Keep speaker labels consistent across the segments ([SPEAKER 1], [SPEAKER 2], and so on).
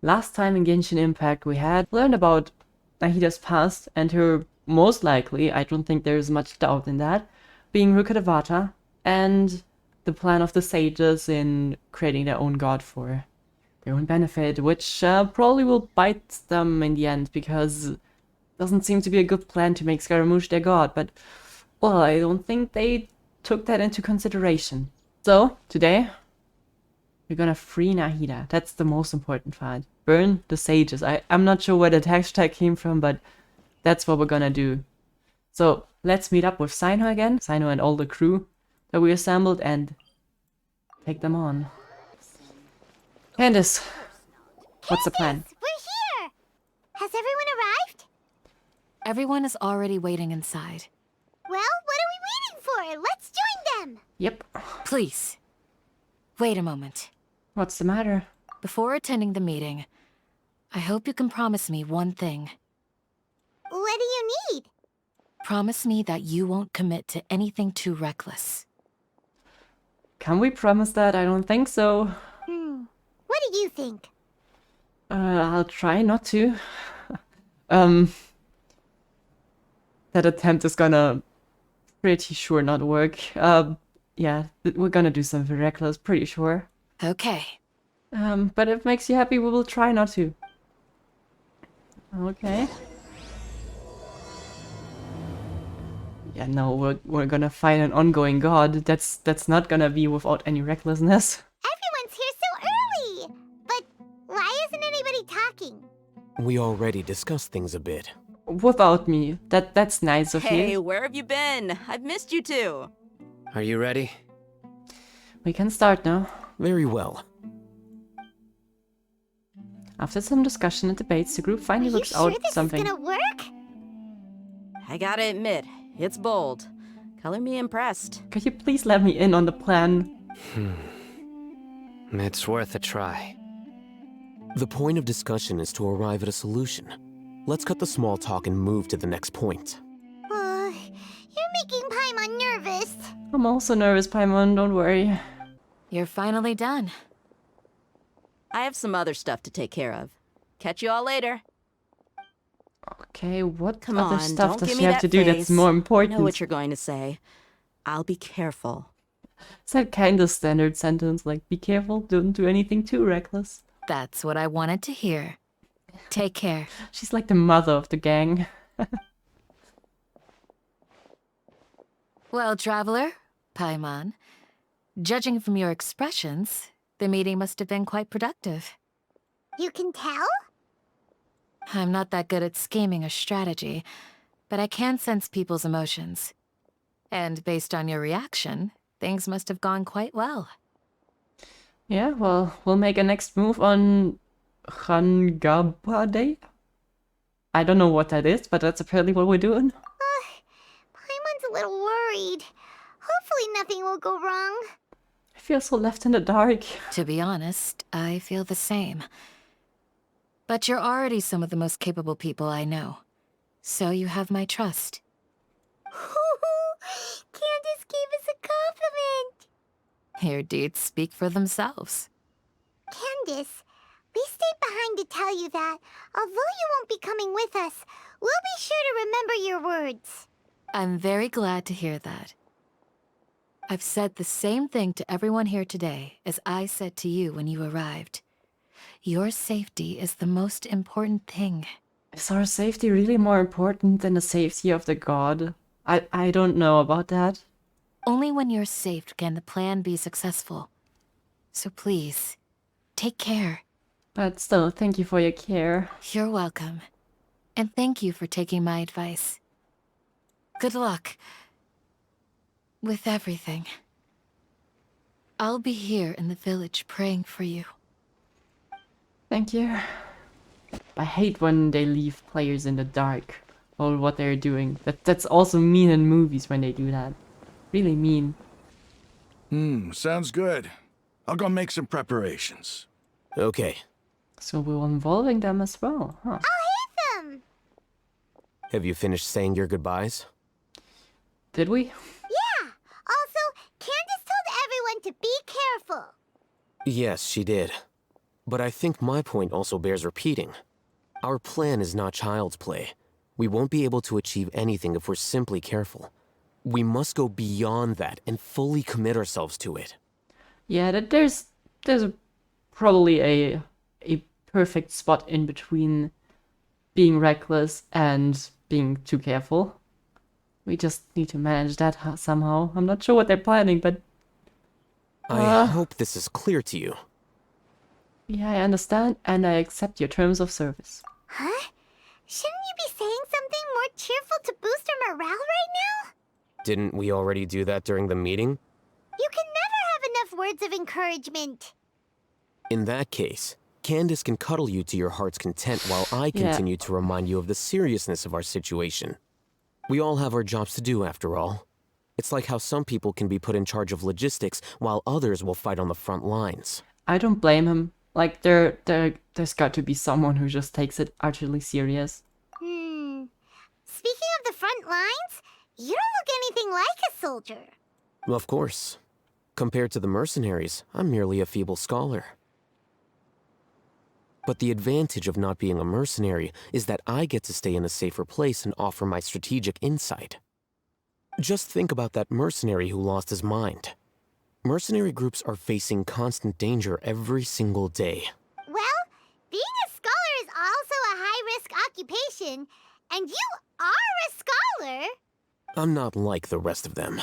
[SPEAKER 1] Last time in Genshin Impact we had learned about Nahida's past and her most likely, I don't think there's much doubt in that, being Rukkhadevata, and the plan of the sages in creating their own god for their own benefit, which probably will bite them in the end, because it doesn't seem to be a good plan to make Scaramouche their god, but, well, I don't think they took that into consideration. So, today, we're gonna free Nahida. That's the most important part. Burn the sages. I'm not sure where that hashtag came from, but that's what we're gonna do. So, let's meet up with Cyno again, Cyno and all the crew that we assembled, and take them on. Candice, what's the plan?
[SPEAKER 2] We're here! Has everyone arrived?
[SPEAKER 3] Everyone is already waiting inside.
[SPEAKER 2] Well, what are we waiting for? Let's join them!
[SPEAKER 1] Yep.
[SPEAKER 3] Please, wait a moment.
[SPEAKER 1] What's the matter?
[SPEAKER 3] Before attending the meeting, I hope you can promise me one thing.
[SPEAKER 2] What do you need?
[SPEAKER 3] Promise me that you won't commit to anything too reckless.
[SPEAKER 1] Can we promise that? I don't think so.
[SPEAKER 2] What do you think?
[SPEAKER 1] I'll try not to. That attempt is gonna pretty sure not work. Yeah, we're gonna do something reckless, pretty sure.
[SPEAKER 3] Okay.
[SPEAKER 1] But if it makes you happy, we will try not to. Okay. Yeah, no, we're gonna fight an ongoing god. That's not gonna be without any recklessness.
[SPEAKER 2] Everyone's here so early! But why isn't anybody talking?
[SPEAKER 4] We already discussed things a bit.
[SPEAKER 1] Without me. That's nice of you.
[SPEAKER 5] Hey, where have you been? I've missed you too.
[SPEAKER 4] Are you ready?
[SPEAKER 1] We can start now.
[SPEAKER 4] Very well.
[SPEAKER 1] After some discussion and debates, the group finally
[SPEAKER 2] Are you
[SPEAKER 1] looks
[SPEAKER 2] sure
[SPEAKER 1] out
[SPEAKER 2] this
[SPEAKER 1] something.
[SPEAKER 2] is gonna work?
[SPEAKER 5] I gotta admit, it's bold. Color me impressed.
[SPEAKER 1] Could you please let me in on the plan?
[SPEAKER 6] It's worth a try.
[SPEAKER 4] The point of discussion is to arrive at a solution. Let's cut the small talk and move to the next point.
[SPEAKER 2] You're making Paimon nervous.
[SPEAKER 1] I'm also nervous, Paimon, don't worry.
[SPEAKER 3] You're finally done.
[SPEAKER 5] I have some other stuff to take care of. Catch you all later.
[SPEAKER 1] Okay, what
[SPEAKER 5] Come
[SPEAKER 1] other
[SPEAKER 5] on,
[SPEAKER 1] stuff
[SPEAKER 5] don't
[SPEAKER 1] does
[SPEAKER 5] give
[SPEAKER 1] she
[SPEAKER 5] me
[SPEAKER 1] have
[SPEAKER 5] that
[SPEAKER 1] to do that's
[SPEAKER 5] face.
[SPEAKER 1] more
[SPEAKER 5] I
[SPEAKER 1] important?
[SPEAKER 5] know what you're going to say. I'll be careful.
[SPEAKER 1] It's that kind of standard sentence, like, be careful, don't do anything too reckless.
[SPEAKER 3] That's what I wanted to hear. Take care.
[SPEAKER 1] She's like the mother of the gang.
[SPEAKER 3] Well, traveler, Paimon, judging from your expressions, the meeting must have been quite productive.
[SPEAKER 2] You can tell?
[SPEAKER 3] I'm not that good at scheming or strategy, but I can sense people's emotions. And based on your reaction, things must have gone quite well.
[SPEAKER 1] Yeah, well, we'll make a next move on Rukkhadevata. I don't know what that is, but that's apparently what we're doing.
[SPEAKER 2] Paimon's a little worried. Hopefully nothing will go wrong.
[SPEAKER 1] I feel so left in the dark.
[SPEAKER 3] To be honest, I feel the same. But you're already some of the most capable people I know, so you have my trust.
[SPEAKER 2] Candace gave us a compliment.
[SPEAKER 3] Your deeds speak for themselves.
[SPEAKER 2] Candace, we stayed behind to tell you that, although you won't be coming with us, we'll be sure to remember your words.
[SPEAKER 3] I'm very glad to hear that. I've said the same thing to everyone here today as I said to you when you arrived. Your safety is the most important thing.
[SPEAKER 1] Is our safety really more important than the safety of the god? I don't know about that.
[SPEAKER 3] Only when you're safe can the plan be successful. So please, take care.
[SPEAKER 1] But still, thank you for your care.
[SPEAKER 3] You're welcome. And thank you for taking my advice. Good luck with everything. I'll be here in the village praying for you.
[SPEAKER 1] Thank you. I hate when they leave players in the dark or what they're doing. That's also mean in movies when they do that. Really mean.
[SPEAKER 7] Sounds good. I'll go make some preparations.
[SPEAKER 4] Okay.
[SPEAKER 1] So we're involving them as well, huh?
[SPEAKER 2] Allhaitham!
[SPEAKER 4] Have you finished saying your goodbyes?
[SPEAKER 1] Did we?
[SPEAKER 2] Yeah! Also, Candace told everyone to be careful.
[SPEAKER 4] Yes, she did. But I think my point also bears repeating. Our plan is not child's play. We won't be able to achieve anything if we're simply careful. We must go beyond that and fully commit ourselves to it.
[SPEAKER 1] Yeah, there's probably a perfect spot in between being reckless and being too careful. We just need to manage that somehow. I'm not sure what they're planning, but
[SPEAKER 4] I hope this is clear to you.
[SPEAKER 1] yeah, I understand, and I accept your terms of service.
[SPEAKER 2] Huh? Shouldn't you be saying something more cheerful to boost our morale right now?
[SPEAKER 4] Didn't we already do that during the meeting?
[SPEAKER 2] You can never have enough words of encouragement.
[SPEAKER 4] In that case, Candace can cuddle you to your heart's content while I continue to remind you of the seriousness of our situation. We all have our jobs to do, after all. It's like how some people can be put in charge of logistics while others will fight on the front lines.
[SPEAKER 1] I don't blame him. Like, there's got to be someone who just takes it utterly serious.
[SPEAKER 2] Speaking of the front lines, you don't look anything like a soldier.
[SPEAKER 4] Of course. Compared to the mercenaries, I'm merely a feeble scholar. But the advantage of not being a mercenary is that I get to stay in a safer place and offer my strategic insight. Just think about that mercenary who lost his mind. Mercenary groups are facing constant danger every single day.
[SPEAKER 2] Well, being a scholar is also a high-risk occupation, and you are a scholar.
[SPEAKER 4] I'm not like the rest of them.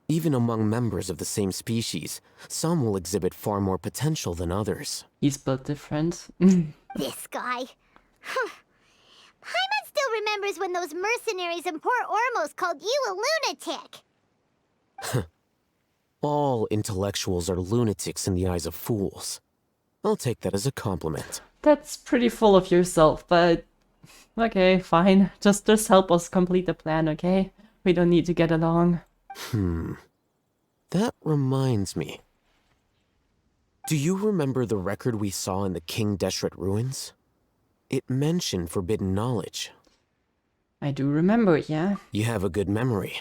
[SPEAKER 4] Even among members of the same species, some will exhibit far more potential than others.
[SPEAKER 1] He's built different.
[SPEAKER 2] This guy. Paimon still remembers when those mercenaries in Port Ormos called you a lunatic.
[SPEAKER 4] All intellectuals are lunatics in the eyes of fools. I'll take that as a compliment.
[SPEAKER 1] That's pretty full of yourself, but okay, fine. Just help us complete the plan, okay? We don't need to get along.
[SPEAKER 4] That reminds me. Do you remember the record we saw in the King Deshret ruins? It mentioned forbidden knowledge.
[SPEAKER 1] I do remember it, yeah.
[SPEAKER 4] You have a good memory.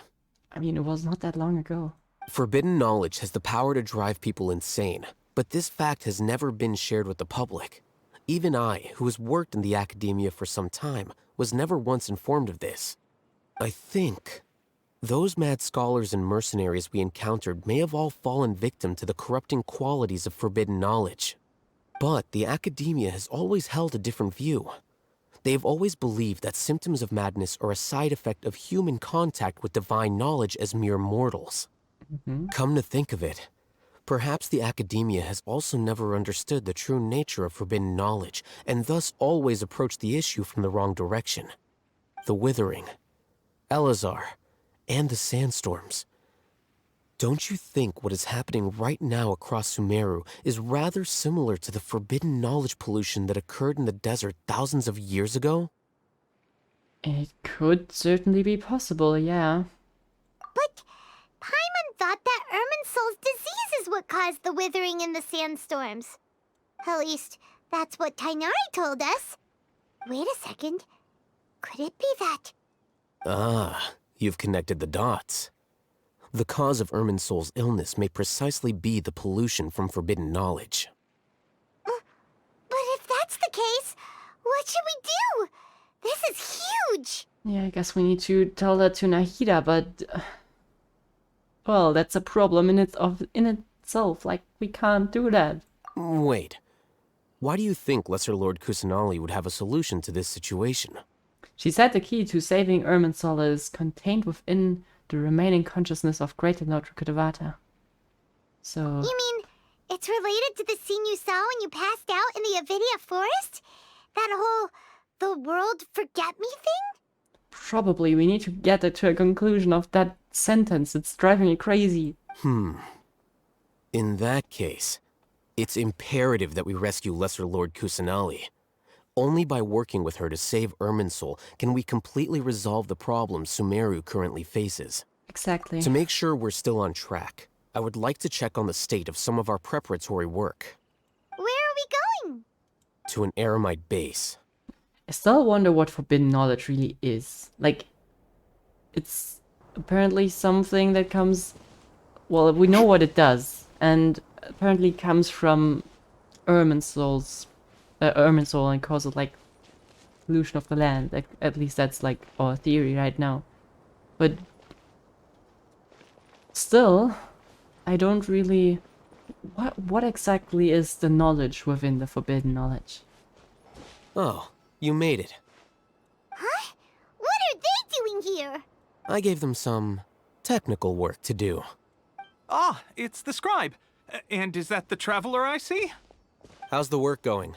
[SPEAKER 1] I mean, it was not that long ago.
[SPEAKER 4] Forbidden knowledge has the power to drive people insane, but this fact has never been shared with the public. Even I, who has worked in the Academiya for some time, was never once informed of this. I think those mad scholars and mercenaries we encountered may have all fallen victim to the corrupting qualities of forbidden knowledge. But the Academiya has always held a different view. They have always believed that symptoms of madness are a side effect of human contact with divine knowledge as mere mortals. Come to think of it, perhaps the Academiya has also never understood the true nature of forbidden knowledge, and thus always approached the issue from the wrong direction. The Withering, Elazar, and the sandstorms. Don't you think what is happening right now across Sumeru is rather similar to the forbidden knowledge pollution that occurred in the desert thousands of years ago?
[SPEAKER 1] It could certainly be possible, yeah.
[SPEAKER 2] But Paimon thought that Irmunsul's disease is what caused the withering in the sandstorms. At least, that's what Tainari told us. Wait a second. Could it be that?
[SPEAKER 4] Ah, you've connected the dots. The cause of Irmunsul's illness may precisely be the pollution from forbidden knowledge.
[SPEAKER 2] But if that's the case, what should we do? This is huge!
[SPEAKER 1] Yeah, I guess we need to tell that to Nahida, but... well, that's a problem in itself. Like, we can't do that.
[SPEAKER 4] Wait. Why do you think Lesser Lord Kusanali would have a solution to this situation?
[SPEAKER 1] She said the key to saving Irmunsul is contained within the remaining consciousness of Greater Lord Rukkhadevata. So...
[SPEAKER 2] You mean, it's related to the scene you saw when you passed out in the Avidia forest? That whole, the world forget me thing?
[SPEAKER 1] probably we need to get it to a conclusion of that sentence. It's driving me crazy.
[SPEAKER 4] In that case, it's imperative that we rescue Lesser Lord Kusanali. Only by working with her to save Irmunsul can we completely resolve the problems Sumeru currently faces.
[SPEAKER 1] Exactly.
[SPEAKER 4] To make sure we're still on track, I would like to check on the state of some of our preparatory work.
[SPEAKER 2] Where are we going?
[SPEAKER 4] To an Eremite base.
[SPEAKER 1] I still wonder what forbidden knowledge really is. Like, it's apparently something that comes... Well, we know what it does, and apparently comes from Irmunsul and cause it like pollution of the land. Like, at least that's like our theory right now. But still, I don't really. What exactly is the knowledge within the forbidden knowledge?
[SPEAKER 4] Oh, you made it.
[SPEAKER 2] Huh? What are they doing here?
[SPEAKER 4] I gave them some technical work to do.
[SPEAKER 6] Ah, it's the scribe. And is that the traveler I see?
[SPEAKER 4] How's the work going?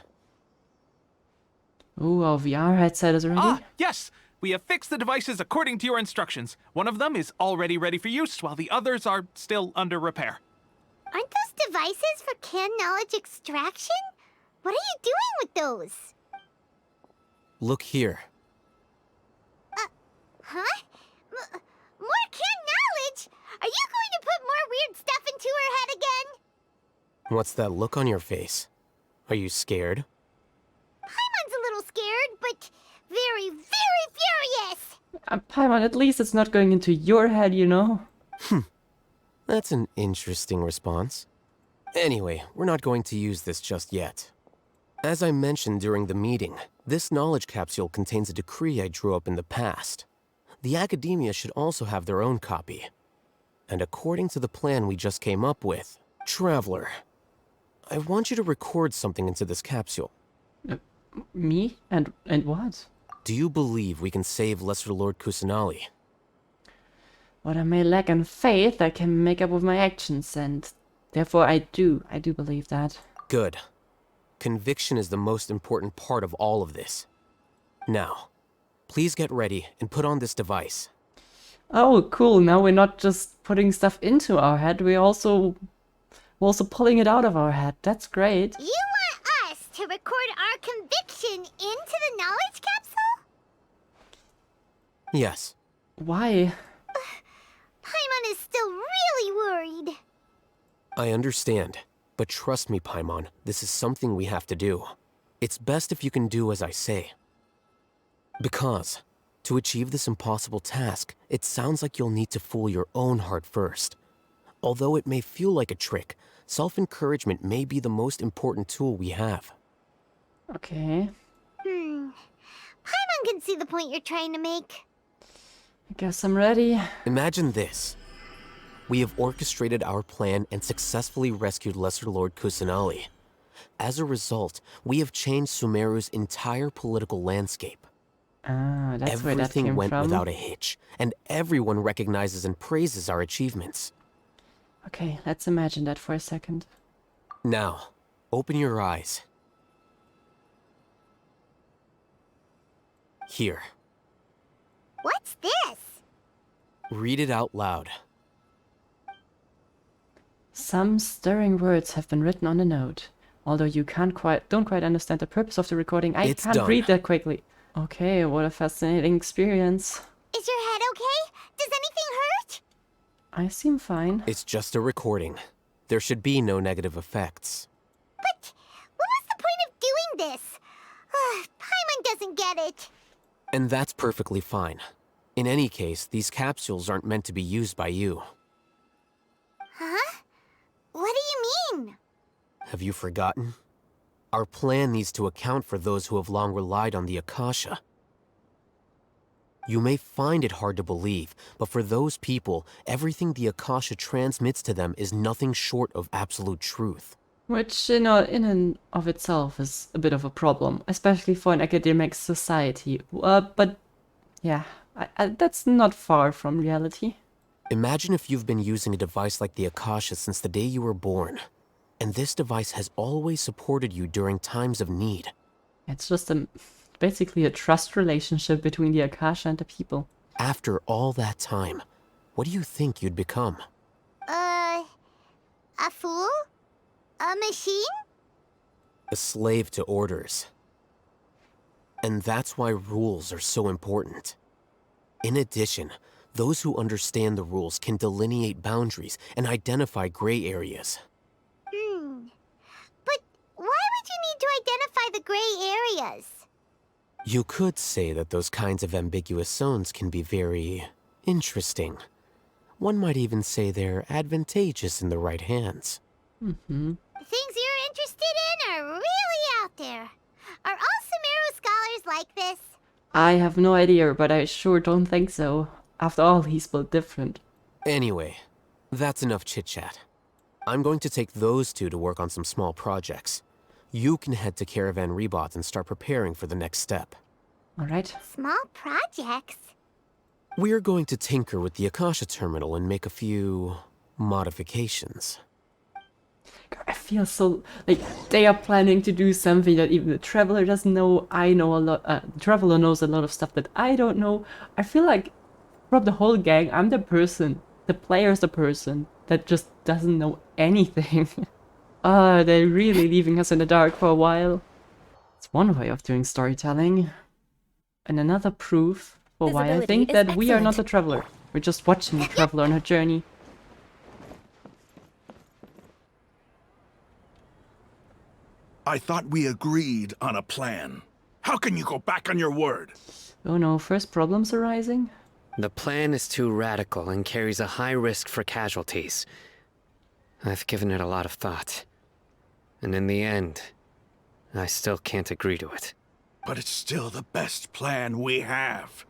[SPEAKER 1] Ooh, our VR headset is ready.
[SPEAKER 6] Ah, yes! We have fixed the devices according to your instructions. One of them is already ready for use, while the others are still under repair.
[SPEAKER 2] Aren't those devices for canned knowledge extraction? What are you doing with those?
[SPEAKER 4] Look here.
[SPEAKER 2] Huh? More canned knowledge? Are you going to put more weird stuff into her head again?
[SPEAKER 4] What's that look on your face? Are you scared?
[SPEAKER 2] Paimon's a little scared, but very, very furious!
[SPEAKER 1] Paimon, at least it's not going into your head, you know?
[SPEAKER 4] That's an interesting response. Anyway, we're not going to use this just yet. As I mentioned during the meeting, this knowledge capsule contains a decree I drew up in the past. The Academiya should also have their own copy. And according to the plan we just came up with, Traveler, I want you to record something into this capsule.
[SPEAKER 1] Me? And what?
[SPEAKER 4] Do you believe we can save Lesser Lord Kusanali?
[SPEAKER 1] What I may lack in faith, I can make up with my actions, and therefore I do believe that.
[SPEAKER 4] Good. Conviction is the most important part of all of this. Now, please get ready and put on this device.
[SPEAKER 1] Oh, cool. Now we're not just putting stuff into our head, we're also pulling it out of our head. That's great.
[SPEAKER 2] You want us to record our conviction into the knowledge capsule?
[SPEAKER 4] Yes.
[SPEAKER 1] Why?
[SPEAKER 2] Paimon is still really worried.
[SPEAKER 4] I understand, but trust me, Paimon, this is something we have to do. It's best if you can do as I say. Because, to achieve this impossible task, it sounds like you'll need to fool your own heart first. Although it may feel like a trick, self-encouragement may be the most important tool we have.
[SPEAKER 1] Okay.
[SPEAKER 2] Paimon can see the point you're trying to make.
[SPEAKER 1] I guess I'm ready.
[SPEAKER 4] Imagine this. We have orchestrated our plan and successfully rescued Lesser Lord Kusanali. As a result, we have changed Sumeru's entire political landscape.
[SPEAKER 1] Ah, that's where that
[SPEAKER 4] Everything
[SPEAKER 1] came
[SPEAKER 4] went
[SPEAKER 1] from.
[SPEAKER 4] without a hitch, and everyone recognizes and praises our achievements.
[SPEAKER 1] Okay, let's imagine that for a second.
[SPEAKER 4] Now, open your eyes. Here,
[SPEAKER 2] What's this?
[SPEAKER 4] read it out loud.
[SPEAKER 1] Some stirring words have been written on a note. Although you don't quite understand the purpose of the recording, I
[SPEAKER 4] It's
[SPEAKER 1] can't
[SPEAKER 4] done.
[SPEAKER 1] read that quickly. Okay, what a fascinating experience.
[SPEAKER 2] Is your head okay? Does anything hurt?
[SPEAKER 1] I seem fine.
[SPEAKER 4] It's just a recording. There should be no negative effects.
[SPEAKER 2] But what was the point of doing this? Paimon doesn't get it.
[SPEAKER 4] And that's perfectly fine. In any case, these capsules aren't meant to be used by you.
[SPEAKER 2] Huh? What do you mean?
[SPEAKER 4] Have you forgotten? Our plan needs to account for those who have long relied on the Akasha. You may find it hard to believe, but for those people, everything the Akasha transmits to them is nothing short of absolute truth.
[SPEAKER 1] Which, in and of itself, is a bit of a problem, especially for an academic society. But, yeah, that's not far from reality.
[SPEAKER 4] Imagine if you've been using a device like the Akasha since the day you were born, and this device has always supported you during times of need.
[SPEAKER 1] It's just basically a trust relationship between the Akasha and the people.
[SPEAKER 4] After all that time, what do you think you'd become?
[SPEAKER 2] A fool? A machine?
[SPEAKER 4] A slave to orders. And that's why rules are so important. In addition, those who understand the rules can delineate boundaries and identify gray areas.
[SPEAKER 2] But why would you need to identify the gray areas?
[SPEAKER 4] You could say that those kinds of ambiguous zones can be very interesting. One might even say they're advantageous in the right hands.
[SPEAKER 2] Things you're interested interested in are really out there. Are all Sumeru scholars like this?
[SPEAKER 1] I have no idea, but I sure don't think so. After all, he's built different.
[SPEAKER 4] Anyway, that's enough chit-chat. I'm going to take those two to work on some small projects. You can head to Caravan Rebot and start preparing for the next step.
[SPEAKER 1] Alright.
[SPEAKER 2] Small projects?
[SPEAKER 4] We're going to tinker with the Akasha terminal and make a few modifications.
[SPEAKER 1] God, I feel so like they are planning to do something that even the Traveler doesn't know. I know a lot. The Traveler knows a lot of stuff that I don't know. I feel like from the whole gang, I'm the person, the player's the person that just doesn't know anything. They're really leaving us in the dark for a while. It's one way of doing storytelling. And another proof for why I think that we are not the Traveler. We're just watching the Traveler on her journey.
[SPEAKER 7] I thought we agreed on a plan. How can you go back on your word?
[SPEAKER 1] Oh no, first problems arising?
[SPEAKER 8] The plan is too radical and carries a high risk for casualties. I've given it a lot of thought. And in the end, I still can't agree to it.
[SPEAKER 7] But it's still the best plan we have.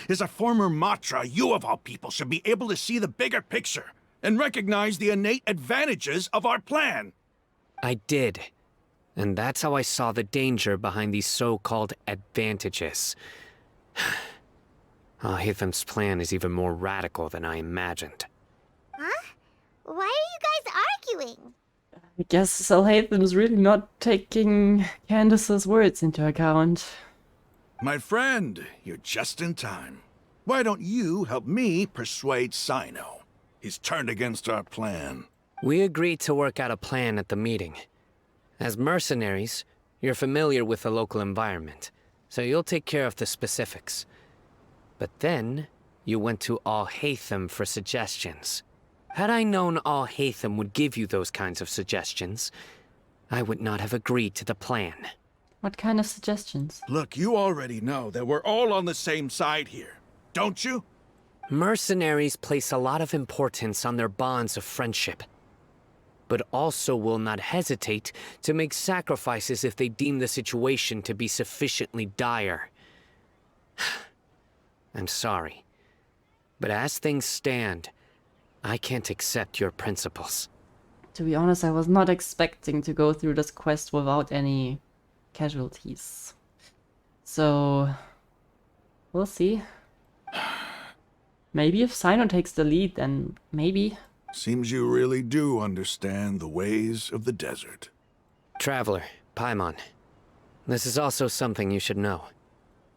[SPEAKER 7] As a former Matra, you of all people should be able to see the bigger picture and recognize the innate advantages of our plan.
[SPEAKER 8] I did. And that's how I saw the danger behind these so-called advantages. Allhaitham's plan is even more radical than I imagined.
[SPEAKER 2] Huh? Why are you guys arguing?
[SPEAKER 1] I guess Allhaitham's really not taking Candace's words into account.
[SPEAKER 7] My friend, you're just in time. Why don't you help me persuade Cyno? He's turned against our plan.
[SPEAKER 8] We agreed to work out a plan at the meeting. As mercenaries, you're familiar with the local environment, so you'll take care of the specifics. But then, you went to Allhaitham for suggestions. Had I known Allhaitham would give you those kinds of suggestions, I would not have agreed to the plan.
[SPEAKER 1] What kind of suggestions?
[SPEAKER 7] Look, you already know that we're all on the same side here, don't you?
[SPEAKER 8] Mercenaries place a lot of importance on their bonds of friendship, but also will not hesitate to make sacrifices if they deem the situation to be sufficiently dire. I'm sorry, but as things stand, I can't accept your principles.
[SPEAKER 1] To be honest, I was not expecting to go through this quest without any casualties. So, we'll see. Maybe if Cyno takes the lead, then maybe.
[SPEAKER 7] Seems you really do understand the ways of the desert.
[SPEAKER 8] Traveler, Paimon, this is also something you should know.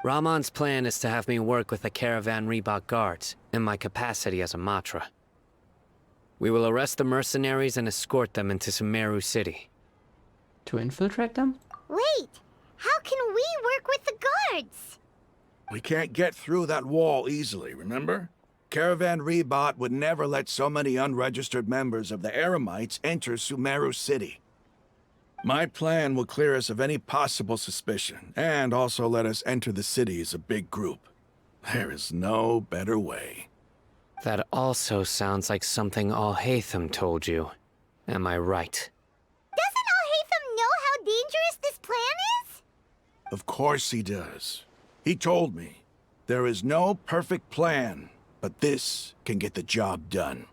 [SPEAKER 8] Rahman's plan is to have me work with the Caravan Rebot guards in my capacity as a Matra. We will arrest the mercenaries and escort them into Sumeru City.
[SPEAKER 1] To infiltrate them?
[SPEAKER 2] Wait, how can we work with the guards?
[SPEAKER 7] We can't get through that wall easily, remember? Caravan Rebot would never let so many unregistered members of the Eremites enter Sumeru City. My plan will clear us of any possible suspicion, and also let us enter the city as a big group. There is no better way.
[SPEAKER 8] That also sounds like something Allhaitham told you. Am I right?
[SPEAKER 2] Doesn't Allhaitham know how dangerous this plan is?
[SPEAKER 7] Of course he does. He told me, there is no perfect plan, but this can get the job done.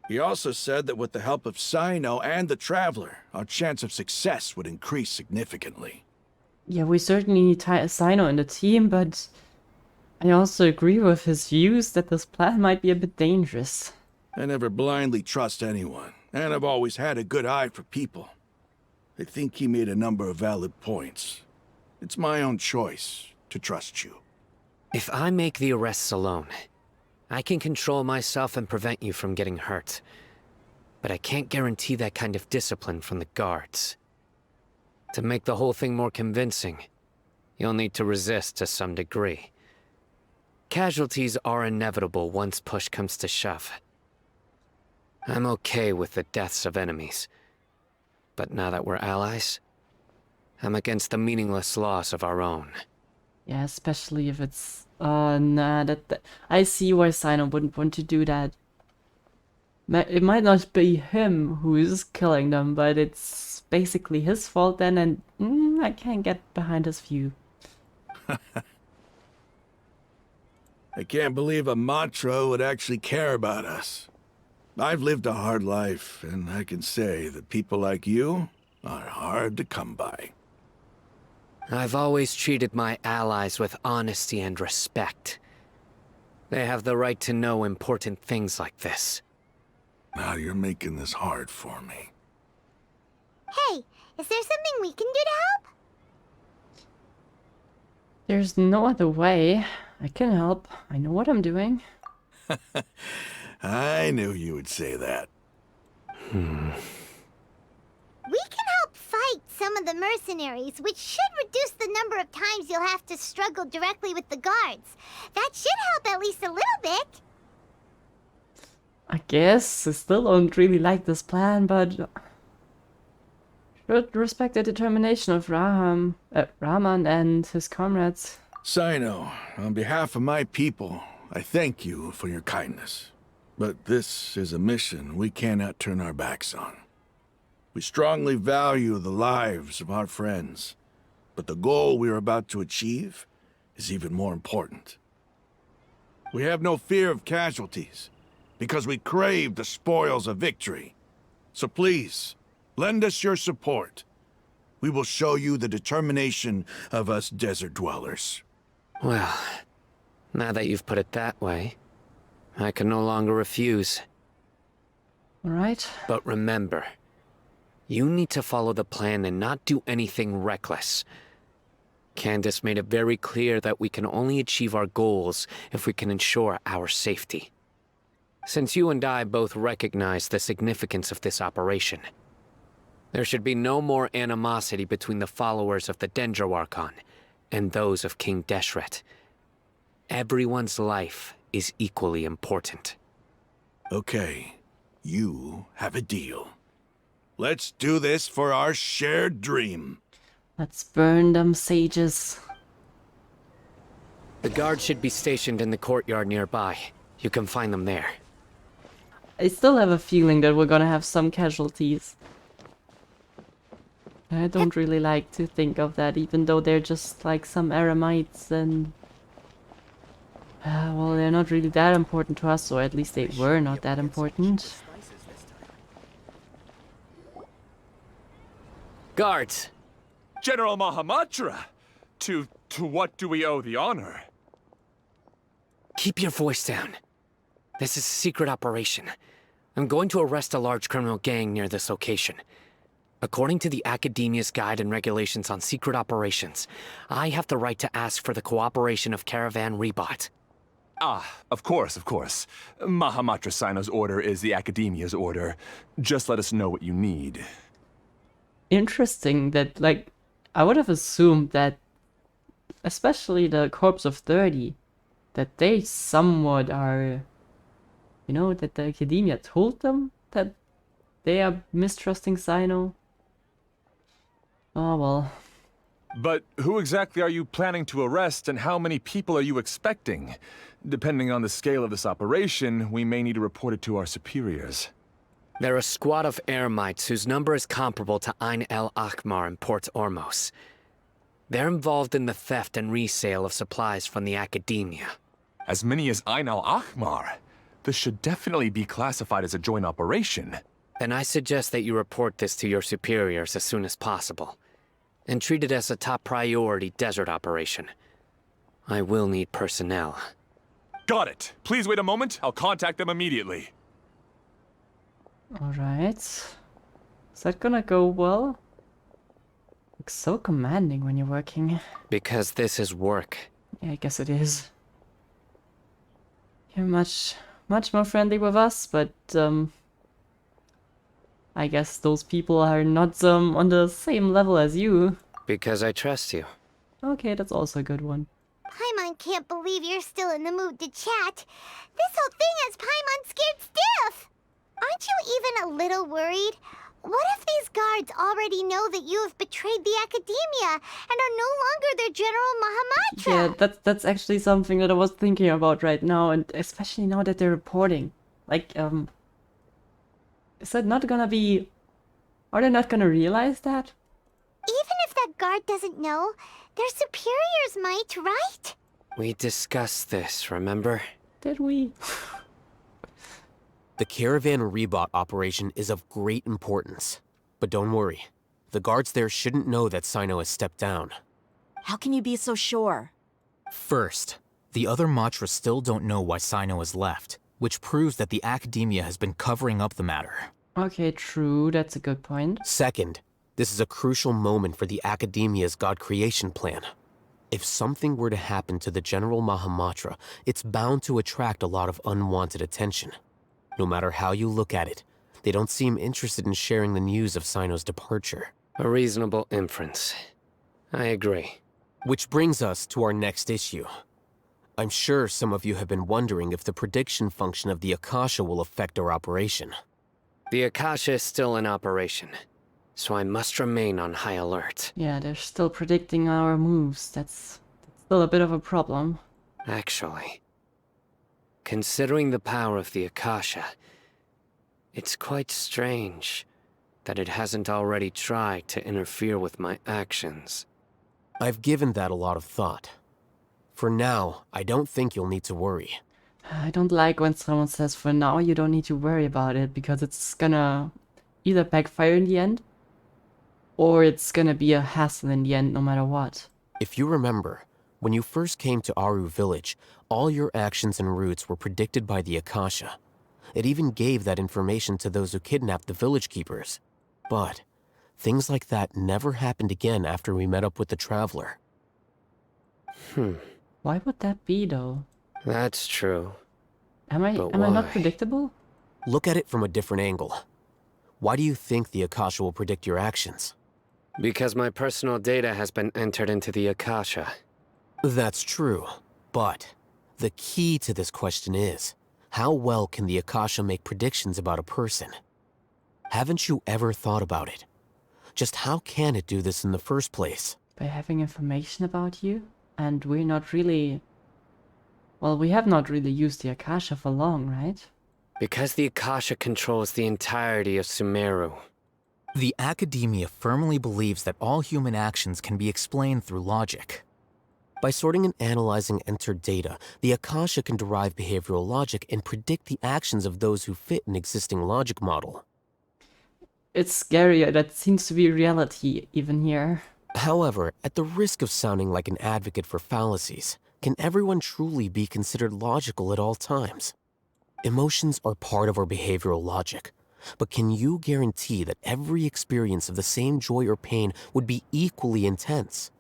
[SPEAKER 7] He also said that with the help of Cyno and the Traveler, our chance of success would increase significantly.
[SPEAKER 1] Yeah, we certainly need Cyno in the team, but I also agree with his views that this plan might be a bit dangerous.
[SPEAKER 7] I never blindly trust anyone, and I've always had a good eye for people. I think he made a number of valid points. It's my own choice to trust you.
[SPEAKER 8] If I make the arrests alone, I can control myself and prevent you from getting hurt. But I can't guarantee that kind of discipline from the guards. To make the whole thing more convincing, you'll need to resist to some degree. Casualties are inevitable once push comes to shove. I'm okay with the deaths of enemies. But now that we're allies, I'm against the meaningless loss of our own.
[SPEAKER 1] Yeah, especially if it's... nah, I see why Cyno wouldn't want to do that. It might not be him who's killing them, but it's basically his fault then, and I can't get behind his view.
[SPEAKER 7] I can't believe a Matra would actually care about us. I've lived a hard life, and I can say that people like you are hard to come by.
[SPEAKER 8] I've always treated my allies with honesty and respect. They have the right to know important things like this.
[SPEAKER 7] Now you're making this hard for me.
[SPEAKER 2] Hey, is there something we can do to help?
[SPEAKER 1] There's no other way. I can help. I know what I'm doing.
[SPEAKER 7] I knew you would say that.
[SPEAKER 2] We can help fight some of the mercenaries, which should reduce the number of times you'll have to struggle directly with the guards. That should help at least a little bit.
[SPEAKER 1] I guess I still don't really like this plan, but should respect the determination of Rahman and his comrades.
[SPEAKER 7] Cyno, on behalf of my people, I thank you for your kindness. But this is a mission we cannot turn our backs on. We strongly value the lives of our friends, but the goal we are about to achieve is even more important. We have no fear of casualties, because we crave the spoils of victory. So please, lend us your support. We will show you the determination of us desert dwellers.
[SPEAKER 8] Well, now that you've put it that way, I can no longer refuse.
[SPEAKER 1] Alright.
[SPEAKER 8] But remember, you need to follow the plan and not do anything reckless. Candace made it very clear that we can only achieve our goals if we can ensure our safety. Since you and I both recognize the significance of this operation, there should be no more animosity between the followers of the Dendro Archon and those of King Deshret. Everyone's life is equally important.
[SPEAKER 7] Okay, you have a deal. Let's do this for our shared dream.
[SPEAKER 1] Let's burn them sages.
[SPEAKER 8] The guards should be stationed in the courtyard nearby. You can find them there.
[SPEAKER 1] I still have a feeling that we're gonna have some casualties. I don't really like to think of that, even though they're just like some Aramites and... well, they're not really that important to us, or at least they were not that important.
[SPEAKER 8] Guards!
[SPEAKER 9] General Mahamatra! To what do we owe the honor?
[SPEAKER 8] Keep your voice down. This is a secret operation. I'm going to arrest a large criminal gang near this location. According to the Academia's Guide and Regulations on Secret Operations, I have the right to ask for the cooperation of Caravan Rebot.
[SPEAKER 9] Ah, of course. Mahamatra Cyno's order is the Academia's order. Just let us know what you need.
[SPEAKER 1] Interesting that, like, I would have assumed that, especially the Corps of 30, that they somewhat are, you know, that the Academia told them that they are mistrusting Cyno. Oh well.
[SPEAKER 9] But who exactly are you planning to arrest, and how many people are you expecting? Depending on the scale of this operation, we may need to report it to our superiors.
[SPEAKER 8] They're a squad of Eremites whose number is comparable to Ain El Akhmar in Port Ormos. They're involved in the theft and resale of supplies from the Academia.
[SPEAKER 9] As many as Ain El Akhmar? This should definitely be classified as a joint operation.
[SPEAKER 8] Then I suggest that you report this to your superiors as soon as possible, and treat it as a top priority desert operation. I will need personnel.
[SPEAKER 9] Got it. Please wait a moment. I'll contact them immediately.
[SPEAKER 1] Alright. Is that gonna go well? Looks so commanding when you're working.
[SPEAKER 8] Because this is work.
[SPEAKER 1] Yeah, I guess it is. You're much more friendly with us, but I guess those people are not on the same level as you.
[SPEAKER 8] Because I trust you.
[SPEAKER 1] Okay, that's also a good one.
[SPEAKER 2] Paimon can't believe you're still in the mood to chat. This whole thing has Paimon scared stiff. Aren't you even a little worried? What if these guards already know that you have betrayed the Academia and are no longer their General Mahamatra?
[SPEAKER 1] Yeah, that's actually something that I was thinking about right now, and especially now that they're reporting. Like, Is that not gonna be... Are they not gonna realize that?
[SPEAKER 2] Even if that guard doesn't know, their superiors might, right?
[SPEAKER 8] We discussed this, remember?
[SPEAKER 1] Did we?
[SPEAKER 4] The caravan rebot operation is of great importance. But don't worry. The guards there shouldn't know that Cyno has stepped down.
[SPEAKER 5] How can you be so sure?
[SPEAKER 10] First, the other Matra still don't know why Cyno has left, which proves that the Academiya has been covering up the matter.
[SPEAKER 1] Okay, true. That's a good point.
[SPEAKER 4] Second, this is a crucial moment for the Academiya's God creation plan. If something were to happen to the General Mahamatra, it's bound to attract a lot of unwanted attention. No matter how you look at it, they don't seem interested in sharing the news of Cyno's departure.
[SPEAKER 8] A reasonable inference. I agree.
[SPEAKER 4] Which brings us to our next issue. I'm sure some of you have been wondering if the prediction function of the Akasha will affect our operation.
[SPEAKER 8] The Akasha is still in operation, so I must remain on high alert.
[SPEAKER 1] Yeah, they're still predicting our moves. That's still a bit of a problem.
[SPEAKER 8] Actually, considering the power of the Akasha, it's quite strange that it hasn't already tried to interfere with my actions.
[SPEAKER 4] I've given that a lot of thought. For now, I don't think you'll need to worry.
[SPEAKER 1] I don't like when someone says, for now you don't need to worry about it, because it's gonna either backfire in the end, or it's gonna be a hassle in the end no matter what.
[SPEAKER 4] If you remember, when you first came to Aru village, all your actions and routes were predicted by the Akasha. It even gave that information to those who kidnapped the village keepers. But things like that never happened again after we met up with the Traveler.
[SPEAKER 1] Why would that be, though?
[SPEAKER 8] That's true.
[SPEAKER 1] Am I
[SPEAKER 8] But
[SPEAKER 1] not
[SPEAKER 8] why?
[SPEAKER 1] predictable?
[SPEAKER 4] Look at it from a different angle. Why do you think the Akasha will predict your actions?
[SPEAKER 8] Because my personal data has been entered into the Akasha.
[SPEAKER 4] That's true, but the key to this question is, how well can the Akasha make predictions about a person? Haven't you ever thought about it? Just how can it do this in the first place?
[SPEAKER 1] By having information about you? And we're not really... Well, we have not really used the Akasha for long, right?
[SPEAKER 8] Because the Akasha controls the entirety of Sumeru.
[SPEAKER 10] The Academiya firmly believes that all human actions can be explained through logic.
[SPEAKER 4] By sorting and analyzing entered data, the Akasha can derive behavioral logic and predict the actions of those who fit an existing logic model.
[SPEAKER 1] It's scary. That seems to be reality even here.
[SPEAKER 4] However, at the risk of sounding like an advocate for fallacies, can everyone truly be considered logical at all times? Emotions are part of our behavioral logic, but can you guarantee that every experience of the same joy or pain would be equally intense?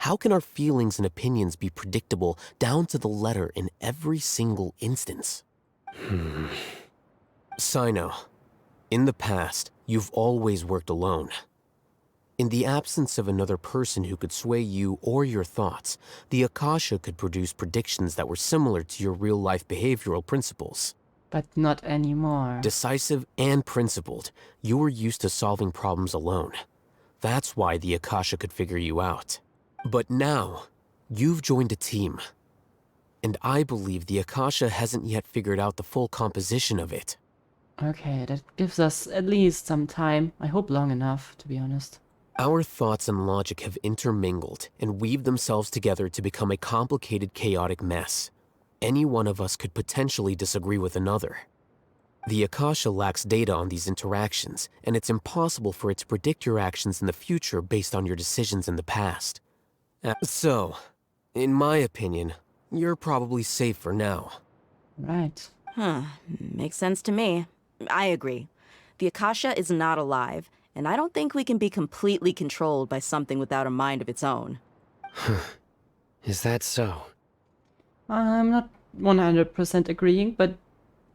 [SPEAKER 4] How can our feelings and opinions be predictable down to the letter in every single instance? Cyno, in the past, you've always worked alone. In the absence of another person who could sway you or your thoughts, the Akasha could produce predictions that were similar to your real-life behavioral principles.
[SPEAKER 1] But not anymore.
[SPEAKER 4] Decisive and principled, you were used to solving problems alone. That's why the Akasha could figure you out. But now, you've joined a team. And I believe the Akasha hasn't yet figured out the full composition of it.
[SPEAKER 1] Okay, that gives us at least some time. I hope long enough, to be honest.
[SPEAKER 4] Our thoughts and logic have intermingled and weaved themselves together to become a complicated, chaotic mess. Any one of us could potentially disagree with another. The Akasha lacks data on these interactions, and it's impossible for it to predict your actions in the future based on your decisions in the past. So, in my opinion, you're probably safe for now.
[SPEAKER 1] Right.
[SPEAKER 5] Makes sense to me. I agree. The Akasha is not alive, and I don't think we can be completely controlled by something without a mind of its own.
[SPEAKER 8] Is that so?
[SPEAKER 1] I'm not 100% agreeing, but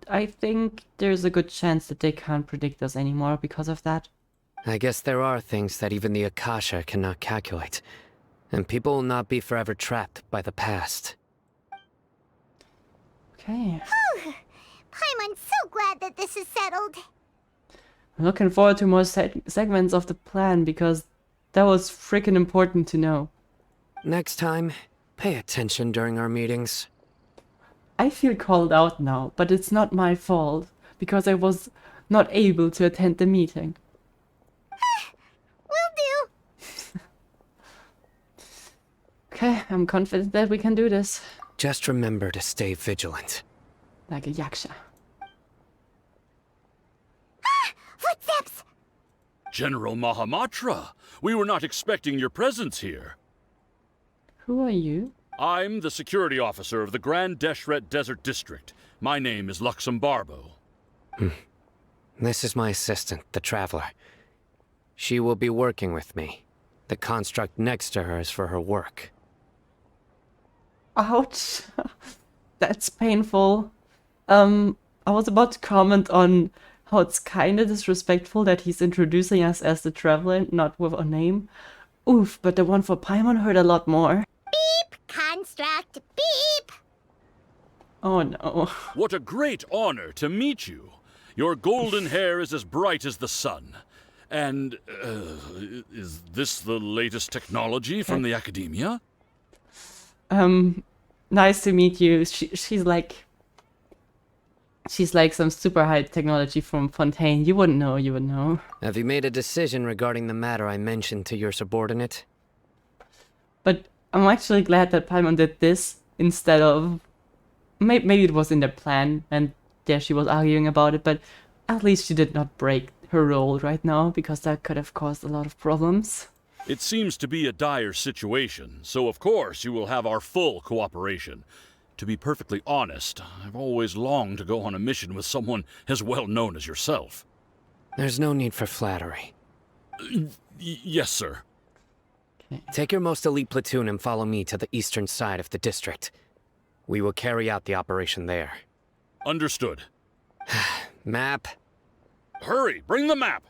[SPEAKER 1] I think there's a good chance that they can't predict us anymore because of that.
[SPEAKER 8] I guess there are things that even the Akasha cannot calculate, and people will not be forever trapped by the past.
[SPEAKER 1] Okay.
[SPEAKER 2] I'm so glad that this is settled.
[SPEAKER 1] I'm looking forward to more segments of the plan because that was freaking important to know.
[SPEAKER 8] Next time, pay attention during our meetings.
[SPEAKER 1] I feel called out now, but it's not my fault because I was not able to attend the meeting.
[SPEAKER 2] Will do.
[SPEAKER 1] Okay, I'm confident that we can do this.
[SPEAKER 8] Just remember to stay vigilant.
[SPEAKER 1] Like a yaksha.
[SPEAKER 2] Footsteps!
[SPEAKER 11] General Mahamatra, we were not expecting your presence here.
[SPEAKER 1] Who are you?
[SPEAKER 11] I'm the security officer of the Grand Deshret Desert District. My name is Luxembarbo.
[SPEAKER 8] This is my assistant, the Traveler. She will be working with me. The construct next to her is for her work.
[SPEAKER 1] Ouch. That's painful. I was about to comment on how it's kind of disrespectful that he's introducing us as the Traveler, not with a name. Oof, but the one for Paimon hurt a lot more.
[SPEAKER 2] Beep! Construct, beep!
[SPEAKER 1] Oh no.
[SPEAKER 11] What a great honor to meet you. Your golden hair is as bright as the sun. And, is this the latest technology from the Academiya?
[SPEAKER 1] Nice to meet you. She's like some super high technology from Fontaine. You wouldn't know, you would know.
[SPEAKER 8] Have you made a decision regarding the matter I mentioned to your subordinate?
[SPEAKER 1] But I'm actually glad that Paimon did this instead of... Maybe it was in their plan, and there she was arguing about it, but at least she did not break her role right now, because that could have caused a lot of problems.
[SPEAKER 11] It seems to be a dire situation, so of course you will have our full cooperation. To be perfectly honest, I've always longed to go on a mission with someone as well known as yourself.
[SPEAKER 8] There's no need for flattery.
[SPEAKER 11] Yes, sir.
[SPEAKER 1] Okay.
[SPEAKER 8] Take your most elite platoon and follow me to the eastern side of the district. We will carry out the operation there.
[SPEAKER 11] Understood.
[SPEAKER 8] Map.
[SPEAKER 11] Hurry, bring the map!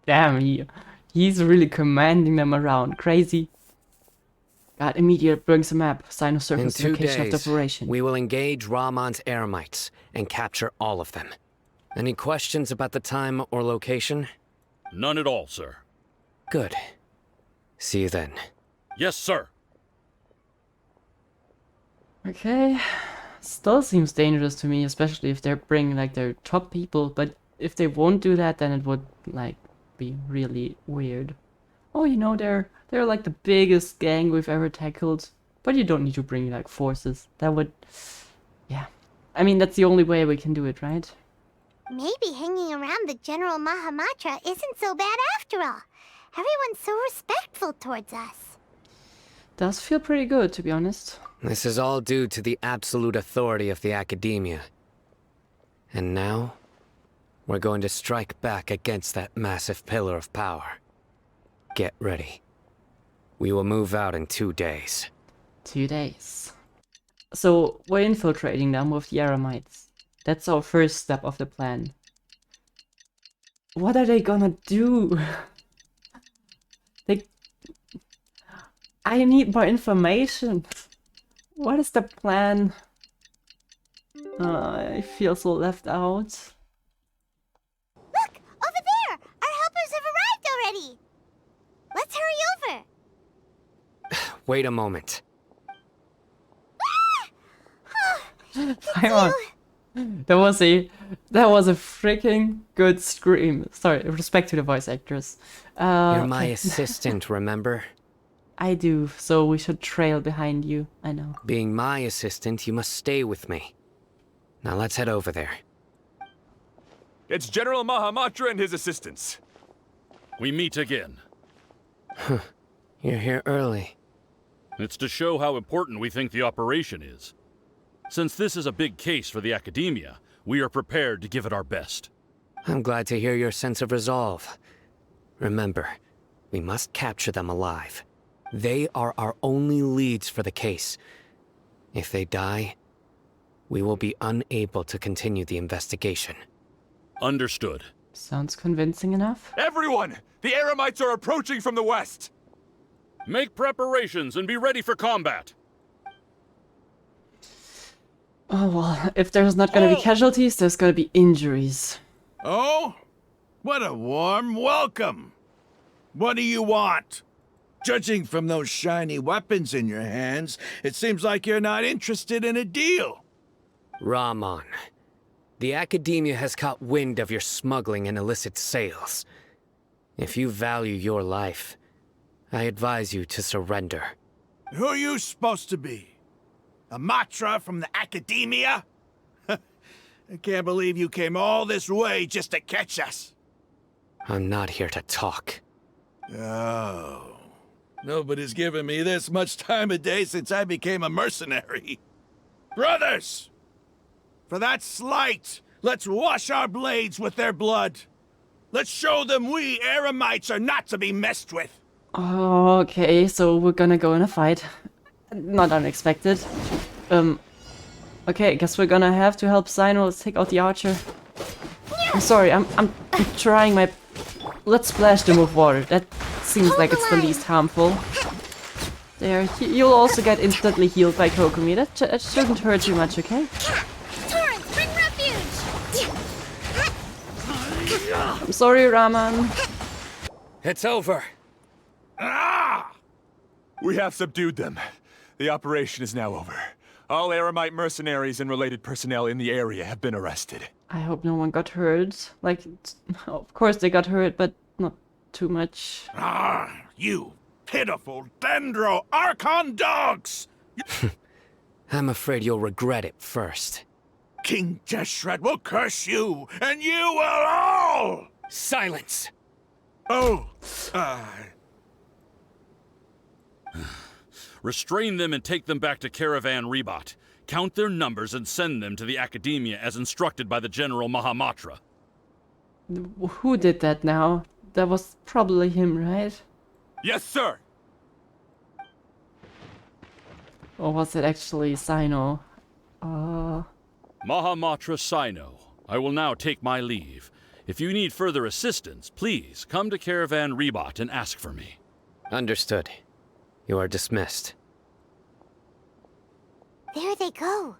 [SPEAKER 1] Damn, he's really commanding them around. Crazy. God, immediate brings a map. Cyno
[SPEAKER 8] In
[SPEAKER 1] surface
[SPEAKER 8] 2
[SPEAKER 1] location of the
[SPEAKER 8] days,
[SPEAKER 1] operation.
[SPEAKER 8] we will engage Rahman's Eremites and capture all of them. Any questions about the time or location?
[SPEAKER 11] None at all, sir.
[SPEAKER 8] Good. See you then.
[SPEAKER 11] Yes, sir.
[SPEAKER 1] Okay. Still seems dangerous to me, especially if they're bringing like their top people, but if they won't do that, then it would like be really weird. Oh, you know, they're like the biggest gang we've ever tackled, but you don't need to bring like forces. That would, yeah. I mean, that's the only way we can do it, right?
[SPEAKER 2] Maybe hanging around the General Mahamatra isn't so bad after all. Everyone's so respectful towards us.
[SPEAKER 1] Does feel pretty good, to be honest.
[SPEAKER 8] This is all due to the absolute authority of the Academiya. And now, we're going to strike back against that massive pillar of power. Get ready. We will move out in 2 days.
[SPEAKER 1] 2 days. So, we're infiltrating them with the Eremites. That's our first step of the plan. What are they gonna do? I need more information. What is the plan? I feel so left out.
[SPEAKER 2] Look! Over there! Our helpers have arrived already! Let's hurry over!
[SPEAKER 8] Wait a moment.
[SPEAKER 1] Hang on. That was a freaking good scream. Sorry, respect to the voice actors.
[SPEAKER 8] You're my
[SPEAKER 1] okay.
[SPEAKER 8] assistant, remember?
[SPEAKER 1] I do, so we should trail behind you. I know.
[SPEAKER 8] Being my assistant, you must stay with me. Now let's head over there.
[SPEAKER 9] It's General Mahamatra and his assistants.
[SPEAKER 11] We meet again.
[SPEAKER 8] You're here early.
[SPEAKER 11] It's to show how important we think the operation is. Since this is a big case for the Academiya, we are prepared to give it our best.
[SPEAKER 8] I'm glad to hear your sense of resolve. Remember, we must capture them alive. They are our only leads for the case. If they die, we will be unable to continue the investigation.
[SPEAKER 11] Understood.
[SPEAKER 1] Sounds convincing enough.
[SPEAKER 9] Everyone! The Eremites are approaching from the west!
[SPEAKER 11] Make preparations and be ready for combat.
[SPEAKER 1] Oh well, if there's not gonna be casualties, there's gonna be injuries.
[SPEAKER 7] Oh? What a warm welcome! What do you want? Judging from those shiny weapons in your hands, it seems like you're not interested in a deal.
[SPEAKER 8] Rahman, The Academia has caught wind of your smuggling and illicit sales. If you value your life, I advise you to surrender.
[SPEAKER 7] Who are you supposed to be? A Matra from the Academia? I can't believe you came all this way just to catch us.
[SPEAKER 8] I'm not here to talk.
[SPEAKER 7] Oh. Nobody's given me this much time of day since I became a mercenary. Brothers! For that slight, let's wash our blades with their blood. Let's show them we Eremites are not to be messed with.
[SPEAKER 1] Okay, so we're gonna go in a fight. Not unexpected. Okay, I guess we're gonna have to help Cyno. Let's take out the archer. I'm sorry, I'm trying my... Let's splash them with water. That seems like it's the least harmful. There, you'll also get instantly healed by Kokomi. That shouldn't hurt you much, okay?
[SPEAKER 2] Torrents, bring refuge!
[SPEAKER 1] I'm sorry, Rahman.
[SPEAKER 8] It's over.
[SPEAKER 9] We have subdued them. The operation is now over. All Eremite mercenaries and related personnel in the area have been arrested.
[SPEAKER 1] I hope no one got hurt. Like, of course they got hurt, but not too much.
[SPEAKER 7] You pitiful Dendro Archon dogs!
[SPEAKER 8] I'm afraid you'll regret it first.
[SPEAKER 7] King Jeshret will curse you, and you will all!
[SPEAKER 8] Silence!
[SPEAKER 7] Oh,
[SPEAKER 11] Restrain them and take them back to Caravan Rebot. Count their numbers and send them to the Academia as instructed by the General Mahamatra.
[SPEAKER 1] Who did that now? That was probably him, right?
[SPEAKER 9] Yes, sir!
[SPEAKER 1] Or was it actually Cyno?
[SPEAKER 11] Mahamatra Cyno, I will now take my leave. If you need further assistance, please come to Caravan Rebot and ask for me.
[SPEAKER 8] Understood. You are dismissed.
[SPEAKER 2] There they go.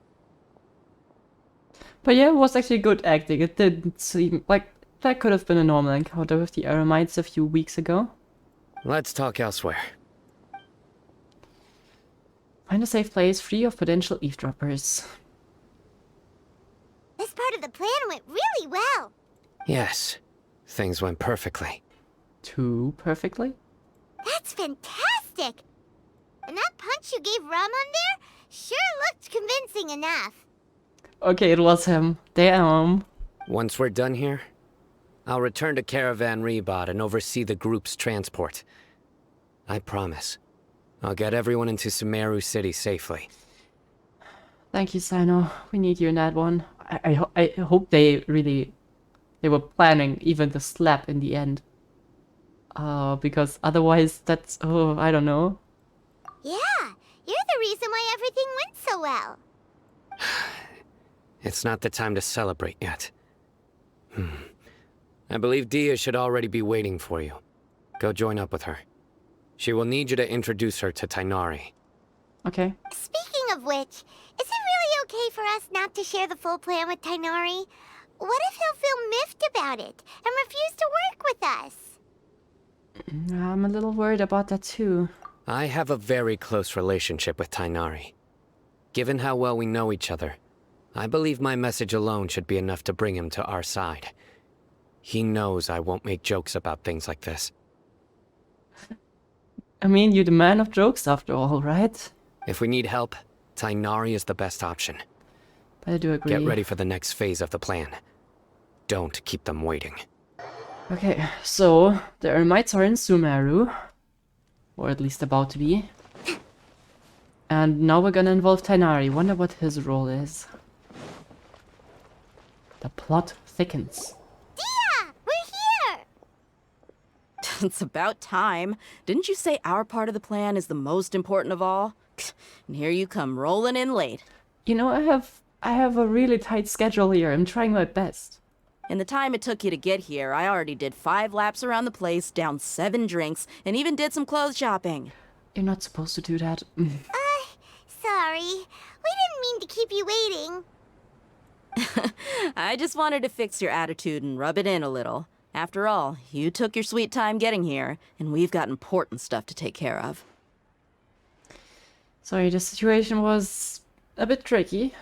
[SPEAKER 1] But yeah, it was actually good acting. It didn't seem like that could have been a normal encounter with the Eremites a few weeks ago.
[SPEAKER 8] Let's talk elsewhere.
[SPEAKER 1] Find a safe place free of potential eavesdroppers.
[SPEAKER 2] This part of the plan went really well.
[SPEAKER 8] Yes, things went perfectly.
[SPEAKER 1] Too perfectly?
[SPEAKER 2] That's fantastic! And that punch you gave Rahman there sure looked convincing enough.
[SPEAKER 1] Okay, it was him. Damn.
[SPEAKER 8] Once we're done here, I'll return to Caravan Rebot and oversee the group's transport. I promise. I'll get everyone into Sumeru City safely.
[SPEAKER 1] Thank you, Cyno. We need you in that one. I hope they were planning even the slap in the end. Because otherwise that's, I don't know.
[SPEAKER 2] Yeah, you're the reason why everything went so well.
[SPEAKER 8] It's not the time to celebrate yet. I believe Dehya should already be waiting for you. Go join up with her. She will need you to introduce her to Tighnari.
[SPEAKER 1] Okay.
[SPEAKER 2] Speaking of which, is it really okay for us not to share the full plan with Tighnari? What if he'll feel miffed about it and refuse to work with us?
[SPEAKER 1] I'm a little worried about that too.
[SPEAKER 8] I have a very close relationship with Tighnari. Given how well we know each other, I believe my message alone should be enough to bring him to our side. He knows I won't make jokes about things like this.
[SPEAKER 1] I mean, you're the man of jokes after all, right?
[SPEAKER 8] If we need help, Tighnari is the best option.
[SPEAKER 1] But I do agree.
[SPEAKER 8] Get ready for the next phase of the plan. Don't keep them waiting.
[SPEAKER 1] Okay, so the Eremites are in Sumeru. Or at least about to be. And now we're gonna involve Tighnari. Wonder what his role is. The plot thickens.
[SPEAKER 2] Dehya! We're here!
[SPEAKER 5] It's about time. Didn't you say our part of the plan is the most important of all? And here you come rolling in late.
[SPEAKER 1] You know, I have a really tight schedule here. I'm trying my best.
[SPEAKER 5] In the time it took you to get here, I already did 5 laps around the place, downed 7 drinks, and even did some clothes shopping.
[SPEAKER 1] You're not supposed to do that.
[SPEAKER 2] Sorry. We didn't mean to keep you waiting.
[SPEAKER 5] I just wanted to fix your attitude and rub it in a little. After all, you took your sweet time getting here, and we've got important stuff to take care of.
[SPEAKER 1] Sorry, the situation was a bit tricky.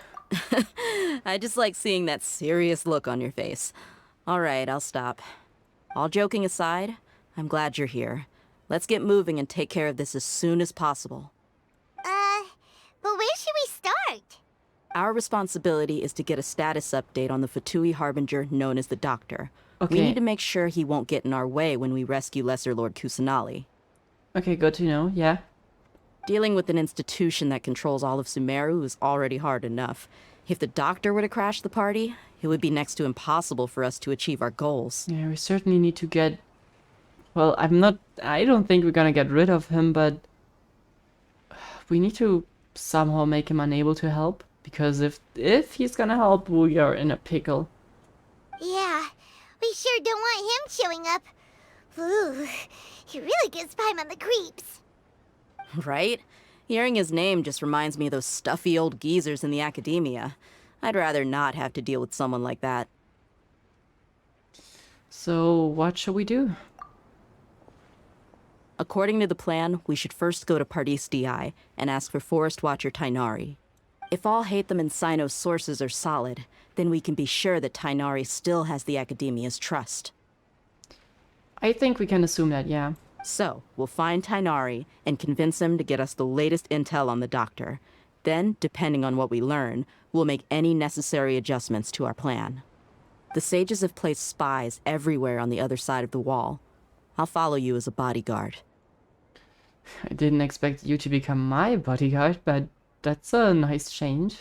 [SPEAKER 5] I just like seeing that serious look on your face. All right, I'll stop. All joking aside, I'm glad you're here. Let's get moving and take care of this as soon as possible.
[SPEAKER 2] But where should we start?
[SPEAKER 5] Our responsibility is to get a status update on the Fatui Harbinger known as the Doctor.
[SPEAKER 1] Okay.
[SPEAKER 5] We need to make sure he won't get in our way when we rescue Lesser Lord Kusanali.
[SPEAKER 1] Okay, good to know, yeah.
[SPEAKER 5] Dealing with an institution that controls all of Sumeru is already hard enough. If the Doctor were to crash the party, it would be next to impossible for us to achieve our goals.
[SPEAKER 1] Yeah, we certainly need to get... Well, I don't think we're gonna get rid of him, but... We need to somehow make him unable to help. Because if he's gonna help, we are in a pickle.
[SPEAKER 2] Yeah, we sure don't want him showing up. Ooh, he really gives Paimon the creeps.
[SPEAKER 5] Right? Hearing his name just reminds me of those stuffy old geezers in the Academiya. I'd rather not have to deal with someone like that.
[SPEAKER 1] So, what shall we do?
[SPEAKER 5] According to the plan, we should first go to Pardis Di and ask for Forest Watcher Tainari. If Allhaitham and Cyno's sources are solid, then we can be sure that Tainari still has the Academia's trust.
[SPEAKER 1] I think we can assume that, yeah.
[SPEAKER 5] So, we'll find Tainari and convince him to get us the latest intel on the Doctor. Then, depending on what we learn, we'll make any necessary adjustments to our plan. The sages have placed spies everywhere on the other side of the wall. I'll follow you as a bodyguard.
[SPEAKER 1] I didn't expect you to become my bodyguard, but that's a nice change.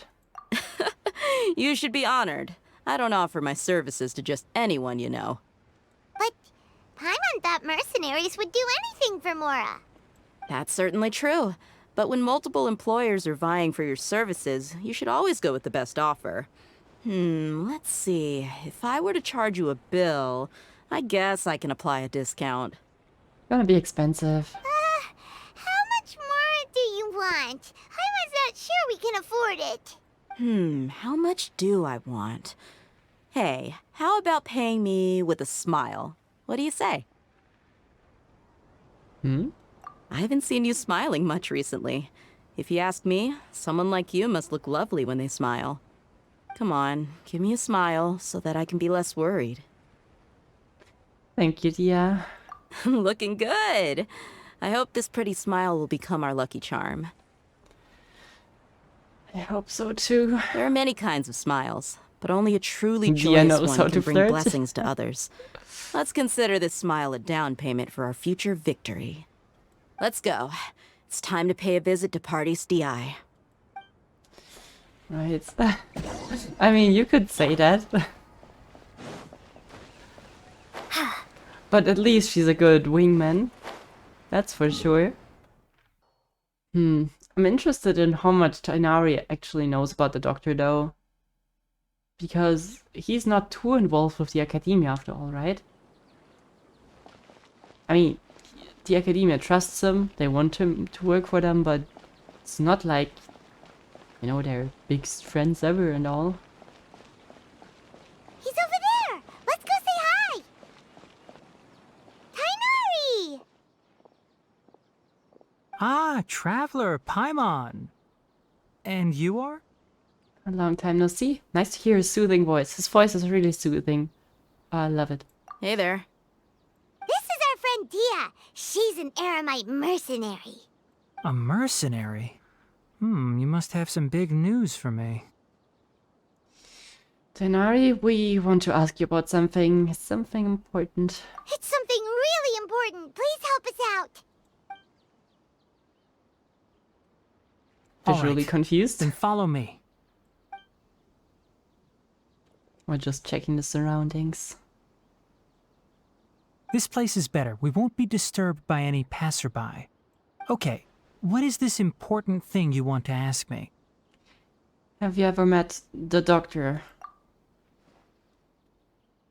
[SPEAKER 5] You should be honored. I don't offer my services to just anyone, you know.
[SPEAKER 2] But Paimon thought mercenaries would do anything for Mora.
[SPEAKER 5] That's certainly true. But when multiple employers are vying for your services, you should always go with the best offer. Let's see. If I were to charge you a bill, I guess I can apply a discount.
[SPEAKER 1] Gonna be expensive.
[SPEAKER 2] How much more do you want? I was not sure we can afford it.
[SPEAKER 5] How much do I want? Hey, how about paying me with a smile? What do you say? I haven't seen you smiling much recently. If you ask me, someone like you must look lovely when they smile. Come on, give me a smile so that I can be less worried.
[SPEAKER 1] Thank you, Dehya.
[SPEAKER 5] Looking good. I hope this pretty smile will become our lucky charm.
[SPEAKER 1] I hope so too.
[SPEAKER 5] There are many kinds of smiles, but only a truly
[SPEAKER 1] Dehya
[SPEAKER 5] joyous
[SPEAKER 1] knows how
[SPEAKER 5] one
[SPEAKER 1] to
[SPEAKER 5] can bring
[SPEAKER 1] flirt.
[SPEAKER 5] blessings to others. Let's consider this smile a down payment for our future victory. Let's go. It's time to pay a visit to Pardis Di.
[SPEAKER 1] Right. I mean, you could say that. But at least she's a good wingman. That's for sure. I'm interested in how much Tainari actually knows about the Doctor, though. Because he's not too involved with the Academia after all, right? I mean, the Academia trusts him, they want him to work for them, but it's not like, you know, they're big friends ever and all.
[SPEAKER 2] He's over there! Let's go say hi! Tainari!
[SPEAKER 12] Ah, Traveler, Paimon. And you are?
[SPEAKER 1] A long time no see. Nice to hear his soothing voice. His voice is really soothing. I love it.
[SPEAKER 5] Hey there.
[SPEAKER 2] This is our friend Dehya. She's an Eremite mercenary.
[SPEAKER 12] A mercenary? You must have some big news for me.
[SPEAKER 1] Tainari, we want to ask you about something important.
[SPEAKER 2] It's something really important. Please help us out.
[SPEAKER 1] Visually
[SPEAKER 12] Alright,
[SPEAKER 1] confused?
[SPEAKER 12] Then follow me.
[SPEAKER 1] We're just checking the surroundings.
[SPEAKER 12] This place is better. We won't be disturbed by any passerby. Okay, what is this important thing you want to ask me?
[SPEAKER 1] Have you ever met the Doctor?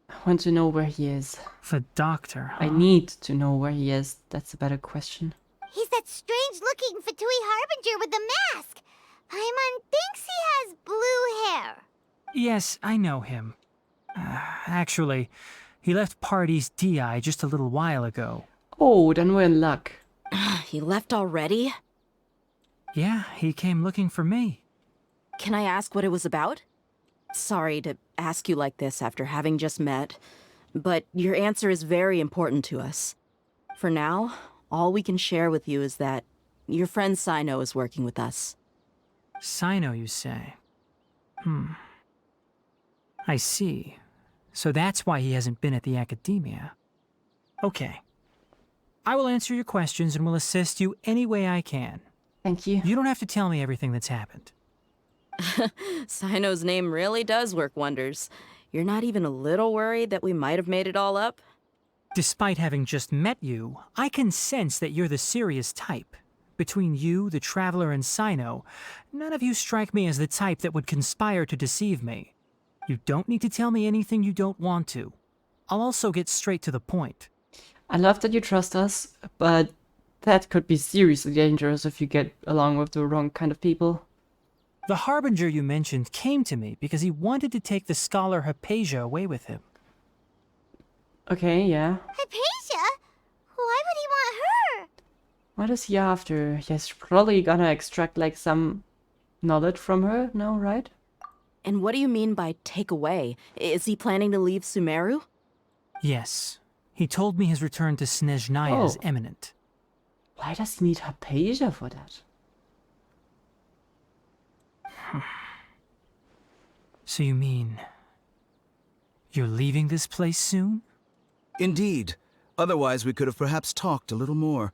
[SPEAKER 1] I want to know where he is.
[SPEAKER 12] The Doctor, huh?
[SPEAKER 1] I need to know where he is. That's a better question.
[SPEAKER 2] He's that strange-looking Fatui Harbinger with the mask. Paimon thinks he has blue hair.
[SPEAKER 12] Yes, I know him. Actually, he left Pardis Di just a little while ago.
[SPEAKER 1] Oh, then we're in luck.
[SPEAKER 5] He left already?
[SPEAKER 12] Yeah, he came looking for me.
[SPEAKER 5] Can I ask what it was about? Sorry to ask you like this after having just met, but your answer is very important to us. For now, all we can share with you is that your friend Cyno is working with us.
[SPEAKER 12] Cyno, you say? I see. So that's why he hasn't been at the Academiya. Okay. I will answer your questions and will assist you any way I can.
[SPEAKER 1] Thank you.
[SPEAKER 12] You don't have to tell me everything that's happened.
[SPEAKER 5] Cyno's name really does work wonders. You're not even a little worried that we might have made it all up?
[SPEAKER 12] Despite having just met you, I can sense that you're the serious type. Between you, the Traveler, and Cyno, none of you strike me as the type that would conspire to deceive me. You don't need to tell me anything you don't want to. I'll also get straight to the point.
[SPEAKER 1] I love that you trust us, but that could be seriously dangerous if you get along with the wrong kind of people.
[SPEAKER 12] The Harbinger you mentioned came to me because he wanted to take the scholar Hypatia away with him.
[SPEAKER 1] Okay, yeah.
[SPEAKER 2] Hypatia? Why would he want her?
[SPEAKER 1] What is he after? He's probably gonna extract like some knowledge from her, no, right?
[SPEAKER 5] And what do you mean by take away? Is he planning to leave Sumeru?
[SPEAKER 12] Yes. He told me his return to Snezhnaya is imminent.
[SPEAKER 1] Why does he need Hypatia for that?
[SPEAKER 12] So you mean... you're leaving this place soon?
[SPEAKER 13] Indeed. Otherwise, we could have perhaps talked a little more.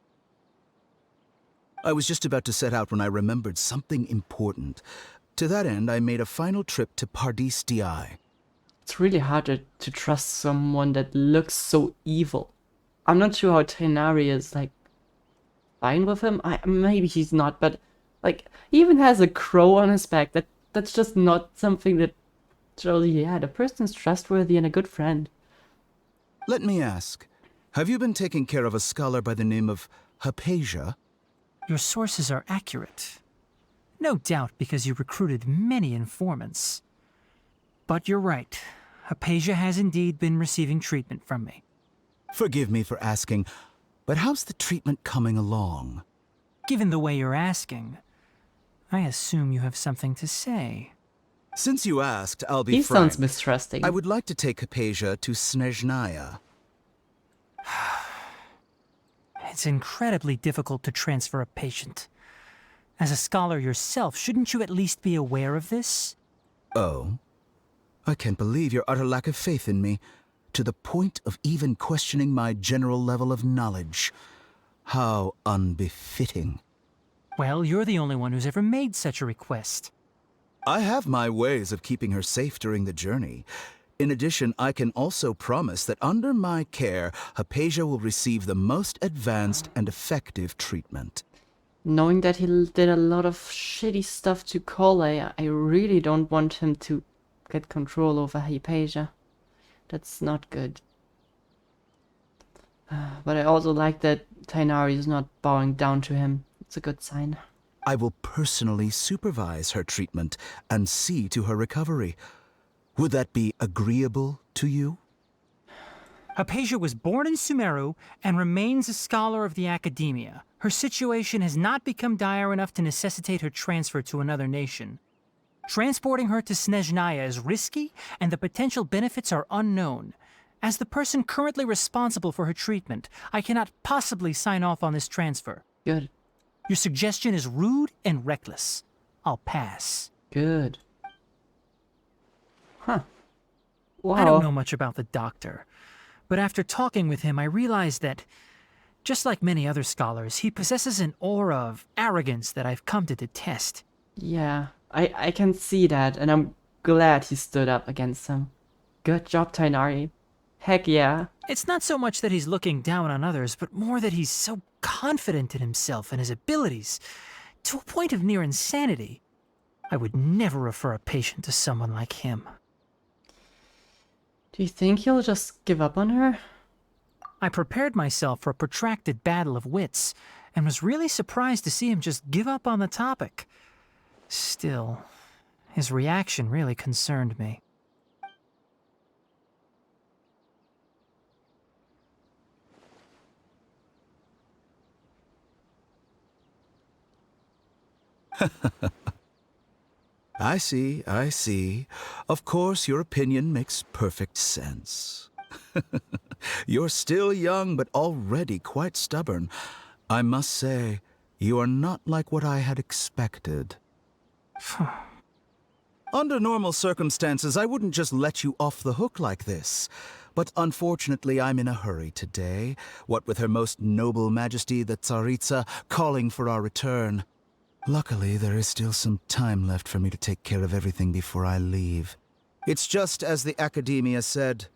[SPEAKER 13] I was just about to set out when I remembered something important. To that end, I made a final trip to Pardis Di.
[SPEAKER 1] It's really hard to trust someone that looks so evil. I'm not sure how Tainari is, like, fine with him. Maybe he's not, but, like, he even has a crow on his back. That's just not something that shows, yeah, the person's trustworthy and a good friend.
[SPEAKER 13] Let me ask, have you been taking care of a scholar by the name of Hypatia?
[SPEAKER 12] Your sources are accurate. No doubt because you recruited many informants. But you're right. Hypatia has indeed been receiving treatment from me.
[SPEAKER 13] Forgive me for asking, but how's the treatment coming along?
[SPEAKER 12] Given the way you're asking, I assume you have something to say.
[SPEAKER 13] Since you asked, I'll be
[SPEAKER 1] He
[SPEAKER 13] frank.
[SPEAKER 1] sounds mistrusting.
[SPEAKER 13] I would like to take Hypatia to Snezhnaya.
[SPEAKER 12] It's incredibly difficult to transfer a patient. As a scholar yourself, shouldn't you at least be aware of this?
[SPEAKER 13] Oh? I can't believe your utter lack of faith in me, to the point of even questioning my general level of knowledge. How unbefitting.
[SPEAKER 12] Well, you're the only one who's ever made such a request.
[SPEAKER 13] I have my ways of keeping her safe during the journey. In addition, I can also promise that under my care, Hypatia will receive the most advanced and effective treatment.
[SPEAKER 1] Knowing that he did a lot of shitty stuff to Cole, I really don't want him to get control over Hypatia. That's not good. But I also like that Tainari is not bowing down to him. It's a good sign.
[SPEAKER 13] I will personally supervise her treatment and see to her recovery. Would that be agreeable to you?
[SPEAKER 12] Hypatia was born in Sumeru and remains a scholar of the Academiya. Her situation has not become dire enough to necessitate her transfer to another nation. Transporting her to Snezhnaya is risky, and the potential benefits are unknown. As the person currently responsible for her treatment, I cannot possibly sign off on this transfer.
[SPEAKER 1] Good.
[SPEAKER 12] Your suggestion is rude and reckless. I'll pass.
[SPEAKER 1] Good. Huh. Wow.
[SPEAKER 12] I don't know much about the doctor, but after talking with him, I realized that, just like many other scholars, he possesses an aura of arrogance that I've come to detest.
[SPEAKER 1] Yeah, I can see that, and I'm glad he stood up against him. Good job, Tainari. Heck yeah.
[SPEAKER 12] It's not so much that he's looking down on others, but more that he's so confident in himself and his abilities, to a point of near insanity. I would never refer a patient to someone like him.
[SPEAKER 1] Do you think he'll just give up on her?
[SPEAKER 12] I prepared myself for a protracted battle of wits, and was really surprised to see him just give up on the topic. Still, his reaction really concerned me.
[SPEAKER 13] I see, I see. Of course, your opinion makes perfect sense. You're still young, but already quite stubborn. I must say, you are not like what I had expected. Under normal circumstances, I wouldn't just let you off the hook like this. But unfortunately, I'm in a hurry today, what with Her Most Noble Majesty the Tsaritsa calling for our return. Luckily, there is still some time left for me to take care of everything before I leave. It's just as the Academiya said,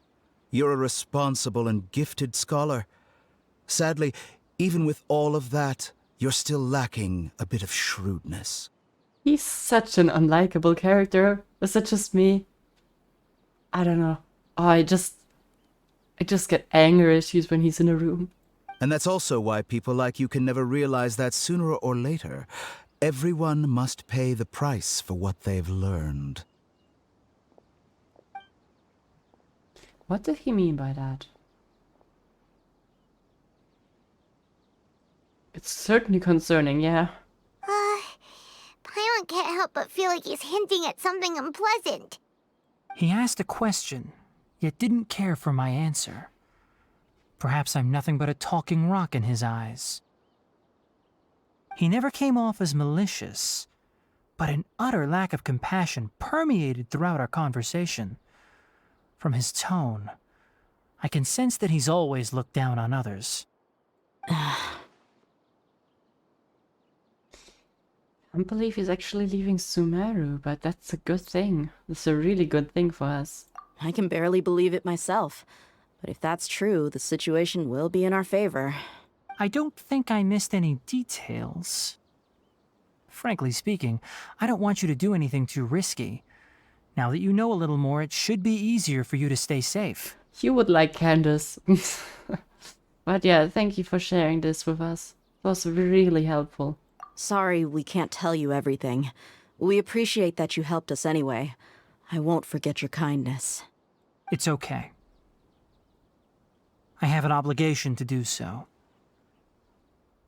[SPEAKER 13] you're a responsible and gifted scholar. Sadly, even with all of that, you're still lacking a bit of shrewdness.
[SPEAKER 1] He's such an unlikable character. Is it just me? I don't know. Oh, I just get anger issues when he's in a room.
[SPEAKER 13] And that's also why people like you can never realize that sooner or later, everyone must pay the price for what they've learned.
[SPEAKER 1] What did he mean by that? It's certainly concerning, yeah.
[SPEAKER 2] Paimon can't help but feel like he's hinting at something unpleasant.
[SPEAKER 12] He asked a question, yet didn't care for my answer. Perhaps I'm nothing but a talking rock in his eyes. He never came off as malicious, but an utter lack of compassion permeated throughout our conversation. From his tone, I can sense that he's always looked down on others.
[SPEAKER 1] I can't believe he's actually leaving Sumeru, but that's a good thing. It's a really good thing for us.
[SPEAKER 5] I can barely believe it myself. But if that's true, the situation will be in our favor.
[SPEAKER 12] I don't think I missed any details. Frankly speaking, I don't want you to do anything too risky. Now that you know a little more, it should be easier for you to stay safe.
[SPEAKER 1] You would like Candace. But yeah, thank you for sharing this with us. It was really helpful.
[SPEAKER 5] Sorry we can't tell you everything. We appreciate that you helped us anyway. I won't forget your kindness.
[SPEAKER 12] It's okay. I have an obligation to do so.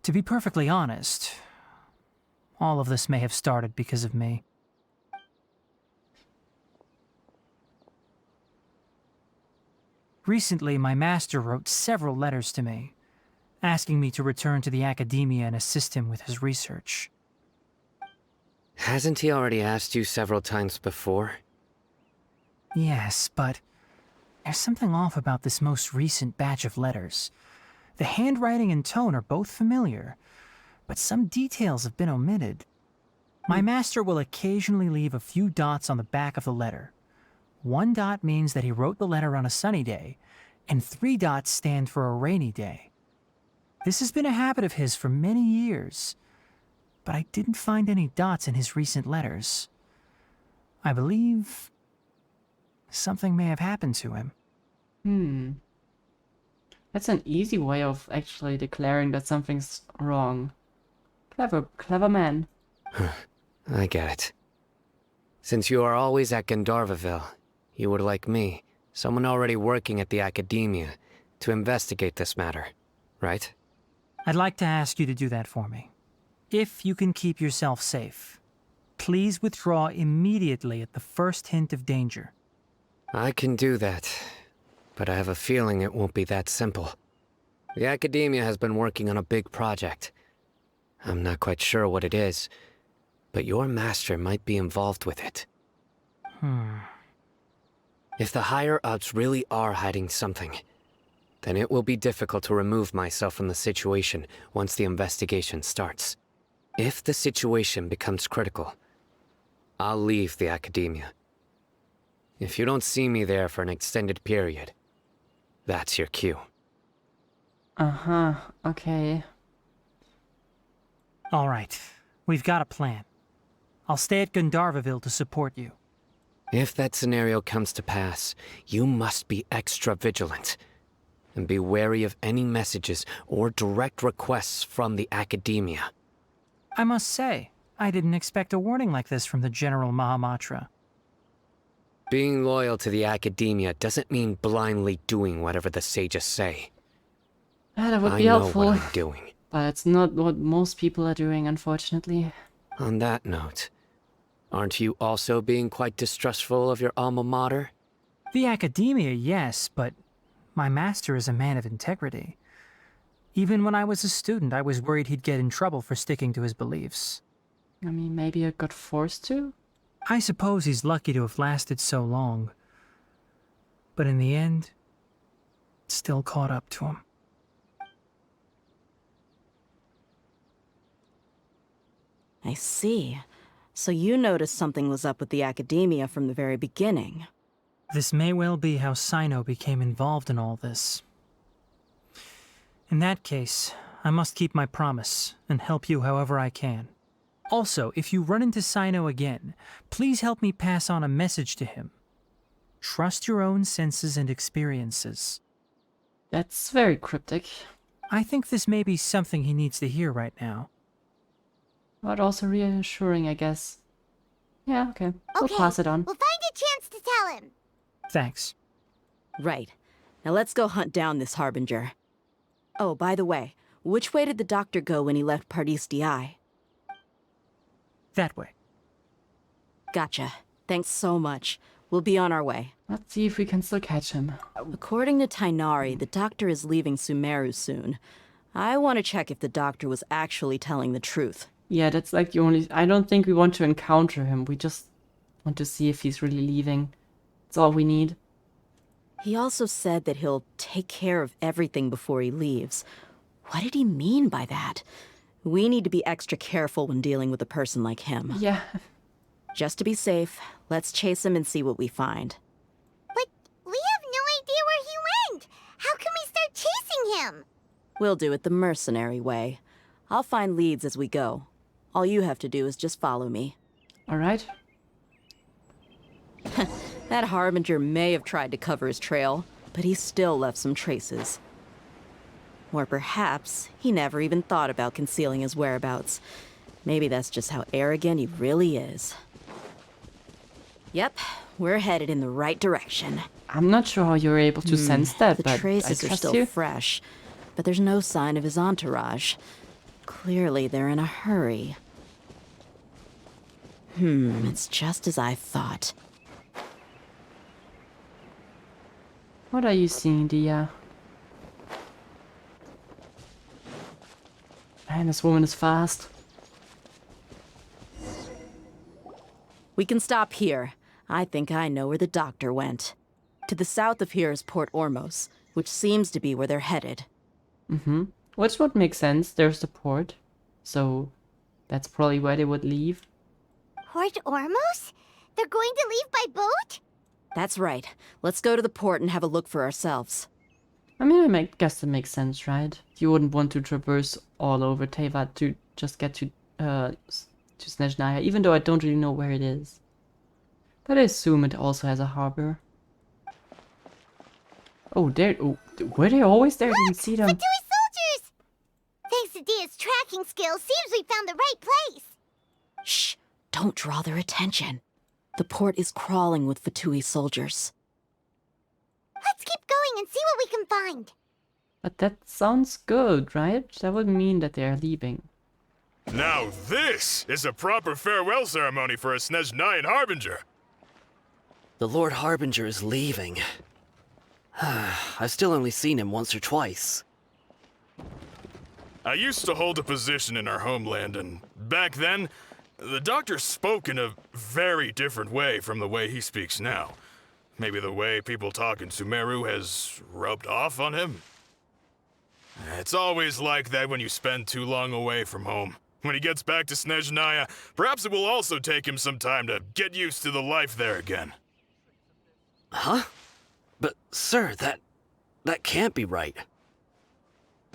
[SPEAKER 12] To be perfectly honest, all of this may have started because of me. Recently, my master wrote several letters to me, asking me to return to the Academiya and assist him with his research.
[SPEAKER 8] Hasn't he already asked you several times before?
[SPEAKER 12] Yes, but there's something off about this most recent batch of letters. The handwriting and tone are both familiar, but some details have been omitted. My master will occasionally leave a few dots on the back of the letter. 1 dot means that he wrote the letter on a sunny day, and 3 dots stand for a rainy day. This has been a habit of his for many years, but I didn't find any dots in his recent letters. I believe something may have happened to him.
[SPEAKER 1] That's an easy way of actually declaring that something's wrong. Clever man.
[SPEAKER 8] I get it. Since you are always at Gandharvaville, you would like me, someone already working at the Academiya, to investigate this matter, right?
[SPEAKER 12] I'd like to ask you to do that for me. If you can keep yourself safe, please withdraw immediately at the first hint of danger.
[SPEAKER 8] I can do that, but I have a feeling it won't be that simple. The Academiya has been working on a big project. I'm not quite sure what it is, but your master might be involved with it. If the higher-ups really are hiding something, then it will be difficult to remove myself from the situation once the investigation starts. If the situation becomes critical, I'll leave the Academiya. If you don't see me there for an extended period, that's your cue.
[SPEAKER 1] Okay.
[SPEAKER 12] All right, we've got a plan. I'll stay at Gandharvaville to support you.
[SPEAKER 8] If that scenario comes to pass, you must be extra vigilant. And be wary of any messages or direct requests from the Academiya.
[SPEAKER 12] I must say, I didn't expect a warning like this from the General Mahamatra.
[SPEAKER 8] Being loyal to the Academiya doesn't mean blindly doing whatever the sages say.
[SPEAKER 1] That would be
[SPEAKER 8] I know
[SPEAKER 1] helpful.
[SPEAKER 8] what I'm doing.
[SPEAKER 1] But it's not what most people are doing, unfortunately.
[SPEAKER 8] On that note, Aren't you also being quite distrustful of your alma mater?
[SPEAKER 12] The Academia, yes, but my master is a man of integrity. Even when I was a student, I was worried he'd get in trouble for sticking to his beliefs.
[SPEAKER 1] I mean, maybe I got forced to?
[SPEAKER 12] I suppose he's lucky to have lasted so long. But in the end, it still caught up to him.
[SPEAKER 5] I see. So you noticed something was up with the Academia from the very beginning.
[SPEAKER 12] This may well be how Cyno became involved in all this. In that case, I must keep my promise and help you however I can. Also, if you run into Cyno again, please help me pass on a message to him. Trust your own senses and experiences.
[SPEAKER 1] That's very cryptic.
[SPEAKER 12] I think this may be something he needs to hear right now.
[SPEAKER 1] But also reassuring, I guess. Yeah, okay. We'll pass it on.
[SPEAKER 2] We'll find a chance to tell him.
[SPEAKER 12] Thanks.
[SPEAKER 5] Right. Now let's go hunt down this Harbinger. Oh, by the way, which way did the doctor go when he left Pardis Di?
[SPEAKER 12] That way.
[SPEAKER 5] Gotcha. Thanks so much. We'll be on our way.
[SPEAKER 1] Let's see if we can still catch him.
[SPEAKER 5] According to Tighnari, the doctor is leaving Sumeru soon. I want to check if the doctor was actually telling the truth.
[SPEAKER 1] Yeah, that's like the only... I don't think we want to encounter him. We just want to see if he's really leaving. That's all we need.
[SPEAKER 5] He also said that he'll take care of everything before he leaves. What did he mean by that? We need to be extra careful when dealing with a person like him.
[SPEAKER 1] Yeah.
[SPEAKER 5] Just to be safe, let's chase him and see what we find.
[SPEAKER 2] But we have no idea where he went. How can we start chasing him?
[SPEAKER 5] We'll do it the mercenary way. I'll find leads as we go. All you have to do is just follow me.
[SPEAKER 1] All right.
[SPEAKER 5] That Harbinger may have tried to cover his trail, but he still left some traces. Or perhaps he never even thought about concealing his whereabouts. Maybe that's just how arrogant he really is. Yep, we're headed in the right direction.
[SPEAKER 1] I'm not sure how you're able to sense that,
[SPEAKER 5] the
[SPEAKER 1] but
[SPEAKER 5] traces
[SPEAKER 1] I
[SPEAKER 5] are
[SPEAKER 1] trust
[SPEAKER 5] still
[SPEAKER 1] you.
[SPEAKER 5] fresh, but there's no sign of his entourage. Clearly they're in a hurry. It's just as I thought.
[SPEAKER 1] What are you seeing, Dehya? Man, this woman is fast.
[SPEAKER 5] We can stop here. I think I know where the doctor went. To the south of here is Port Ormos, which seems to be where they're headed.
[SPEAKER 1] Mm-hmm. Which would make sense. There's the port. So that's probably where they would leave.
[SPEAKER 2] Port Ormos? They're going to leave by boat?
[SPEAKER 5] That's right. Let's go to the port and have a look for ourselves.
[SPEAKER 1] I mean, I guess that makes sense, right? You wouldn't want to traverse all over Teyvat to just get to Snezhnaya, even though I don't really know where it is. But I assume it also has a harbor. Oh, were they always there? I didn't see them.
[SPEAKER 2] Fatui soldiers! Thanks to Dehya's tracking skills, seems we found the right place.
[SPEAKER 5] Shh! Don't draw their attention. The port is crawling with Fatui soldiers.
[SPEAKER 2] Let's keep going and see what we can find.
[SPEAKER 1] But that sounds good, right? That would mean that they are leaving.
[SPEAKER 14] Now this is a proper farewell ceremony for a Snezhnayan Harbinger.
[SPEAKER 15] The Lord Harbinger is leaving. I've still only seen him once or twice.
[SPEAKER 14] I used to hold a position in our homeland, and back then, the doctor spoke in a very different way from the way he speaks now. Maybe the way people talk in Sumeru has rubbed off on him? It's always like that when you spend too long away from home. When he gets back to Snezhnaya, perhaps it will also take him some time to get used to the life there again.
[SPEAKER 15] Huh? But, sir, that can't be right.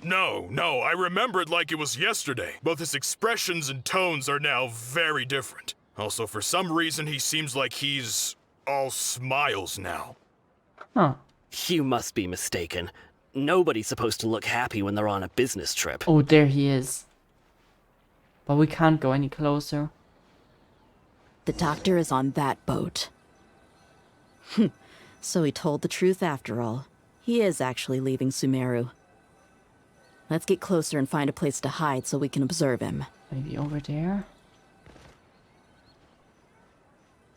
[SPEAKER 14] No, I remember it like it was yesterday. Both his expressions and tones are now very different. Also, for some reason, he seems like he's all smiles now.
[SPEAKER 1] Huh.
[SPEAKER 15] You must be mistaken. Nobody's supposed to look happy when they're on a business trip.
[SPEAKER 1] Oh, there he is. But we can't go any closer.
[SPEAKER 5] The doctor is on that boat. So he told the truth after all. He is actually leaving Sumeru. Let's get closer and find a place to hide so we can observe him.
[SPEAKER 1] Maybe over there?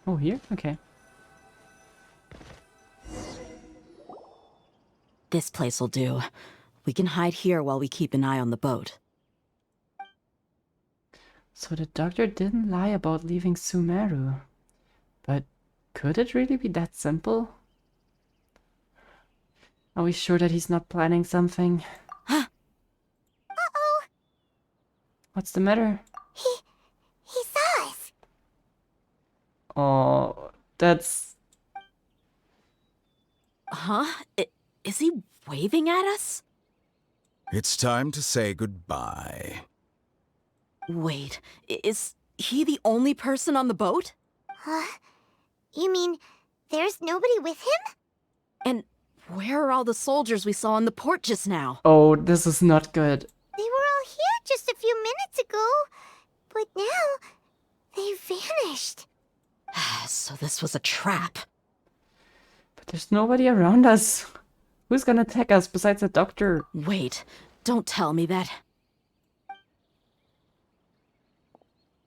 [SPEAKER 1] Oh, here? Okay.
[SPEAKER 5] This place'll do. We can hide here while we keep an eye on the boat.
[SPEAKER 1] So the doctor didn't lie about leaving Sumeru. But could it really be that simple? Are we sure that he's not planning something?
[SPEAKER 2] Uh-oh!
[SPEAKER 1] What's the matter?
[SPEAKER 2] He saw us!
[SPEAKER 1] Oh, that's...
[SPEAKER 5] Huh? Is he waving at us?
[SPEAKER 13] It's time to say goodbye.
[SPEAKER 5] Wait, is he the only person on the boat?
[SPEAKER 2] Huh? You mean there's nobody with him?
[SPEAKER 5] And where are all the soldiers we saw in the port just now?
[SPEAKER 1] Oh, this is not good.
[SPEAKER 2] They were all here just a few minutes ago, but now they vanished.
[SPEAKER 5] So this was a trap.
[SPEAKER 1] But there's nobody around us. Who's gonna attack us besides the doctor?
[SPEAKER 5] Wait, don't tell me that...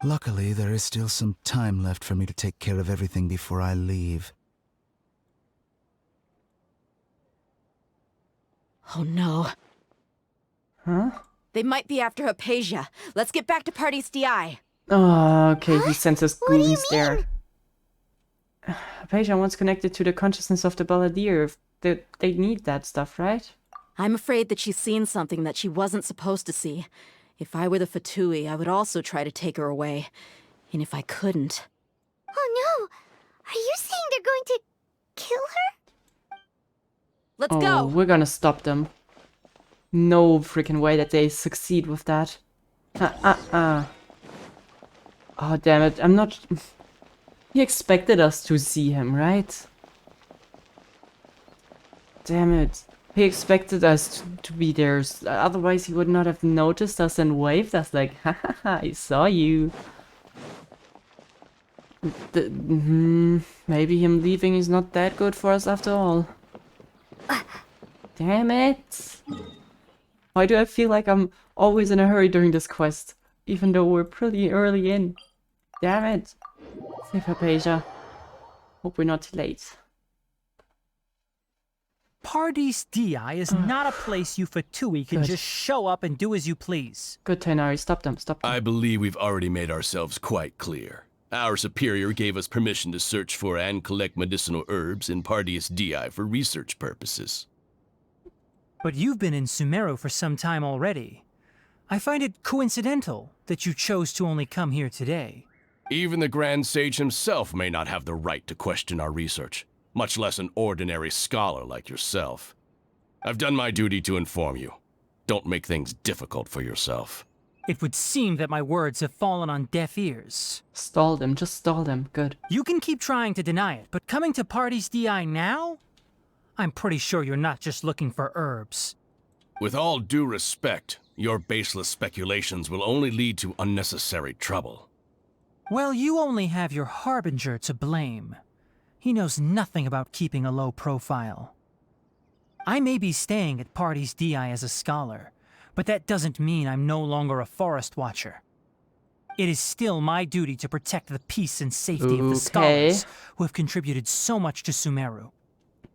[SPEAKER 13] Luckily, there is still some time left for me to take care of everything before I leave.
[SPEAKER 5] Oh no.
[SPEAKER 1] Huh?
[SPEAKER 5] They might be after Hypatia. Let's get back to Party's DI.
[SPEAKER 1] Oh, okay, he sends his
[SPEAKER 2] What do you
[SPEAKER 1] goons there. Hypatia once connected to the consciousness of the Balladeer. They need that stuff, right?
[SPEAKER 5] I'm afraid that she's seen something that she wasn't supposed to see. If I were the Fatui, I would also try to take her away. And if I couldn't...
[SPEAKER 2] Oh no! Are you saying they're going to kill her?
[SPEAKER 5] Let's
[SPEAKER 1] Oh,
[SPEAKER 5] go!
[SPEAKER 1] we're gonna stop them. No freaking way that they succeed with that. Oh, damn it. I'm not... He expected us to see him, right? Damn it. He expected us to be there. Otherwise, he would not have noticed us and waved us like, haha, I saw you. Maybe him leaving is not that good for us after all. Damn it. Why do I feel like I'm always in a hurry during this quest? Even though we're pretty early in. Damn it. Save Hypatia. Hope we're not too late.
[SPEAKER 12] Party's DI is not a place you Fatui can
[SPEAKER 1] Good.
[SPEAKER 12] just show up and do as you please.
[SPEAKER 1] Good, Tighnari. Stop them. Stop them.
[SPEAKER 16] I believe we've already made ourselves quite clear. Our superior gave us permission to search for and collect medicinal herbs in Party's DI for research purposes.
[SPEAKER 12] But you've been in Sumeru for some time already. I find it coincidental that you chose to only come here today.
[SPEAKER 16] Even the Grand Sage himself may not have the right to question our research, much less an ordinary scholar like yourself. I've done my duty to inform you. Don't make things difficult for yourself.
[SPEAKER 12] It would seem that my words have fallen on deaf ears.
[SPEAKER 1] Stall them. Just stall them. Good.
[SPEAKER 12] You can keep trying to deny it, but coming to Party's DI now? I'm pretty sure you're not just looking for herbs.
[SPEAKER 16] With all due respect, your baseless speculations will only lead to unnecessary trouble.
[SPEAKER 12] Well, you only have your Harbinger to blame. He knows nothing about keeping a low profile. I may be staying at Party's DI as a scholar, but that doesn't mean I'm no longer a forest watcher. It is still my duty to protect the peace and safety of the scholars who have contributed so much to Sumeru.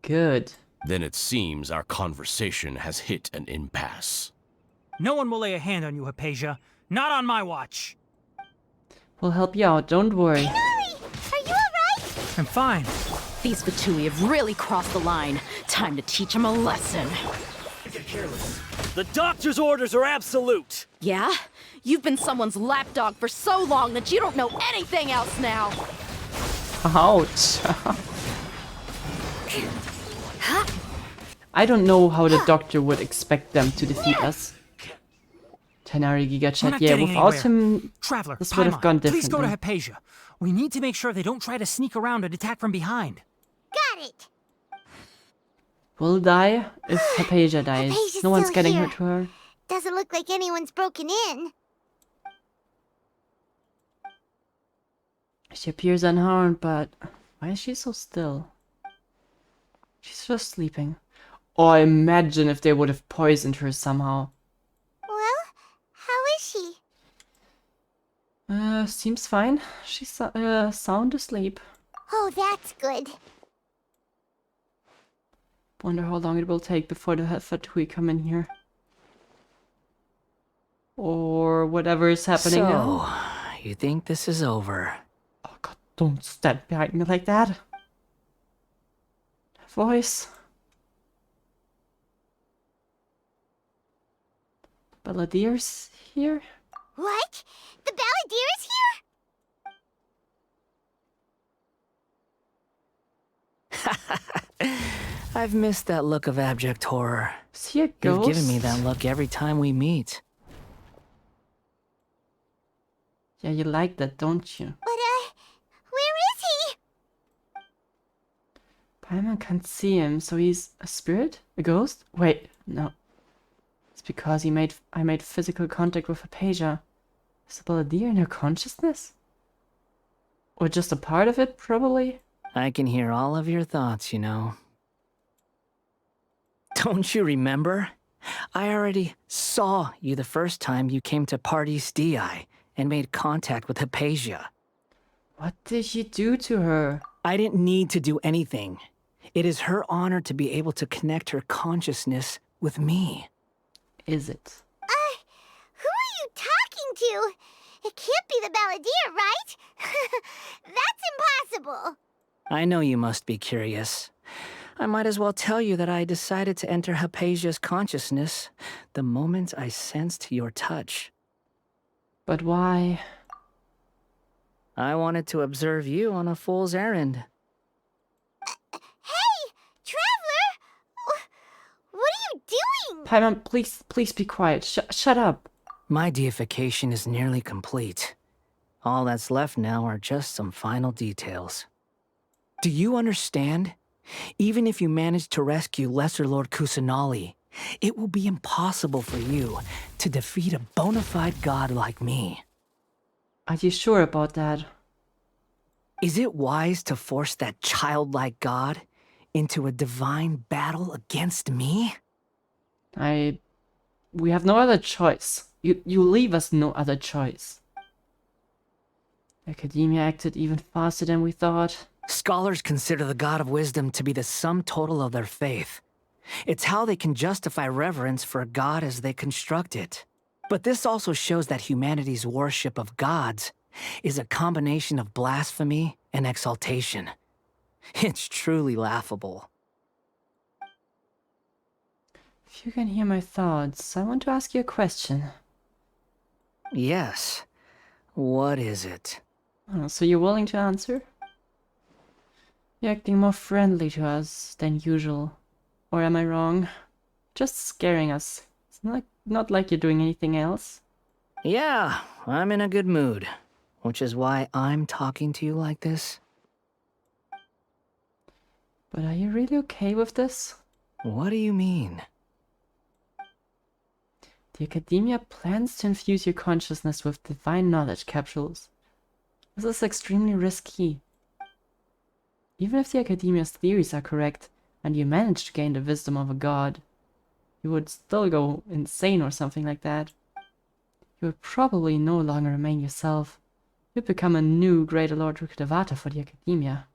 [SPEAKER 1] Good.
[SPEAKER 16] Then it seems our conversation has hit an impasse.
[SPEAKER 12] No one will lay a hand on you, Hypatia. Not on my watch.
[SPEAKER 1] We'll help you out. Don't worry.
[SPEAKER 2] Tighnari! Are you alright?
[SPEAKER 12] I'm fine.
[SPEAKER 5] These Fatui have really crossed the line. Time to teach them a lesson.
[SPEAKER 15] The doctor's orders are absolute!
[SPEAKER 5] Yeah? You've been someone's lapdog for so long that you don't know anything else now!
[SPEAKER 1] Ouch. I don't know how the doctor would expect them to defeat us. Tighnari Gigachat, yeah, without him,
[SPEAKER 12] Traveler,
[SPEAKER 1] this would have gone differently.
[SPEAKER 12] Please go to Hypatia. We need to make sure they don't try to sneak around and attack from behind.
[SPEAKER 2] Got it!
[SPEAKER 1] We'll die if Hypatia dies.
[SPEAKER 2] Hypatia's
[SPEAKER 1] No one's
[SPEAKER 2] still
[SPEAKER 1] getting
[SPEAKER 2] here.
[SPEAKER 1] hurt to her.
[SPEAKER 2] Doesn't look like anyone's broken in.
[SPEAKER 1] She appears unharmed, but why is she so still? She's just sleeping. Oh, imagine if they would have poisoned her somehow.
[SPEAKER 2] Well, how is she?
[SPEAKER 1] Seems fine. She's sound asleep.
[SPEAKER 2] Oh, that's good.
[SPEAKER 1] Wonder how long it will take before the Fatui come in here. Or whatever is happening now.
[SPEAKER 8] You think this is over?
[SPEAKER 1] Oh god, don't stand behind me like that. Voice. Balladeer's here?
[SPEAKER 2] What? The Balladeer is here?
[SPEAKER 8] I've missed that look of abject horror.
[SPEAKER 1] Is he a ghost?
[SPEAKER 8] You've given me that look every time we meet.
[SPEAKER 1] Yeah, you like that, don't you?
[SPEAKER 2] But, where is he?
[SPEAKER 1] Paimon can't see him, so he's a spirit? A ghost? Wait, no. It's because I made physical contact with Hypatia. Is the Balladeer in her consciousness? Or just a part of it, probably?
[SPEAKER 8] I can hear all of your thoughts, you know. Don't you remember? I already saw you the first time you came to Party's DI and made contact with Hypatia.
[SPEAKER 1] What did you do to her?
[SPEAKER 8] I didn't need to do anything. It is her honor to be able to connect her consciousness with me.
[SPEAKER 1] Is it?
[SPEAKER 2] Who are you talking to? It can't be the Balladeer, right? That's impossible.
[SPEAKER 8] I know you must be curious. I might as well tell you that I decided to enter Hypatia's consciousness the moment I sensed your touch.
[SPEAKER 1] But why?
[SPEAKER 8] I wanted to observe you on a fool's errand.
[SPEAKER 2] Hey, Traveler! What are you doing?
[SPEAKER 1] Paimon, please be quiet. Shut up.
[SPEAKER 8] My deification is nearly complete. All that's left now are just some final details. Do you understand? Even if you manage to rescue Lesser Lord Kusanali, it will be impossible for you to defeat a bona fide god like me.
[SPEAKER 1] Are you sure about that?
[SPEAKER 8] Is it wise to force that childlike god into a divine battle against me?
[SPEAKER 1] We have no other choice. You leave us no other choice. Academia acted even faster than we thought.
[SPEAKER 8] Scholars consider the God of Wisdom to be the sum total of their faith. It's how they can justify reverence for a god as they construct it. But this also shows that humanity's worship of gods is a combination of blasphemy and exaltation. It's truly laughable.
[SPEAKER 1] If you can hear my thoughts, I want to ask you a question.
[SPEAKER 8] Yes. What is it?
[SPEAKER 1] Oh, so you're willing to answer? You're acting more friendly to us than usual. Or am I wrong? Just scaring us. It's not like you're doing anything else.
[SPEAKER 8] Yeah, I'm in a good mood. Which is why I'm talking to you like this.
[SPEAKER 1] But are you really okay with this?
[SPEAKER 8] What do you mean?
[SPEAKER 1] The Academia plans to infuse your consciousness with divine knowledge capsules. This is extremely risky. Even if the Academia's theories are correct, and you manage to gain the wisdom of a god, you would still go insane or something like that. You would probably no longer remain yourself. You'd become a new Greater Lord Rukkhadevata for the Academia.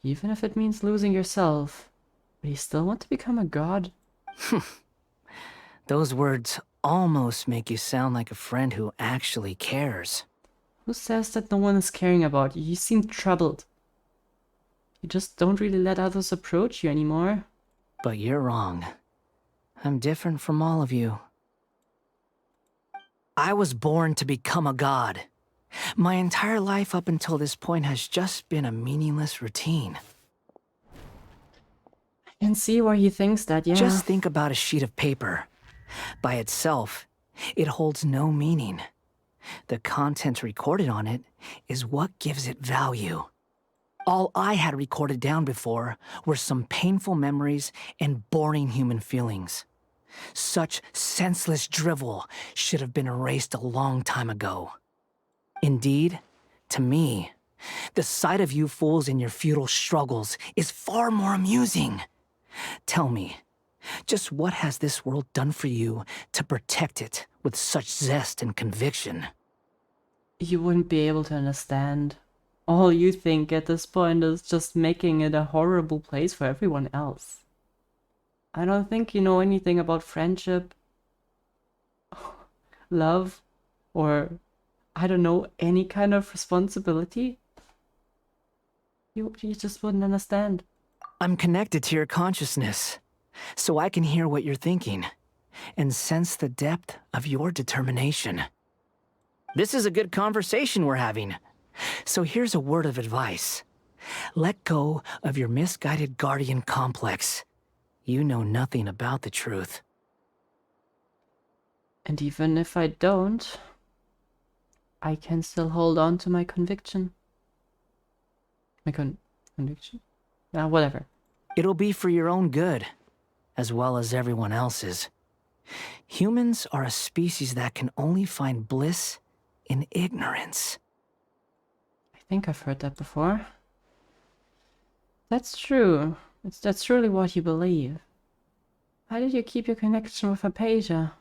[SPEAKER 1] Even if it means losing yourself, would you still want to become a god?
[SPEAKER 8] Those words almost make you sound like a friend who actually cares.
[SPEAKER 1] Who says that no one is caring about you? You seem troubled. You just don't really let others approach you anymore.
[SPEAKER 8] But you're wrong. I'm different from all of you. I was born to become a god. My entire life up until this point has just been a meaningless routine.
[SPEAKER 1] I can see why he thinks that, yeah.
[SPEAKER 8] Just think about a sheet of paper. By itself, it holds no meaning. The content recorded on it is what gives it value. All I had recorded down before were some painful memories and boring human feelings. Such senseless drivel should have been erased a long time ago. Indeed, to me, the sight of you fools in your futile struggles is far more amusing. Tell me, just what has this world done for you to protect it with such zest and conviction?
[SPEAKER 1] You wouldn't be able to understand. all you think at this point is just making it a horrible place for everyone else. I don't think you know anything about friendship, love, or, I don't know, any kind of responsibility. You just wouldn't understand.
[SPEAKER 17] I'm connected to your consciousness, so I can hear what you're thinking and sense the depth of your determination. This is a good conversation we're having. So here's a word of advice. Let go of your misguided guardian complex. You know nothing about the truth.
[SPEAKER 1] And even if I don't, I can still hold on to my conviction. My conviction? Yeah, whatever.
[SPEAKER 17] It'll be for your own good, as well as everyone else's. Humans are a species that can only find bliss in ignorance.
[SPEAKER 1] I think I've heard that before. That's true. That's truly what you believe. How did you keep your connection with Hypatia?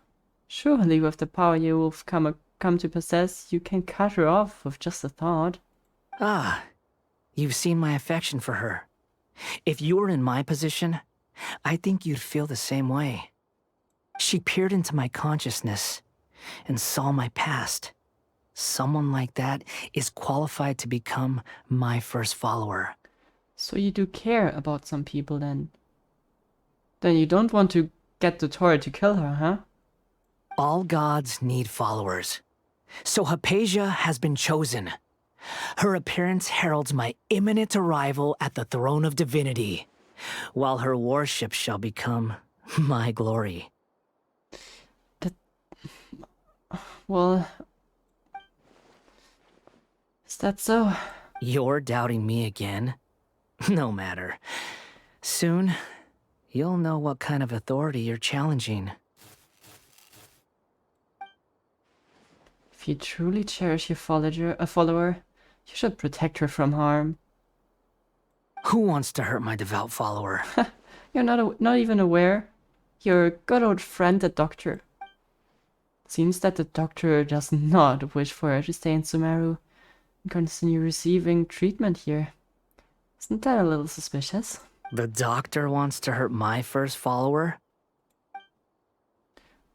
[SPEAKER 1] Surely with the power you've come to possess, you can cut her off with just a thought.
[SPEAKER 17] Ah, you've seen my affection for her. If you were in my position, I think you'd feel the same way. She peered into my consciousness and saw my past. Someone like that is qualified to become my first follower.
[SPEAKER 1] So you do care about some people then? Then you don't want to get Dottore to kill her, huh?
[SPEAKER 17] All gods need followers. So Hypatia has been chosen. Her appearance heralds my imminent arrival at the throne of divinity, while her worship shall become my glory.
[SPEAKER 1] Well, is that so?
[SPEAKER 17] You're doubting me again? No matter. Soon, you'll know what kind of authority you're challenging.
[SPEAKER 1] If you truly cherish your follower, you should protect her from harm.
[SPEAKER 17] Who wants to hurt my devout follower?
[SPEAKER 1] You're not even aware. Your good old friend, the Doctor. Seems that the Doctor does not wish for her to stay in Sumeru and continue receiving treatment here. Isn't that a little suspicious?
[SPEAKER 17] The Doctor wants to hurt my first follower?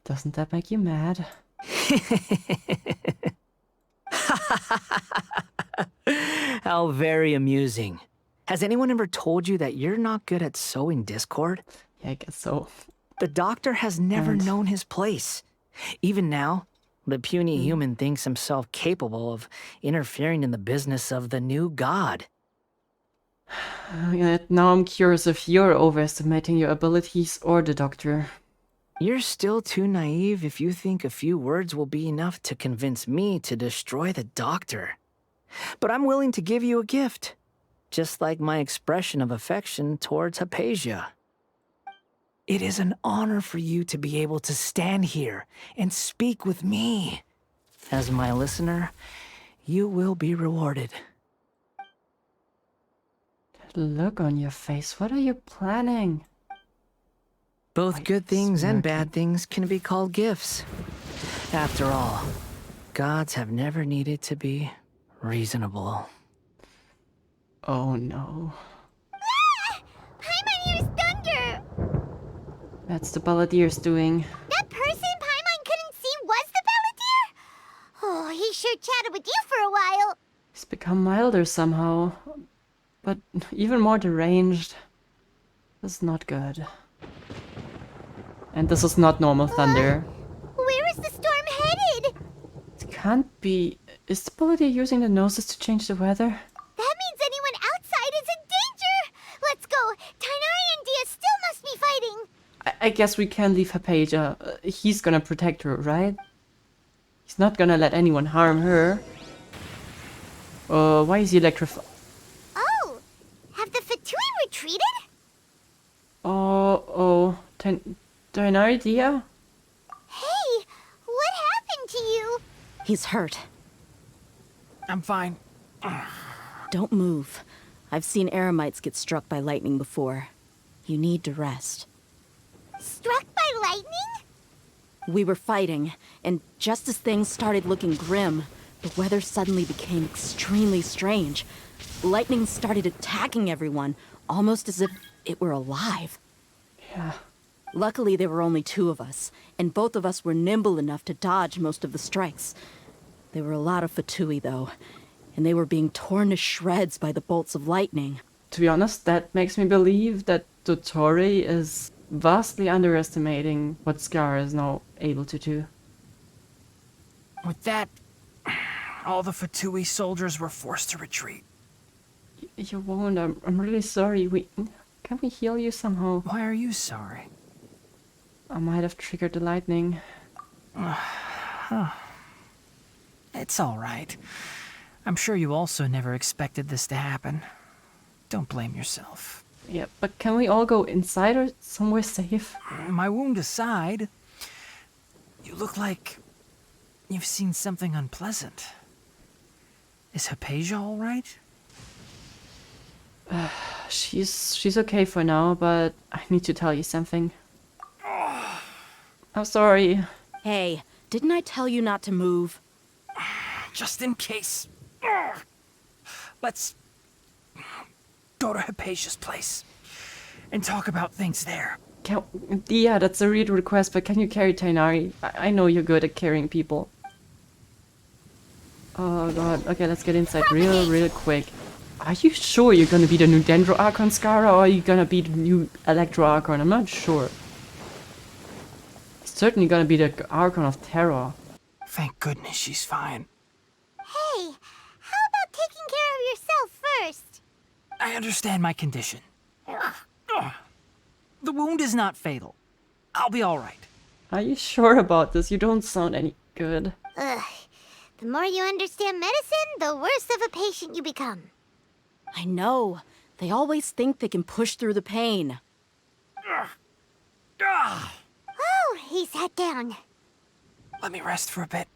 [SPEAKER 1] Doesn't that make you mad?
[SPEAKER 17] How very amusing. Has anyone ever told you that you're not good at sowing discord?
[SPEAKER 1] Yeah, I guess so.
[SPEAKER 17] The Doctor has never known his place. Even now, the puny human thinks himself capable of interfering in the business of the new god.
[SPEAKER 1] Now I'm curious if you're overestimating your abilities or the Doctor.
[SPEAKER 17] You're still too naive if you think a few words will be enough to convince me to destroy the Doctor. But I'm willing to give you a gift, just like my expression of affection towards Hypatia. It is an honor for you to be able to stand here and speak with me. As my listener, you will be rewarded.
[SPEAKER 1] That look on your face, what are you planning?
[SPEAKER 17] Both good things and bad things can be called gifts. After all, gods have never needed to be reasonable.
[SPEAKER 1] Oh no.
[SPEAKER 2] Ah! Paimon hears thunder!
[SPEAKER 1] That's the Balladeer's doing.
[SPEAKER 2] That person Paimon couldn't see was the Balladeer? Oh, he sure chatted with you for a while.
[SPEAKER 1] He's become milder somehow, but even more deranged. That's not good. And this is not normal thunder.
[SPEAKER 2] Where is the storm headed?
[SPEAKER 1] It can't be. Is the Balladeer using the noses to change the weather?
[SPEAKER 2] That means anyone outside is in danger! Let's go! Tighnari and Dehya still must be fighting!
[SPEAKER 1] I guess we can't leave Hypatia. He's gonna protect her, right? He's not gonna let anyone harm her. Why is he electrified?
[SPEAKER 2] Oh! Have the Fatui retreated?
[SPEAKER 1] Tighnari, Dehya?
[SPEAKER 2] Hey! What happened to you?
[SPEAKER 5] He's hurt.
[SPEAKER 12] I'm fine.
[SPEAKER 5] Don't move. I've seen Eremites get struck by lightning before. You need to rest.
[SPEAKER 2] Struck by lightning?
[SPEAKER 5] We were fighting, and just as things started looking grim, the weather suddenly became extremely strange. Lightning started attacking everyone, almost as if it were alive.
[SPEAKER 1] Yeah.
[SPEAKER 5] Luckily, there were only 2 of us, and both of us were nimble enough to dodge most of the strikes. There were a lot of Fatui, though, and they were being torn to shreds by the bolts of lightning.
[SPEAKER 1] To be honest, that makes me believe that Dottore is vastly underestimating what Scar is now able to do.
[SPEAKER 12] With that, all the Fatui soldiers were forced to retreat.
[SPEAKER 1] You won't. I'm really sorry. Can we heal you somehow?
[SPEAKER 12] Why are you sorry?
[SPEAKER 1] I might have triggered the lightning.
[SPEAKER 12] It's all right. I'm sure you also never expected this to happen. Don't blame yourself.
[SPEAKER 1] Yeah, but can we all go inside or somewhere safe?
[SPEAKER 12] My wound aside, you look like you've seen something unpleasant. Is Hypatia all right?
[SPEAKER 1] She's okay for now, but I need to tell you something. I'm sorry.
[SPEAKER 5] Hey, didn't I tell you not to move?
[SPEAKER 12] Just in case. Let's go to Hypatia's place and talk about things there.
[SPEAKER 1] Yeah, that's a real request, but can you carry Tighnari? I know you're good at carrying people. Oh god, okay, let's get inside real quick. Are you sure you're gonna be the new Dendro Archon, Skara, or are you gonna be the new Electro Archon? I'm not sure. Certainly gonna be the Archon of Terror.
[SPEAKER 12] Thank goodness she's fine.
[SPEAKER 2] Hey, how about taking care of yourself first?
[SPEAKER 12] I understand my condition. The wound is not fatal. I'll be all right.
[SPEAKER 1] Are you sure about this? You don't sound any good.
[SPEAKER 2] Ugh. The more you understand medicine, the worse of a patient you become.
[SPEAKER 5] I know. They always think they can push through the pain.
[SPEAKER 2] Oh, he sat down.
[SPEAKER 12] Let me rest for a bit.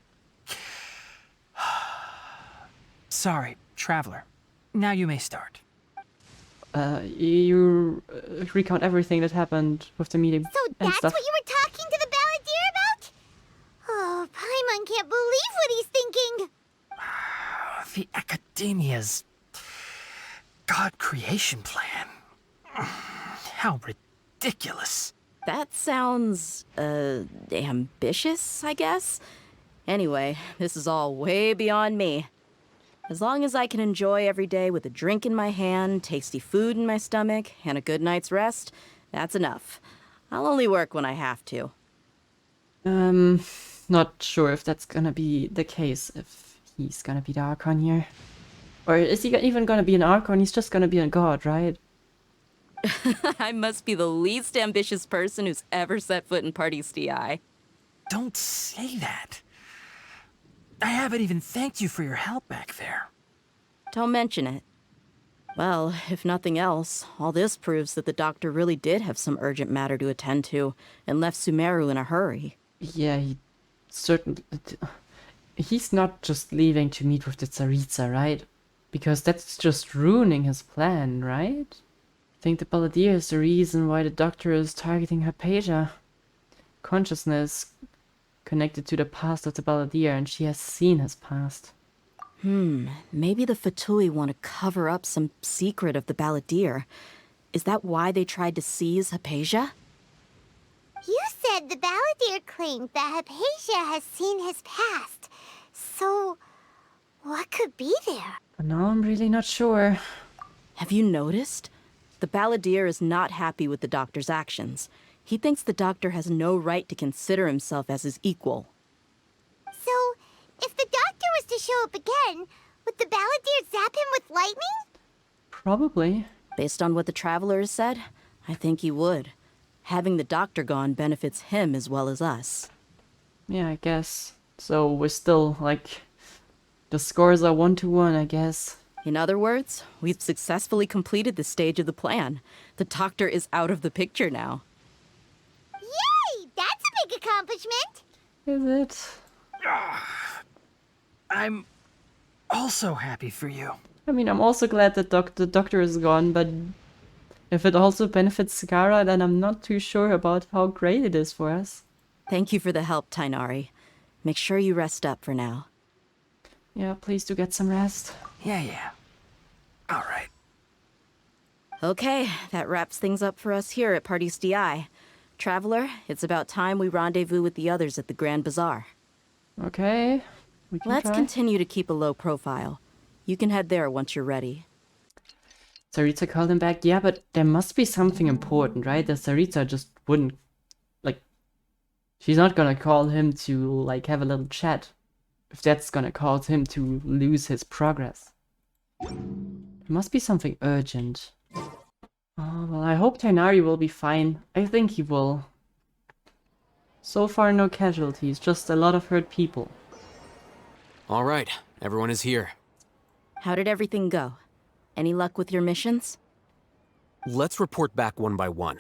[SPEAKER 12] Sorry, traveler. Now you may start.
[SPEAKER 1] You recount everything that happened with the meeting
[SPEAKER 2] So
[SPEAKER 1] and
[SPEAKER 2] that's
[SPEAKER 1] stuff.
[SPEAKER 2] what you were talking to the Balladeer about? Oh, Paimon can't believe what he's thinking.
[SPEAKER 12] The Academia's God creation plan. How ridiculous.
[SPEAKER 5] That sounds, ambitious, I guess? Anyway, this is all way beyond me. As long as I can enjoy every day with a drink in my hand, tasty food in my stomach, and a good night's rest, that's enough. I'll only work when I have to.
[SPEAKER 1] Not sure if that's gonna be the case, if he's gonna be the Archon here. Or is he even gonna be an Archon? He's just gonna be a god, right?
[SPEAKER 5] I must be the least ambitious person who's ever set foot in Party STI.
[SPEAKER 12] Don't say that. I haven't even thanked you for your help back there.
[SPEAKER 5] Don't mention it. Well, if nothing else, all this proves that the doctor really did have some urgent matter to attend to, and left Sumeru in a hurry.
[SPEAKER 1] Yeah, he certainly... He's not just leaving to meet with the Tsaritsa, right? Because that's just ruining his plan, right? I think the Balladeer is the reason why the doctor is targeting Hypatia. Consciousness connected to the past of the Balladeer, and she has seen his past.
[SPEAKER 5] Maybe the Fatui want to cover up some secret of the Balladeer. Is that why they tried to seize Hypatia?
[SPEAKER 2] You said the Balladeer claimed that Hypatia has seen his past. So, what could be there?
[SPEAKER 1] But now I'm really not sure.
[SPEAKER 5] Have you noticed? The Balladeer is not happy with the doctor's actions. He thinks the doctor has no right to consider himself as his equal.
[SPEAKER 2] So, if the doctor was to show up again, would the Balladeer zap him with lightning?
[SPEAKER 1] Probably.
[SPEAKER 5] Based on what the Traveler has said, I think he would. Having the doctor gone benefits him as well as us.
[SPEAKER 1] Yeah, I guess. So we're still, like... The scores are 1-1, I guess.
[SPEAKER 5] In other words, we've successfully completed this stage of the plan. The doctor is out of the picture now.
[SPEAKER 2] Yay! That's a big accomplishment!
[SPEAKER 1] Is it?
[SPEAKER 12] I'm also happy for you.
[SPEAKER 1] I mean, I'm also glad that the doctor is gone, but if it also benefits Skara, then I'm not too sure about how great it is for us.
[SPEAKER 5] Thank you for the help, Tighnari. Make sure you rest up for now.
[SPEAKER 1] Yeah, please do get some rest.
[SPEAKER 17] Yeah. All right.
[SPEAKER 5] Okay, that wraps things up for us here at Party's DI. Traveler, it's about time we rendezvous with the others at the Grand Bazaar.
[SPEAKER 1] Okay, we can
[SPEAKER 5] Let's
[SPEAKER 1] try.
[SPEAKER 5] continue to keep a low profile. You can head there once you're ready.
[SPEAKER 1] Sarita called him back. Yeah, but there must be something important, right? That Sarita just wouldn't, like, she's not gonna call him to, like, have a little chat. If that's gonna cause him to lose his progress. There must be something urgent. Oh, well, I hope Tainari will be fine. I think he will. So far, no casualties, just a lot of hurt people.
[SPEAKER 4] All right, everyone is here.
[SPEAKER 5] How did everything go? Any luck with your missions?
[SPEAKER 4] Let's report back one by one.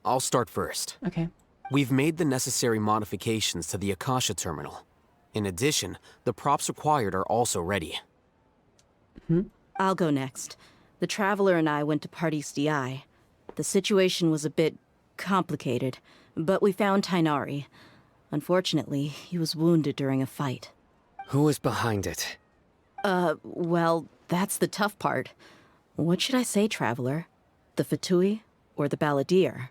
[SPEAKER 4] I'll start first.
[SPEAKER 1] Okay.
[SPEAKER 4] We've made the necessary modifications to the Akasha terminal. In addition, the props required are also ready.
[SPEAKER 5] I'll go next. The Traveler and I went to Party's DI. The situation was a bit complicated, but we found Tainari. Unfortunately, he was wounded during a fight.
[SPEAKER 8] Who was behind it?
[SPEAKER 5] Well, that's the tough part. What should I say, Traveler? The Fatui or the Balladeer?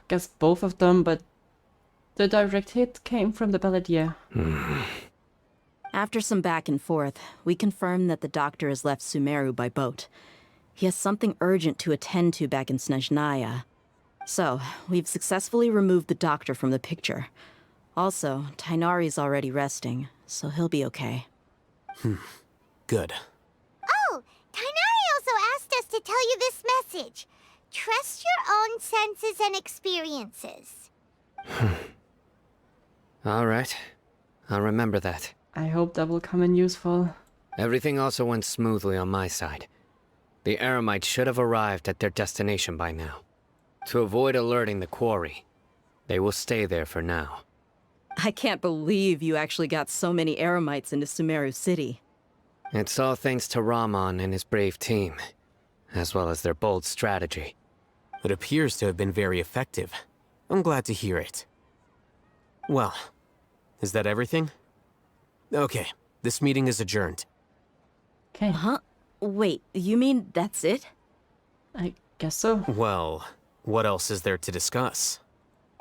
[SPEAKER 1] Guess both of them, but the direct hit came from the Balladeer.
[SPEAKER 5] After some back and forth, we confirmed that the doctor has left Sumeru by boat. He has something urgent to attend to back in Snezhnaya. So, we've successfully removed the doctor from the picture. Also, Tainari's already resting, so he'll be okay.
[SPEAKER 4] Good.
[SPEAKER 2] Oh, Tainari also asked us to tell you this message. Trust your own senses and experiences.
[SPEAKER 8] All right. I'll remember that.
[SPEAKER 1] I hope that will come in useful.
[SPEAKER 8] Everything also went smoothly on my side. The Eremites should have arrived at their destination by now. To avoid alerting the quarry, they will stay there for now.
[SPEAKER 5] I can't believe you actually got so many Eremites into Sumeru City.
[SPEAKER 8] It's all thanks to Rahman and his brave team, as well as their bold strategy.
[SPEAKER 4] It appears to have been very effective. I'm glad to hear it. Well, is that everything? Okay, this meeting is adjourned.
[SPEAKER 1] Okay.
[SPEAKER 5] Huh? Wait, you mean that's it?
[SPEAKER 1] I guess so.
[SPEAKER 4] Well, what else is there to discuss?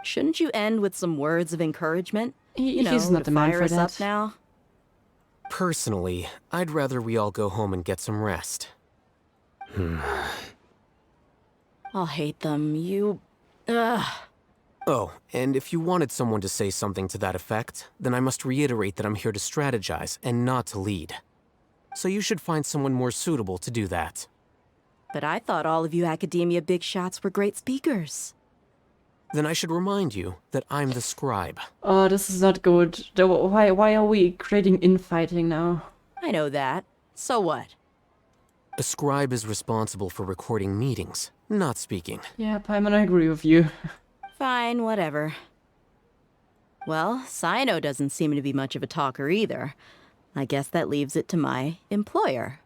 [SPEAKER 5] Shouldn't you end with some words of encouragement?
[SPEAKER 1] He's not the man
[SPEAKER 5] fire
[SPEAKER 1] for
[SPEAKER 5] us up
[SPEAKER 1] that.
[SPEAKER 5] now?
[SPEAKER 4] Personally, I'd rather we all go home and get some rest.
[SPEAKER 5] Allhaitham, you... Ugh.
[SPEAKER 4] Oh, and if you wanted someone to say something to that effect, then I must reiterate that I'm here to strategize and not to lead. So you should find someone more suitable to do that.
[SPEAKER 5] But I thought all of you Academiya big shots were great speakers.
[SPEAKER 4] Then I should remind you that I'm the scribe.
[SPEAKER 1] Oh, this is not good. Why are we creating infighting now?
[SPEAKER 5] I know that. So what?
[SPEAKER 4] A scribe is responsible for recording meetings, not speaking.
[SPEAKER 1] Yeah, Paimon, I agree with you.
[SPEAKER 5] Fine, whatever. Well, Cyno doesn't seem to be much of a talker either. I guess that leaves it to my employer.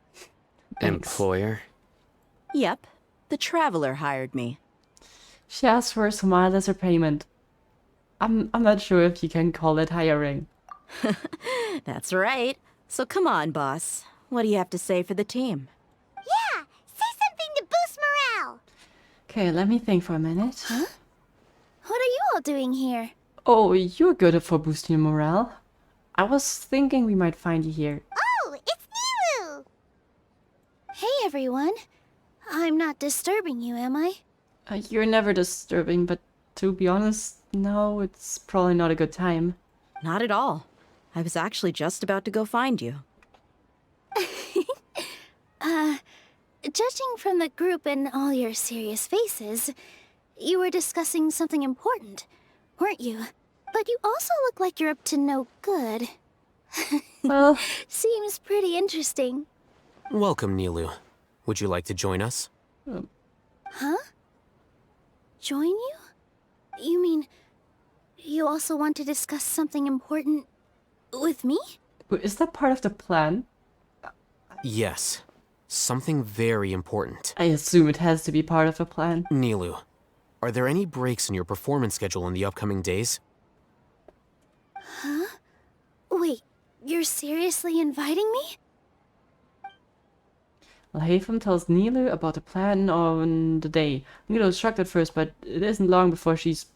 [SPEAKER 8] Employer?
[SPEAKER 5] Yep, the Traveler hired me.
[SPEAKER 1] She asked for a smile as her payment. I'm not sure if you can call it hiring.
[SPEAKER 5] That's right. So come on, boss. What do you have to say for the team?
[SPEAKER 2] Yeah, say something to boost morale.
[SPEAKER 1] Okay, let me think for a minute.
[SPEAKER 2] Huh? What are you all doing here?
[SPEAKER 1] Oh, you're good for boosting morale. I was thinking we might find you here.
[SPEAKER 2] Oh, it's Nilou! Hey, everyone. I'm not disturbing you, am I?
[SPEAKER 1] You're never disturbing, but to be honest, no, it's probably not a good time.
[SPEAKER 5] Not at all. I was actually just about to go find you.
[SPEAKER 2] Judging from the group and all your serious faces, you were discussing something important, weren't you? But you also look like you're up to no good.
[SPEAKER 1] Well...
[SPEAKER 2] Seems pretty interesting.
[SPEAKER 4] Welcome, Nilou. Would you like to join us?
[SPEAKER 2] Huh? Join you? You mean, you also want to discuss something important with me?
[SPEAKER 1] Is that part of the plan?
[SPEAKER 4] Yes. Something very important.
[SPEAKER 1] I assume it has to be part of the plan.
[SPEAKER 4] Nilou, are there any breaks in your performance schedule in the upcoming days?
[SPEAKER 2] Huh? Wait,
[SPEAKER 18] You're seriously inviting me?
[SPEAKER 1] Allhaitham tells Nilou about the plan on the day. Nilou is shocked at first, but it isn't long before she's...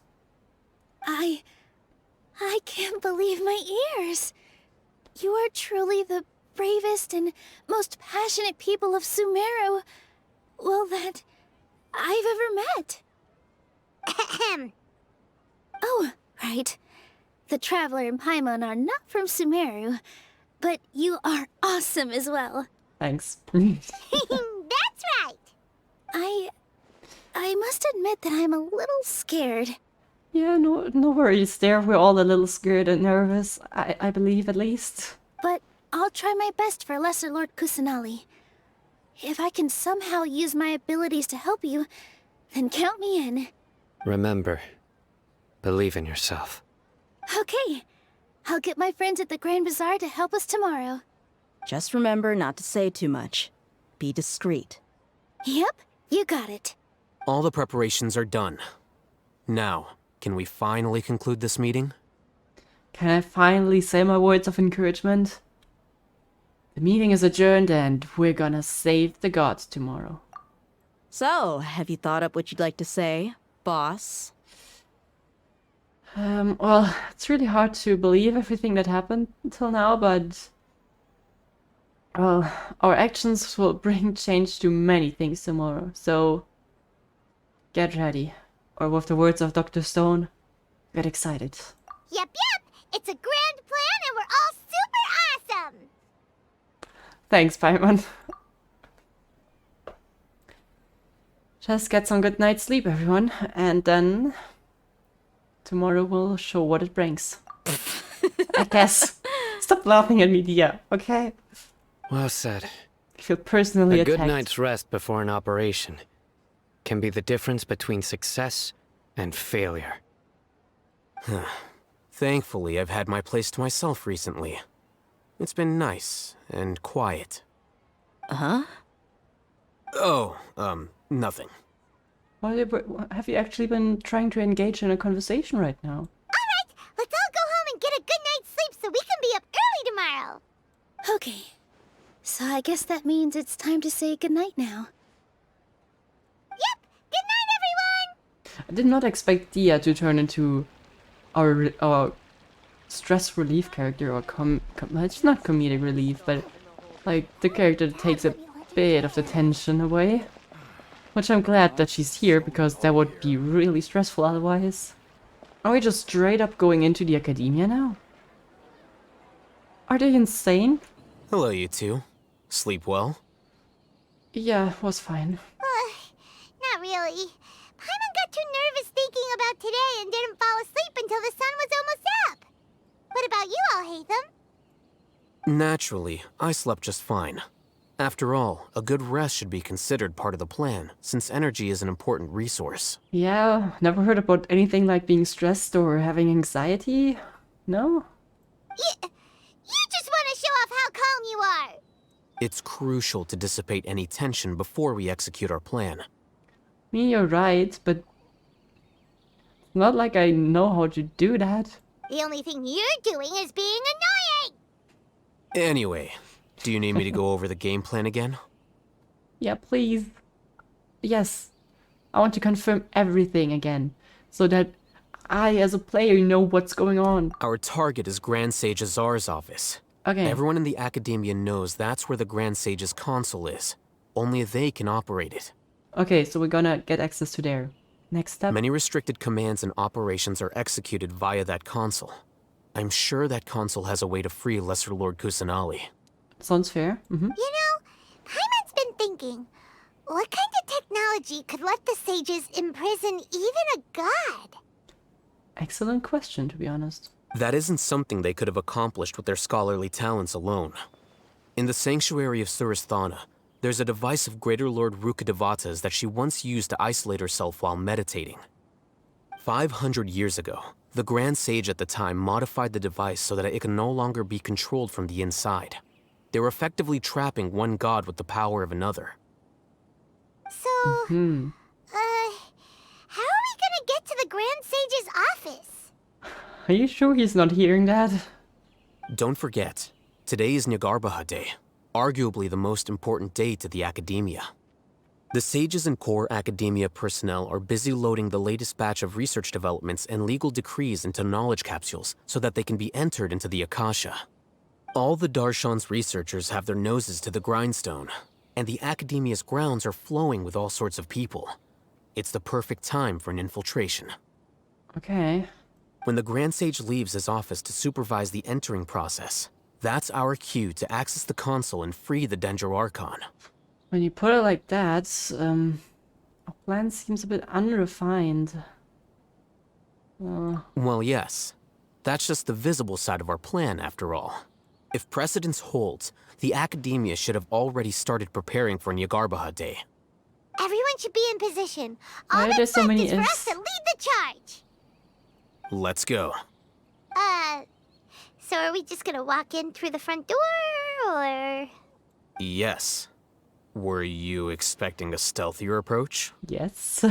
[SPEAKER 18] I can't believe my ears. You are truly the bravest and most passionate people of Sumeru, well, that I've ever met.
[SPEAKER 2] Ahem.
[SPEAKER 18] Oh, right. The Traveler and Paimon are not from Sumeru, but you are awesome as well.
[SPEAKER 1] Thanks.
[SPEAKER 2] That's right.
[SPEAKER 18] I must admit that I'm a little scared.
[SPEAKER 1] Yeah, no worries there. We're all a little scared and nervous, I believe at least.
[SPEAKER 18] But I'll try my best for Lesser Lord Kusanali. If I can somehow use my abilities to help you, then count me in.
[SPEAKER 8] Remember, believe in yourself.
[SPEAKER 18] Okay. I'll get my friends at the Grand Bazaar to help us tomorrow.
[SPEAKER 5] Just remember not to say too much. Be discreet.
[SPEAKER 18] Yep, you got it.
[SPEAKER 4] All the preparations are done. Now, can we finally conclude this meeting?
[SPEAKER 1] Can I finally say my words of encouragement? The meeting is adjourned and we're gonna save the gods tomorrow.
[SPEAKER 5] So, have you thought up what you'd like to say, boss?
[SPEAKER 1] Well, it's really hard to believe everything that happened until now, but... well, our actions will bring change to many things tomorrow, so... get ready. Or with the words of Dr. Stone, get excited.
[SPEAKER 2] Yep. It's a grand plan and we're all super awesome.
[SPEAKER 1] Thanks, Paimon. Just get some good night's sleep, everyone, and then... tomorrow will show what it brings. I guess. Stop laughing at me, Dehya, okay?
[SPEAKER 8] Well said.
[SPEAKER 1] I feel personally attacked.
[SPEAKER 8] A good night's rest before an operation can be the difference between success and failure.
[SPEAKER 4] Thankfully, I've had my place to myself recently. It's been nice and quiet.
[SPEAKER 5] Uh-huh?
[SPEAKER 4] Oh, nothing.
[SPEAKER 1] Why, have you actually been trying to engage in a conversation right now?
[SPEAKER 2] Alright, let's all go home and get a good night's sleep so we can be up early tomorrow.
[SPEAKER 18] Okay. So I guess that means it's time to say goodnight now.
[SPEAKER 2] Yep, good night everyone!
[SPEAKER 1] I did not expect Dehya to turn into our stress relief character, or it's not comedic relief, but like the character that takes a bit of the tension away. Which I'm glad that she's here, because that would be really stressful otherwise. Are we just straight up going into the Academiya now? Are they insane?
[SPEAKER 4] Hello, you two. Sleep well?
[SPEAKER 1] Yeah, was fine.
[SPEAKER 2] Not really. Paimon got too nervous thinking about today and didn't fall asleep until the sun was almost up. What about you, Allhaitham?
[SPEAKER 4] Naturally, I slept just fine. After all, a good rest should be considered part of the plan, since energy is an important resource.
[SPEAKER 1] Yeah, never heard about anything like being stressed or having anxiety. No?
[SPEAKER 2] You just want to show off how calm you are.
[SPEAKER 4] It's crucial to dissipate any tension before we execute our plan.
[SPEAKER 1] I mean, you're right, but it's not like I know how to do that.
[SPEAKER 2] The only thing you're doing is being annoying.
[SPEAKER 4] Anyway, do you need me to go over the game plan again?
[SPEAKER 1] Yeah, please. Yes. I want to confirm everything again, so that I, as a player, know what's going on.
[SPEAKER 4] Our target is Grand Sage Azar's office.
[SPEAKER 1] Okay.
[SPEAKER 4] Everyone in the Academiya knows that's where the Grand Sage's console is. Only they can operate it.
[SPEAKER 1] Okay, so we're gonna get access to there. Next step?
[SPEAKER 4] Many restricted commands and operations are executed via that console. I'm sure that console has a way to free Lesser Lord Kusanali.
[SPEAKER 1] Sounds fair.
[SPEAKER 2] You know, Paimon's been thinking, what kind of technology could let the sages imprison even a god?
[SPEAKER 1] Excellent question, to be honest.
[SPEAKER 4] That isn't something they could have accomplished with their scholarly talents alone. In the sanctuary of Suristhana, there's a device of Greater Lord Rukkhadevata's that she once used to isolate herself while meditating. 500 years ago, the Grand Sage at the time modified the device so that it can no longer be controlled from the inside. They were effectively trapping one god with the power of another.
[SPEAKER 2] So, how are we gonna get to the Grand Sage's office?
[SPEAKER 1] Are you sure he's not hearing that?
[SPEAKER 4] Don't forget, Today is Nyagarbha Day, arguably the most important day to the Academia. The sages and core Academia personnel are busy loading the latest batch of research developments and legal decrees into knowledge capsules so that they can be entered into the Akasha. All the Darshan's researchers have their noses to the grindstone, and the Academia's grounds are flowing with all sorts of people. It's the perfect time for an infiltration.
[SPEAKER 1] Okay.
[SPEAKER 4] When the Grand Sage leaves his office to supervise the entering process, that's our cue to access the console and free the Danger Archon.
[SPEAKER 1] When you put it like that, our plan seems a bit unrefined.
[SPEAKER 4] Well, yes. That's just the visible side of our plan, after all. If precedence holds, the Academia should have already started preparing for Nyagarbha Day.
[SPEAKER 2] Everyone should be in position. All
[SPEAKER 1] Why are there
[SPEAKER 2] that's
[SPEAKER 1] so
[SPEAKER 2] left
[SPEAKER 1] many
[SPEAKER 2] is for
[SPEAKER 1] ifs?
[SPEAKER 2] us to lead the charge.
[SPEAKER 4] Let's go.
[SPEAKER 2] So are we just gonna walk in through the front door, or...?
[SPEAKER 4] Yes. Were you expecting a stealthier approach?
[SPEAKER 1] Yes.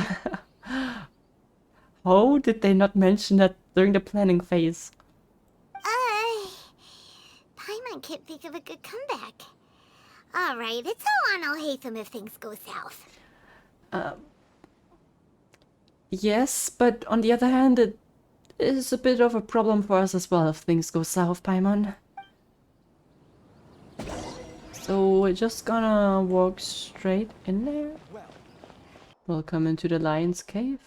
[SPEAKER 1] How did they not mention that during the planning phase?
[SPEAKER 2] Paimon can't think of a good comeback. Alright, it's all on Allhaitham if things go south.
[SPEAKER 1] Yes, but on the other hand, it is a bit of a problem for us as well if things go south, Paimon. So we're just gonna walk straight in there. Welcome into the Lion's Cave.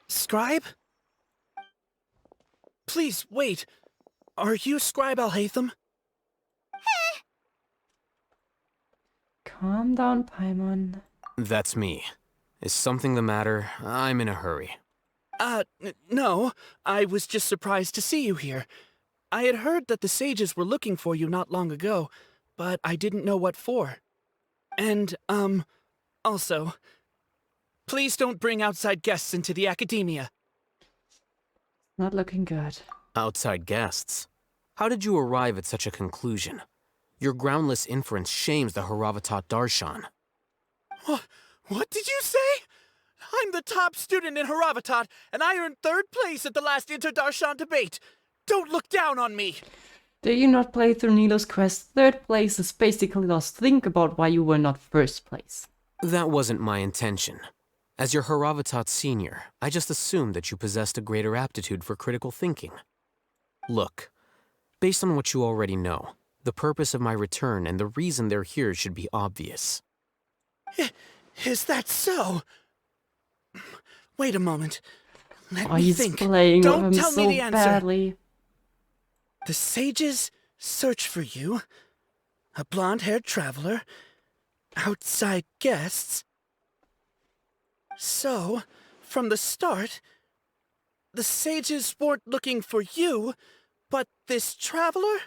[SPEAKER 17] Scribe? Please, wait. Are you Scribe Allhaitham?
[SPEAKER 1] Calm down, Paimon.
[SPEAKER 4] That's me. Is something the matter? I'm in a hurry.
[SPEAKER 17] No. I was just surprised to see you here. I had heard that the sages were looking for you not long ago, but I didn't know what for. And, also, please don't bring outside guests into the Academia.
[SPEAKER 1] Not looking good.
[SPEAKER 4] Outside guests? How did you arrive at such a conclusion? Your groundless inference shames the Haravatat Darshan.
[SPEAKER 17] What did you say? I'm the top student in Haravatat, and I earned 3rd place at the last Inter-Darshan debate. Don't look down on me!
[SPEAKER 1] Did you not play through Nilou's quest? 3rd place is basically lost. Think about why you were not 1st place.
[SPEAKER 4] That wasn't my intention. As your Haravatat senior, I just assumed that you possessed a greater aptitude for critical thinking. Look, based on what you already know, the purpose of my return and the reason they're here should be obvious.
[SPEAKER 17] Is that so? Wait a moment. Let
[SPEAKER 1] Oh,
[SPEAKER 17] me
[SPEAKER 1] he's
[SPEAKER 17] think.
[SPEAKER 1] playing
[SPEAKER 17] Don't
[SPEAKER 1] with him
[SPEAKER 17] tell
[SPEAKER 1] so
[SPEAKER 17] me the answer.
[SPEAKER 1] badly.
[SPEAKER 17] The sages search for you. A blonde-haired traveler. Outside guests. So, from the start, the sages weren't looking for you, but this traveler?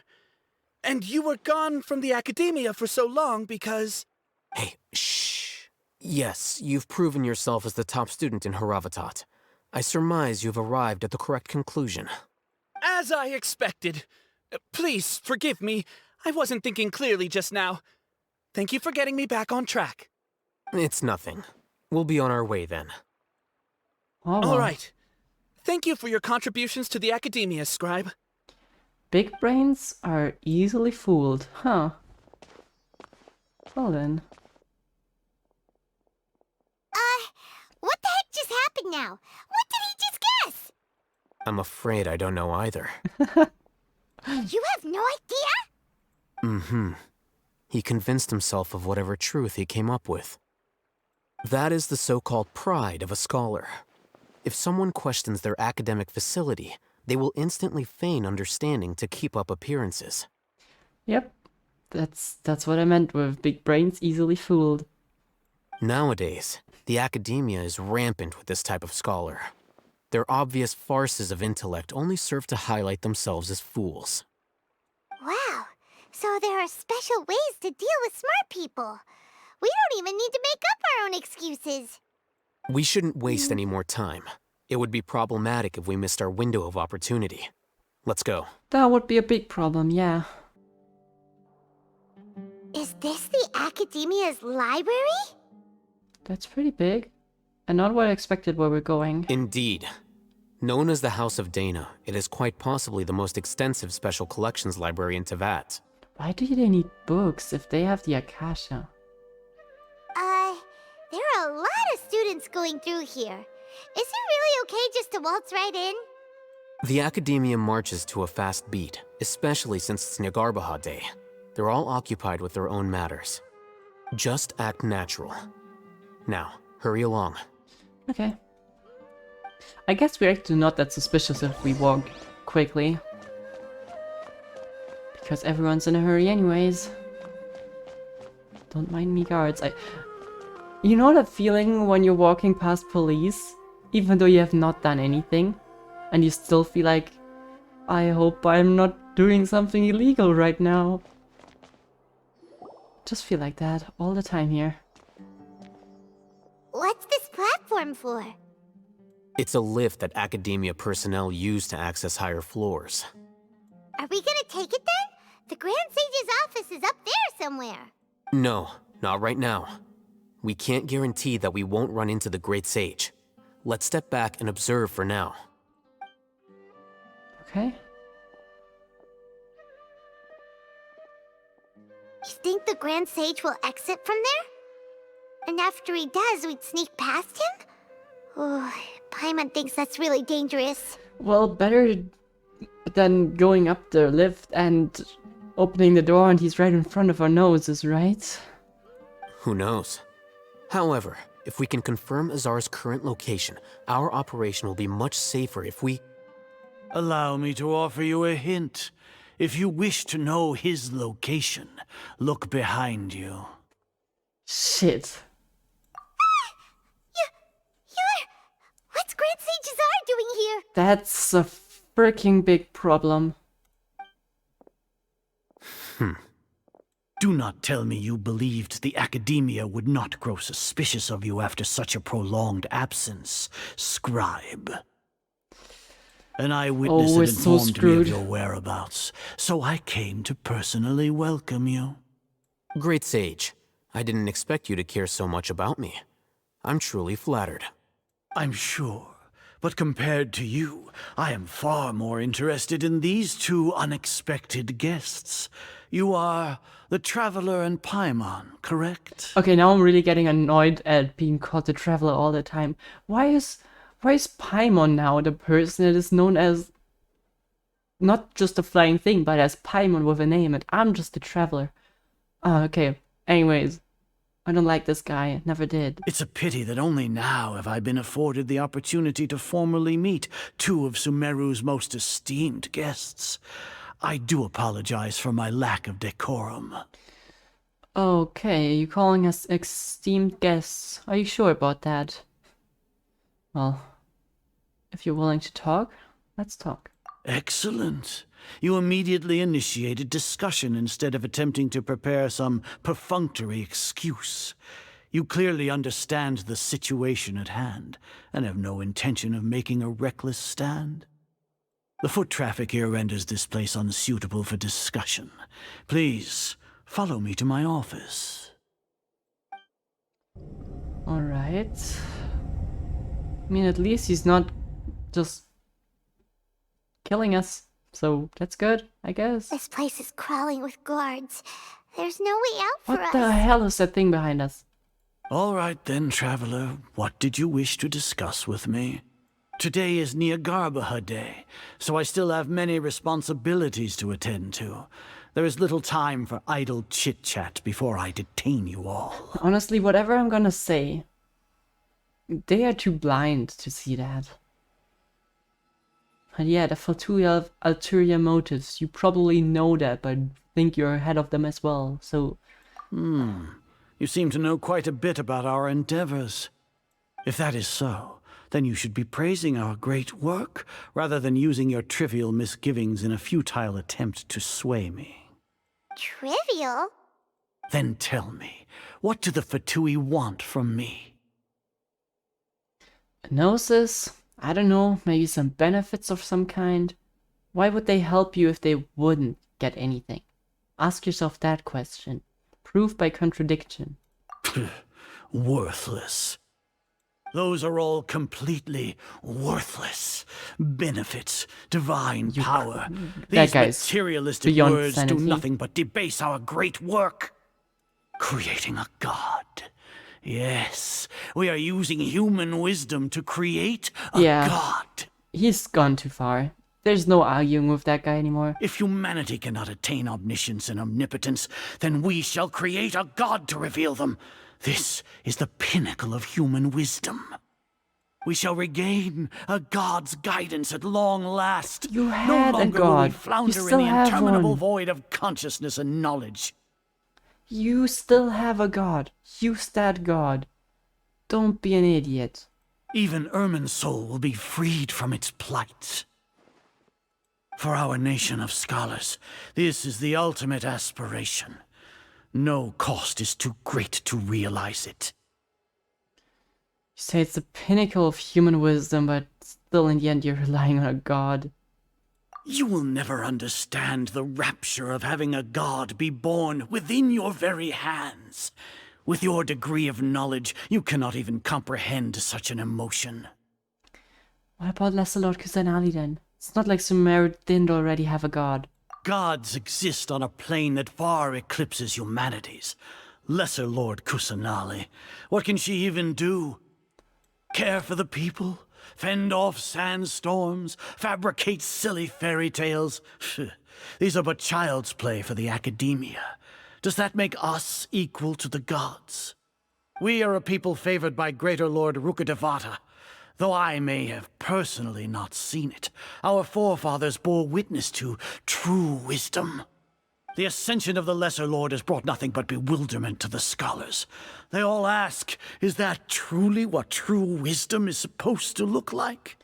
[SPEAKER 17] And you were gone from the Academia for so long because...
[SPEAKER 4] Hey, shh. Yes, you've proven yourself as the top student in Haravatat. I surmise you've arrived at the correct conclusion.
[SPEAKER 17] As I expected. Please, forgive me. I wasn't thinking clearly just now. Thank you for getting me back on track.
[SPEAKER 4] It's nothing. We'll be on our way then.
[SPEAKER 1] Oh.
[SPEAKER 17] All right. Thank you for your contributions to the Academia, Scribe.
[SPEAKER 1] Big brains are easily fooled, huh? Well then.
[SPEAKER 2] What the heck just happened now? What did he just guess?
[SPEAKER 4] I'm afraid I don't know either.
[SPEAKER 2] You have no idea?
[SPEAKER 4] Mm-hmm. He convinced himself of whatever truth he came up with. That is the so-called pride of a scholar. If someone questions their academic facility, they will instantly feign understanding to keep up appearances.
[SPEAKER 1] Yep. That's what I meant with big brains easily fooled.
[SPEAKER 4] Nowadays, the Academia is rampant with this type of scholar. Their obvious farces of intellect only serve to highlight themselves as fools.
[SPEAKER 2] Wow. So there are special ways to deal with smart people. We don't even need to make up our own excuses.
[SPEAKER 4] We shouldn't waste any more time. It would be problematic if we missed our window of opportunity. Let's go.
[SPEAKER 1] That would be a big problem, yeah.
[SPEAKER 2] Is this the Academia's library?
[SPEAKER 1] That's pretty big. And not what I expected where we're going.
[SPEAKER 4] Indeed. Known as the House of Dana, it is quite possibly the most extensive special collections library in Teyvat.
[SPEAKER 1] Why do they need books if they have the Akasha?
[SPEAKER 2] There are a lot of students going through here. Is it really okay just to waltz right in?
[SPEAKER 4] The Academia marches to a fast beat, especially since it's Nyagarbaha Day. They're all occupied with their own matters. Just act natural. Now, hurry along.
[SPEAKER 1] Okay. I guess we're actually not that suspicious if we walk quickly. Because everyone's in a hurry anyways. Don't mind me, guards. You know that feeling when you're walking past police, even though you have not done anything, and you still feel like, I hope I'm not doing something illegal right now. Just feel like that all the time here.
[SPEAKER 2] What's this platform for?
[SPEAKER 4] It's a lift that Academia personnel use to access higher floors.
[SPEAKER 2] Are we gonna take it then? The Grand Sage's office is up there somewhere.
[SPEAKER 4] No, not right now. We can't guarantee that we won't run into the Great Sage. Let's step back and observe for now.
[SPEAKER 1] Okay.
[SPEAKER 2] You think the Grand Sage will exit from there? And after he does, we'd sneak past him? Oh, Paimon thinks that's really dangerous.
[SPEAKER 1] Well, better than going up the lift and opening the door and he's right in front of our noses, right?
[SPEAKER 4] Who knows? However, if we can confirm Azar's current location, our operation will be much safer if we...
[SPEAKER 19] Allow me to offer you a hint. If you wish to know his location, look behind you.
[SPEAKER 1] Shit.
[SPEAKER 2] What's Grand Sage Azar doing here?
[SPEAKER 1] That's a freaking big problem.
[SPEAKER 19] Do not tell me you believed the Academia would not grow suspicious of you after such a prolonged absence, scribe. An eyewitness had informed me of your whereabouts, so I came to personally welcome you.
[SPEAKER 4] Great Sage, I didn't expect you to care so much about me. I'm truly flattered.
[SPEAKER 19] I'm sure, but compared to you, I am far more interested in these two unexpected guests. You are the Traveler and Paimon, correct?
[SPEAKER 1] Okay, now I'm really getting annoyed at being called the Traveler all the time. Why is Paimon now the person that is known as not just a flying thing, but as Paimon with a name, and I'm just the Traveler? Okay, anyways. I don't like this guy, never did.
[SPEAKER 19] It's a pity that only now have I been afforded the opportunity to formally meet two of Sumeru's most esteemed guests. I do apologize for my lack of decorum.
[SPEAKER 1] Okay, you calling us esteemed guests. Are you sure about that? Well, if you're willing to talk, let's talk.
[SPEAKER 19] Excellent. You immediately initiated discussion instead of attempting to prepare some perfunctory excuse. You clearly understand the situation at hand, and have no intention of making a reckless stand. The foot traffic here renders this place unsuitable for discussion. Please, follow me to my office.
[SPEAKER 1] Alright. I mean, at least he's not just killing us. So that's good, I guess.
[SPEAKER 2] This place is crawling with guards. There's no way out for us.
[SPEAKER 1] What the hell is that thing behind us?
[SPEAKER 19] All right then, Traveler. What did you wish to discuss with me? Today is Nyagarbaha Day, so I still have many responsibilities to attend to. There is little time for idle chit-chat before I detain you all.
[SPEAKER 1] Honestly, whatever I'm gonna say, they are too blind to see that. And yeah, the Fatui have ulterior motives. You probably know that, but think you're ahead of them as well, so...
[SPEAKER 19] You seem to know quite a bit about our endeavors. If that is so, then you should be praising our great work, rather than using your trivial misgivings in a futile attempt to sway me.
[SPEAKER 2] Trivial?
[SPEAKER 19] Then tell me, what do the Fatui want from me?
[SPEAKER 1] Gnosis? I don't know, maybe some benefits of some kind? Why would they help you if they wouldn't get anything? Ask yourself that question. Proof by contradiction.
[SPEAKER 19] Worthless. Those are all completely worthless benefits, divine power. These materialistic words do nothing but debase our great work. Creating a god. Yes, we are using human wisdom to create a god.
[SPEAKER 1] He's gone too far. There's no arguing with that guy anymore.
[SPEAKER 19] If humanity cannot attain omniscience and omnipotence, then we shall create a god to reveal them. This is the pinnacle of human wisdom. We shall regain a god's guidance at long last.
[SPEAKER 1] You had
[SPEAKER 19] no
[SPEAKER 1] a
[SPEAKER 19] longer
[SPEAKER 1] god.
[SPEAKER 19] will we flounder in the interminable void of consciousness and knowledge.
[SPEAKER 1] You still have a god. Use that god. Don't be an idiot.
[SPEAKER 19] Even Irmunsul will be freed from its plight. For our nation of scholars, this is the ultimate aspiration. No cost is too great to realize it.
[SPEAKER 1] You say it's the pinnacle of human wisdom, but still in the end you're relying on a god.
[SPEAKER 19] You will never understand the rapture of having a god be born within your very hands. With your degree of knowledge, you cannot even comprehend such an emotion.
[SPEAKER 1] What about Lesser Lord Kusanali then? It's not like Sumeru didn't already have a god.
[SPEAKER 19] Gods exist on a plane that far eclipses humanity's. Lesser Lord Kusanali, what can she even do? Care for the people? Fend off sandstorms? Fabricate silly fairy tales? These are but child's play for the Academiya. Does that make us equal to the gods? We are a people favored by Greater Lord Rukkhadevata. Though I may have personally not seen it, our forefathers bore witness to true wisdom. The ascension of the Lesser Lord has brought nothing but bewilderment to the scholars. They all ask, is that truly what true wisdom is supposed to look like?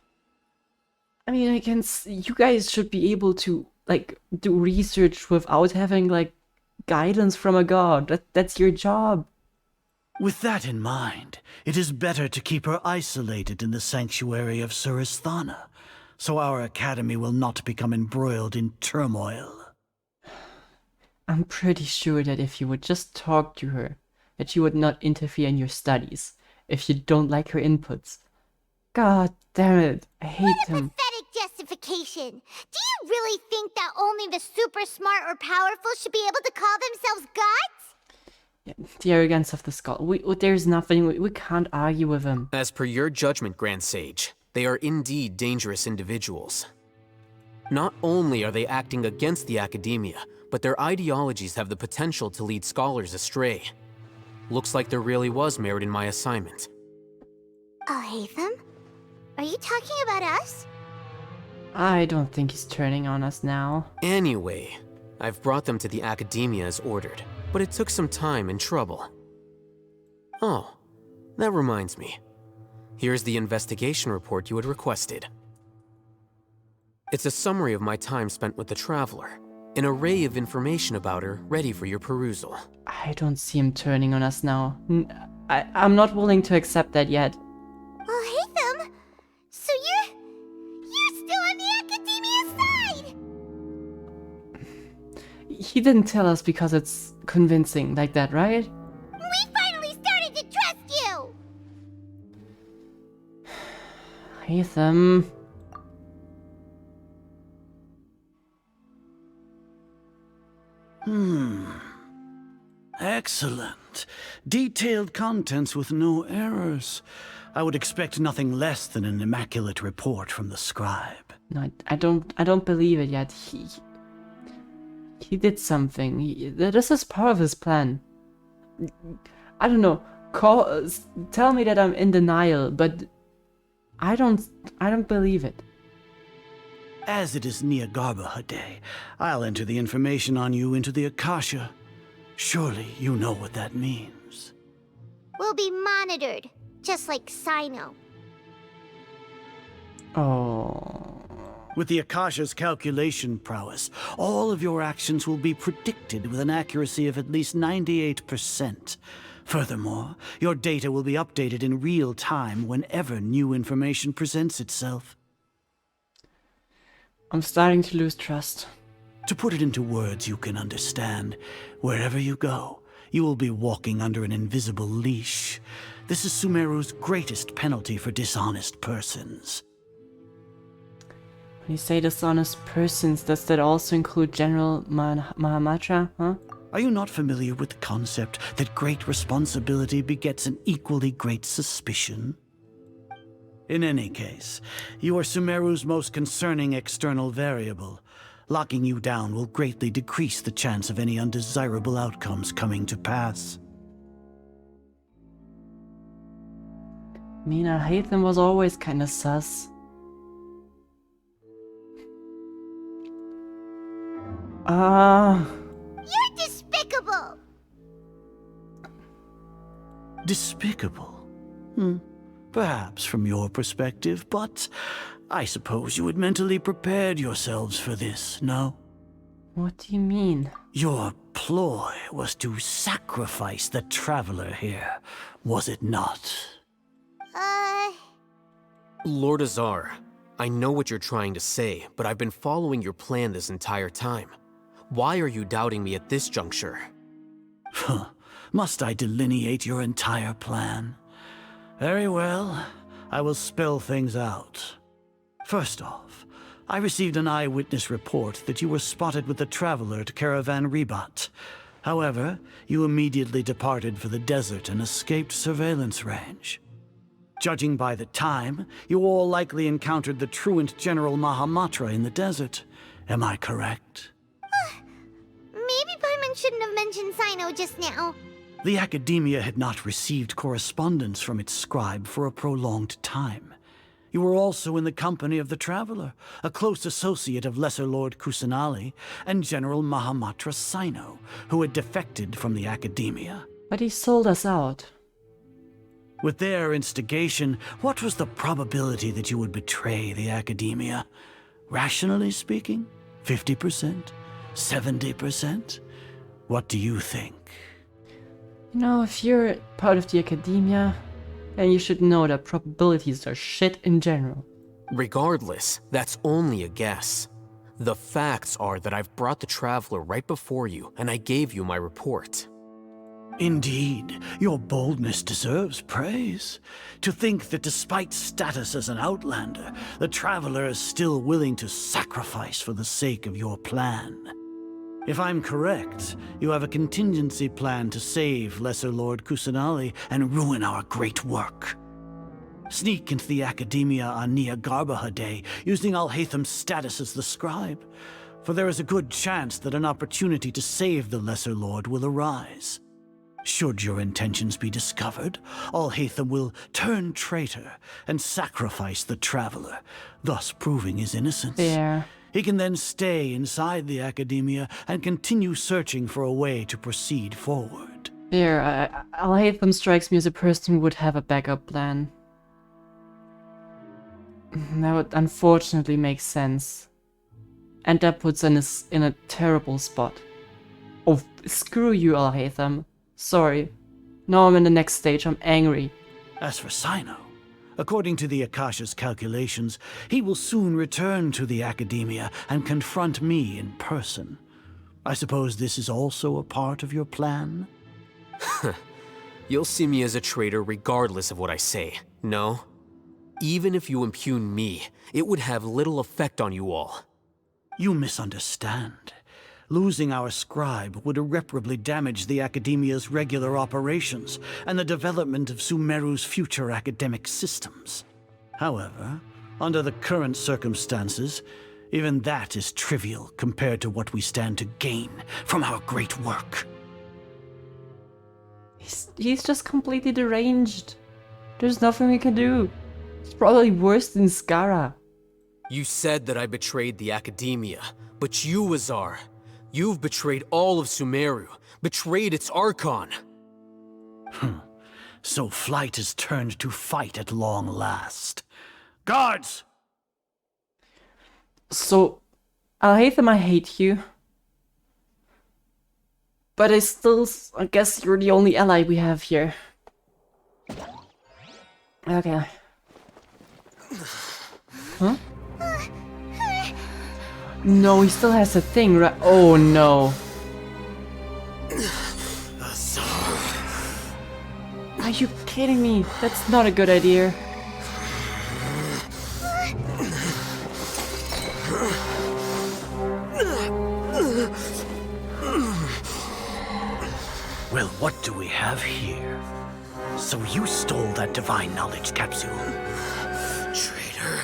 [SPEAKER 1] I mean, you guys should be able to, like, do research without having, like, guidance from a god. That's your job.
[SPEAKER 19] With that in mind, it is better to keep her isolated in the sanctuary of Suristhana, so our academy will not become embroiled in turmoil.
[SPEAKER 1] I'm pretty sure that if you would just talk to her, that she would not interfere in your studies, if you don't like her inputs. God damn it, I hate him.
[SPEAKER 2] Pathetic justification. Do you really think that only the super smart or powerful should be able to call themselves gods?
[SPEAKER 1] Yeah, the arrogance of the skull. There's nothing, we can't argue with him.
[SPEAKER 4] As per your judgment, Grand Sage, they are indeed dangerous individuals. Not only are they acting against the Academiya, but their ideologies have the potential to lead scholars astray. Looks like there really was merit in my assignment.
[SPEAKER 2] Allhaitham? Are you talking about us?
[SPEAKER 1] I don't think he's turning on us now.
[SPEAKER 4] Anyway, I've brought them to the Academiya as ordered, but it took some time and trouble. Oh, that reminds me. Here's the investigation report you had requested. It's a summary of my time spent with the Traveler. An array of information about her ready for your perusal.
[SPEAKER 1] I don't see him turning on us now. I'm not willing to accept that yet.
[SPEAKER 2] Allhaitham? So you're still on the Academiya side?
[SPEAKER 1] He didn't tell us because it's convincing like that, right?
[SPEAKER 2] We finally started to trust you!
[SPEAKER 1] Allhaitham.
[SPEAKER 19] Excellent. Detailed contents with no errors. I would expect nothing less than an immaculate report from the scribe.
[SPEAKER 1] No, I don't believe it yet. He did something. This is part of his plan. I don't know. Tell me that I'm in denial, but I don't believe it.
[SPEAKER 19] As it is Niagarbaha Day, I'll enter the information on you into the Akasha. Surely you know what that means.
[SPEAKER 2] We'll be monitored, just like Cyno.
[SPEAKER 1] Oh.
[SPEAKER 19] With the Akasha's calculation prowess, all of your actions will be predicted with an accuracy of at least 98%. Furthermore, your data will be updated in real time whenever new information presents itself.
[SPEAKER 1] I'm starting to lose trust.
[SPEAKER 19] To put it into words you can understand, wherever you go, you will be walking under an invisible leash. This is Sumeru's greatest penalty for dishonest persons.
[SPEAKER 1] When you say dishonest persons, does that also include General Mahamatra, huh?
[SPEAKER 19] Are you not familiar with the concept that great responsibility begets an equally great suspicion? In any case, you are Sumeru's most concerning external variable. Locking you down will greatly decrease the chance of any undesirable outcomes coming to pass.
[SPEAKER 1] I mean, Allhaitham was always kinda sus.
[SPEAKER 2] You're despicable!
[SPEAKER 19] Despicable? Perhaps from your perspective, but I suppose you had mentally prepared yourselves for this, no?
[SPEAKER 1] What do you mean?
[SPEAKER 19] Your ploy was to sacrifice the traveler here, was it not?
[SPEAKER 4] Lord Azar, I know what you're trying to say, but I've been following your plan this entire time. Why are you doubting me at this juncture?
[SPEAKER 19] Must I delineate your entire plan? Very well, I will spell things out. First off, I received an eyewitness report that you were spotted with the traveler at Caravan Ribat. However, you immediately departed for the desert and escaped surveillance range. Judging by the time, you all likely encountered the truant General Mahamatra in the desert. Am I correct?
[SPEAKER 2] Maybe Paimon shouldn't have mentioned Cyno just now.
[SPEAKER 19] The Academiya had not received correspondence from its scribe for a prolonged time. You were also in the company of the Traveler, a close associate of Lesser Lord Kusanali and General Mahamatra Cyno, who had defected from the Academiya.
[SPEAKER 1] But he sold us out.
[SPEAKER 19] With their instigation, what was the probability that you would betray the Academiya? Rationally speaking, 50%? 70%? What do you think?
[SPEAKER 1] You know, if you're part of the Academiya, then you should know that probabilities are shit in general.
[SPEAKER 4] Regardless, that's only a guess. The facts are that I've brought the Traveler right before you, and I gave you my report.
[SPEAKER 19] Indeed, your boldness deserves praise. To think that despite status as an outlander, the Traveler is still willing to sacrifice for the sake of your plan. If I'm correct, you have a contingency plan to save Lesser Lord Kusanali and ruin our great work. Sneak into the Academiya on Nia Garbaha Day, using Allhaitham's status as the scribe, for there is a good chance that an opportunity to save the Lesser Lord will arise. Should your intentions be discovered, Allhaitham will turn traitor and sacrifice the Traveler, thus proving his innocence.
[SPEAKER 1] There.
[SPEAKER 19] He can then stay inside the Academiya and continue searching for a way to proceed forward.
[SPEAKER 1] There, Allhaitham strikes me as a person who would have a backup plan. That would unfortunately make sense. And that puts us in a terrible spot. Oh, screw you, Allhaitham. Sorry. Now I'm in the next stage, I'm angry.
[SPEAKER 19] As for Cyno, according to the Akasha's calculations, he will soon return to the Academiya and confront me in person. I suppose this is also a part of your plan?
[SPEAKER 4] You'll see me as a traitor regardless of what I say, no? Even if you impugn me, it would have little effect on you all.
[SPEAKER 19] You misunderstand. Losing our scribe would irreparably damage the Academiya's regular operations and the development of Sumeru's future academic systems. However, under the current circumstances, even that is trivial compared to what we stand to gain from our great work.
[SPEAKER 1] He's just completely deranged. There's nothing we can do. It's probably worse than Skara.
[SPEAKER 4] You said that I betrayed the Academiya, but you, Azar, you've betrayed all of Sumeru, betrayed its Archon.
[SPEAKER 19] So flight has turned to fight at long last. Guards!
[SPEAKER 1] So, Allhaitham, I hate you. But I guess you're the only ally we have here. Okay. Huh? No, he still has a thing, right? Oh no. Are you kidding me? That's not a good idea.
[SPEAKER 19] Well, what do we have here? So you stole that divine knowledge capsule.
[SPEAKER 15] Traitor.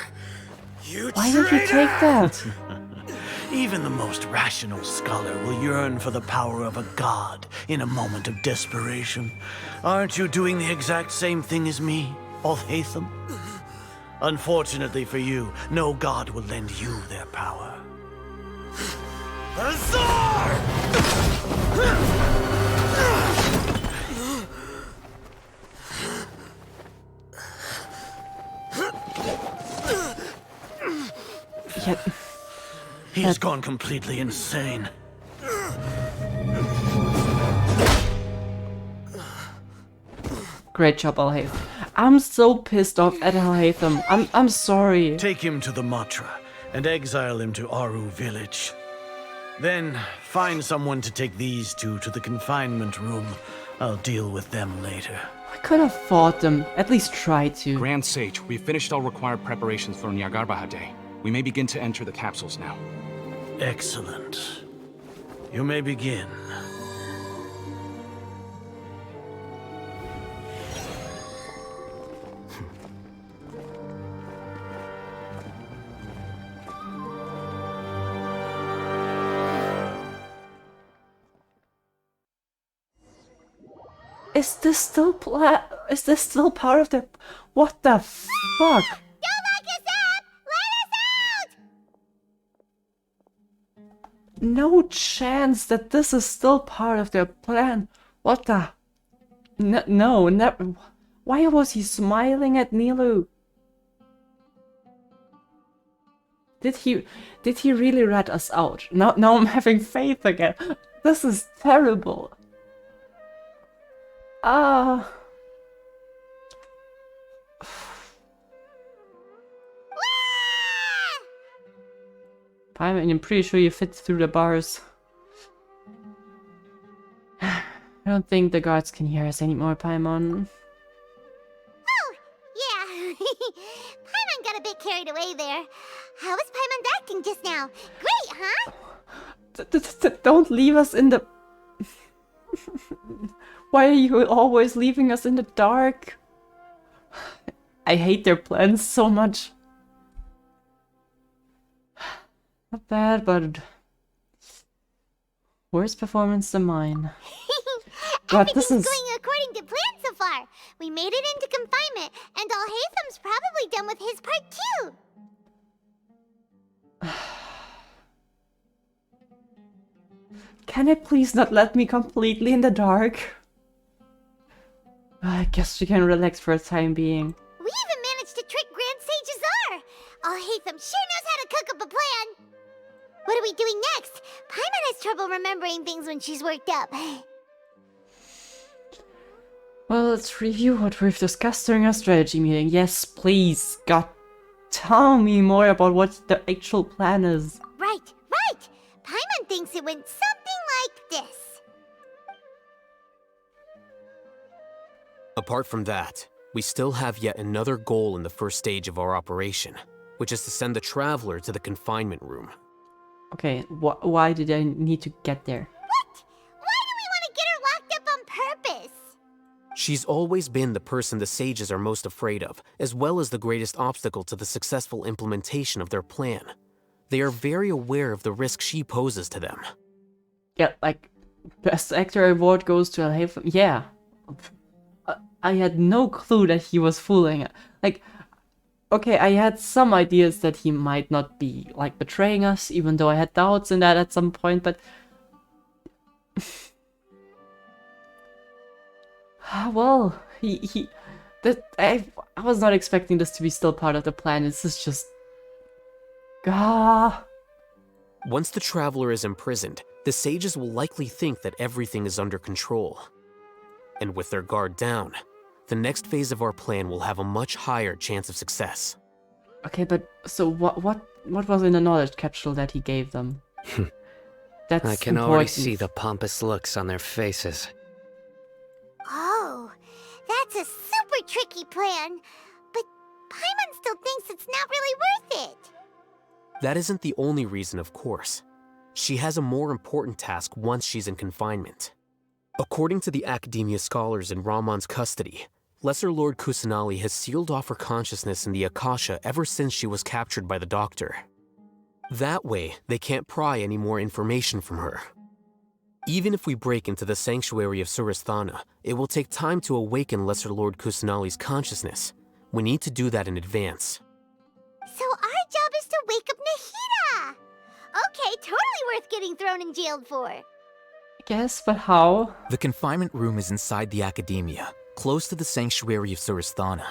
[SPEAKER 1] Why did you take that?
[SPEAKER 19] Even the most rational scholar will yearn for the power of a god in a moment of desperation. Aren't you doing the exact same thing as me, Allhaitham? Unfortunately for you, no god will lend you their power. Azar! He's gone completely insane.
[SPEAKER 1] Great job, Allhaitham. I'm so pissed off at Allhaitham. I'm sorry.
[SPEAKER 19] Take him to the Matra and exile him to Aru village. Then find someone to take these two to the confinement room. I'll deal with them later.
[SPEAKER 1] I could have fought them. At least try to.
[SPEAKER 20] Grand Sage, we've finished all required preparations for Nyagarbha Day. We may begin to enter the capsules now.
[SPEAKER 19] Excellent. You may begin.
[SPEAKER 1] Is this still part of the... What the fuck? No chance that this is still part of their plan. What the... No, never... Why was he smiling at Nilou? Did he really rat us out? Now I'm having faith again. This is terrible. I'm pretty sure you fit through the bars. I don't think the guards can hear us anymore, Paimon.
[SPEAKER 2] Oh, yeah. Paimon got a bit carried away there. How was Paimon's acting just now? Great, huh?
[SPEAKER 1] Don't leave us in the... Why are you always leaving us in the dark? I hate their plans so much. Not bad, but... worse performance than mine.
[SPEAKER 2] Everything's going according to plan so far. We made it into confinement, and Allhaitham's probably done with his part too.
[SPEAKER 1] Can it please not let me completely in the dark? I guess we can relax for a time being.
[SPEAKER 2] We even managed to trick Grand Sage Azar. Allhaitham sure knows how to cook up a plan. What are we doing next? Paimon has trouble remembering things when she's worked up.
[SPEAKER 1] Well, let's review what we've discussed during our strategy meeting. Yes, please, God, tell me more about what the actual plan is.
[SPEAKER 2] Right. Paimon thinks it went something like this.
[SPEAKER 4] Apart from that, we still have yet another goal in the first stage of our operation, which is to send the Traveler to the confinement room.
[SPEAKER 1] Okay, why did I need to get there?
[SPEAKER 2] What? Why do we want to get her locked up on purpose?
[SPEAKER 4] She's always been the person the sages are most afraid of, as well as the greatest obstacle to the successful implementation of their plan. They are very aware of the risk she poses to them.
[SPEAKER 1] Yeah, like, Best Actor award goes to Allhaitham. Yeah. I had no clue that he was fooling. Like, okay, I had some ideas that he might not be, like, betraying us, even though I had doubts in that at some point, but... well, I was not expecting this to be still part of the plan. This is just...
[SPEAKER 4] Once the Traveler is imprisoned, the sages will likely think that everything is under control. And with their guard down, the next phase of our plan will have a much higher chance of success.
[SPEAKER 1] Okay, but so what was in the knowledge capsule that he gave them? That's
[SPEAKER 8] I can already see the pompous looks on their faces.
[SPEAKER 2] Oh, That's a super tricky plan, but Paimon still thinks it's not really worth it.
[SPEAKER 4] That isn't the only reason, of course. She has a more important task once she's in confinement. According to the Academiya scholars in Rahman's custody, Lesser Lord Kusanali has sealed off her consciousness in the Akasha ever since she was captured by the Doctor. That way, they can't pry any more information from her. Even if we break into the sanctuary of Surasthana, it will take time to awaken Lesser Lord Kusanali's consciousness. We need to do that in advance.
[SPEAKER 2] So our job is to wake up Nahida! Okay, totally worth getting thrown in jail for.
[SPEAKER 1] Yes, but how?
[SPEAKER 10] The confinement room is inside the Academiya, close to the sanctuary of Surasthana.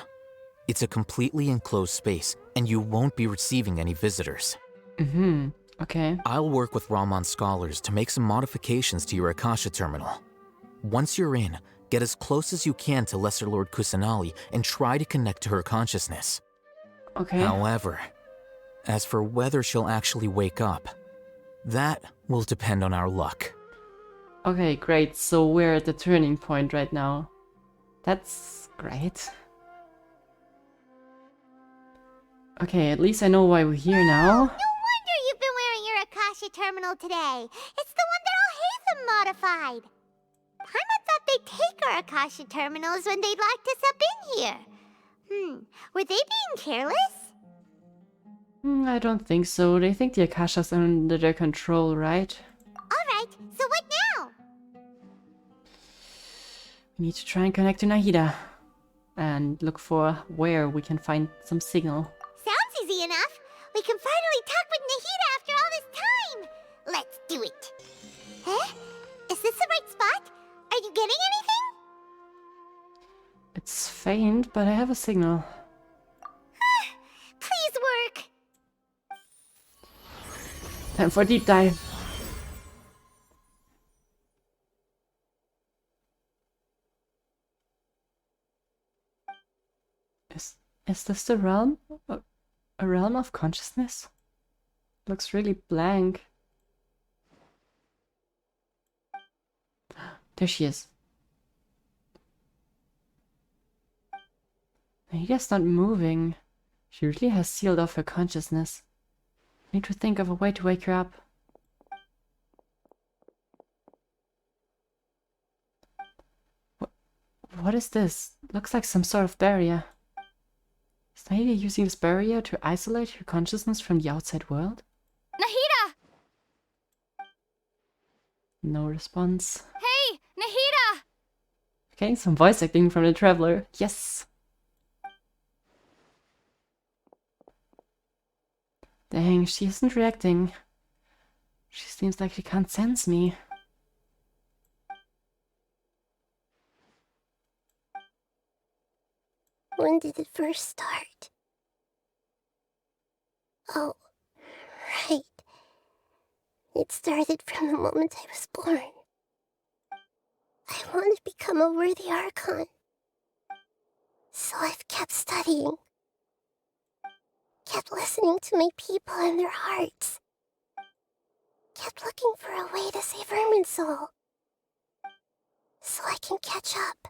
[SPEAKER 10] It's a completely enclosed space, and you won't be receiving any visitors.
[SPEAKER 1] Okay.
[SPEAKER 10] I'll work with Rahman's scholars to make some modifications to your Akasha terminal. Once you're in, get as close as you can to Lesser Lord Kusanali and try to connect to her consciousness.
[SPEAKER 1] Okay.
[SPEAKER 10] However, as for whether she'll actually wake up, that will depend on our luck.
[SPEAKER 1] Okay, great. So we're at the turning point right now. That's great. Okay, at least I know why we're here now.
[SPEAKER 2] No wonder you've been wearing your Akasha terminal today. It's the one that Allhaitham modified. Paimon thought they'd take our Akasha terminals when they locked us up in here. Were they being careless?
[SPEAKER 1] I don't think so. They think the Akasha's under their control, right?
[SPEAKER 2] Alright, so what now?
[SPEAKER 1] We need to try and connect to Nahida. And look for where we can find some signal.
[SPEAKER 2] Sounds easy enough. We can finally talk with Nahida after all this time. Let's do it. Huh? Is this the right spot? Are you getting anything?
[SPEAKER 1] It's faint, but I have a signal.
[SPEAKER 2] Please work.
[SPEAKER 1] Time for a deep dive. Is this the realm? A realm of consciousness? Looks really blank. There she is. Nahida's not moving. She really has sealed off her consciousness. Need to think of a way to wake her up. What is this? Looks like some sort of barrier. Is Nahida using this barrier to isolate her consciousness from the outside world?
[SPEAKER 18] Nahida!
[SPEAKER 1] No response.
[SPEAKER 18] Hey, Nahida!
[SPEAKER 1] Okay, some voice acting from the Traveler. Yes! Dang, she isn't reacting. She seems like she can't sense me.
[SPEAKER 2] When did it first start? Oh, right. It started from the moment I was born. I want to become a worthy Archon. So I've kept studying. Kept listening to my people and their hearts. Kept looking for a way to save Irmunsul. So I can catch up.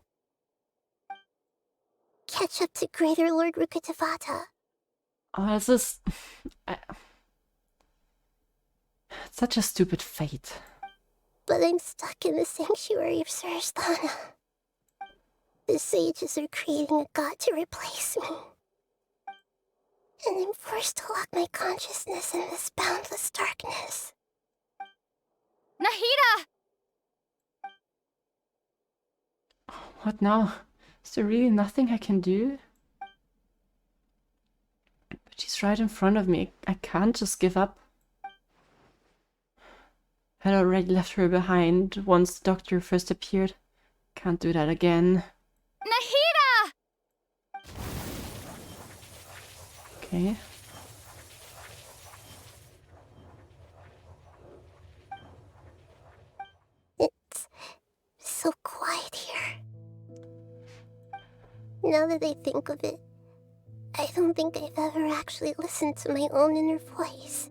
[SPEAKER 2] Catch up to Greater Lord Rukkhadevata.
[SPEAKER 1] Oh, this is... such a stupid fate.
[SPEAKER 2] But I'm stuck in the sanctuary of Surasthana. The sages are creating a god to replace me. And I'm forced to lock my consciousness in this boundless darkness.
[SPEAKER 18] Nahida!
[SPEAKER 1] What now? Is there really nothing I can do? But she's right in front of me. I can't just give up. Had already left her behind once the Doctor first appeared. Can't do that again.
[SPEAKER 18] Nahida!
[SPEAKER 1] Okay.
[SPEAKER 2] It's so quiet here. Now that I think of it, I don't think I've ever actually listened to my own inner voice.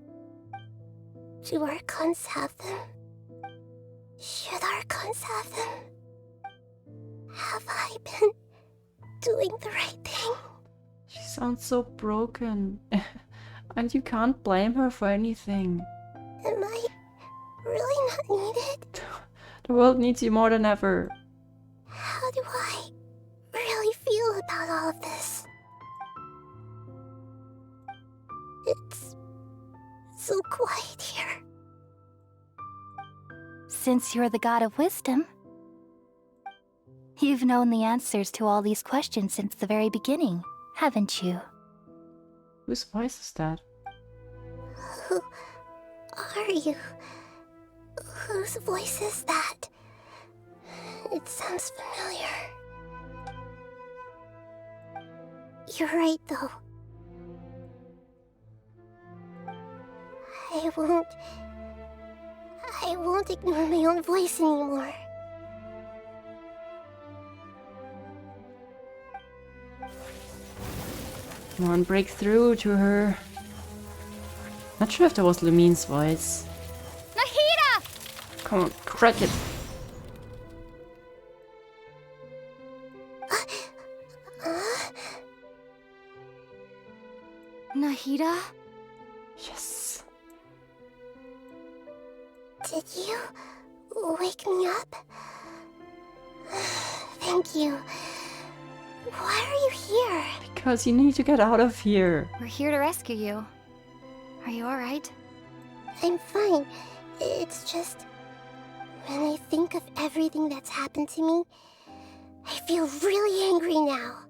[SPEAKER 2] Do Archons have them? Should Archons have them? Have I been doing the right thing.
[SPEAKER 1] She sounds so broken. And you can't blame her for anything.
[SPEAKER 2] Am I really not needed?
[SPEAKER 1] The world needs you more than ever.
[SPEAKER 2] How do I really feel about all of this? It's so quiet here.
[SPEAKER 21] Since you're the god of wisdom, you've known the answers to all these questions since the very beginning, haven't you?
[SPEAKER 1] Whose voice is that?
[SPEAKER 2] Who are you? Whose voice is that? It sounds familiar. You're right, though. I won't ignore my own voice anymore.
[SPEAKER 1] Come on, break through to her. Not sure if that was Lumine's voice.
[SPEAKER 18] Nahida!
[SPEAKER 1] Come on, crack it.
[SPEAKER 21] Nahida?
[SPEAKER 1] Yes.
[SPEAKER 2] Did you wake me up? Thank you. Why are you here?
[SPEAKER 1] Because you need to get out of here.
[SPEAKER 21] We're here to rescue you. Are you alright?
[SPEAKER 2] I'm fine. It's just... when I think of everything that's happened to me, I feel really angry now.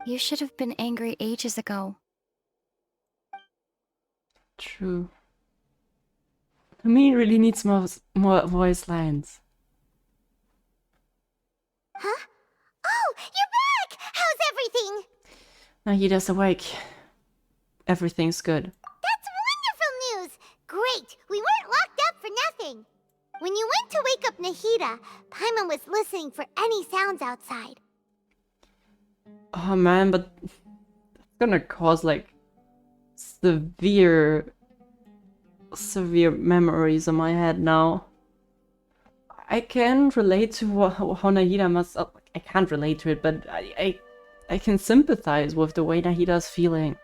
[SPEAKER 21] You should have been angry ages ago.
[SPEAKER 1] True. Lumine really needs more voice lines.
[SPEAKER 2] Huh? Oh, you're back! How's everything?
[SPEAKER 1] Nahida's awake. Everything's good.
[SPEAKER 2] That's wonderful news! Great! We weren't locked up for nothing! When you went to wake up Nahida, Paimon was listening for any sounds outside.
[SPEAKER 1] Oh man, but it's gonna cause like severe memories in my head now. I can relate to how Nahida must... I can't relate to it, but I can sympathize with the way Nahida's feeling.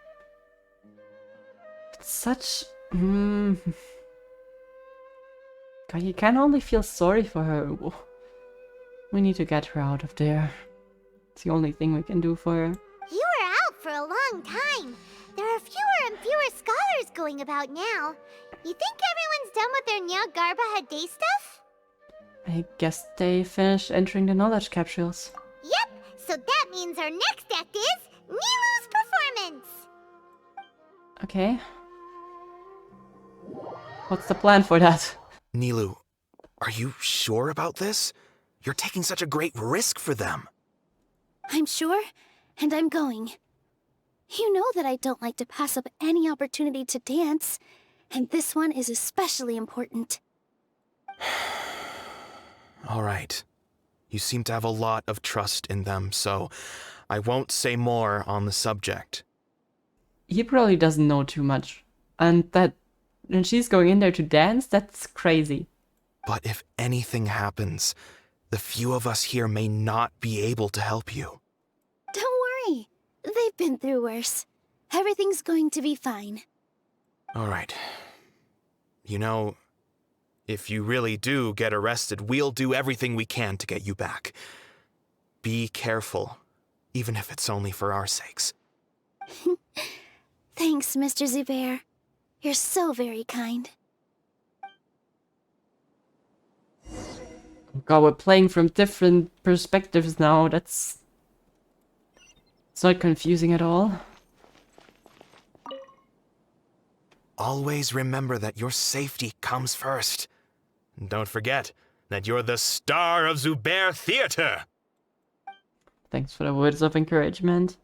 [SPEAKER 1] It's such... God, you can only feel sorry for her. We need to get her out of there. It's the only thing we can do for her.
[SPEAKER 2] You were out for a long time. There are fewer and fewer scholars going about now. You think everyone's done with their Nyagarbahad day stuff?
[SPEAKER 1] I guess they finished entering the knowledge capsules.
[SPEAKER 2] Yep, so that means our next act is Nilou's performance.
[SPEAKER 1] Okay. What's the plan for that?
[SPEAKER 10] Nilou, are you sure about this? You're taking such a great risk for them.
[SPEAKER 18] I'm sure, and I'm going. You know that I don't like to pass up any opportunity to dance, and this one is especially important.
[SPEAKER 10] All right. You seem to have a lot of trust in them, so I won't say more on the subject.
[SPEAKER 1] He probably doesn't know too much. And that when she's going in there to dance, that's crazy.
[SPEAKER 10] But if anything happens, the few of us here may not be able to help you.
[SPEAKER 18] Don't worry. They've been through worse. Everything's going to be fine.
[SPEAKER 10] All right. You know, if you really do get arrested, we'll do everything we can to get you back. Be careful, even if it's only for our sakes.
[SPEAKER 18] Thanks, Mr. Zubair. You're so very kind.
[SPEAKER 1] God, we're playing from different perspectives now. It's not confusing at all.
[SPEAKER 10] Always remember that your safety comes first. And don't forget that you're the star of Zubair Theater.
[SPEAKER 1] Thanks for the words of encouragement.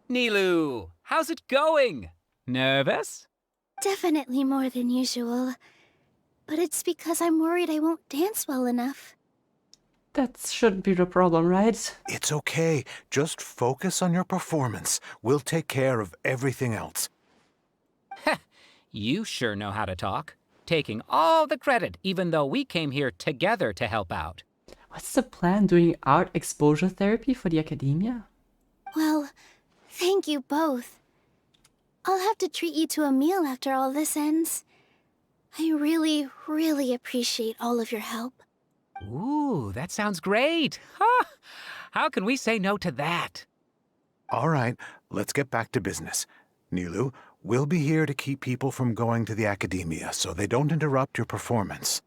[SPEAKER 22] Nilou, how's it going? Nervous?
[SPEAKER 18] Definitely more than usual. But it's because I'm worried I won't dance well enough.
[SPEAKER 1] That shouldn't be the problem, right?
[SPEAKER 23] It's okay. Just focus on your performance. We'll take care of everything else.
[SPEAKER 22] You sure know how to talk. Taking all the credit, even though we came here together to help out.
[SPEAKER 1] What's the plan? Doing art exposure therapy for the Academia?
[SPEAKER 18] Well, thank you both. I'll have to treat you to a meal after all this ends. I really, really appreciate all of your help.
[SPEAKER 22] Ooh, that sounds great. Ha! How can we say no to that?
[SPEAKER 23] All right, let's get back to business. Nilou, we'll be here to keep people from going to the Academia so they don't interrupt your performance.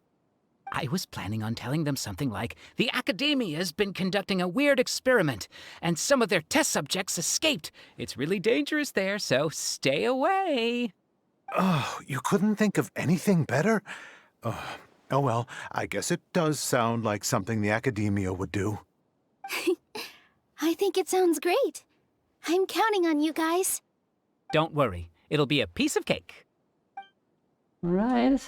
[SPEAKER 22] I was planning on telling them something like, the Academia's been conducting a weird experiment, and some of their test subjects escaped. It's really dangerous there, so stay away.
[SPEAKER 23] Oh, you couldn't think of anything better? Oh well, I guess it does sound like something the Academia would do.
[SPEAKER 18] I think it sounds great. I'm counting on you guys.
[SPEAKER 22] Don't worry, it'll be a piece of cake.
[SPEAKER 1] Right.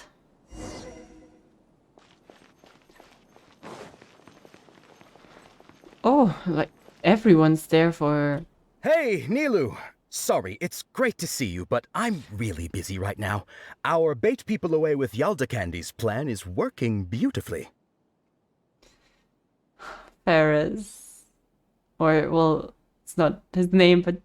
[SPEAKER 1] Oh, like everyone's there for...
[SPEAKER 3] Hey, Nilou! Sorry, it's great to see you, but I'm really busy right now. Our bait people away with Yalda Candy's plan is working beautifully.
[SPEAKER 1] Ferris. Or, well, it's not his name, but...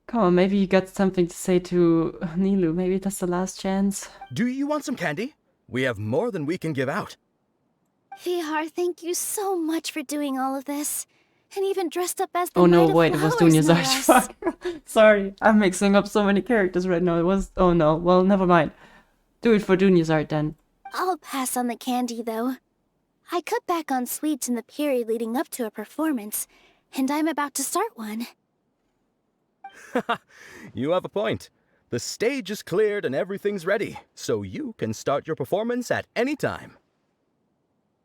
[SPEAKER 1] Come on, maybe you got something to say to Nilou. Maybe that's the last chance.
[SPEAKER 3] Do you want some candy? We have more than we can give out.
[SPEAKER 18] Vihar, thank you so much for doing all of this. And even dressed up as the
[SPEAKER 1] Oh no,
[SPEAKER 18] Knight of
[SPEAKER 1] wait, it was
[SPEAKER 18] Flowers, no
[SPEAKER 1] Dunyazard.
[SPEAKER 18] less.
[SPEAKER 1] Fuck. Sorry, I'm mixing up so many characters right now. It was... Oh no, well, never mind. Do it for Dunyazard then.
[SPEAKER 18] I'll pass on the candy, though. I cut back on sweets in the period leading up to a performance, and I'm about to start one.
[SPEAKER 3] You have a point. The stage is cleared and everything's ready, so you can start your performance at any time.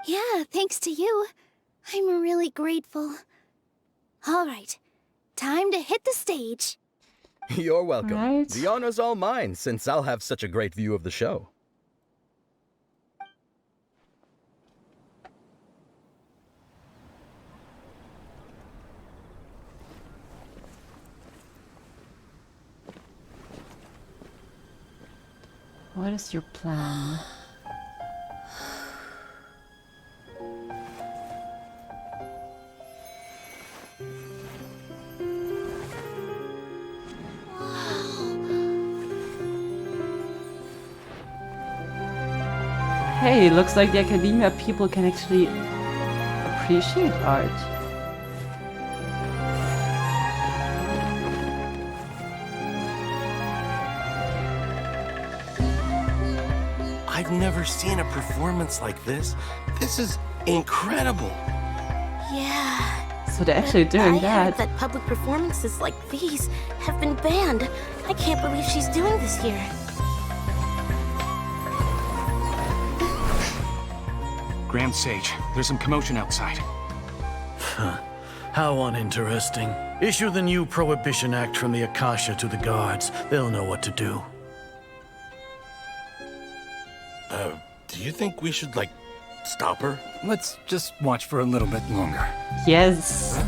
[SPEAKER 18] Yeah, thanks to you. I'm really grateful. All right, time to hit the stage.
[SPEAKER 3] You're welcome.
[SPEAKER 1] Right.
[SPEAKER 3] The honor's all mine, since I'll have such a great view of the show.
[SPEAKER 1] What is your plan? Hey, looks like the Academia people can actually appreciate art.
[SPEAKER 4] I've never seen a performance like this. This is incredible.
[SPEAKER 18] Yeah.
[SPEAKER 1] So they're actually doing
[SPEAKER 6] I
[SPEAKER 1] that.
[SPEAKER 6] heard that public performances like these have been banned. I can't believe she's doing this here.
[SPEAKER 20] Grand Sage, there's some commotion outside.
[SPEAKER 19] How uninteresting. Issue the new Prohibition Act from the Akasha to the guards. They'll know what to do.
[SPEAKER 16] Do you think we should, like, stop her?
[SPEAKER 7] Let's just watch for a little bit longer.
[SPEAKER 1] Yes.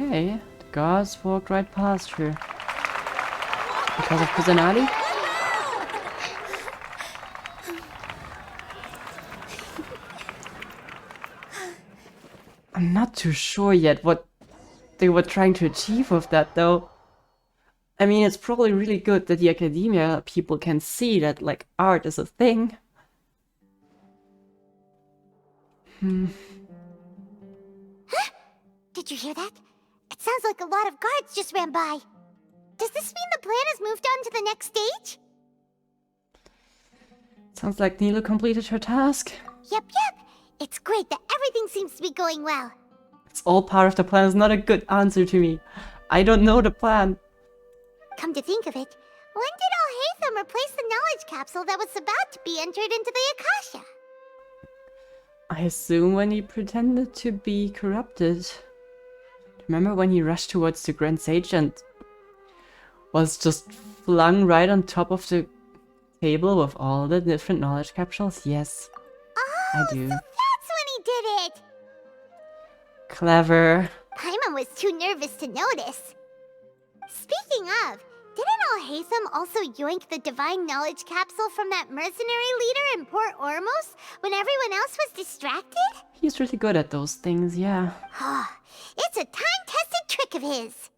[SPEAKER 1] Okay, the guards walked right past her. Because of personality? I'm not too sure yet what they were trying to achieve with that, though. I mean, it's probably really good that the Academia people can see that, like, art is a thing.
[SPEAKER 2] Did you hear that? It sounds like a lot of guards just ran by. Does this mean the plan has moved on to the next stage?
[SPEAKER 1] Sounds like Nilou completed her task.
[SPEAKER 2] Yep. It's great that everything seems to be going well.
[SPEAKER 1] It's all part of the plan is not a good answer to me. I don't know the plan.
[SPEAKER 2] Come to think of it, when did Allhaitham replace the knowledge capsule that was about to be entered into the Akasha?
[SPEAKER 1] I assume when he pretended to be corrupted. Remember when he rushed towards the Grand Sage and was just flung right on top of the table with all the different knowledge capsules? Yes, I do.
[SPEAKER 2] So that's when he did it!
[SPEAKER 1] Clever.
[SPEAKER 2] Paimon was too nervous to notice. Speaking of, didn't Allhaitham also yoink the divine knowledge capsule from that mercenary leader in Port Ormos when everyone else was distracted?
[SPEAKER 1] He's really good at those things, yeah.
[SPEAKER 2] It's a time-tested trick of his.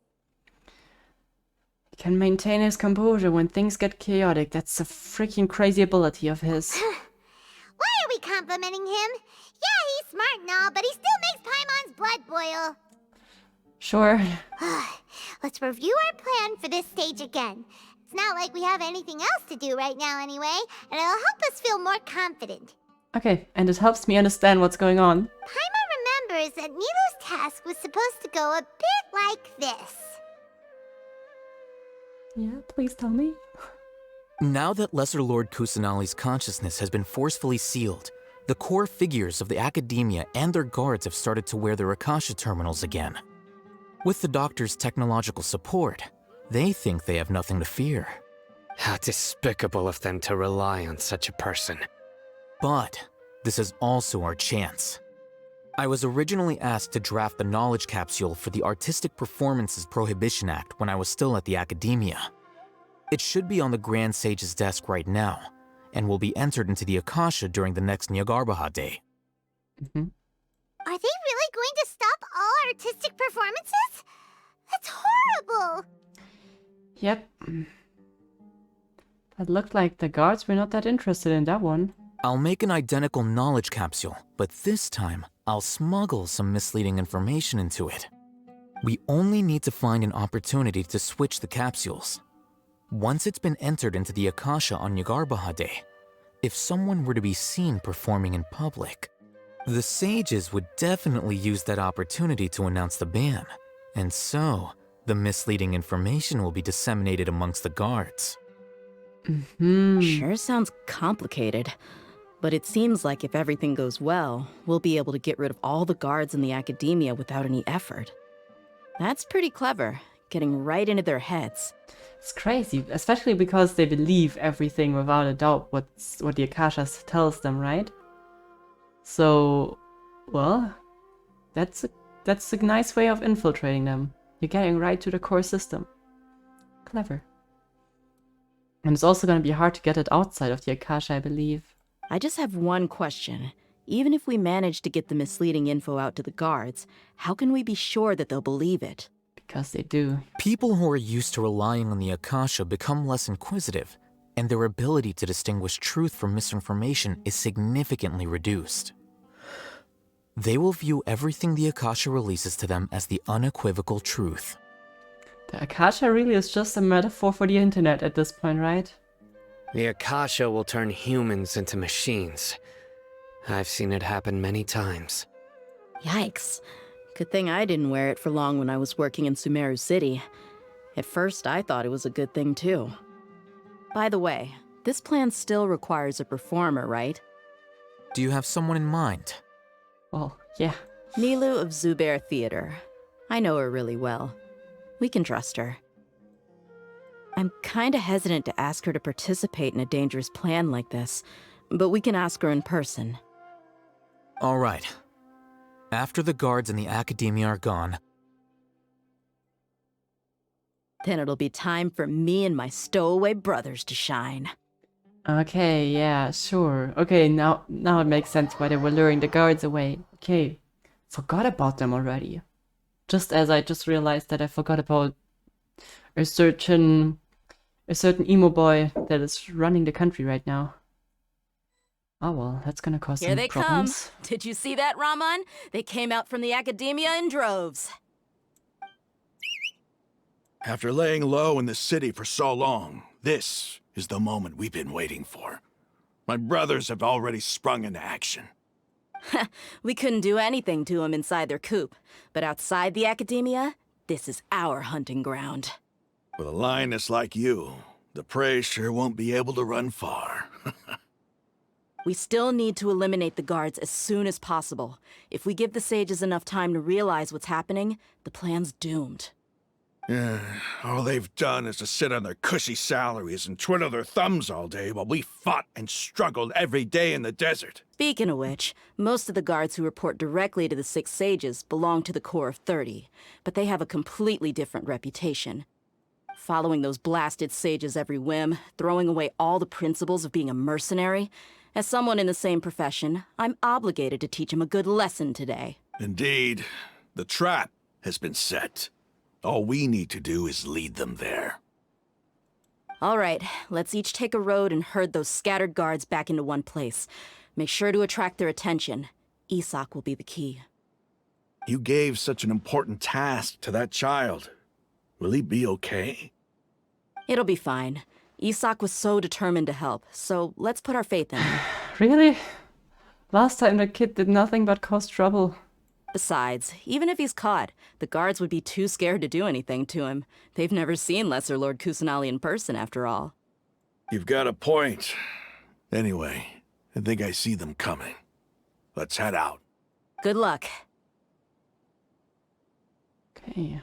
[SPEAKER 1] He can maintain his composure when things get chaotic. That's a freaking crazy ability of his.
[SPEAKER 2] Why are we complimenting him? Yeah, he's smart and all, but he still makes Paimon's blood boil.
[SPEAKER 1] Sure.
[SPEAKER 2] Let's review our plan for this stage again. It's not like we have anything else to do right now anyway, and it'll help us feel more confident.
[SPEAKER 1] Okay, and it helps me understand what's going on.
[SPEAKER 2] Paimon remembers that Nilou's task was supposed to go a bit like this.
[SPEAKER 1] Yeah, please tell me.
[SPEAKER 4] Now that Lesser Lord Kusanali's consciousness has been forcefully sealed, the core figures of the Academiya and their guards have started to wear their Akasha terminals again. With the Doctor's technological support, they think they have nothing to fear.
[SPEAKER 8] How despicable of them to rely on such a person.
[SPEAKER 4] But this is also our chance. I was originally asked to draft the knowledge capsule for the Artistic Performances Prohibition Act when I was still at the Academiya. It should be on the Grand Sage's desk right now, and will be entered into the Akasha during the next Nyargarbaha Day.
[SPEAKER 2] Are they really going to stop all artistic performances? That's horrible!
[SPEAKER 1] Yep. That looked like the guards were not that interested in that one.
[SPEAKER 4] I'll make an identical knowledge capsule, but this time, I'll smuggle some misleading information into it. We only need to find an opportunity to switch the capsules. Once it's been entered into the Akasha on Nyargarbaha Day, if someone were to be seen performing in public, the sages would definitely use that opportunity to announce the ban, and so the misleading information will be disseminated amongst the guards.
[SPEAKER 5] Sure sounds complicated, but it seems like if everything goes well, we'll be able to get rid of all the guards in the Academiya without any effort. That's pretty clever, getting right into their heads.
[SPEAKER 1] It's crazy, especially because they believe everything without a doubt what the Akasha tells them, right? So, well, that's a nice way of infiltrating them. You're getting right to the core system. Clever. And it's also going to be hard to get it outside of the Akasha, I believe.
[SPEAKER 5] I just have one question. Even if we manage to get the misleading info out to the guards, how can we be sure that they'll believe it?
[SPEAKER 1] Because they do.
[SPEAKER 4] People who are used to relying on the Akasha become less inquisitive, and their ability to distinguish truth from misinformation is significantly reduced. They will view everything the Akasha releases to them as the unequivocal truth.
[SPEAKER 1] The Akasha really is just a metaphor for the internet at this point, right?
[SPEAKER 8] The Akasha will turn humans into machines. I've seen it happen many times.
[SPEAKER 5] Yikes. Good thing I didn't wear it for long when I was working in Sumeru City. At first, I thought it was a good thing too. By the way, this plan still requires a performer, right?
[SPEAKER 4] Do you have someone in mind?
[SPEAKER 1] Well, yeah.
[SPEAKER 5] Nilou of Zubair Theater. I know her really well. We can trust her. I'm kinda hesitant to ask her to participate in a dangerous plan like this, but we can ask her in person.
[SPEAKER 4] All right. After the guards and the Academiya are gone,
[SPEAKER 5] then it'll be time for me and my stowaway brothers to shine.
[SPEAKER 1] Okay, yeah, sure. Okay, now it makes sense why they were luring the guards away. Okay, forgot about them already. Just as I just realized that I forgot about a certain emo boy that is running the country right now. Oh well, that's gonna cause
[SPEAKER 5] Here
[SPEAKER 1] some
[SPEAKER 5] they
[SPEAKER 1] problems.
[SPEAKER 5] come. Did you see that, Rahman? They came out from the Academiya in droves.
[SPEAKER 9] After laying low in the city for so long, this is the moment we've been waiting for. My brothers have already sprung into action.
[SPEAKER 5] We couldn't do anything to them inside their coop, but outside the Academiya, this is our hunting ground.
[SPEAKER 9] With a lioness like you, the prey sure won't be able to run far.
[SPEAKER 5] We still need to eliminate the guards as soon as possible. If we give the sages enough time to realize what's happening, the plan's doomed.
[SPEAKER 9] All they've done is to sit on their cushy salaries and twiddle their thumbs all day while we fought and struggled every day in the desert.
[SPEAKER 5] Speaking of which, most of the guards who report directly to the 6 sages belong to the Corps of 30, but they have a completely different reputation. Following those blasted sages every whim, throwing away all the principles of being a mercenary. As someone in the same profession, I'm obligated to teach them a good lesson today.
[SPEAKER 9] Indeed. The trap has been set. All we need to do is lead them there.
[SPEAKER 5] All right, let's each take a road and herd those scattered guards back into one place. Make sure to attract their attention. Isaak will be the key.
[SPEAKER 9] You gave such an important task to that child. Will he be okay?
[SPEAKER 5] It'll be fine. Isaak was so determined to help, so let's put our faith in him.
[SPEAKER 1] Really? Last time the kid did nothing but cause trouble.
[SPEAKER 5] Besides, even if he's caught, the guards would be too scared to do anything to him. They've never seen Lesser Lord Kusanali in person, after all.
[SPEAKER 9] You've got a point. Anyway, I think I see them coming. Let's head out.
[SPEAKER 5] Good luck.
[SPEAKER 1] Okay.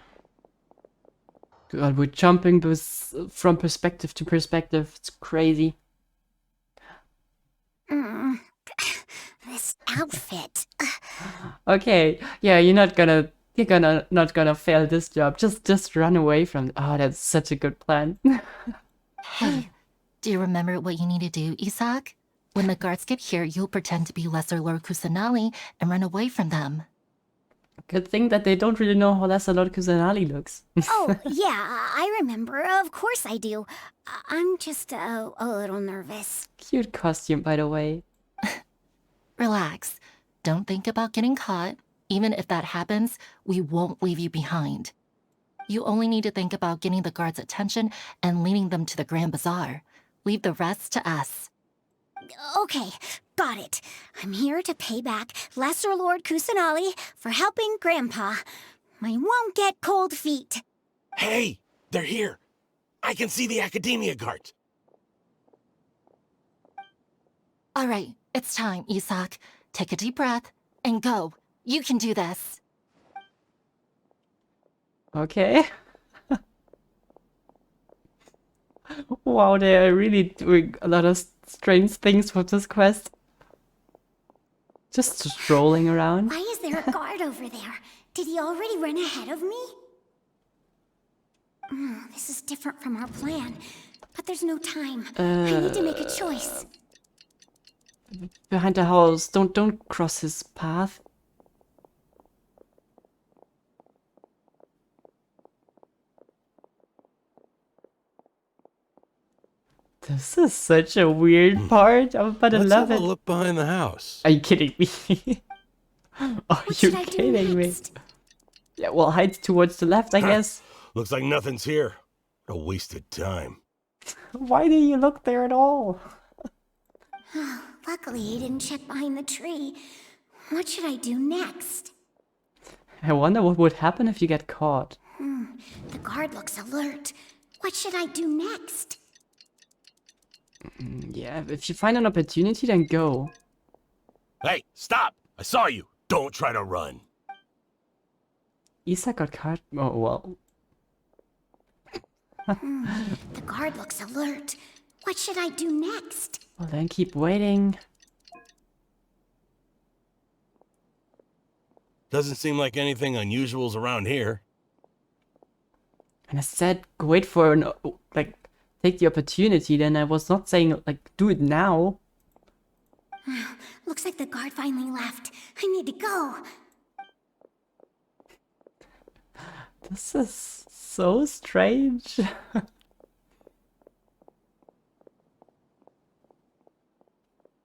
[SPEAKER 1] God, we're jumping from perspective to perspective. It's crazy.
[SPEAKER 2] This outfit.
[SPEAKER 1] Okay, yeah, you're not gonna fail this job. Just run away from. Oh, that's such a good plan.
[SPEAKER 21] Hey, do you remember what you need to do, Isaak? When the guards get here, you'll pretend to be Lesser Lord Kusanali and run away from them.
[SPEAKER 1] Good thing that they don't really know how Lesser Lord Kusanali looks.
[SPEAKER 2] Oh, yeah, I remember. Of course I do. I'm just a little nervous.
[SPEAKER 1] Cute costume, by the way.
[SPEAKER 21] Relax. Don't think about getting caught. Even if that happens, we won't leave you behind. You only need to think about getting the guards' attention and leading them to the Grand Bazaar. Leave the rest to us.
[SPEAKER 2] Okay, got it. I'm here to pay back Lesser Lord Kusanali for helping Grandpa. I won't get cold feet.
[SPEAKER 11] Hey, they're here. I can see the Academiya guards.
[SPEAKER 21] All right, it's time, Isaak. Take a deep breath and go. You can do this.
[SPEAKER 1] Okay. Wow, they are really doing a lot of strange things for this quest. Just strolling around.
[SPEAKER 2] Why is there a guard over there? Did he already run ahead of me? This is different from our plan, but there's no time. I need to make a choice.
[SPEAKER 1] Behind the house. Don't cross his path. This is such a weird part, but I love it.
[SPEAKER 11] Let's have a look behind the house.
[SPEAKER 1] Are you kidding me? Are you kidding me? Yeah, well, hide towards the left, I guess.
[SPEAKER 11] Looks like nothing's here. A wasted time.
[SPEAKER 1] Why do you look there at all?
[SPEAKER 2] Luckily, he didn't check behind the tree. What should I do next?
[SPEAKER 1] I wonder what would happen if you get caught.
[SPEAKER 2] The guard looks alert. What should I do next?
[SPEAKER 1] Yeah, if you find an opportunity, then go.
[SPEAKER 11] Hey, stop! I saw you. Don't try to run.
[SPEAKER 1] Isaak got caught. Oh, well.
[SPEAKER 2] The guard looks alert. What should I do next?
[SPEAKER 1] Well, then keep waiting.
[SPEAKER 11] Doesn't seem like anything unusual's around here.
[SPEAKER 1] And I said, wait for an, like, take the opportunity, then I was not saying, like, do it now.
[SPEAKER 2] Looks like the guard finally left. I need to go.
[SPEAKER 1] This is so strange.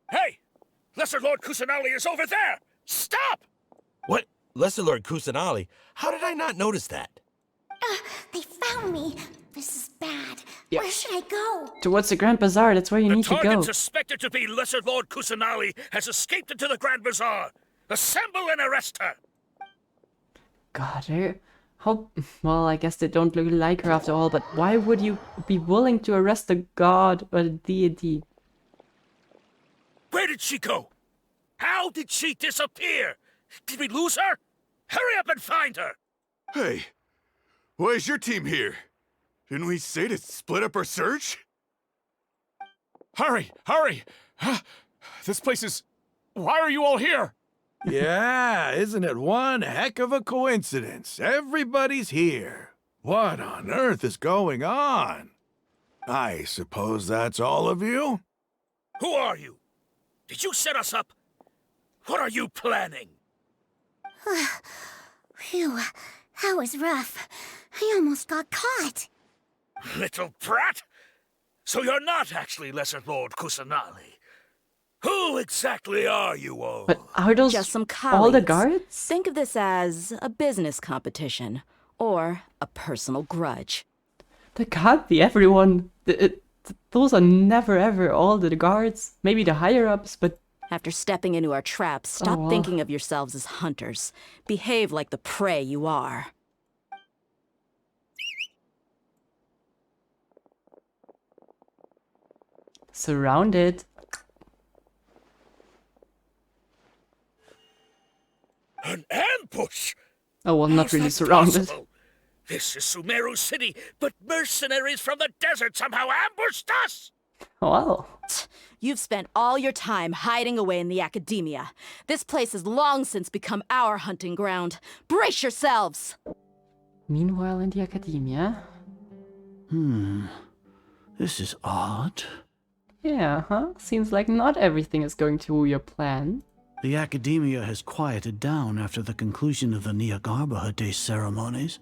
[SPEAKER 11] Hey! Lesser Lord Kusanali is over there! Stop! What? Lesser Lord Kusanali? How did I not notice that?
[SPEAKER 2] They found me. This is bad.
[SPEAKER 1] Yeah.
[SPEAKER 2] Where should I go?
[SPEAKER 1] Towards the Grand Bazaar, that's where you need to go.
[SPEAKER 11] The target suspected to be Lesser Lord Kusanali has escaped into the Grand Bazaar. Assemble and arrest her!
[SPEAKER 1] God, how... Well, I guess they don't really like her after all, but why would you be willing to arrest a god or a deity?
[SPEAKER 11] Where did she go? How did she disappear? Did we lose her? Hurry up and find her!
[SPEAKER 9] Hey, why is your team here? Didn't we say to split up our search?
[SPEAKER 16] Hurry! Hurry! This place is... Why are you all here?
[SPEAKER 9] Yeah, isn't it one heck of a coincidence? Everybody's here. What on earth is going on? I suppose that's all of you?
[SPEAKER 11] Who are you? Did you set us up? What are you planning?
[SPEAKER 2] Phew, that was rough. I almost got caught.
[SPEAKER 11] Little brat! So you're not actually Lesser Lord Kusanali. Who exactly are you all?
[SPEAKER 1] But are those
[SPEAKER 5] just some
[SPEAKER 1] all the
[SPEAKER 5] colleagues?
[SPEAKER 1] guards?
[SPEAKER 5] Think of this as a business competition or a personal grudge.
[SPEAKER 1] That can't be everyone. Those are never ever all the guards. Maybe the higher ups, but
[SPEAKER 5] after stepping into our traps, stop
[SPEAKER 1] wow.
[SPEAKER 5] thinking of yourselves as hunters. Behave like the prey you are.
[SPEAKER 1] Surrounded.
[SPEAKER 11] An ambush?
[SPEAKER 1] Oh, well, not
[SPEAKER 11] How's
[SPEAKER 1] really
[SPEAKER 11] that
[SPEAKER 1] surrounded.
[SPEAKER 11] possible? This is Sumeru City, but mercenaries from the desert somehow ambushed us!
[SPEAKER 1] Well.
[SPEAKER 5] You've spent all your time hiding away in the Academiya. This place has long since become our hunting ground. Brace yourselves!
[SPEAKER 1] Meanwhile in the Academiya.
[SPEAKER 19] This is odd.
[SPEAKER 1] Yeah, huh? Seems like not everything is going to your plan.
[SPEAKER 19] The Academiya has quieted down after the conclusion of the Nahida ceremonies,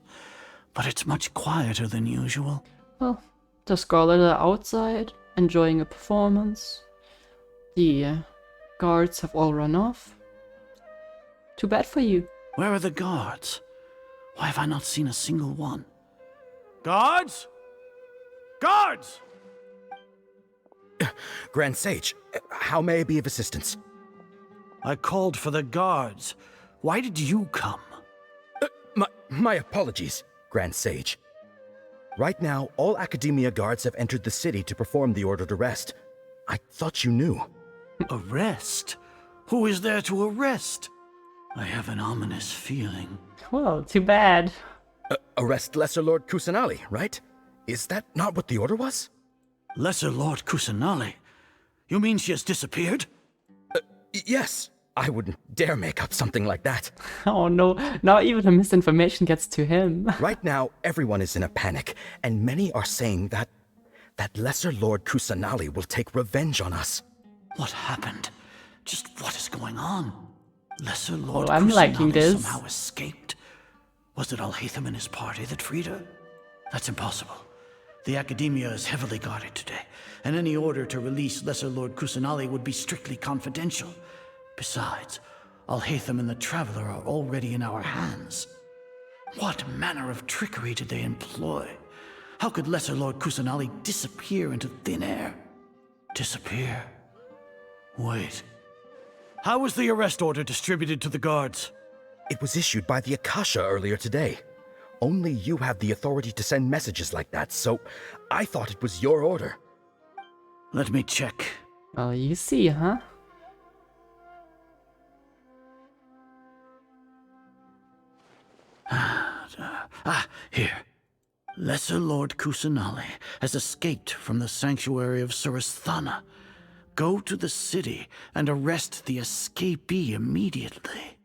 [SPEAKER 19] but it's much quieter than usual.
[SPEAKER 1] Well, the scholars are outside, enjoying a performance. The guards have all run off. Too bad for you.
[SPEAKER 19] Where are the guards? Why have I not seen a single one? Guards? Guards!
[SPEAKER 3] Grand Sage, how may I be of assistance?
[SPEAKER 19] I called for the guards. Why did you come?
[SPEAKER 3] My apologies, Grand Sage. Right now, all Academiya guards have entered the city to perform the ordered arrest. I thought you knew.
[SPEAKER 19] Arrest? Who is there to arrest? I have an ominous feeling.
[SPEAKER 1] Well, too bad.
[SPEAKER 3] Arrest Lesser Lord Kusanali, right? Is that not what the order was?
[SPEAKER 19] Lesser Lord Kusanali? You mean she has disappeared?
[SPEAKER 3] Yes. I wouldn't dare make up something like that.
[SPEAKER 1] Oh no, now even the misinformation gets to him.
[SPEAKER 3] Right now, everyone is in a panic, and many are saying that Lesser Lord Kusanali will take revenge on us.
[SPEAKER 19] What happened? Just what is going on? Lesser Lord
[SPEAKER 1] I'm liking
[SPEAKER 19] Kusanali
[SPEAKER 1] this.
[SPEAKER 19] somehow escaped? Was it Allhaitham and his party that freed her? That's impossible. The Academiya is heavily guarded today, and any order to release Lesser Lord Kusanali would be strictly confidential. Besides, Allhaitham and the Traveler are already in our hands. What manner of trickery did they employ? How could Lesser Lord Kusanali disappear into thin air? Disappear? Wait. How was the arrest order distributed to the guards?
[SPEAKER 3] It was issued by the Akasha earlier today. Only you have the authority to send messages like that, so I thought it was your order.
[SPEAKER 19] Let me check.
[SPEAKER 1] Well, you see, huh?
[SPEAKER 19] Here. Lesser Lord Kusanali has escaped from the sanctuary of Surasthana. Go to the city and arrest the escapee immediately.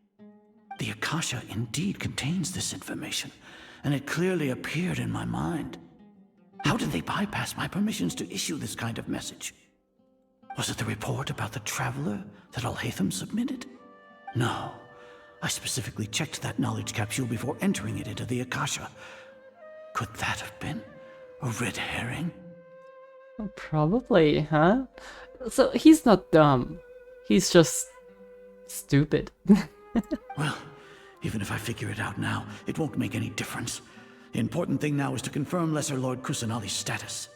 [SPEAKER 19] The Akasha indeed contains this information, and it clearly appeared in my mind. How did they bypass my permissions to issue this kind of message? Was it the report about the Traveler that Allhaitham submitted? No. I specifically checked that knowledge capsule before entering it into the Akasha. Could that have been a red herring?
[SPEAKER 1] Probably, huh? So he's not dumb. He's just stupid.
[SPEAKER 19] Well, even if I figure it out now, it won't make any difference. The important thing now is to confirm Lesser Lord Kusanali's status.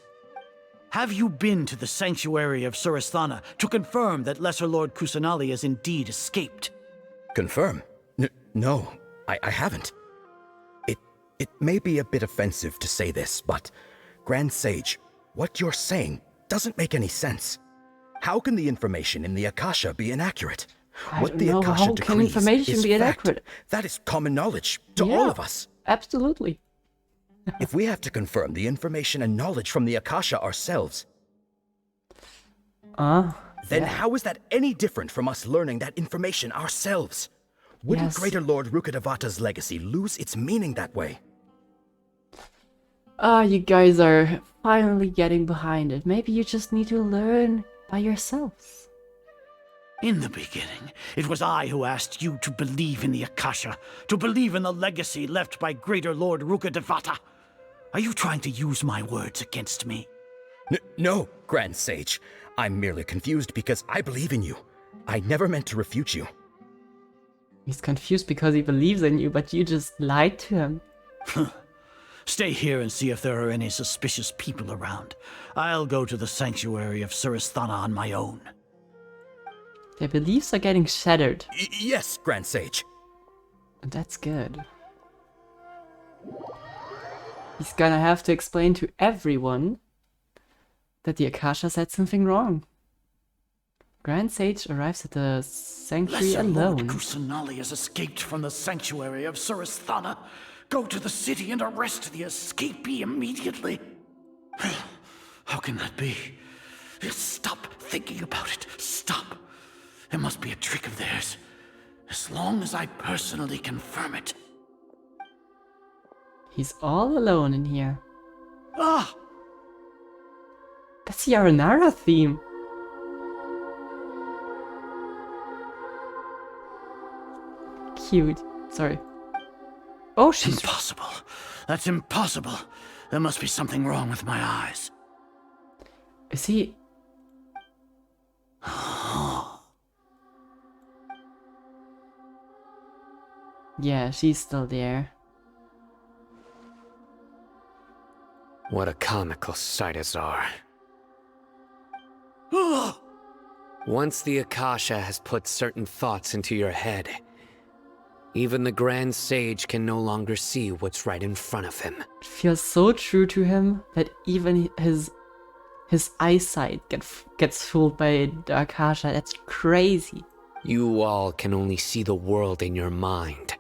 [SPEAKER 19] Have you been to the sanctuary of Surasthana to confirm that Lesser Lord Kusanali has indeed escaped?
[SPEAKER 3] Confirm? No, I haven't. It may be a bit offensive to say this, but Grand Sage, what you're saying doesn't make any sense. How can the information in the Akasha be inaccurate?
[SPEAKER 1] I
[SPEAKER 3] What
[SPEAKER 1] don't
[SPEAKER 3] the
[SPEAKER 1] know.
[SPEAKER 3] Akasha
[SPEAKER 1] How can
[SPEAKER 3] decrees
[SPEAKER 1] information
[SPEAKER 3] is
[SPEAKER 1] be
[SPEAKER 3] fact.
[SPEAKER 1] inaccurate?
[SPEAKER 3] That is common knowledge to
[SPEAKER 1] Yeah,
[SPEAKER 3] all of us.
[SPEAKER 1] Absolutely.
[SPEAKER 3] If we have to confirm the information and knowledge from the Akasha ourselves, then how is that any different from us learning that information ourselves? Wouldn't
[SPEAKER 1] Yes.
[SPEAKER 3] Greater Lord Rukkhadevata's legacy lose its meaning that way?
[SPEAKER 1] You guys are finally getting behind it. Maybe you just need to learn by yourselves.
[SPEAKER 19] In the beginning, it was I who asked you to believe in the Akasha, to believe in the legacy left by Greater Lord Rukkhadevata. Are you trying to use my words against me?
[SPEAKER 3] No, Grand Sage. I'm merely confused because I believe in you. I never meant to refute you.
[SPEAKER 1] He's confused because he believes in you, but you just lied to him.
[SPEAKER 19] Stay here and see if there are any suspicious people around. I'll go to the sanctuary of Surasthana on my own.
[SPEAKER 1] Their beliefs are getting shattered.
[SPEAKER 3] Yes, Grand Sage.
[SPEAKER 1] And that's good. He's gonna have to explain to everyone that the Akasha said something wrong. Grand Sage arrives at the sanctuary
[SPEAKER 19] Lesser
[SPEAKER 1] alone.
[SPEAKER 19] Lord Kusanali has escaped from the sanctuary of Surasthana. Go to the city and arrest the escapee immediately. How can that be? Stop thinking about it. Stop. It must be a trick of theirs. As long as I personally confirm it.
[SPEAKER 1] He's all alone in here.
[SPEAKER 19] Ah!
[SPEAKER 1] That's the Aranara theme. Cute. Sorry. Oh, she's...
[SPEAKER 19] Impossible. That's impossible. There must be something wrong with my eyes.
[SPEAKER 1] Is he... Yeah, she's still there.
[SPEAKER 8] What a comical sight, Azar. Once the Akasha has put certain thoughts into your head, even the Grand Sage can no longer see what's right in front of him.
[SPEAKER 1] It feels so true to him that even his eyesight gets fooled by the Akasha. That's crazy.
[SPEAKER 8] You all can only see the world in your mind,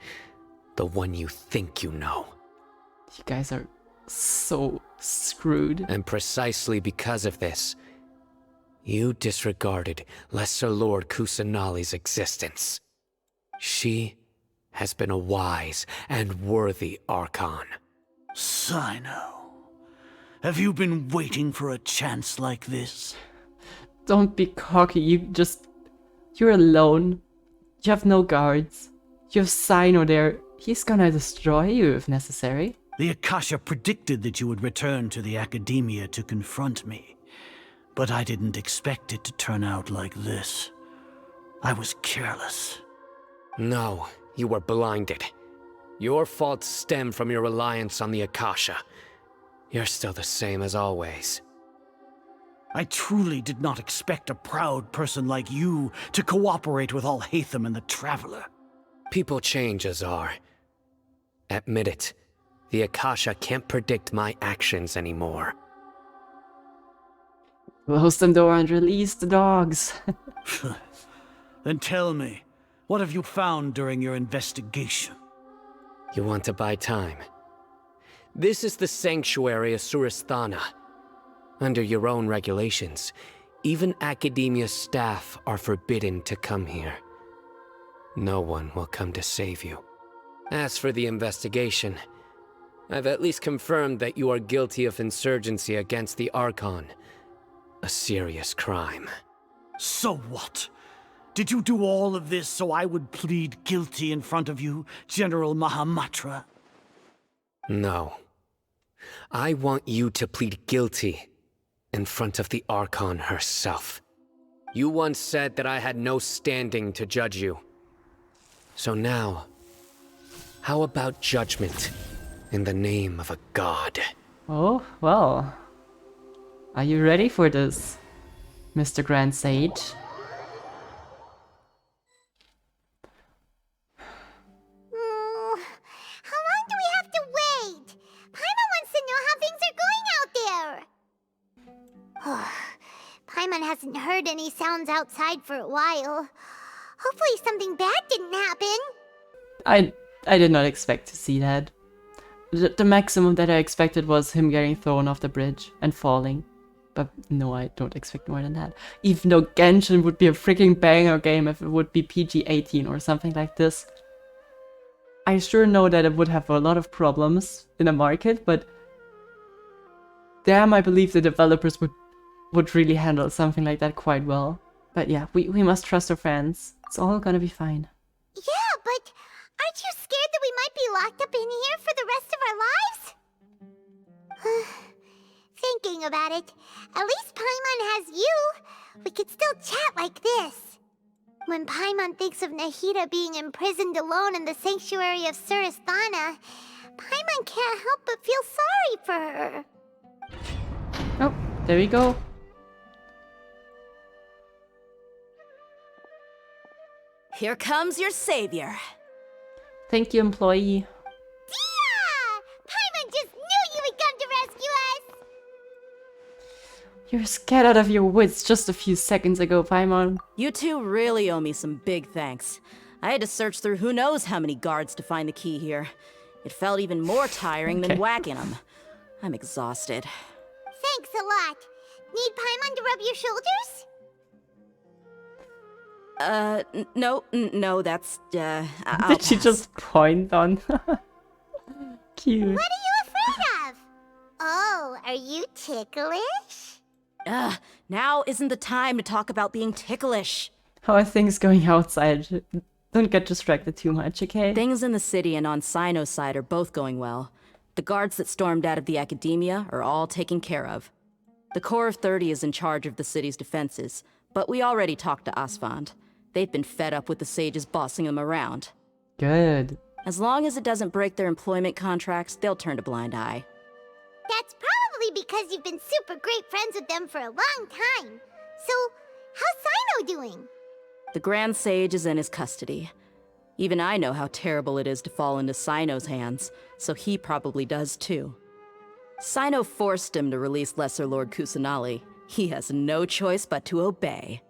[SPEAKER 8] the one you think you know.
[SPEAKER 1] You guys are so screwed.
[SPEAKER 8] And precisely because of this, you disregarded Lesser Lord Kusanali's existence. She has been a wise and worthy Archon.
[SPEAKER 19] Cyno, have you been waiting for a chance like this?
[SPEAKER 1] Don't be cocky, you're alone. You have no guards. You have Cyno there. He's gonna destroy you if necessary.
[SPEAKER 19] The Akasha predicted that you would return to the Academiya to confront me. But I didn't expect it to turn out like this. I was careless.
[SPEAKER 8] No, you were blinded. Your faults stem from your reliance on the Akasha. You're still the same as always.
[SPEAKER 19] I truly did not expect a proud person like you to cooperate with Allhaitham and the Traveler.
[SPEAKER 8] People change, Azar. Admit it. The Akasha can't predict my actions anymore.
[SPEAKER 1] Close the door and release the dogs.
[SPEAKER 19] Then tell me, what have you found during your investigation?
[SPEAKER 8] You want to buy time? This is the sanctuary of Surasthana. Under your own regulations, even Academia staff are forbidden to come here. No one will come to save you. As for the investigation, I've at least confirmed that you are guilty of insurgency against the Archon. A serious crime.
[SPEAKER 19] So what? Did you do all of this so I would plead guilty in front of you, General Mahamatra?
[SPEAKER 8] No. I want you to plead guilty in front of the Archon herself. You once said that I had no standing to judge you. So now, how about judgment in the name of a god?
[SPEAKER 1] Oh, well. Are you ready for this, Mr. Grand Sage?
[SPEAKER 2] How long do we have to wait? Paimon wants to know how things are going out there. Paimon has hasn't heard any sounds outside for a while. Hopefully something bad didn't happen.
[SPEAKER 1] I did not expect to see that. The maximum that I expected was him getting thrown off the bridge and falling. But no, I don't expect more than that. Even though Genshin would be a freaking banger game if it would be PG-18 or something like this. I sure know that it would have a lot of problems in the market, but damn, I believe the developers would really handle something like that quite well. But yeah, we must trust our fans. It's all gonna be fine.
[SPEAKER 2] Yeah, but aren't you scared that we might be locked up in here for the rest of our lives? Thinking about it, at least Paimon has you. We could still chat like this. When Paimon thinks of Nahida being imprisoned alone in the sanctuary of Surasthana, Paimon can't help but feel sorry for her.
[SPEAKER 1] Oh, there we go.
[SPEAKER 5] Here comes your savior.
[SPEAKER 1] Thank you, employee.
[SPEAKER 2] Dehya! Paimon just knew you would come to rescue us!
[SPEAKER 1] You're scared out of your wits just a few seconds ago, Paimon.
[SPEAKER 5] You two really owe me some big thanks. I had to search through who knows how many guards to find the key here. It felt even more tiring than whacking them. I'm exhausted.
[SPEAKER 2] Thanks a lot. Need Paimon to rub your shoulders?
[SPEAKER 5] No, that's,
[SPEAKER 1] Did she just point on? Cute.
[SPEAKER 2] What are you afraid of? Oh, are you ticklish?
[SPEAKER 5] Now isn't the time to talk about being ticklish.
[SPEAKER 1] How are things going outside? Don't get distracted too much, okay?
[SPEAKER 5] Things in the city and on Cyno's side are both going well. The guards that stormed out of the Academiya are all taken care of. The Corps of 30 is in charge of the city's defenses, but we already talked to Asfand. They've been fed up with the sages bossing them around.
[SPEAKER 1] Good.
[SPEAKER 5] As long as it doesn't break their employment contracts, they'll turn a blind eye.
[SPEAKER 2] That's probably because you've been super great friends with them for a long time. So, how's Cyno doing?
[SPEAKER 5] The Grand Sage is in his custody. Even I know how terrible it is to fall into Cyno's hands, so he probably does too. Cyno forced him to release Lesser Lord Kusanali. He has no choice but to obey.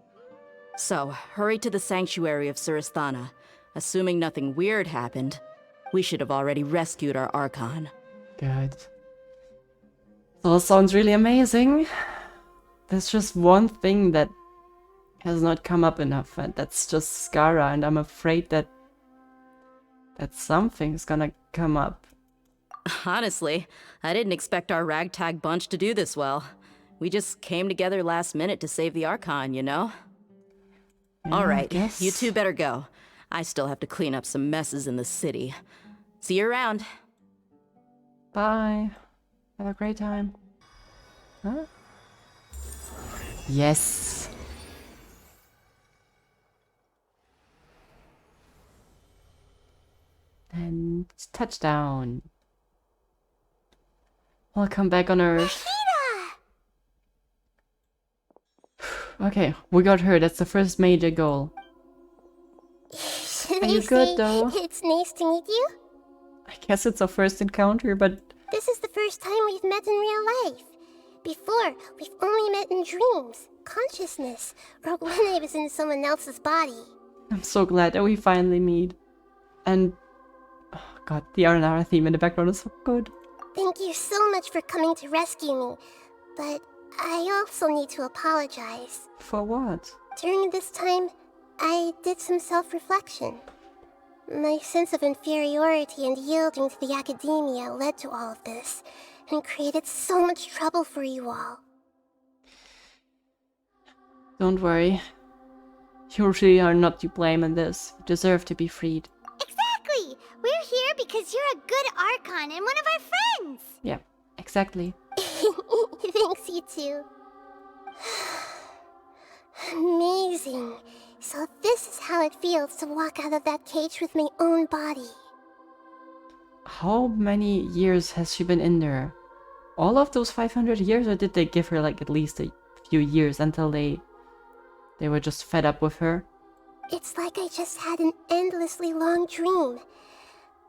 [SPEAKER 5] So, hurry to the sanctuary of Surasthana. Assuming nothing weird happened, we should have already rescued our Archon.
[SPEAKER 1] Good. All sounds really amazing. There's just one thing that has not come up enough, and that's just Skara, and I'm afraid that something's gonna come up.
[SPEAKER 5] Honestly, I didn't expect our ragtag bunch to do this well. We just came together last minute to save the Archon, you know?
[SPEAKER 1] Yeah,
[SPEAKER 5] Alright, you two better go. I still have to clean up some messes in the city. See you around.
[SPEAKER 1] Bye. Have a great time. Huh? Yes. And touchdown. Welcome back on Earth. Okay, we got her. That's the first major goal. Are you good though?
[SPEAKER 2] It's nice to meet you.
[SPEAKER 1] I guess it's our first encounter, but
[SPEAKER 2] This is the first time we've met in real life. Before, we've only met in dreams, consciousness, or when I was in someone else's body.
[SPEAKER 1] I'm so glad that we finally meet. And oh god, the Arnara theme in the background is so good.
[SPEAKER 2] Thank you so much for coming to rescue me, but I also need to apologize.
[SPEAKER 1] For what?
[SPEAKER 2] During this time, I did some self-reflection. My sense of inferiority and yielding to the Academiya led to all of this, and created so much trouble for you all.
[SPEAKER 1] Don't worry. You really are not to blame in this. You deserve to be freed.
[SPEAKER 2] Exactly! We're here because you're a good Archon and one of our friends!
[SPEAKER 1] Yeah, exactly.
[SPEAKER 2] Thanks, you two. Amazing. So this is how it feels to walk out of that cage with my own body.
[SPEAKER 1] How many years has she been in there? All of those 500 years, or did they give her like at least a few years until they were just fed up with her?
[SPEAKER 2] It's like I just had an endlessly long dream.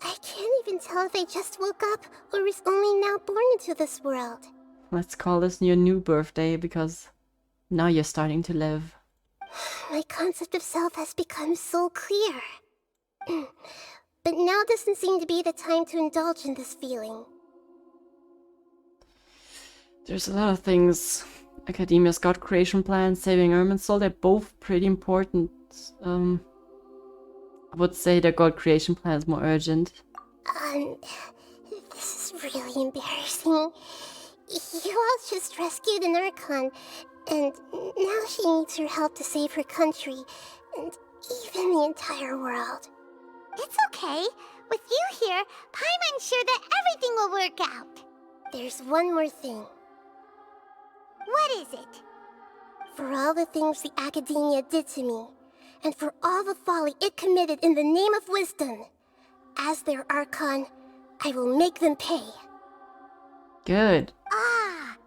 [SPEAKER 2] I can't even tell if I just woke up or was only now born into this world.
[SPEAKER 1] Let's call this your new birthday, because Now you're starting to live.
[SPEAKER 2] My concept of self has become so clear. But now doesn't seem to be the time to indulge in this feeling.
[SPEAKER 1] There's a lot of things. Academia's God creation plan, saving Irmunsul, they're both pretty important. I would say the God creation plan is more urgent.
[SPEAKER 2] This is really embarrassing. You all just rescued an Archon, and now she needs your help to save her country, and even the entire world. It's okay. With you here, Paimon's sure that everything will work out. There's one more thing. What is it? For all the things the Academiya did to me, and for all the folly it committed in the name of wisdom, as their Archon, I will make them pay.
[SPEAKER 1] Good.
[SPEAKER 2] Ah!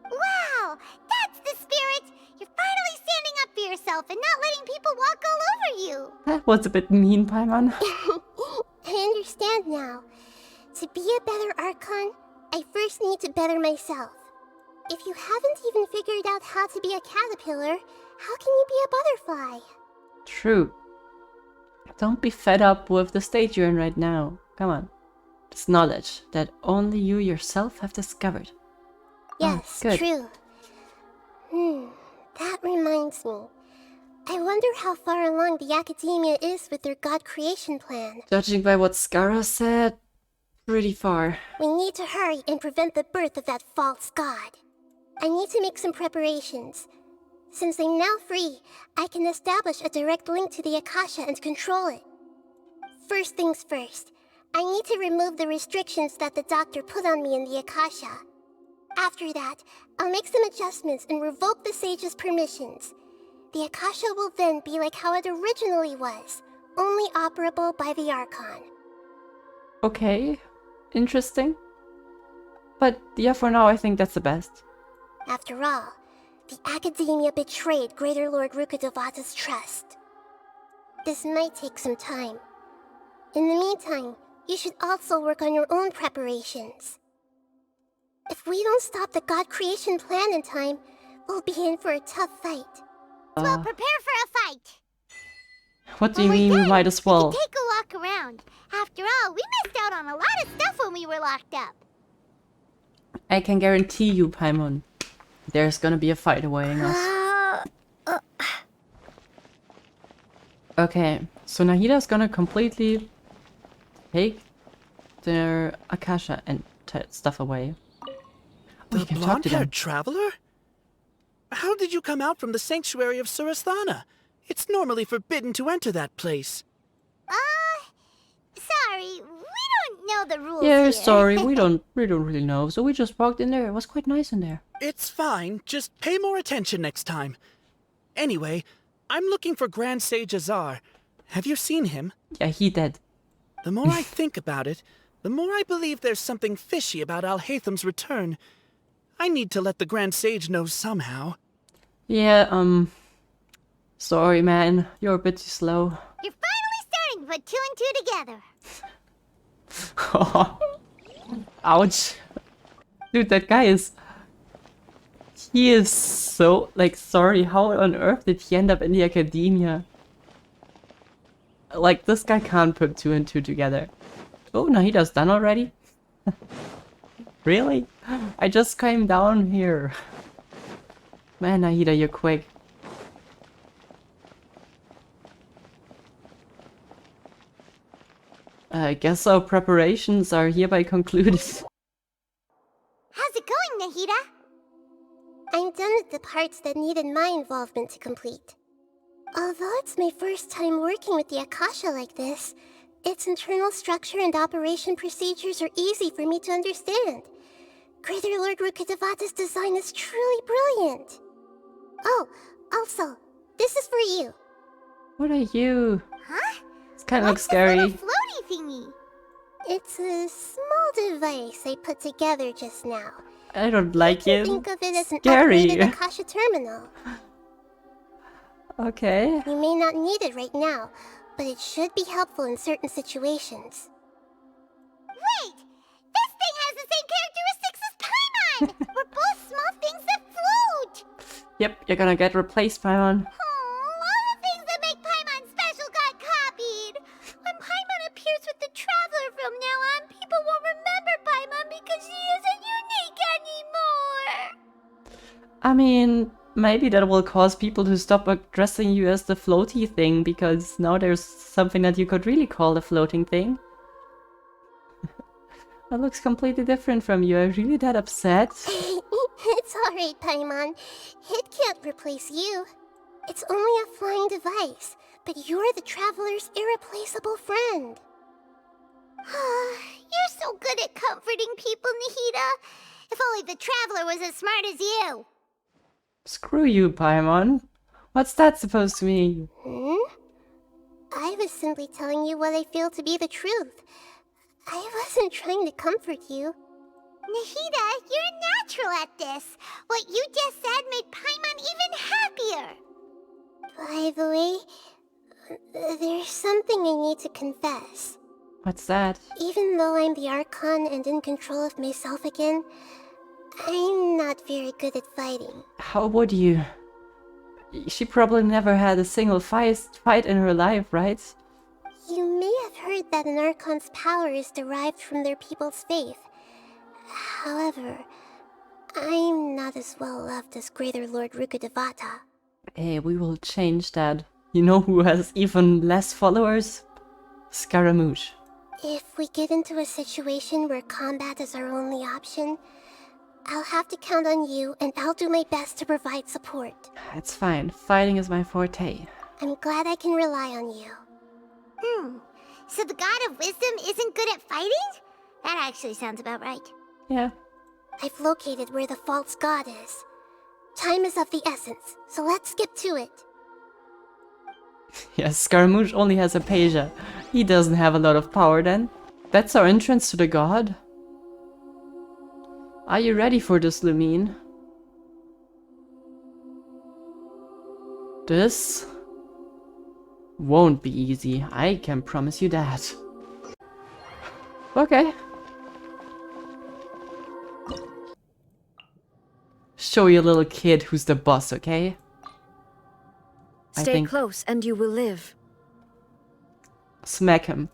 [SPEAKER 2] Wow! That's the spirit! You're finally standing up for yourself and not letting people walk all over you!
[SPEAKER 1] That was a bit mean, Paimon.
[SPEAKER 2] I understand now. To be a better Archon, I first need to better myself. If you haven't even figured out how to be a caterpillar, how can you be a butterfly?
[SPEAKER 1] True. Don't be fed up with the state you're in right now. Come on. It's knowledge that only you yourself have discovered.
[SPEAKER 2] Yes,
[SPEAKER 1] good.
[SPEAKER 2] True. That reminds me. I wonder how far along the Academiya is with their God creation plan.
[SPEAKER 1] Judging by what Skara said, pretty far.
[SPEAKER 2] We need to hurry and prevent the birth of that false god. I need to make some preparations. Since I'm now free, I can establish a direct link to the Akasha and control it. First things first, I need to remove the restrictions that the doctor put on me in the Akasha. After that, I'll make some adjustments and revoke the sage's permissions. The Akasha will then be like how it originally was, only operable by the Archon.
[SPEAKER 1] Okay, interesting. But yeah, for now I think that's the best.
[SPEAKER 2] After all, the Academiya betrayed Greater Lord Rukkhadevata's trust. This might take some time. In the meantime, you should also work on your own preparations. If we don't stop the God creation plan in time, we'll be in for a tough fight. Well, prepare for a fight!
[SPEAKER 1] What do you mean we might as well?
[SPEAKER 2] Take a walk around. After all, we missed out on a lot of stuff when we were locked up.
[SPEAKER 1] I can guarantee you, Paimon, there's gonna be a fight awaiting us. Okay, so Nahida's gonna completely take their Akasha and stuff away.
[SPEAKER 12] The blonde-haired traveler? How did you come out from the sanctuary of Surasthana? It's normally forbidden to enter that place.
[SPEAKER 2] Sorry, we don't know the rules
[SPEAKER 1] Yeah,
[SPEAKER 2] here.
[SPEAKER 1] sorry, we don't really know, so we just walked in there. It was quite nice in there.
[SPEAKER 12] It's fine, just pay more attention next time. Anyway, I'm looking for Grand Sage Azar. Have you seen him?
[SPEAKER 1] Yeah, he dead.
[SPEAKER 12] The more I think about it, the more I believe there's something fishy about Allhaitham's return. I need to let the Grand Sage know somehow.
[SPEAKER 1] Yeah, sorry man, you're a bit too slow.
[SPEAKER 2] You're finally starting to put two and two together.
[SPEAKER 1] Ouch. Dude, that guy is... He is so... Like, sorry, how on earth did he end up in the Academiya? Like, this guy can't put two and two together. Oh, Nahida's done already? Really? I just came down here. Man, Nahida, you're quick. I guess our preparations are hereby concluded.
[SPEAKER 2] How's it going, Nahida? I'm done with the parts that needed my involvement to complete. Although it's my first time working with the Akasha like this, its internal structure and operation procedures are easy for me to understand. Greater Lord Rukkhadevata's design is truly brilliant. Oh, also, this is for you.
[SPEAKER 1] What are you?
[SPEAKER 2] Huh?
[SPEAKER 1] It's kind of looks scary.
[SPEAKER 2] What's this little floaty thingy? It's a small device I put together just now.
[SPEAKER 1] I don't like it.
[SPEAKER 2] Think of it as an
[SPEAKER 1] Scary.
[SPEAKER 2] upgraded Akasha terminal.
[SPEAKER 1] Okay.
[SPEAKER 2] You may not need it right now, but it should be helpful in certain situations. Wait! This thing has the same characteristics as Paimon! We're both small things that float!
[SPEAKER 1] Yep, you're gonna get replaced, Paimon.
[SPEAKER 2] All the things that make Paimon special got copied. When Paimon appears with the Traveler from now on, people won't remember Paimon because she isn't unique anymore.
[SPEAKER 1] I mean, maybe that will cause people to stop addressing you as the floaty thing, because now there's something that you could really call the floating thing. That looks completely different from you. Are you really that upset?
[SPEAKER 2] It's alright, Paimon. It can't replace you. It's only a flying device, but you're the Traveler's irreplaceable friend. You're so good at comforting people, Nahida. If only the Traveler was as smart as you.
[SPEAKER 1] Screw you, Paimon. What's that supposed to mean?
[SPEAKER 2] I was simply telling you what I feel to be the truth. I wasn't trying to comfort you. Nahida, you're natural at this. What you just said made Paimon even happier. By the way, there's something I need to confess.
[SPEAKER 1] What's that?
[SPEAKER 2] Even though I'm the Archon and in control of myself again, I'm not very good at fighting.
[SPEAKER 1] How would you? She probably never had a single fight in her life, right?
[SPEAKER 2] You may have heard that an Archon's power is derived from their people's faith. However, I'm not as well loved as Greater Lord Rukkhadevata.
[SPEAKER 1] Hey, we will change that. You know who has even less followers? Scaramouche.
[SPEAKER 2] If we get into a situation where combat is our only option, I'll have to count on you, and I'll do my best to provide support.
[SPEAKER 1] It's fine. Fighting is my forte.
[SPEAKER 2] I'm glad I can rely on you. So the God of Wisdom isn't good at fighting? That actually sounds about right.
[SPEAKER 1] Yeah.
[SPEAKER 2] I've located where the false god is. Time is of the essence, so let's skip to it.
[SPEAKER 1] Yes, Scaramouche only has a Peja. He doesn't have a lot of power then. That's our entrance to the god. Are you ready for this, Lumine? This won't be easy, I can promise you that. Okay. Show your little kid who's the boss, okay?
[SPEAKER 13] Stay close and you will live.
[SPEAKER 1] Smack him.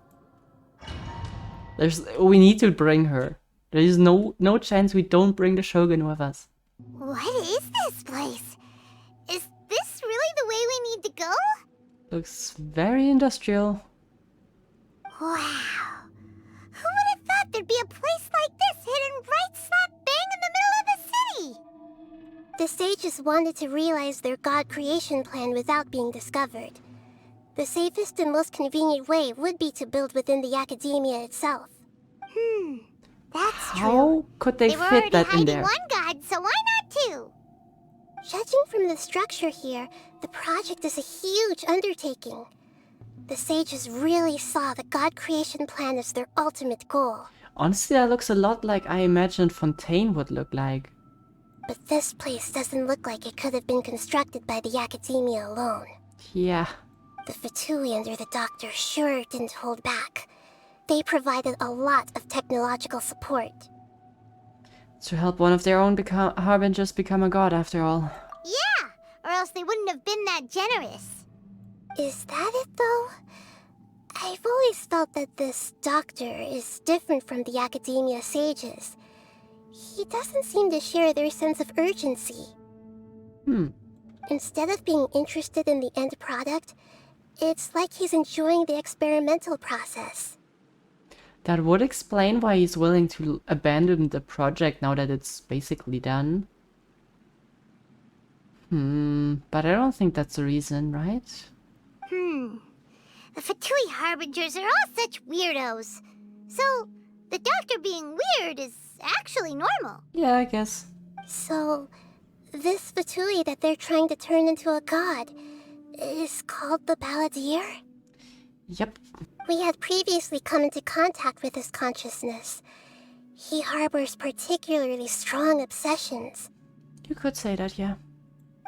[SPEAKER 1] We need to bring her. There is no chance we don't bring the Shogun with us.
[SPEAKER 2] What is this place? Is this really the way we need to go?
[SPEAKER 1] Looks very industrial.
[SPEAKER 2] Wow. Who would have thought there'd be a place like this hidden right slap bang in the middle of the city? The sages wanted to realize their god creation plan without being discovered. The safest and most convenient way would be to build within the Academiya itself. That's true.
[SPEAKER 1] How could they fit that in there?
[SPEAKER 2] They were already hiding one god, so why not two? Judging from the structure here, the project is a huge undertaking. The sages really saw the god creation plan as their ultimate goal.
[SPEAKER 1] Honestly, that looks a lot like I imagined Fontaine would look like.
[SPEAKER 2] But this place doesn't look like it could have been constructed by the Academiya alone.
[SPEAKER 1] Yeah.
[SPEAKER 2] The Fatui under the Doctor sure didn't hold back. They provided a lot of technological support.
[SPEAKER 1] To help one of their own harbingers become a god after all.
[SPEAKER 2] Yeah, or else they wouldn't have been that generous. Is that it though? I've always felt that this Doctor is different from the Academiya sages. He doesn't seem to share their sense of urgency. Instead of being interested in the end product, it's like he's enjoying the experimental process.
[SPEAKER 1] That would explain why he's willing to abandon the project now that it's basically done. But I don't think that's the reason, right?
[SPEAKER 2] The Fatui Harbingers are all such weirdos. So, the Doctor being weird is actually normal.
[SPEAKER 1] Yeah, I guess.
[SPEAKER 2] So, this Fatui that they're trying to turn into a god is called the Balladeer?
[SPEAKER 1] Yep.
[SPEAKER 2] We had previously come into contact with his consciousness. He harbors particularly strong obsessions.
[SPEAKER 1] You could say that, yeah.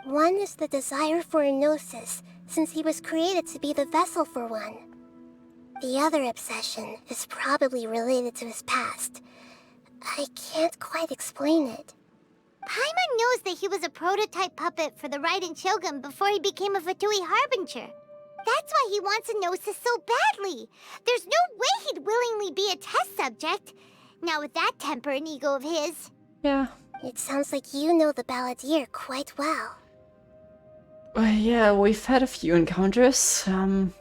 [SPEAKER 2] One is the desire for a gnosis, since he was created to be the vessel for one. The other obsession is probably related to his past. I can't quite explain it. Paimon knows that he was a prototype puppet for the Raiden Shogun before he became a Fatui Harbinger. That's why he wants a Gnosis so badly. There's no way he'd willingly be a test subject. Not with that temper and ego of his.
[SPEAKER 1] Yeah.
[SPEAKER 6] It sounds like you know the Balladeer quite well.
[SPEAKER 1] Yeah, we've had a few encounters. None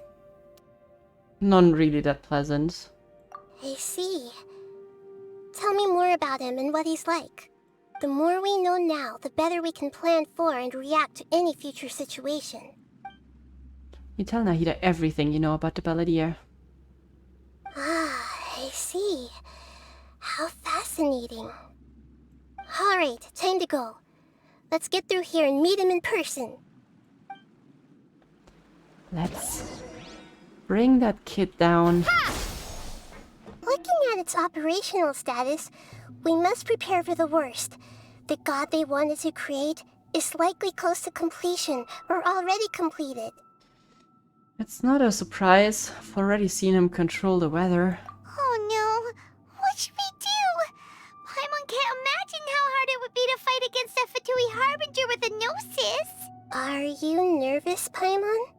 [SPEAKER 1] really that pleasant.
[SPEAKER 6] I see. Tell me more about him and what he's like. The more we know now, the better we can plan for and react to any future situation.
[SPEAKER 1] You tell Nahida everything you know about the Balladeer.
[SPEAKER 6] Ah, I see. How fascinating. Alright, time to go. Let's get through here and meet him in person.
[SPEAKER 1] Let's bring that kid down.
[SPEAKER 6] Looking at its operational status, we must prepare for the worst. The god they wanted to create is likely close to completion or already completed.
[SPEAKER 1] It's not a surprise. I've already seen him control the weather.
[SPEAKER 2] Oh no, what should we do? Paimon can't imagine how hard it would be to fight against a Fatui Harbinger with a Gnosis.
[SPEAKER 6] Are you nervous, Paimon?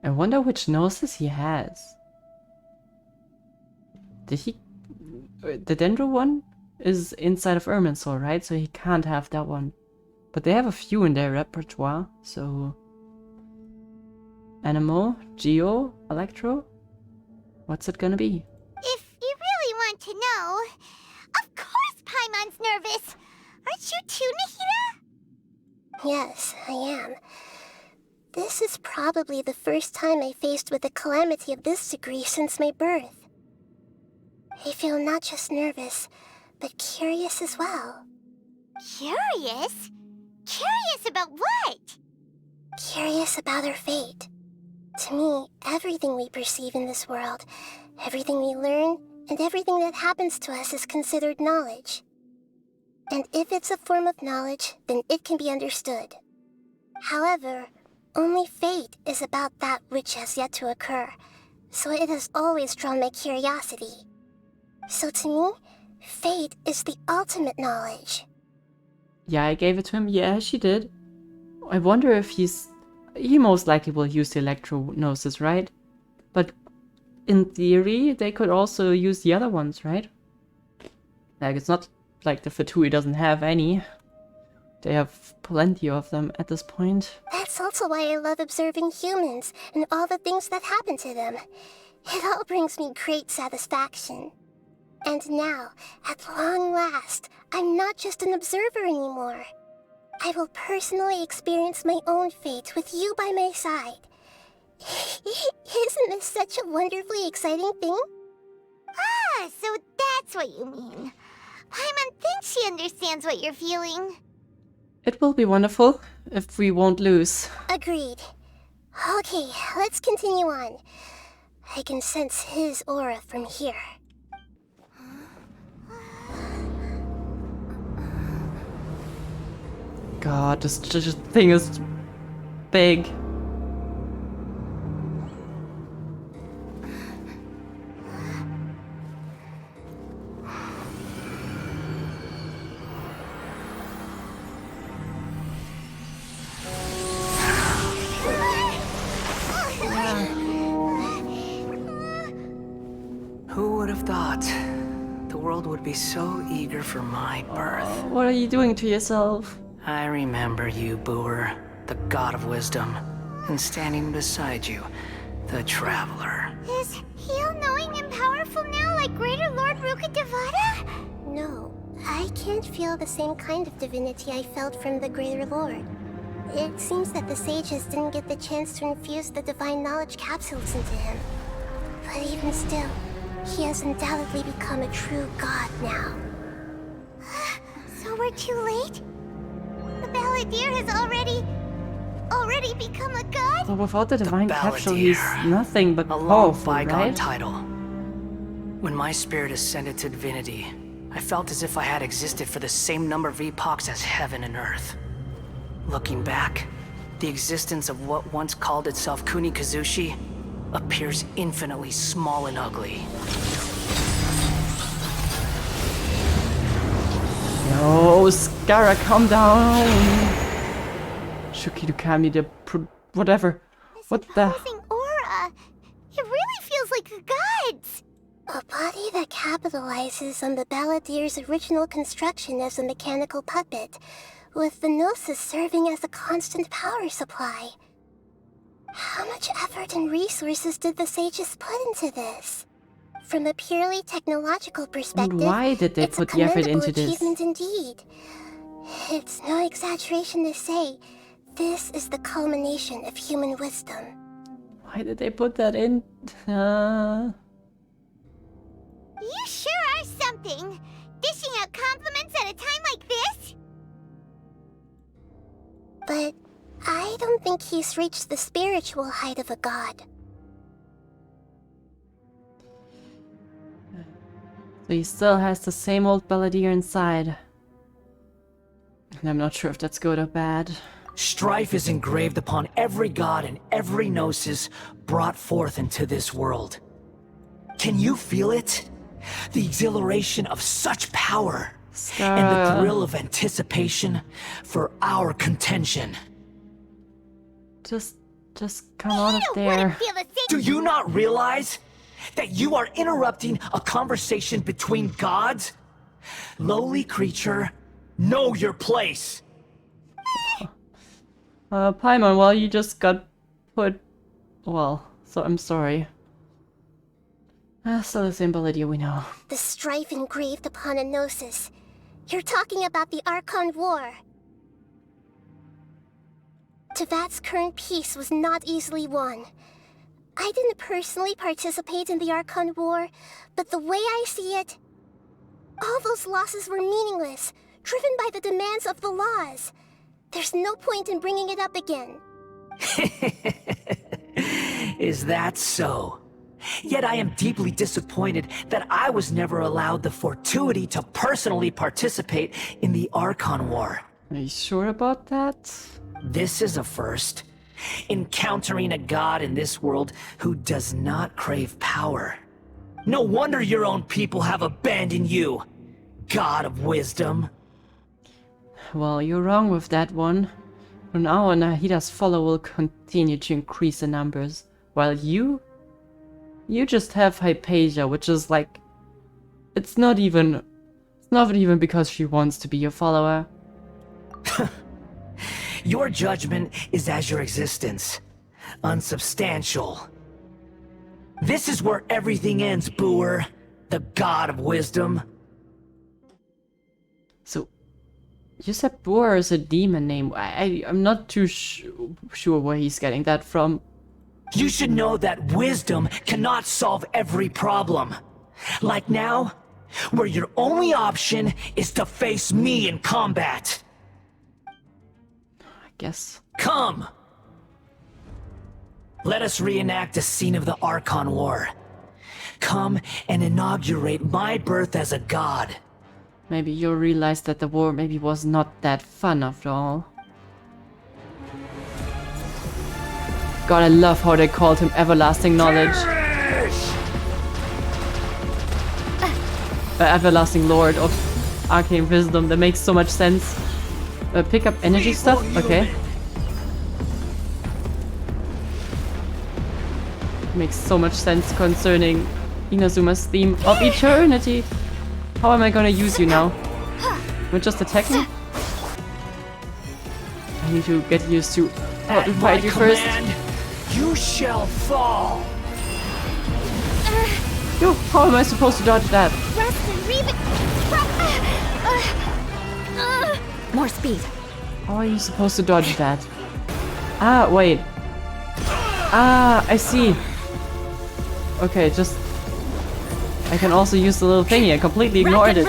[SPEAKER 1] I wonder which Gnosis he has. Did he... The Dendro one is inside of Irmunsul, right? So he can't have that one. But they have a few in their repertoire, so... Anemo, Geo, Electro? What's it gonna be?
[SPEAKER 2] If you really want to know, of course Paimon's nervous. Aren't you too, Nahida?
[SPEAKER 6] Yes, I am. This is probably the first time I faced with a calamity of this degree since my birth. I feel not just nervous, but curious as well.
[SPEAKER 2] Curious? Curious about what?
[SPEAKER 6] Curious about our fate. To me, everything we perceive in this world, everything we learn, and everything that happens to us is considered knowledge. And if it's a form of knowledge, then it can be understood. However, only fate is about that which has yet to occur, so it has always drawn my curiosity. So to me, fate is the ultimate knowledge.
[SPEAKER 1] Yeah, I gave it to him. Yeah, she did. I wonder if he most likely will use the Electro-Gnosis, right? But in theory, they could also use the other ones, right? Like, it's not like the Fatui doesn't have any. They have plenty of them at this point.
[SPEAKER 6] That's also why I love observing humans and all the things that happen to them. It all brings me great satisfaction. And now, at long last, I'm not just an observer anymore. I will personally experience my own fate with you by my side. Isn't this such a wonderfully exciting thing?
[SPEAKER 2] Ah, so that's what you mean. Paimon thinks she understands what you're feeling.
[SPEAKER 1] It will be wonderful if we won't lose.
[SPEAKER 6] Agreed. Okay, let's continue on. I can sense his aura from here.
[SPEAKER 1] God, this thing is big.
[SPEAKER 13] Who would have thought the world would be so eager for my birth?
[SPEAKER 1] What are you doing to yourself?
[SPEAKER 13] I remember you, Booer, the god of wisdom, and standing beside you, the traveler.
[SPEAKER 2] Is he all-knowing and powerful now like Greater Lord Rukkhadevata?
[SPEAKER 6] No, I can't feel the same kind of divinity I felt from the Greater Lord. It seems that the sages didn't get the chance to infuse the divine knowledge capsules into him. But even still, he has undoubtedly become a true god now.
[SPEAKER 2] So we're too late? The Balladeer has already become a god?
[SPEAKER 1] Well, without the divine capsule, he's nothing but powerful, right?
[SPEAKER 13] Title. When my spirit ascended to divinity, I felt as if I had existed for the same number of epochs as heaven and earth. Looking back, the existence of what once called itself Kunikazushi appears infinitely small and ugly.
[SPEAKER 1] No, Skara, calm down. Shuki Dukami, whatever. What the?
[SPEAKER 2] Aura. It really feels like the gods.
[SPEAKER 6] A body that capitalizes on the Balladeer's original construction as a mechanical puppet, with the Gnosis serving as a constant power supply. How much effort and resources did the sages put into this? From a purely technological perspective,
[SPEAKER 1] and why did they put the effort into this?
[SPEAKER 6] Achievement indeed. It's no exaggeration to say, this is the culmination of human wisdom.
[SPEAKER 1] Why did they put that in?
[SPEAKER 2] You sure are something! Dishing out compliments at a time like this?
[SPEAKER 6] But I don't think he's reached the spiritual height of a god.
[SPEAKER 1] So he still has the same old Balladeer inside. And I'm not sure if that's good or bad.
[SPEAKER 13] Strife is engraved upon every god and every gnosis brought forth into this world. Can you feel it? The exhilaration of such power and the thrill of anticipation for our contention.
[SPEAKER 1] Just come out of there.
[SPEAKER 13] Do you not realize that you are interrupting a conversation between gods? Lowly creature, know your place.
[SPEAKER 1] Paimon, well, you just got put... Well, so I'm sorry. Still the same Balladeer we know.
[SPEAKER 6] The strife engraved upon a gnosis. You're talking about the Archon War. Tevat's current peace was not easily won. I didn't personally participate in the Archon War, but the way I see it, all those losses were meaningless, driven by the demands of the laws. There's no point in bringing it up again.
[SPEAKER 13] Is that so? Yet I am deeply disappointed that I was never allowed the fortuity to personally participate in the Archon War.
[SPEAKER 1] Are you sure about that?
[SPEAKER 13] This is a first. Encountering a god in this world who does not crave power. No wonder your own people have abandoned you, God of Wisdom.
[SPEAKER 1] Well, you're wrong with that one. From now on, Nahida's follower will continue to increase in numbers, while you just have Hypatia, which is like... It's not even because she wants to be your follower.
[SPEAKER 13] Your judgment is as your existence. Unsubstantial. This is where everything ends, Booer. The God of Wisdom.
[SPEAKER 1] So, you said Boer is a demon name. I'm not too sure where he's getting that from.
[SPEAKER 13] You should know that wisdom cannot solve every problem. Like now, where your only option is to face me in combat.
[SPEAKER 1] I guess.
[SPEAKER 13] Come! Let us reenact a scene of the Archon War. Come and inaugurate my birth as a god.
[SPEAKER 1] Maybe you'll realize that the war maybe was not that fun after all. God, I love how they called him Everlasting Knowledge. Everlasting Lord of Arcane Wisdom. That makes so much sense. Pick up energy stuff? Okay. Makes so much sense concerning Inazuma's theme of eternity. How am I gonna use you now? We're just attacking? I need to get used to how to fight you first.
[SPEAKER 13] You shall fall.
[SPEAKER 1] Yo, how am I supposed to dodge that?
[SPEAKER 18] More speed.
[SPEAKER 1] How are you supposed to dodge that? Ah, wait. Ah, I see. Okay, just... I can also use the little thingy. I completely ignored it.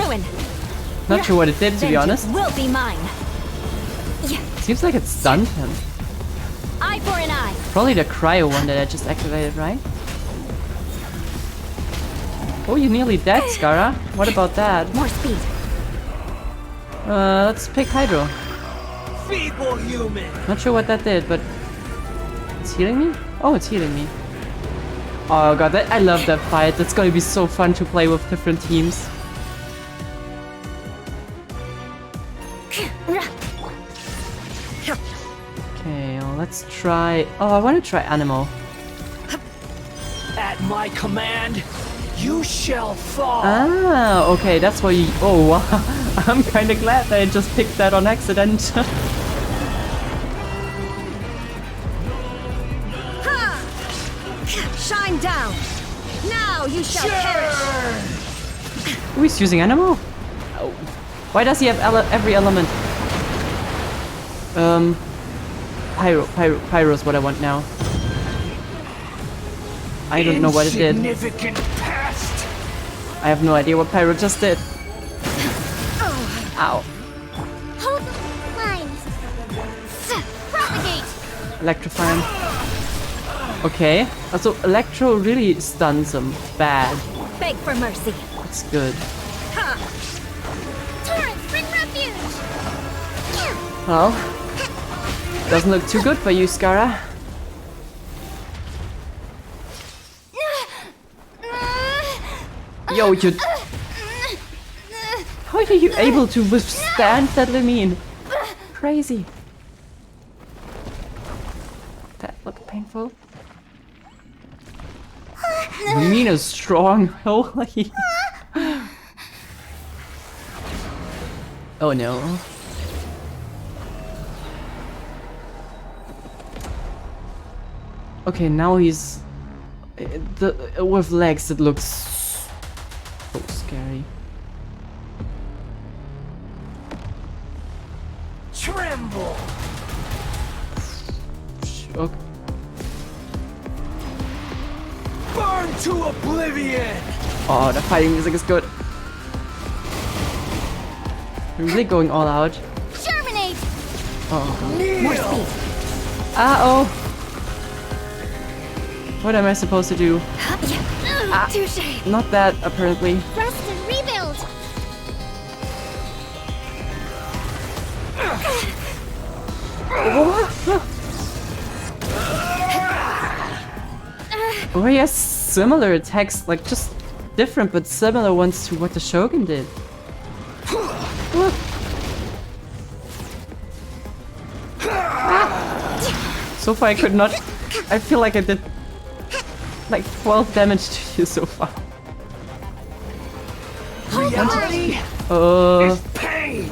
[SPEAKER 1] Not sure what it did, to be honest.
[SPEAKER 18] Will be mine.
[SPEAKER 1] Seems like it stunned him.
[SPEAKER 18] Eye for an eye.
[SPEAKER 1] Probably the cryo one that I just activated, right? Oh, you're nearly dead, Skara. What about that?
[SPEAKER 18] More speed.
[SPEAKER 1] Let's pick Hydro.
[SPEAKER 13] Feeble human.
[SPEAKER 1] Not sure what that did, but it's healing me? Oh, it's healing me. Oh god, I love that fight. That's gonna be so fun to play with different teams. let's try... Oh, I want to try animal.
[SPEAKER 13] At my command, you shall fall.
[SPEAKER 1] Ah, okay, that's why you... Oh, wow. I'm kind of glad that I just picked that on accident.
[SPEAKER 14] Shine down. Now you shall perish.
[SPEAKER 1] Who is using animal? Oh. Why does he have every element? Pyro's what I want now. I don't know what it did.
[SPEAKER 13] Significant past.
[SPEAKER 1] I have no idea what Pyro just did. Ow.
[SPEAKER 2] Hold lines. Propagate.
[SPEAKER 1] Electrify him. Okay. Also, Electro really stuns him bad.
[SPEAKER 14] Beg for mercy.
[SPEAKER 1] That's good.
[SPEAKER 2] Torrents, bring refuge.
[SPEAKER 1] Well, doesn't look too good for you, Skara. Yo, you... How are you able to withstand that, Lemine? Crazy. That looked painful. Lemine is strong. Holy. Oh no. Okay, now he's... with legs, it looks so scary.
[SPEAKER 13] Tremble.
[SPEAKER 1] Okay.
[SPEAKER 13] Burn to oblivion.
[SPEAKER 1] Oh, the fighting music is good. We're really going all out.
[SPEAKER 2] Germinate.
[SPEAKER 1] Oh.
[SPEAKER 2] More speed.
[SPEAKER 1] Oh. What am I supposed to do?
[SPEAKER 2] Touche.
[SPEAKER 1] Not that, apparently.
[SPEAKER 2] Rest and rebuild.
[SPEAKER 1] Oh, he has similar attacks, like just different but similar ones to what the Shogun did. So far I could not... I feel like I did like 12 damage to you so far.
[SPEAKER 13] Reality
[SPEAKER 1] is
[SPEAKER 13] pain.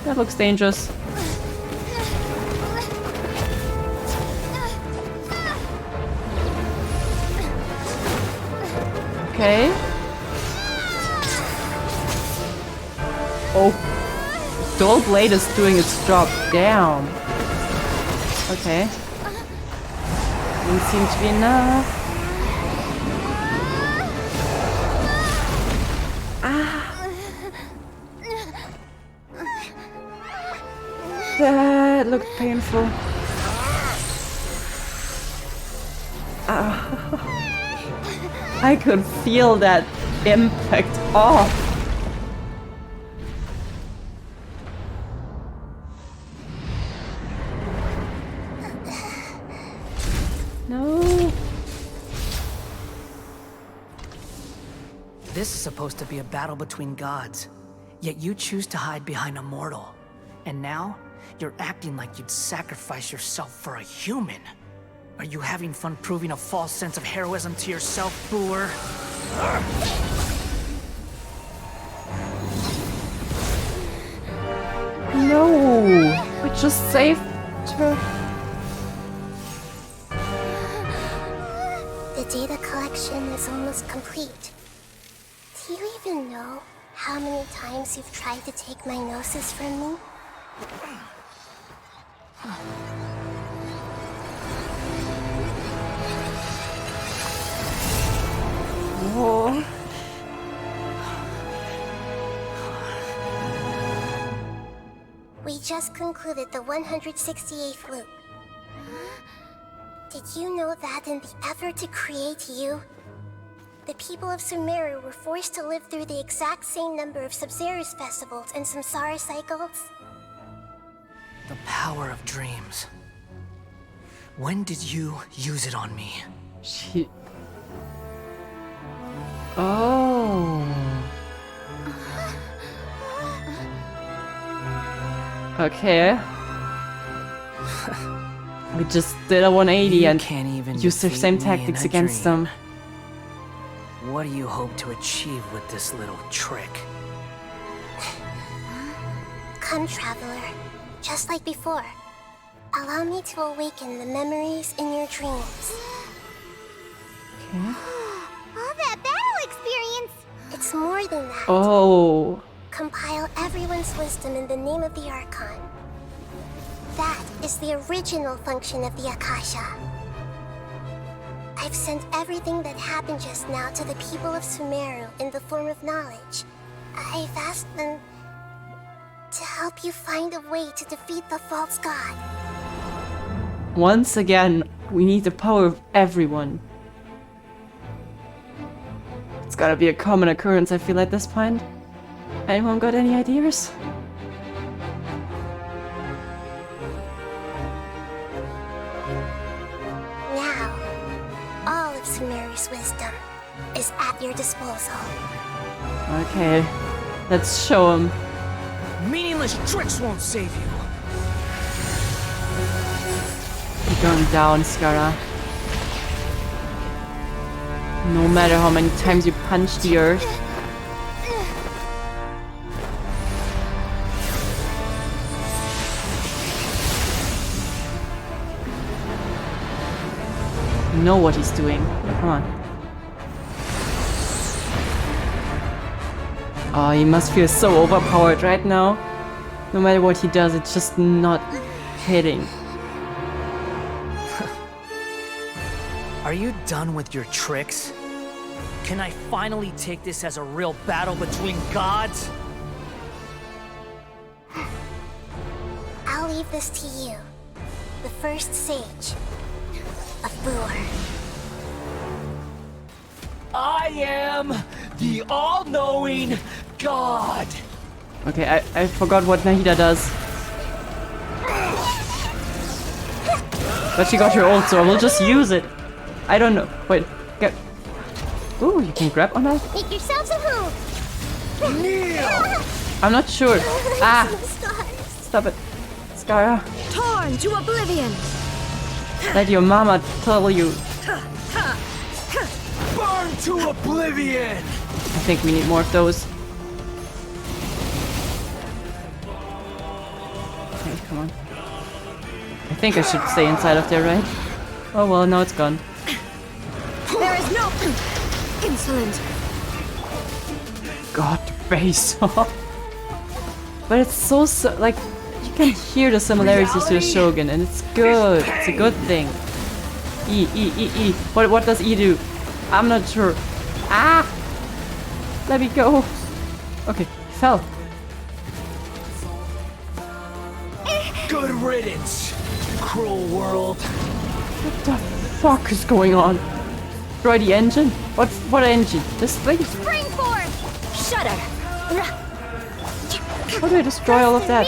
[SPEAKER 1] That looks dangerous. Okay. Oh. Dual Blade is doing its job. Damn. Okay. Doesn't seem to be enough. That looked painful. I could feel that impact. Oh. No.
[SPEAKER 13] This is supposed to be a battle between gods, yet you choose to hide behind a mortal. And now, you're acting like you'd sacrifice yourself for a human. Are you having fun proving a false sense of heroism to yourself, Brewer?
[SPEAKER 1] No, we just saved her.
[SPEAKER 6] The data collection is almost complete. Do you even know how many times you've tried to take my gnosis from me?
[SPEAKER 1] Whoa.
[SPEAKER 6] We just concluded the 168th loop. Did you know that in the effort to create you, the people of Sumeru were forced to live through the exact same number of Sub-Zerus festivals and Samsara cycles?
[SPEAKER 13] The power of dreams. When did you use it on me?
[SPEAKER 1] She... Oh. Okay. We just did a 180
[SPEAKER 13] You
[SPEAKER 1] and
[SPEAKER 13] can't even
[SPEAKER 1] used the
[SPEAKER 13] defeat
[SPEAKER 1] same
[SPEAKER 13] me in
[SPEAKER 1] tactics
[SPEAKER 13] a
[SPEAKER 1] against
[SPEAKER 13] dream.
[SPEAKER 1] them.
[SPEAKER 13] What do you hope to achieve with this little trick?
[SPEAKER 6] Come, traveler. Just like before. Allow me to awaken the memories in your dreams.
[SPEAKER 1] Okay.
[SPEAKER 2] All that battle experience!
[SPEAKER 6] It's more than that.
[SPEAKER 1] Oh.
[SPEAKER 6] Compile everyone's wisdom in the name of the Archon. That is the original function of the Akasha. I've sent everything that happened just now to the people of Sumeru in the form of knowledge. I've asked them to help you find a way to defeat the false god.
[SPEAKER 1] Once again, we need the power of everyone. It's gotta be a common occurrence, I feel, at this point. Anyone got any ideas?
[SPEAKER 6] Now, all of Sumeru's wisdom is at your disposal.
[SPEAKER 1] Okay, let's show him.
[SPEAKER 13] Meaningless tricks won't save you.
[SPEAKER 1] You're going down, Skara. No matter how many times you punch the earth. You know what he's doing. Come on. Oh, he must feel so overpowered right now. No matter what he does, it's just not hitting.
[SPEAKER 13] Are you done with your tricks? Can I finally take this as a real battle between gods?
[SPEAKER 6] I'll leave this to you, the first sage of Boor.
[SPEAKER 13] I am the all-knowing god!
[SPEAKER 1] Okay, I forgot what Nahida does. But she got her ult, so I will just use it. I don't know. Wait, get. Ooh, you can grab on that?
[SPEAKER 2] Make yourselves a move!
[SPEAKER 6] Kneel!
[SPEAKER 1] I'm not sure. Ah! Stop it. Skara.
[SPEAKER 14] Torn to oblivion!
[SPEAKER 1] Let your mama tell you.
[SPEAKER 13] Burn to oblivion!
[SPEAKER 1] I think we need more of those. Okay, come on. I think I should stay inside of there, right? Oh well, now it's gone.
[SPEAKER 14] There is no insolent.
[SPEAKER 1] God, the face. But it's so like you can hear the similarities to the Shogun, and it's good. It's a good thing. E. What does E do? I'm not sure. Ah! Let me go. Okay, fell.
[SPEAKER 13] Good riddance, cruel world.
[SPEAKER 1] What the fuck is going on? Destroy the engine? What engine? This thing?
[SPEAKER 2] Spring forth!
[SPEAKER 14] Shudder!
[SPEAKER 1] How do I destroy all of that?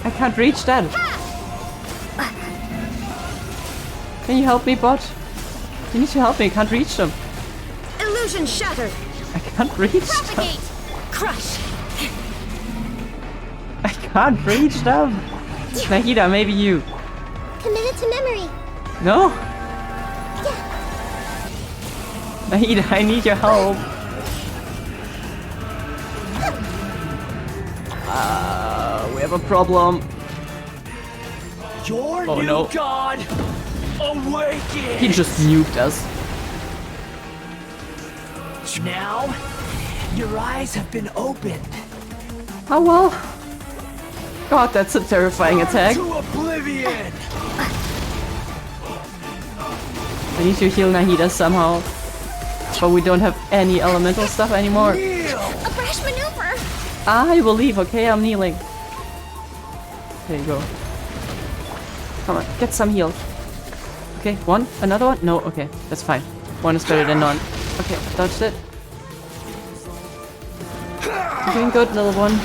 [SPEAKER 1] I can't reach that. Can you help me, bot? You need to help me. I can't reach them.
[SPEAKER 14] Illusion shattered!
[SPEAKER 1] I can't reach them.
[SPEAKER 14] Propagate! Crush!
[SPEAKER 1] I can't reach them. Nahida, maybe you.
[SPEAKER 2] Committed to memory.
[SPEAKER 1] No? Nahida, I need your help. We have a problem.
[SPEAKER 13] Your
[SPEAKER 1] Oh,
[SPEAKER 13] new
[SPEAKER 1] no.
[SPEAKER 13] god awakens!
[SPEAKER 1] He just nuked us.
[SPEAKER 13] Now, your eyes have been opened.
[SPEAKER 1] Oh well. God, that's a terrifying attack.
[SPEAKER 13] To oblivion!
[SPEAKER 1] I need to heal Nahida somehow. But we don't have any elemental stuff anymore.
[SPEAKER 2] A brash maneuver!
[SPEAKER 1] I will leave, okay? I'm kneeling. There you go. Come on, get some heal. Okay, one? Another one? No, okay, that's fine. One is better than none. Okay, dodged it. You're doing good, little one.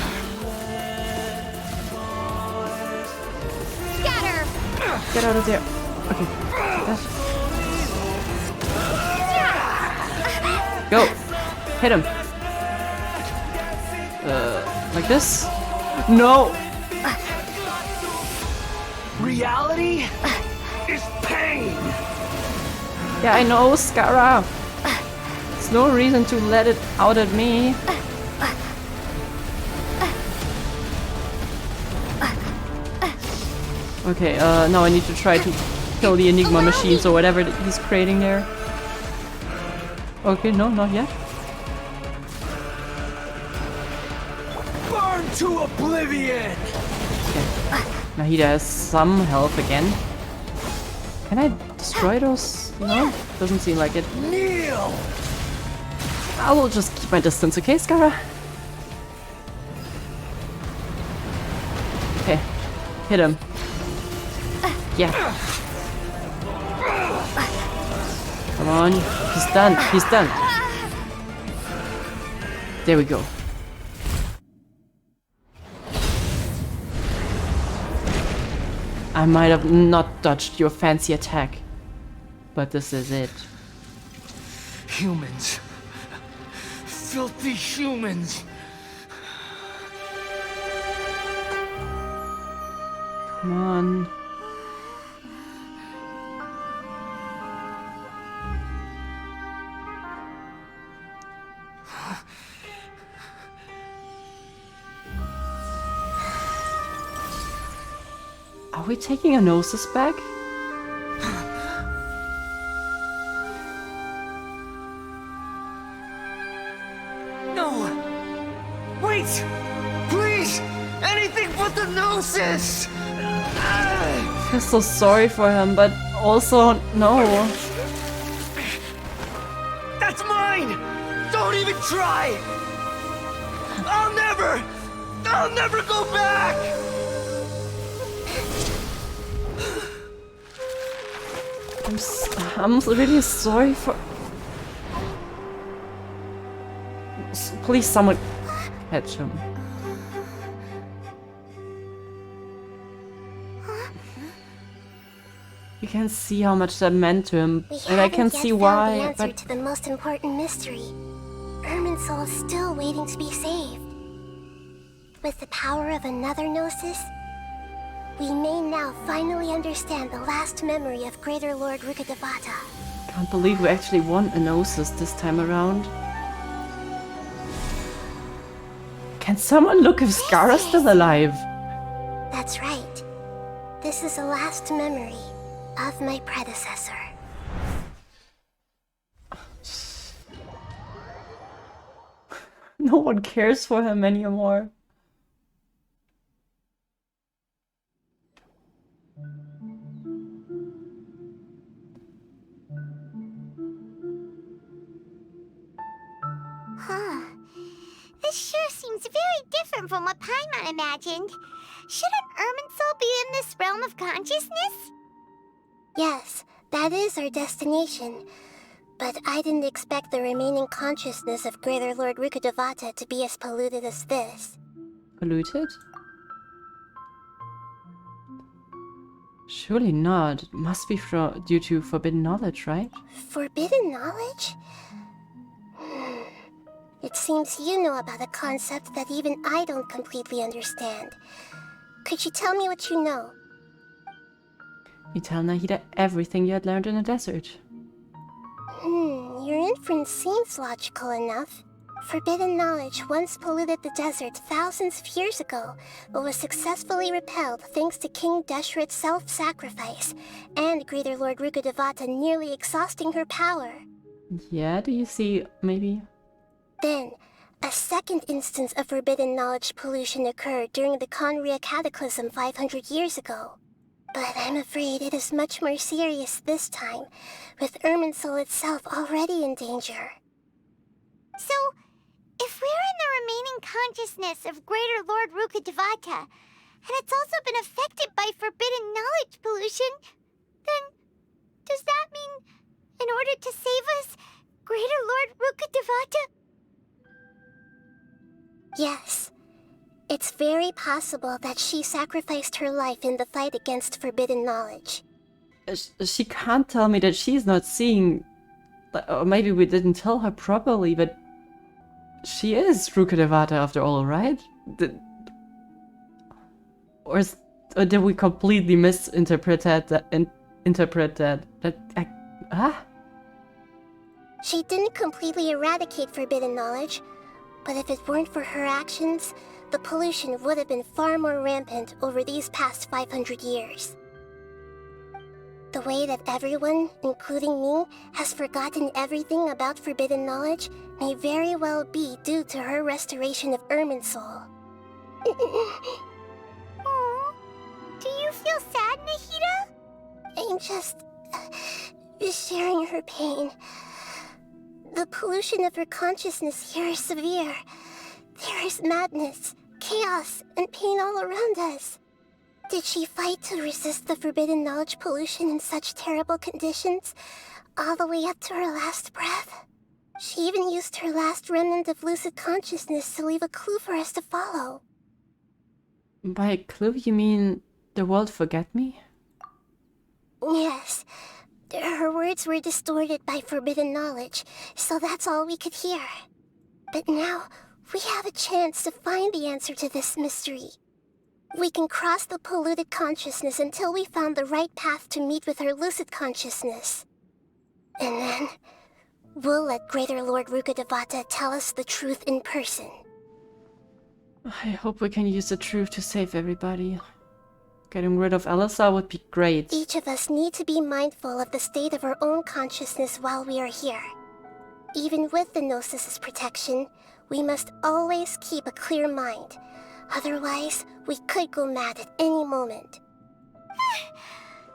[SPEAKER 2] Scatter!
[SPEAKER 1] Get out of there. Okay. Go! Hit him! Like this? No!
[SPEAKER 13] reality is pain.
[SPEAKER 1] Yeah, I know, Scara. There's no reason to let it out at me. Okay, now I need to try to kill the Enigma machines or whatever he's creating there. Okay, no, not yet.
[SPEAKER 13] Burn to oblivion!
[SPEAKER 1] Okay. Nahida has some health again. Can I destroy those? No? Doesn't seem like it.
[SPEAKER 13] Kneel!
[SPEAKER 1] I will just keep my distance, okay, Scara? Okay. Hit him. Yeah. Come on. He's done. He's done. There we go. I might have not dodged your fancy attack, but this is it.
[SPEAKER 13] Humans. Filthy humans.
[SPEAKER 1] Come on. Are we taking a Gnosis back?
[SPEAKER 13] No! Wait! Please! Anything but the Gnosis!
[SPEAKER 1] I feel so sorry for him, but also no.
[SPEAKER 13] That's mine! Don't even try! I'll never go back!
[SPEAKER 1] I'm really sorry for... Please someone catch him. You can see how much that meant to him, and I can see why,
[SPEAKER 6] the answer
[SPEAKER 1] but...
[SPEAKER 6] to the most important mystery. Irmunsul is still waiting to be saved. With the power of another Gnosis, we may now finally understand the last memory of Greater Lord Rukkhadevata.
[SPEAKER 1] Can't believe we actually won a Gnosis this time around. Can someone look if Scara's still alive?
[SPEAKER 6] That's right. This is the last memory of my predecessor.
[SPEAKER 1] No one cares for him anymore.
[SPEAKER 2] Huh. This sure seems very different from what Paimon imagined. Shouldn't Irmunsul be in this realm of consciousness?
[SPEAKER 6] Yes, that is our destination. But I didn't expect the remaining consciousness of Greater Lord Rukkhadevata to be as polluted as this.
[SPEAKER 1] Polluted? Surely not. It must be due to forbidden knowledge, right?
[SPEAKER 6] Forbidden knowledge? It seems you know about a concept that even I don't completely understand. Could you tell me what you know?
[SPEAKER 1] You tell Nahida everything you had learned in the desert.
[SPEAKER 6] Your inference seems logical enough. Forbidden knowledge once polluted the desert thousands of years ago, but was successfully repelled thanks to King Deshret's self-sacrifice, and Greater Lord Rukkhadevata nearly exhausting her power.
[SPEAKER 1] Yeah, do you see, maybe?
[SPEAKER 6] Then, a second instance of forbidden knowledge pollution occurred during the Conria Cataclysm 500 years ago. But I'm afraid it is much more serious this time, with Irmunsul itself already in danger.
[SPEAKER 2] So, if we're in the remaining consciousness of Greater Lord Rukkhadevata, and it's also been affected by forbidden knowledge pollution, then does that mean, in order to save us, Greater Lord Rukkhadevata?
[SPEAKER 6] Yes. It's very possible that she sacrificed her life in the fight against forbidden knowledge.
[SPEAKER 1] She can't tell me that she's not seeing... Or maybe we didn't tell her properly, but... She is Rukkhadevata after all, right? Or is Or did we completely misinterpret that?
[SPEAKER 6] She didn't completely eradicate forbidden knowledge, but if it weren't for her actions, the pollution would have been far more rampant over these past 500 years. The way that everyone, including me, has forgotten everything about forbidden knowledge may very well be due to her restoration of Irmunsul.
[SPEAKER 2] Aww. Do you feel sad, Nahida?
[SPEAKER 6] I'm just sharing her pain. The pollution of her consciousness here is severe. There is madness, chaos, and pain all around us. Did she fight to resist the forbidden knowledge pollution in such terrible conditions, all the way up to her last breath? She even used her last remnant of lucid consciousness to leave a clue for us to follow.
[SPEAKER 1] By a clue, you mean the world forget me?
[SPEAKER 6] Yes. Her words were distorted by forbidden knowledge, so that's all we could hear. But now, we have a chance to find the answer to this mystery. We can cross the polluted consciousness until we found the right path to meet with our lucid consciousness. And then, we'll let Greater Lord Rukkhadevata tell us the truth in person.
[SPEAKER 1] I hope we can use the truth to save everybody. Getting rid of Elisa would be great.
[SPEAKER 6] Each of us need to be mindful of the state of our own consciousness while we are here. Even with the Gnosis' protection, we must always keep a clear mind. Otherwise, we could go mad at any moment.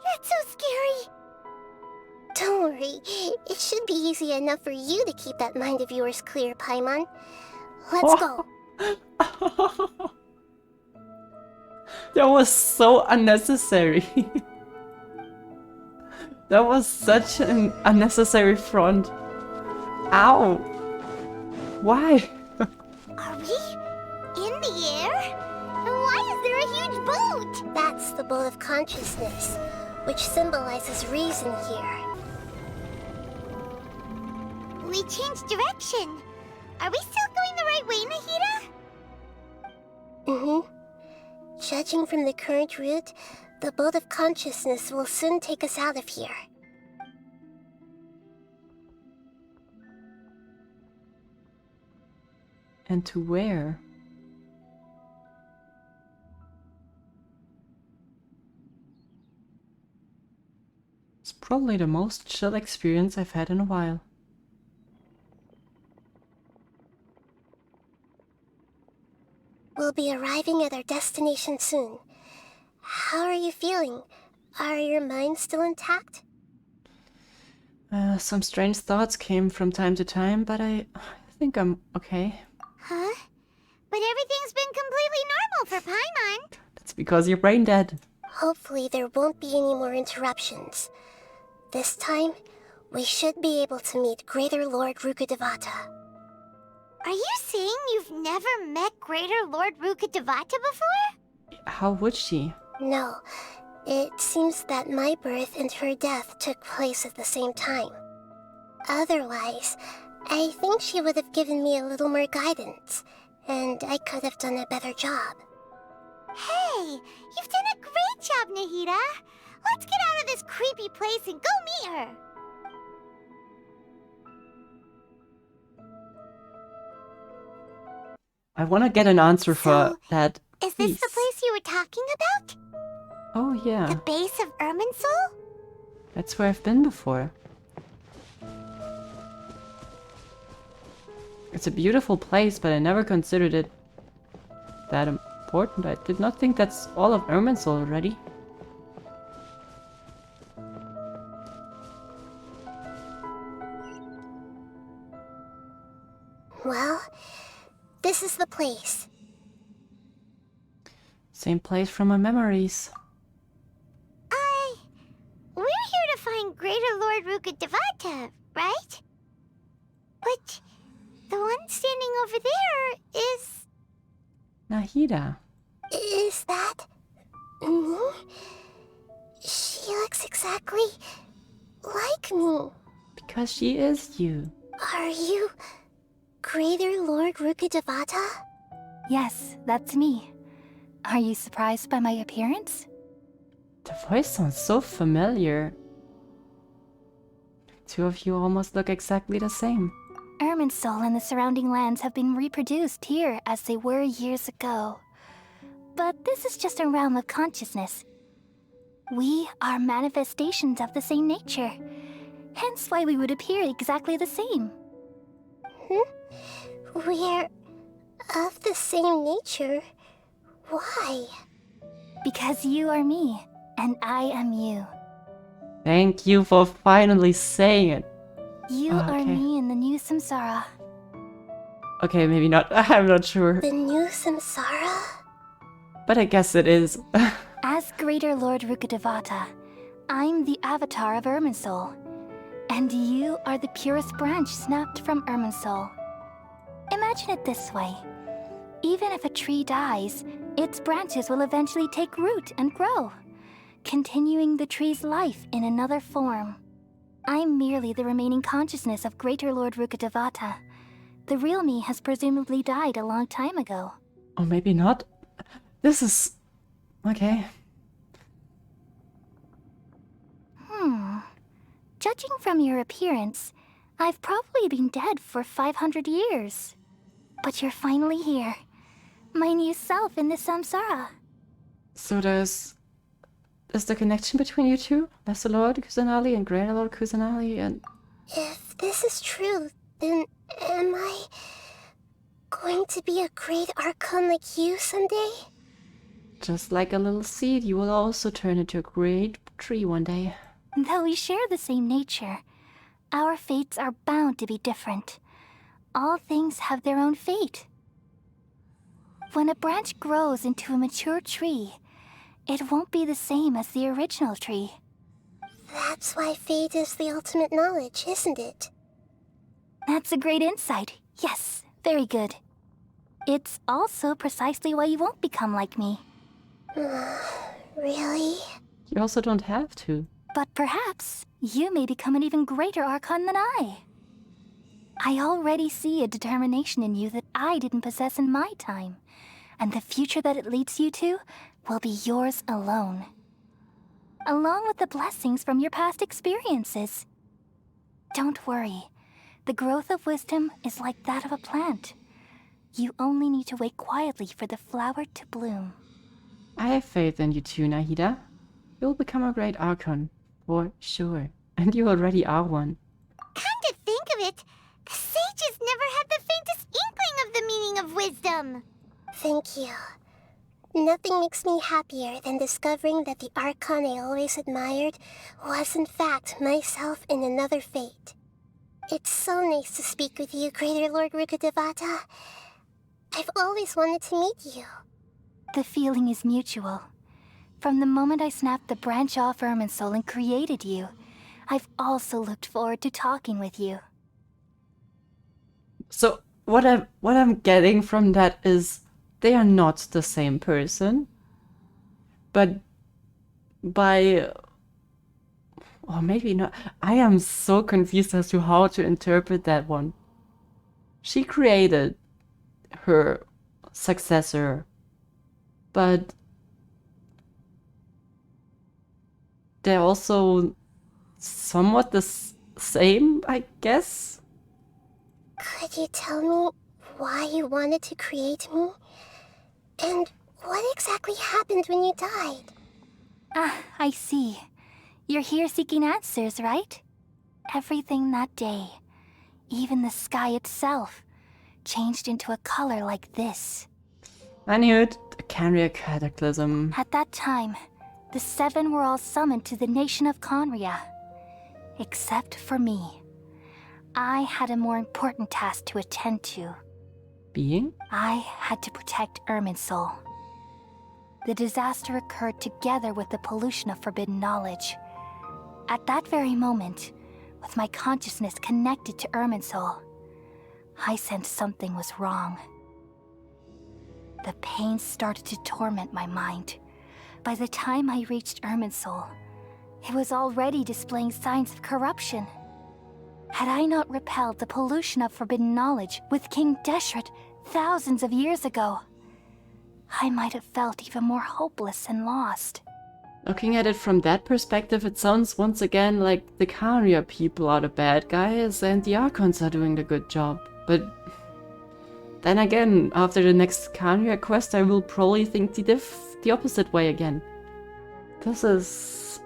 [SPEAKER 2] That's so scary.
[SPEAKER 6] Don't worry, it should be easy enough for you to keep that mind of yours clear, Paimon. Let's go.
[SPEAKER 1] That was so unnecessary. That was such an unnecessary front. Ow! Why?
[SPEAKER 2] Are we in the air? And why is there a huge boat?
[SPEAKER 6] That's the boat of consciousness, which symbolizes reason here.
[SPEAKER 2] We changed direction. Are we still going the right way, Nahida?
[SPEAKER 6] Mm-hmm. Judging from the current route, the boat of consciousness will soon take us out of here.
[SPEAKER 1] And to where? It's probably the most chill experience I've had in a while.
[SPEAKER 6] We'll be arriving at our destination soon. How are you feeling? Are your minds still intact?
[SPEAKER 1] Some strange thoughts came from time to time, but I think I'm okay.
[SPEAKER 2] Huh? But everything's been completely normal for Paimon.
[SPEAKER 1] That's because you're brain dead.
[SPEAKER 6] Hopefully there won't be any more interruptions. This time, we should be able to meet Greater Lord Rukkhadevata.
[SPEAKER 2] Are you saying you've never met Greater Lord Rukkhadevata before?
[SPEAKER 1] How would she?
[SPEAKER 6] No. It seems that my birth and her death took place at the same time. Otherwise, I think she would have given me a little more guidance, and I could have done a better job.
[SPEAKER 2] Hey, you've done a great job, Nahida. Let's get out of this creepy place and go meet her.
[SPEAKER 1] I want to get an answer for that.
[SPEAKER 2] Is this the place you were talking about?
[SPEAKER 1] Oh, yeah.
[SPEAKER 2] The base of Irmunsul?
[SPEAKER 1] That's where I've been before. It's a beautiful place, but I never considered it that important. I did not think that's all of Irmunsul already.
[SPEAKER 6] Well, this is the place.
[SPEAKER 1] Same place from my memories.
[SPEAKER 2] We're here to find Greater Lord Rukkhadevata, right? But the one standing over there is...
[SPEAKER 1] Nahida.
[SPEAKER 6] Is that... me? She looks exactly like me.
[SPEAKER 1] Because she is you.
[SPEAKER 6] Are you Greater Lord Rukkhadevata?
[SPEAKER 18] Yes, that's me. Are you surprised by my appearance?
[SPEAKER 1] The voice sounds so familiar. Two of you almost look exactly the same.
[SPEAKER 18] Irmunsul and the surrounding lands have been reproduced here as they were years ago. But this is just a realm of consciousness. We are manifestations of the same nature. Hence why we would appear exactly the same.
[SPEAKER 6] We're of the same nature? Why?
[SPEAKER 18] Because you are me, and I am you.
[SPEAKER 1] Thank you for finally saying it.
[SPEAKER 18] You are me in the new Samsara.
[SPEAKER 1] Okay, maybe not. I'm not sure.
[SPEAKER 6] The new Samsara?
[SPEAKER 1] But I guess it is.
[SPEAKER 18] As Greater Lord Rukkhadevata, I'm the avatar of Irmunsul. And you are the purest branch snapped from Irmunsul. Imagine it this way. Even if a tree dies, its branches will eventually take root and grow, continuing the tree's life in another form. I'm merely the remaining consciousness of Greater Lord Rukkhadevata. The real me has presumably died a long time ago.
[SPEAKER 1] Or maybe not. This is... okay.
[SPEAKER 18] Judging from your appearance, I've probably been dead for 500 years. But you're finally here. My new self in the Samsara.
[SPEAKER 1] So there's the connection between you two? Lesser Lord Kusanali and Greater Lord Kusanali and...
[SPEAKER 6] If this is true, then am I going to be a great Archon like you someday?
[SPEAKER 1] Just like a little seed, you will also turn into a great tree one day.
[SPEAKER 18] Though we share the same nature, our fates are bound to be different. All things have their own fate. When a branch grows into a mature tree, it won't be the same as the original tree.
[SPEAKER 6] That's why fate is the ultimate knowledge, isn't it?
[SPEAKER 18] That's a great insight. Yes, very good. It's also precisely why you won't become like me.
[SPEAKER 6] Really?
[SPEAKER 1] You also don't have to.
[SPEAKER 18] But perhaps you may become an even greater Archon than I. I already see a determination in you that I didn't possess in my time, and the future that it leads you to will be yours alone. Along with the blessings from your past experiences. Don't worry. The growth of wisdom is like that of a plant. You only need to wait quietly for the flower to bloom.
[SPEAKER 1] I have faith in you too, Nahida. You'll become a great Archon, for sure. And you already are one.
[SPEAKER 2] Come to think of it, the sages never had the faintest inkling of the meaning of wisdom.
[SPEAKER 6] Thank you. Nothing makes me happier than discovering that the Archon I always admired was in fact myself in another fate. It's so nice to speak with you, Greater Lord Rukkhadevata. I've always wanted to meet you.
[SPEAKER 18] The feeling is mutual. From the moment I snapped the branch off Irmunsul and created you, I've also looked forward to talking with you.
[SPEAKER 1] So what I'm getting from that is they are not the same person, but by... or maybe not. I am so confused as to how to interpret that one. She created her successor, but they're also somewhat the same, I guess?
[SPEAKER 6] Could you tell me why you wanted to create me? And what exactly happened when you died?
[SPEAKER 18] Ah, I see. You're here seeking answers, right? Everything that day, even the sky itself, changed into a color like this.
[SPEAKER 1] I knew it. A Canria cataclysm.
[SPEAKER 18] At that time, the seven were all summoned to the nation of Conria. Except for me. I had a more important task to attend to.
[SPEAKER 1] Being?
[SPEAKER 18] I had to protect Irmunsul. The disaster occurred together with the pollution of forbidden knowledge. At that very moment, with my consciousness connected to Irmunsul, I sensed something was wrong. The pain started to torment my mind. By the time I reached Irmunsul, it was already displaying signs of corruption. Had I not repelled the pollution of forbidden knowledge with King Deshret thousands of years ago, I might have felt even more hopeless and lost.
[SPEAKER 1] Looking at it from that perspective, it sounds once again like the Khaenri'ah people are the bad guys and the Archons are doing the good job. But then again, after the next Khaenri'ah quest, I will probably think the opposite way again. This is...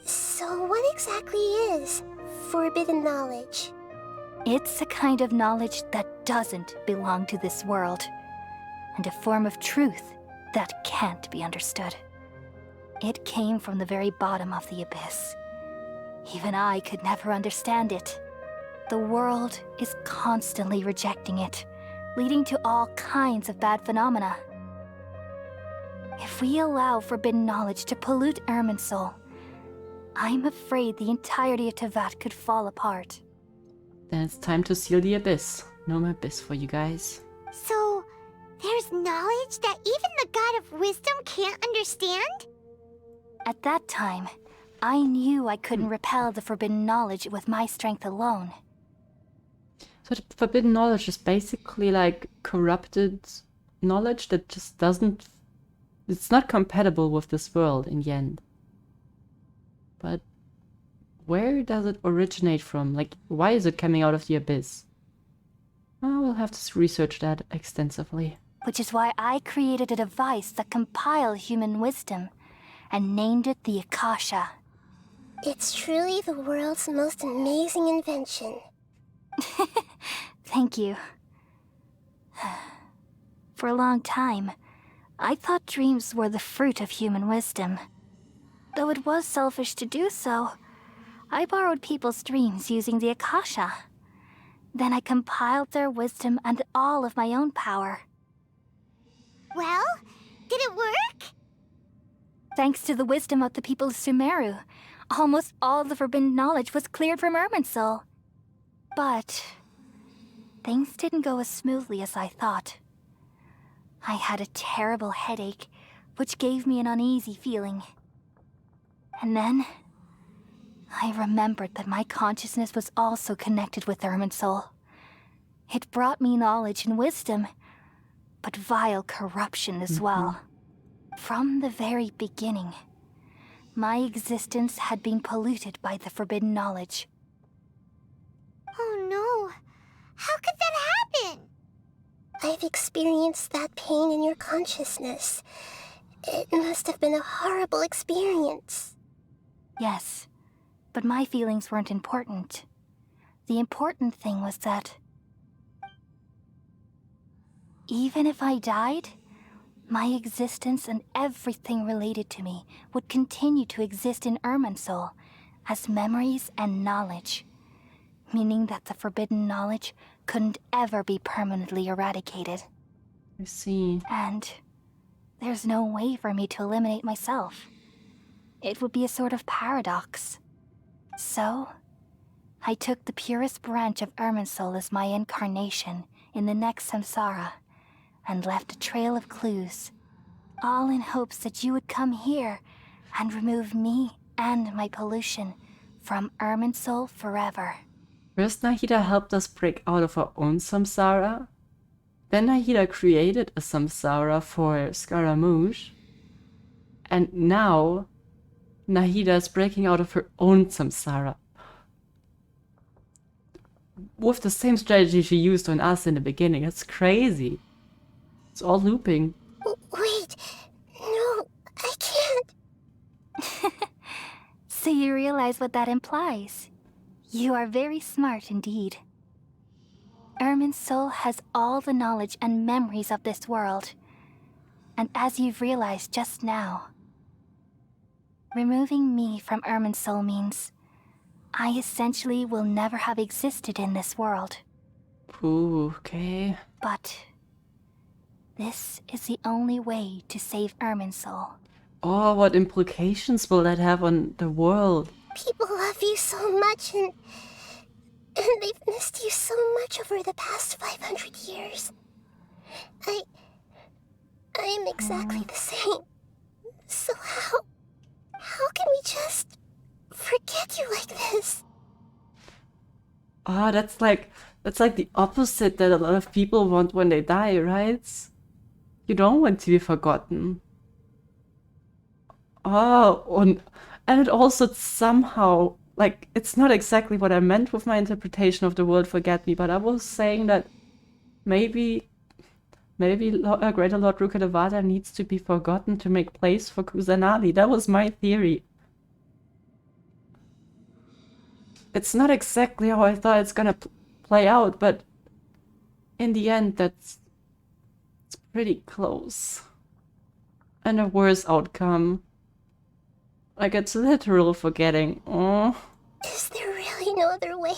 [SPEAKER 6] So what exactly is forbidden knowledge?
[SPEAKER 10] It's a kind of knowledge that doesn't belong to this world, and a form of truth that can't be understood. It came from the very bottom of the abyss. Even I could never understand it. The world is constantly rejecting it, leading to all kinds of bad phenomena. If we allow forbidden knowledge to pollute Irmunsul, I'm afraid the entirety of Teyvat could fall apart.
[SPEAKER 1] Then it's time to seal the abyss. No more abyss for you guys.
[SPEAKER 2] So, there's knowledge that even the God of Wisdom can't understand?
[SPEAKER 10] At that time, I knew I couldn't repel the forbidden knowledge with my strength alone.
[SPEAKER 1] So the forbidden knowledge is basically like corrupted knowledge that just doesn't... It's not compatible with this world in the end. But where does it originate from? Like, why is it coming out of the abyss? Well, we'll have to research that extensively.
[SPEAKER 10] Which is why I created a device that compiled human wisdom and named it the Akasha.
[SPEAKER 6] It's truly the world's most amazing invention.
[SPEAKER 10] Thank you. For a long time, I thought dreams were the fruit of human wisdom. Though it was selfish to do so, I borrowed people's dreams using the Akasha. Then I compiled their wisdom and all of my own power.
[SPEAKER 2] Well, did it work?
[SPEAKER 10] Thanks to the wisdom of the people of Sumeru, almost all the forbidden knowledge was cleared from Irmunsul. But things didn't go as smoothly as I thought. I had a terrible headache, which gave me an uneasy feeling. And then I remembered that my consciousness was also connected with Irmunsul. It brought me knowledge and wisdom, but vile corruption as well. From the very beginning, my existence had been polluted by the forbidden knowledge.
[SPEAKER 2] Oh no! How could that happen?
[SPEAKER 6] I've experienced that pain in your consciousness. It must have been a horrible experience.
[SPEAKER 10] Yes, but my feelings weren't important. The important thing was that even if I died, my existence and everything related to me would continue to exist in Irmunsul as memories and knowledge, meaning that the forbidden knowledge couldn't ever be permanently eradicated.
[SPEAKER 1] I see.
[SPEAKER 10] And there's no way for me to eliminate myself. It would be a sort of paradox. So, I took the purest branch of Irmunsul as my incarnation in the next Samsara, and left a trail of clues, all in hopes that you would come here and remove me and my pollution from Irmunsul forever.
[SPEAKER 1] First Nahida helped us break out of our own Samsara. Then Nahida created a Samsara for Scaramouche. And now Nahida is breaking out of her own Samsara. With the same strategy she used on us in the beginning. It's crazy. It's all looping.
[SPEAKER 6] Wait, no, I can't.
[SPEAKER 10] So you realize what that implies. You are very smart indeed. Irmunsul has all the knowledge and memories of this world. And as you've realized just now, removing me from Irmunsul means I essentially will never have existed in this world.
[SPEAKER 1] Ooh, okay.
[SPEAKER 10] But this is the only way to save Irmunsul.
[SPEAKER 1] Oh, what implications will that have on the world?
[SPEAKER 6] People love you so much, and they've missed you so much over the past 500 years. I am exactly the same. So how can we just forget you like this?
[SPEAKER 1] Ah, that's like the opposite that a lot of people want when they die, right? You don't want to be forgotten. Oh, and it also somehow, like, it's not exactly what I meant with my interpretation of the word forget me, but I was saying that maybe Greater Lord Rukkhadevata needs to be forgotten to make place for Kusanali. That was my theory. It's not exactly how I thought it's gonna play out, but in the end, it's pretty close. And a worse outcome. Like, it's literal forgetting. Oh.
[SPEAKER 6] Is there really no other way?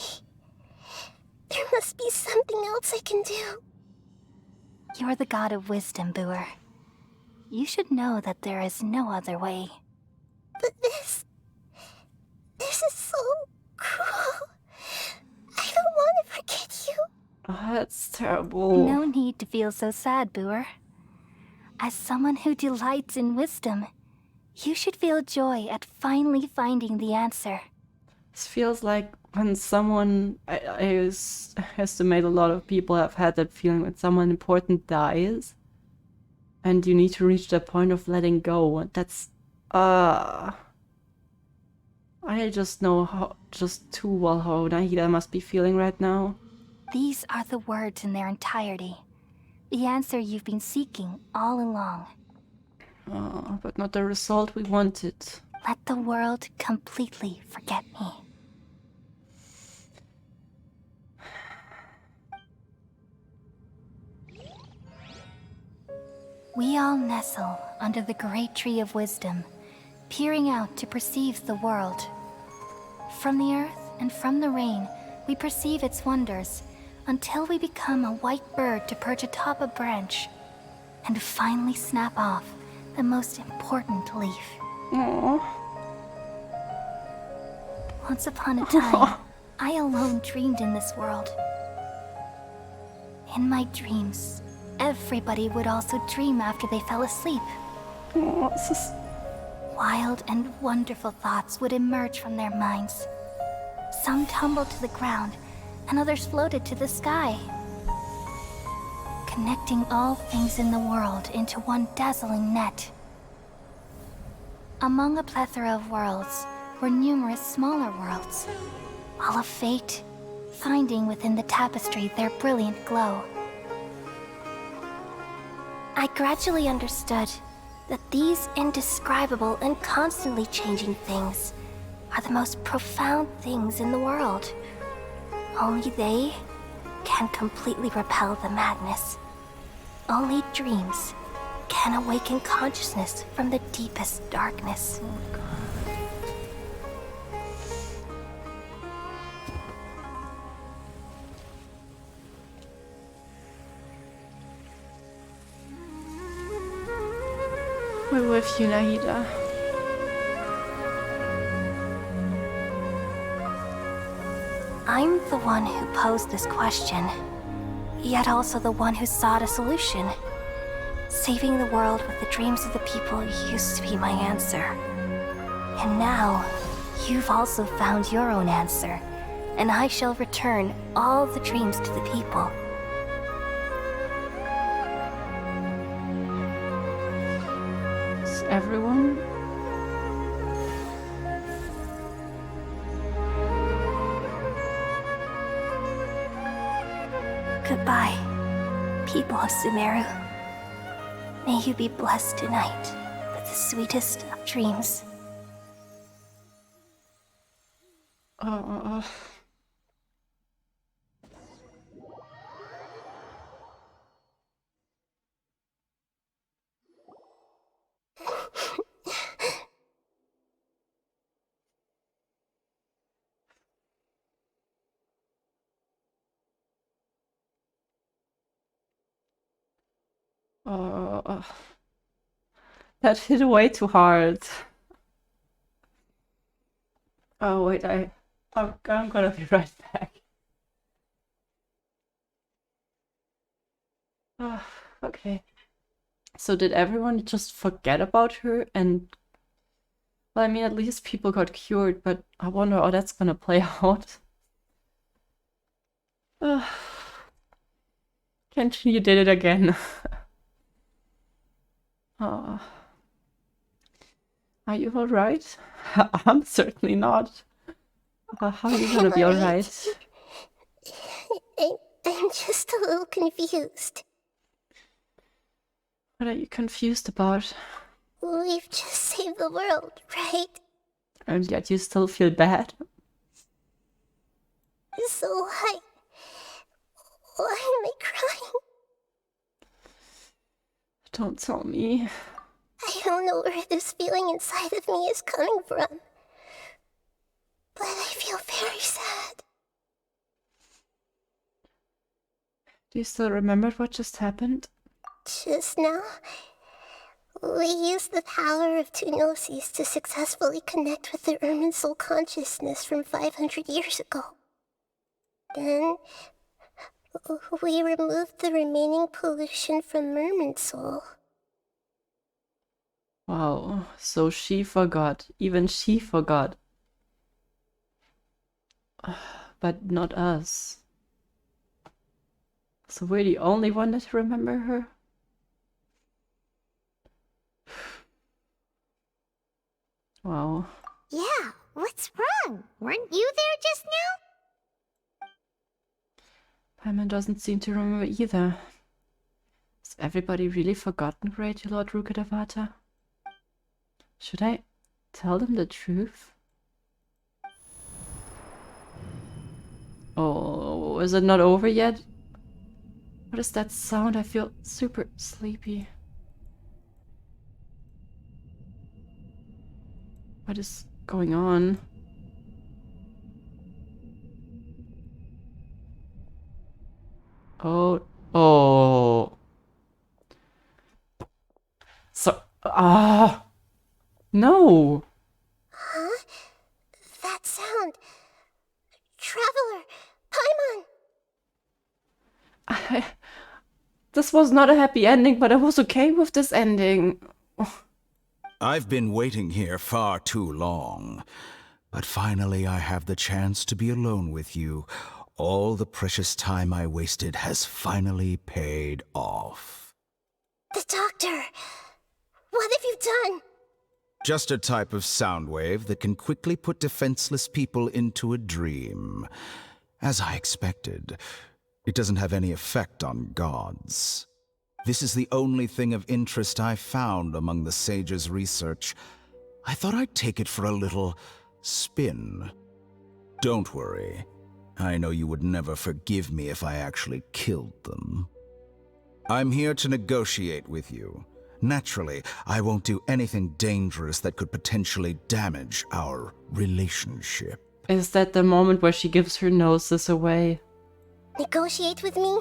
[SPEAKER 6] There must be something else I can do.
[SPEAKER 10] You're the god of wisdom, Booer. You should know that there is no other way.
[SPEAKER 6] But this is so cruel. I don't want to forget you.
[SPEAKER 1] Oh, that's terrible.
[SPEAKER 10] No need to feel so sad, Booer. As someone who delights in wisdom, you should feel joy at finally finding the answer.
[SPEAKER 1] This feels like when someone, I estimate a lot of people have had that feeling when someone important dies and you need to reach that point of letting go. That's, I just know just too well how Nahida must be feeling right now.
[SPEAKER 10] These are the words in their entirety. The answer you've been seeking all along.
[SPEAKER 1] But not the result we wanted.
[SPEAKER 10] Let the world completely forget me. We all nestle under the great tree of wisdom, peering out to perceive the world. From the earth and from the rain, we perceive its wonders, until we become a white bird to perch atop a branch, and finally snap off the most important leaf.
[SPEAKER 1] Aww.
[SPEAKER 10] Once upon a time, I alone dreamed in this world. In my dreams, everybody would also dream after they fell asleep. Wild and wonderful thoughts would emerge from their minds. Some tumbled to the ground, and others floated to the sky, connecting all things in the world into one dazzling net. Among a plethora of worlds were numerous smaller worlds, all of fate, finding within the tapestry their brilliant glow. I gradually understood that these indescribable and constantly changing things are the most profound things in the world. Only they can completely repel the madness. Only dreams can awaken consciousness from the deepest darkness.
[SPEAKER 1] We're with you, Nahida.
[SPEAKER 10] I'm the one who posed this question, yet also the one who sought a solution. Saving the world with the dreams of the people used to be my answer. And now, you've also found your own answer, and I shall return all the dreams to the people.
[SPEAKER 1] Is everyone?
[SPEAKER 10] Goodbye, people of Sumeru. May you be blessed tonight with the sweetest of dreams.
[SPEAKER 1] That hit way too hard. Oh wait, I'm gonna be right back. Okay. So did everyone just forget about her? And well, I mean, at least people got cured, but I wonder how that's gonna play out. Kenshin, you did it again. Oh. Are you alright? I'm certainly not. How are you gonna be alright?
[SPEAKER 6] I'm just a little confused.
[SPEAKER 1] What are you confused about?
[SPEAKER 6] We've just saved the world, right?
[SPEAKER 1] And yet you still feel bad?
[SPEAKER 6] So why am I crying?
[SPEAKER 1] Don't tell me.
[SPEAKER 6] I don't know where this feeling inside of me is coming from, but I feel very sad.
[SPEAKER 1] Do you still remember what just happened?
[SPEAKER 6] Just now, we used the power of two gnosis to successfully connect with the Irmunsul consciousness from 500 years ago. Then, we removed the remaining pollution from Irmunsul.
[SPEAKER 1] Wow, so she forgot. Even she forgot. But not us. So we're the only one that remember her? Wow.
[SPEAKER 2] Yeah, what's wrong? Weren't you there just now?
[SPEAKER 1] Paimon doesn't seem to remember either. Has everybody really forgotten Great Lord Rukkhadevata? Should I tell them the truth? Oh, is it not over yet? What is that sound? I feel super sleepy. What is going on? Oh. So, no.
[SPEAKER 6] Huh? That sound. Traveler, Paimon.
[SPEAKER 1] This was not a happy ending, but I was okay with this ending.
[SPEAKER 15] I've been waiting here far too long, but finally I have the chance to be alone with you. All the precious time I wasted has finally paid off.
[SPEAKER 6] The doctor! What have you done?
[SPEAKER 15] Just a type of sound wave that can quickly put defenseless people into a dream. As I expected, it doesn't have any effect on gods. This is the only thing of interest I found among the sage's research. I thought I'd take it for a little spin. Don't worry. I know you would never forgive me if I actually killed them. I'm here to negotiate with you. Naturally, I won't do anything dangerous that could potentially damage our relationship.
[SPEAKER 1] Is that the moment where she gives her gnosis away?
[SPEAKER 6] Negotiate with me?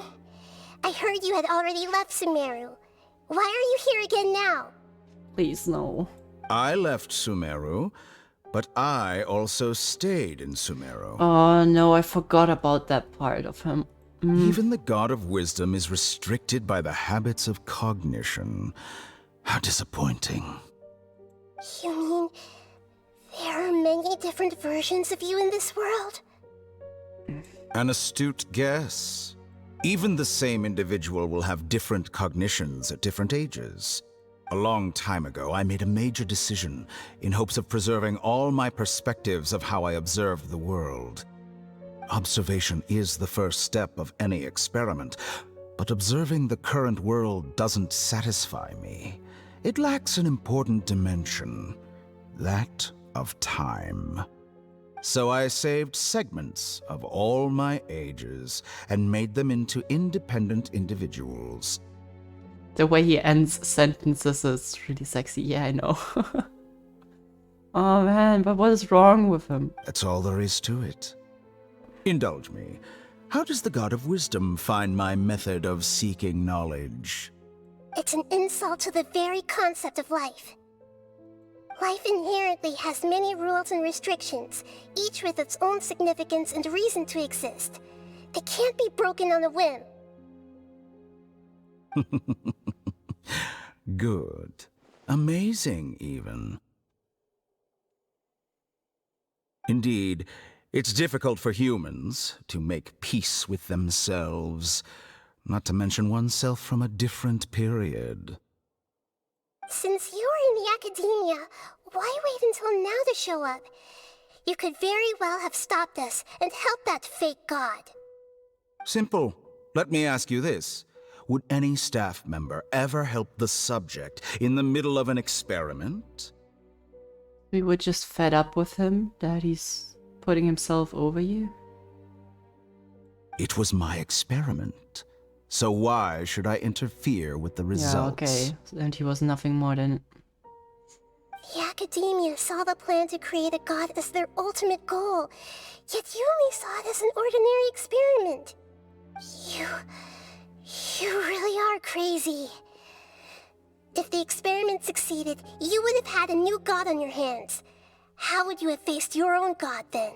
[SPEAKER 6] I heard you had already left Sumeru. Why are you here again now?
[SPEAKER 1] Please, no.
[SPEAKER 15] I left Sumeru, but I also stayed in Sumeru.
[SPEAKER 1] Oh no, I forgot about that part of him.
[SPEAKER 15] Even the God of Wisdom is restricted by the habits of cognition. How disappointing.
[SPEAKER 6] You mean there are many different versions of you in this world?
[SPEAKER 15] An astute guess. Even the same individual will have different cognitions at different ages. A long time ago, I made a major decision in hopes of preserving all my perspectives of how I observed the world. Observation is the first step of any experiment, but observing the current world doesn't satisfy me. It lacks an important dimension, that of time. So I saved segments of all my ages and made them into independent individuals.
[SPEAKER 1] The way he ends sentences is really sexy, yeah, I know. Oh man, but what is wrong with him?
[SPEAKER 15] That's all there is to it. Indulge me. How does the God of Wisdom find my method of seeking knowledge?
[SPEAKER 6] It's an insult to the very concept of life. Life inherently has many rules and restrictions, each with its own significance and reason to exist. They can't be broken on a whim.
[SPEAKER 15] Good. Amazing, even. Indeed, it's difficult for humans to make peace with themselves, not to mention oneself from a different period.
[SPEAKER 6] Since you were in the Academiya, why wait until now to show up? You could very well have stopped us and helped that fake god.
[SPEAKER 15] Simple. Let me ask you this. Would any staff member ever help the subject in the middle of an experiment?
[SPEAKER 1] We were just fed up with him, that he's putting himself over you.
[SPEAKER 15] It was my experiment. So why should I interfere with the results?
[SPEAKER 1] Yeah, okay. And he was nothing more than...
[SPEAKER 6] The Academiya saw the plan to create a god as their ultimate goal, yet you only saw it as an ordinary experiment. You really are crazy. If the experiment succeeded, you would have had a new god on your hands. How would you have faced your own god then?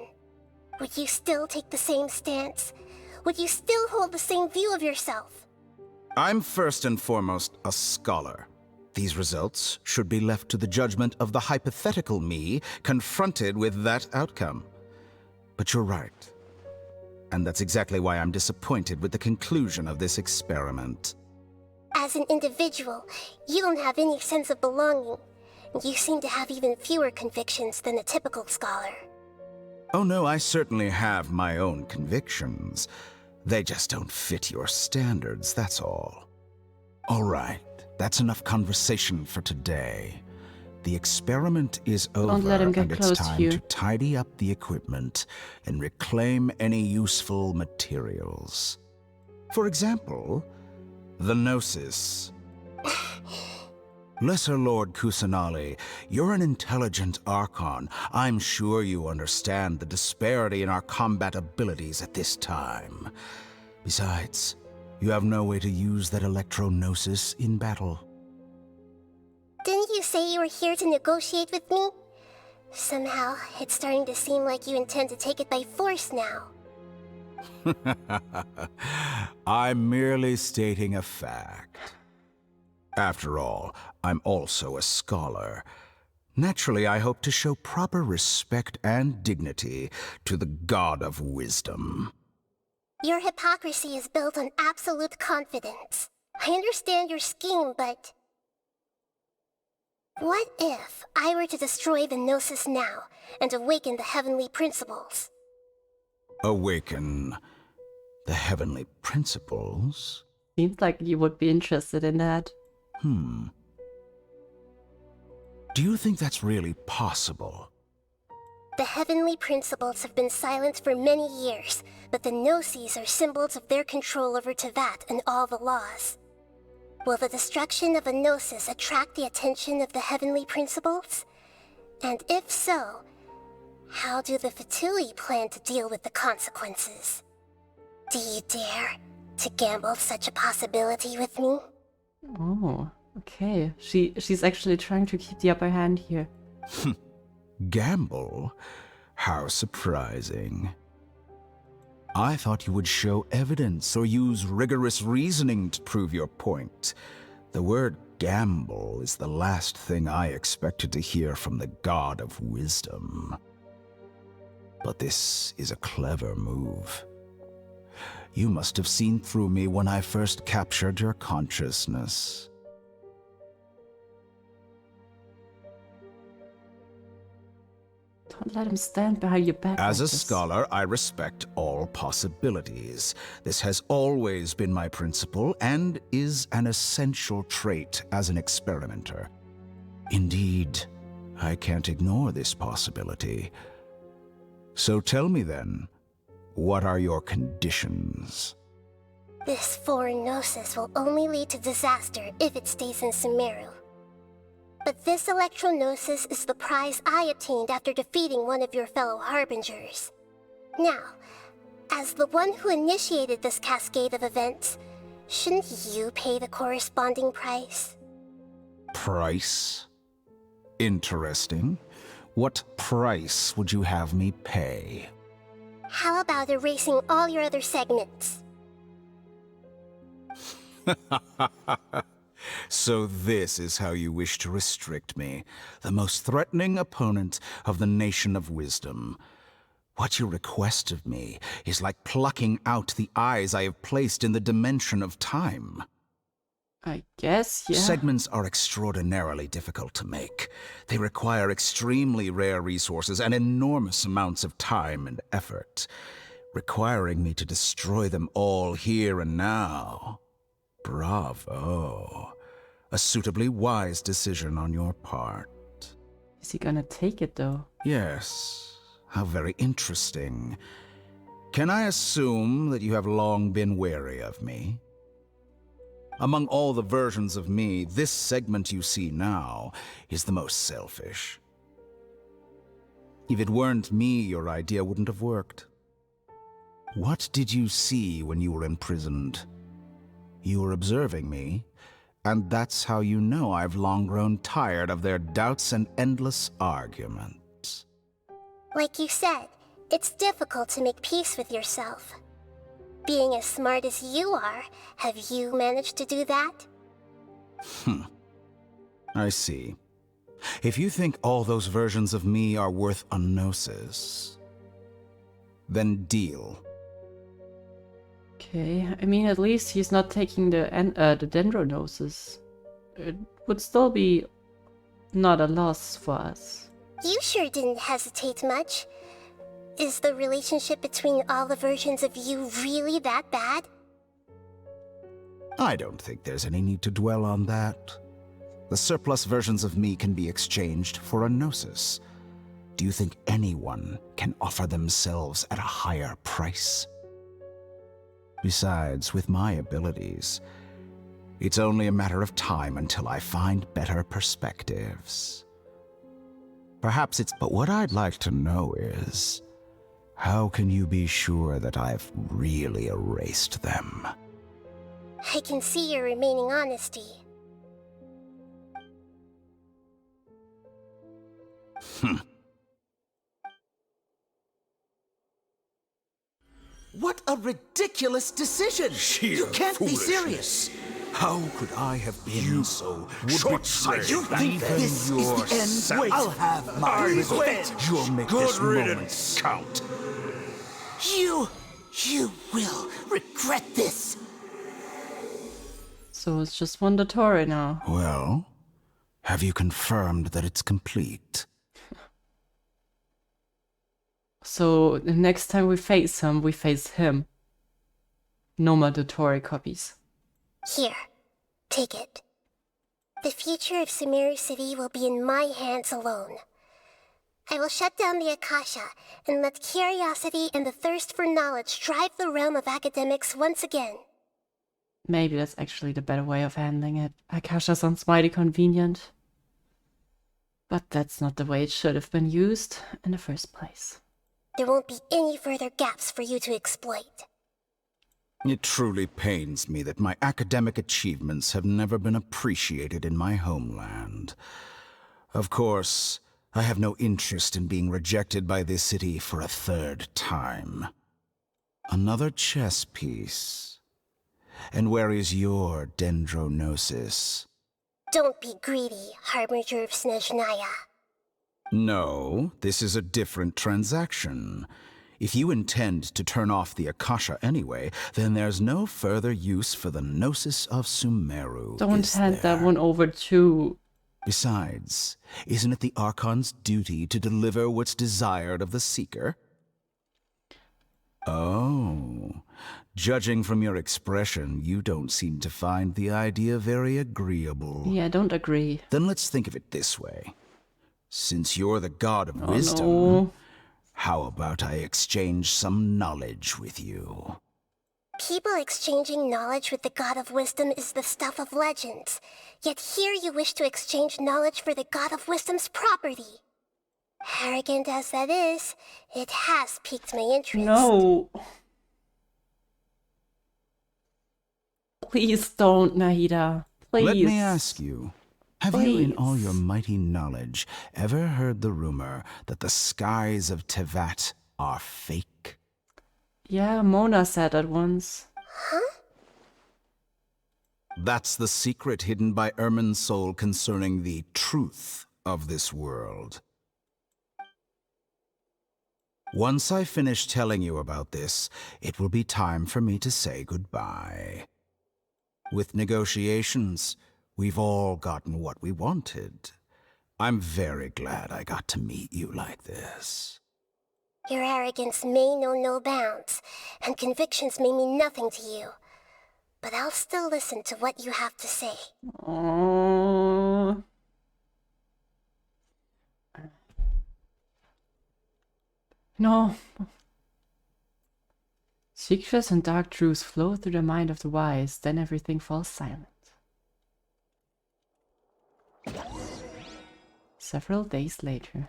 [SPEAKER 6] Would you still take the same stance? Would you still hold the same view of yourself?
[SPEAKER 15] I'm first and foremost a scholar. These results should be left to the judgment of the hypothetical me confronted with that outcome. But you're right. And that's exactly why I'm disappointed with the conclusion of this experiment.
[SPEAKER 6] As an individual, you don't have any sense of belonging. You seem to have even fewer convictions than a typical scholar.
[SPEAKER 15] Oh no, I certainly have my own convictions. They just don't fit your standards, that's all. All right, that's enough conversation for today. The experiment is over,
[SPEAKER 1] Don't let him get
[SPEAKER 15] and it's
[SPEAKER 1] close
[SPEAKER 15] time
[SPEAKER 1] to you.
[SPEAKER 15] to tidy up the equipment and reclaim any useful materials. For example, the Gnosis. Lesser Lord Kusanali, you're an intelligent Archon. I'm sure you understand the disparity in our combat abilities at this time. Besides, you have no way to use that Electro-Gnosis in battle.
[SPEAKER 6] Didn't you say you were here to negotiate with me? Somehow, it's starting to seem like you intend to take it by force now.
[SPEAKER 15] I'm merely stating a fact. After all, I'm also a scholar. Naturally, I hope to show proper respect and dignity to the God of Wisdom.
[SPEAKER 6] Your hypocrisy is built on absolute confidence. I understand your scheme, but... what if I were to destroy the Gnosis now and awaken the heavenly principles?
[SPEAKER 15] Awaken the heavenly principles?
[SPEAKER 1] Seems like you would be interested in that.
[SPEAKER 15] Do you think that's really possible?
[SPEAKER 6] The heavenly principles have been silent for many years, but the Gnosis are symbols of their control over Teyvat and all the laws. Will the destruction of a Gnosis attract the attention of the heavenly principles? And if so, how do the Fatui plan to deal with the consequences? Do you dare to gamble such a possibility with me?
[SPEAKER 1] Oh, okay. She's actually trying to keep the upper hand here.
[SPEAKER 15] Gamble? How surprising. I thought you would show evidence or use rigorous reasoning to prove your point. The word gamble is the last thing I expected to hear from the God of Wisdom. But this is a clever move. You must have seen through me when I first captured your consciousness.
[SPEAKER 1] Don't let him stand behind your back.
[SPEAKER 15] As a
[SPEAKER 1] like this.
[SPEAKER 15] scholar, I respect all possibilities. This has always been my principle and is an essential trait as an experimenter. Indeed, I can't ignore this possibility. So tell me then, what are your conditions?
[SPEAKER 6] This foreign Gnosis will only lead to disaster if it stays in Sumeru. But this Electro-Gnosis is the prize I obtained after defeating one of your fellow Harbingers. Now, as the one who initiated this cascade of events, shouldn't you pay the corresponding price?
[SPEAKER 15] Price? Interesting. What price would you have me pay?
[SPEAKER 6] How about erasing all your other segments?
[SPEAKER 15] So this is how you wish to restrict me, the most threatening opponent of the Nation of Wisdom. What you request of me is like plucking out the eyes I have placed in the dimension of time.
[SPEAKER 1] I guess, yeah.
[SPEAKER 15] Segments are extraordinarily difficult to make. They require extremely rare resources and enormous amounts of time and effort, requiring me to destroy them all here and now. Bravo. A suitably wise decision on your part.
[SPEAKER 1] Is he gonna take it, though?
[SPEAKER 15] Yes. How very interesting. Can I assume that you have long been wary of me? Among all the versions of me, this segment you see now is the most selfish. If it weren't me, your idea wouldn't have worked. What did you see when you were imprisoned? You were observing me, and that's how you know I've long grown tired of their doubts and endless arguments.
[SPEAKER 6] Like you said, it's difficult to make peace with yourself. Being as smart as you are, have you managed to do that?
[SPEAKER 15] I see. If you think all those versions of me are worth a gnosis, then deal.
[SPEAKER 1] Okay, I mean, at least he's not taking the dendronosis. It would still be not a loss for us.
[SPEAKER 6] You sure didn't hesitate much. Is the relationship between all the versions of you really that bad?
[SPEAKER 15] I don't think there's any need to dwell on that. The surplus versions of me can be exchanged for a gnosis. Do you think anyone can offer themselves at a higher price? Besides, with my abilities, it's only a matter of time until I find better perspectives. Perhaps it's... But what I'd like to know is, how can you be sure that I've really erased them?
[SPEAKER 6] I can see your remaining honesty.
[SPEAKER 17] What a ridiculous decision! You can't be serious!
[SPEAKER 15] How could I have been so short-sighted?
[SPEAKER 17] You think this is the end? Wait, I'll have my revenge!
[SPEAKER 15] You'll make
[SPEAKER 17] Good
[SPEAKER 15] this moment count.
[SPEAKER 17] You will regret this!
[SPEAKER 1] So it's just one Dottore now.
[SPEAKER 15] Well, have you confirmed that it's complete?
[SPEAKER 1] So the next time we face him. No more Dottore copies.
[SPEAKER 6] Here, take it. The future of Sumeru City will be in my hands alone. I will shut down the Akasha and let curiosity and the thirst for knowledge drive the realm of academics once again.
[SPEAKER 1] Maybe that's actually the better way of handling it. Akasha sounds mighty convenient. But that's not the way it should have been used in the first place.
[SPEAKER 6] There won't be any further gaps for you to exploit.
[SPEAKER 15] It truly pains me that my academic achievements have never been appreciated in my homeland. Of course, I have no interest in being rejected by this city for a third time. Another chess piece. And where is your dendronosis?
[SPEAKER 6] Don't be greedy, Harbinger of Snezhnaya.
[SPEAKER 15] No, this is a different transaction. If you intend to turn off the Akasha anyway, then there's no further use for the Gnosis of Sumeru.
[SPEAKER 1] Don't hand that one over to...
[SPEAKER 15] Besides, isn't it the Archon's duty to deliver what's desired of the Seeker? Oh, judging from your expression, you don't seem to find the idea very agreeable.
[SPEAKER 1] Yeah, I don't agree.
[SPEAKER 15] Then let's think of it this way. Since you're the god of wisdom,
[SPEAKER 1] no.
[SPEAKER 15] How about I exchange some knowledge with you?
[SPEAKER 6] People exchanging knowledge with the god of wisdom is the stuff of legends. Yet here you wish to exchange knowledge for the god of wisdom's property. Arrogant as that is, it has piqued my interest.
[SPEAKER 1] No. Please don't, Nahida. Please.
[SPEAKER 15] Let me ask you. Have you, in all your mighty knowledge, ever heard the rumor that the skies of Tevat are fake?
[SPEAKER 1] Yeah, Mona said that once.
[SPEAKER 6] Huh?
[SPEAKER 15] That's the secret hidden by Irmunsul concerning the truth of this world. Once I finish telling you about this, it will be time for me to say goodbye. With negotiations, we've all gotten what we wanted. I'm very glad I got to meet you like this.
[SPEAKER 6] Your arrogance may know no bounds, and convictions may mean nothing to you. But I'll still listen to what you have to say.
[SPEAKER 1] Aww. No. Secrets and dark truths flow through the mind of the wise, then everything falls silent. Several days later.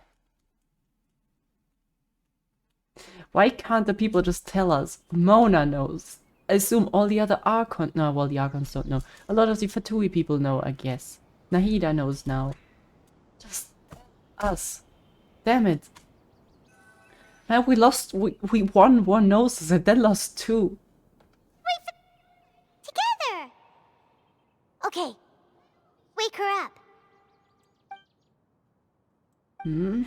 [SPEAKER 1] Why can't the people just tell us? Mona knows. I assume all the other Archon... No, well, the Archons don't know. A lot of the Fatui people know, I guess. Nahida knows now. Just us. Damn it. And we lost... We won one noses and then lost two.
[SPEAKER 2] Wait, together! Okay. Wake her up.
[SPEAKER 1] Hmm?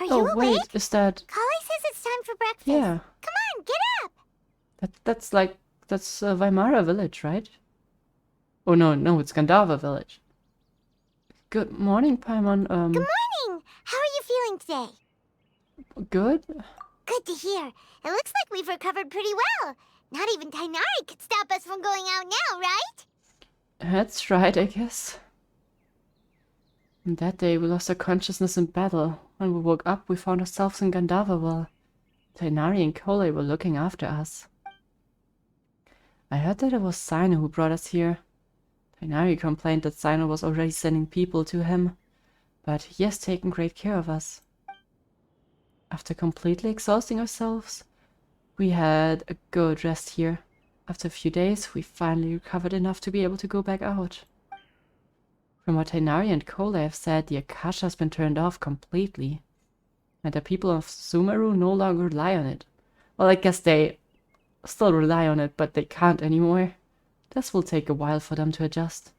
[SPEAKER 2] Are you
[SPEAKER 1] Oh,
[SPEAKER 2] awake?
[SPEAKER 1] wait, is that...
[SPEAKER 2] Kali says it's time for breakfast.
[SPEAKER 1] Yeah.
[SPEAKER 2] Come on, get up!
[SPEAKER 1] That's like... That's Weimara village, right? Oh, no, it's Gandharva village. Good morning, Paimon.
[SPEAKER 2] Good morning! How are you feeling today?
[SPEAKER 1] Good?
[SPEAKER 2] Good to hear. It looks like we've recovered pretty well. Not even Tighnari could stop us from going out now, right?
[SPEAKER 1] That's right, I guess. And that day we lost our consciousness in battle. When we woke up, we found ourselves in Gandharva while Tighnari and Kole were looking after us. I heard that it was Cyno who brought us here. Tighnari complained that Cyno was already sending people to him, but he has taken great care of us. After completely exhausting ourselves, we had a good rest here. After a few days, we finally recovered enough to be able to go back out. From what Tighnari and Kole have said, the Akasha has been turned off completely, and the people of Sumeru no longer rely on it. Well, I guess they still rely on it, but they can't anymore. This will take a while for them to adjust.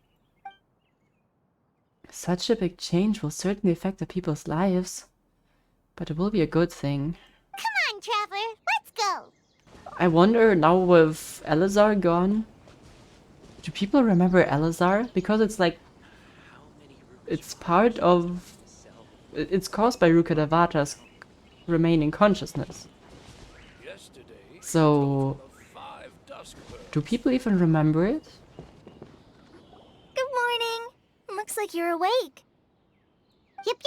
[SPEAKER 1] Such a big change will certainly affect the people's lives, but it will be a good thing.
[SPEAKER 2] Come on, Traveler, let's go!
[SPEAKER 1] I wonder now with Elazar gone, do people remember Elazar? Because it's like, it's part of, it's caused by Rukkhadevata's remaining consciousness. So, do people even remember it?
[SPEAKER 18] Good morning. Looks like you're awake.
[SPEAKER 2] Yep.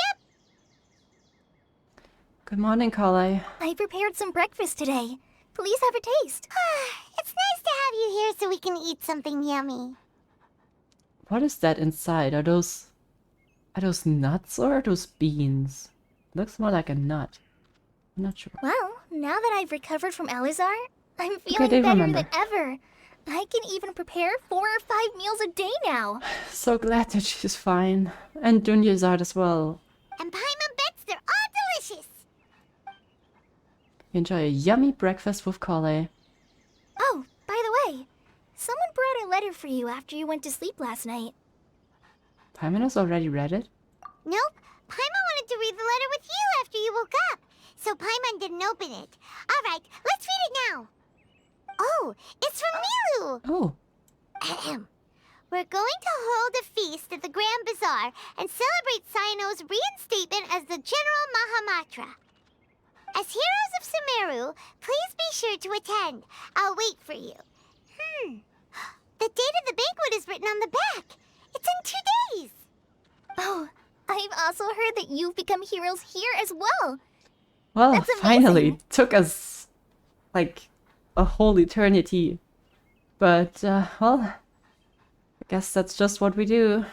[SPEAKER 1] Good morning, Kale.
[SPEAKER 18] I prepared some breakfast today. Please have a taste.
[SPEAKER 2] It's nice to have you here so we can eat something yummy.
[SPEAKER 1] What is that inside? Are those nuts or are those beans? Looks more like a nut. I'm not sure.
[SPEAKER 18] Well, now that I've recovered from Elazar, I'm feeling
[SPEAKER 1] Okay, they
[SPEAKER 18] better
[SPEAKER 1] remember.
[SPEAKER 18] than ever. I can even prepare 4 or 5 meals a day now.
[SPEAKER 1] So glad that she's fine. And Dunyazard as well.
[SPEAKER 2] And Paimon bets they're all delicious.
[SPEAKER 1] Enjoy a yummy breakfast with Kale.
[SPEAKER 18] Oh, by the way, someone brought a letter for you after you went to sleep last night.
[SPEAKER 1] Paimon has already read it.
[SPEAKER 2] Nope, Paimon wanted to read the letter with you after you woke up, so Paimon didn't open it. Alright, let's read it now. Oh, it's from Nilou!
[SPEAKER 1] Oh.
[SPEAKER 2] Ahem. We're going to hold a feast at the Grand Bazaar and celebrate Cyno's reinstatement as the General Mahamatra. As heroes of Sumeru, please be sure to attend. I'll wait for you. The date of the banquet is written on the back. It's in 2 days.
[SPEAKER 18] Oh, I've also heard that you've become heroes here as well.
[SPEAKER 1] Well,
[SPEAKER 18] That's amazing.
[SPEAKER 1] finally. Took us, like, a whole eternity. But, well, I guess that's just what we do.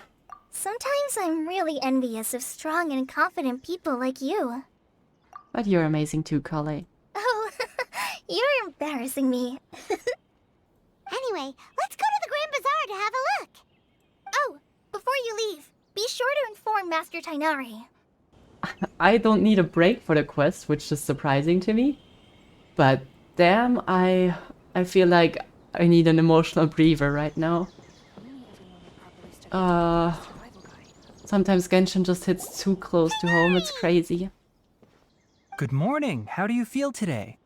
[SPEAKER 18] Sometimes I'm really envious of strong and confident people like you.
[SPEAKER 1] But you're amazing too, Kale.
[SPEAKER 18] Oh, you're embarrassing me.
[SPEAKER 2] Anyway, let's go to the Grand Bazaar to have a look.
[SPEAKER 18] Oh, before you leave, be sure to inform Master Tighnari.
[SPEAKER 1] I don't need a break for the quest, which is surprising to me. But damn, I feel like I need an emotional breather right now. Sometimes Genshin just hits too close to home, it's crazy.
[SPEAKER 20] Good morning. How do you feel today?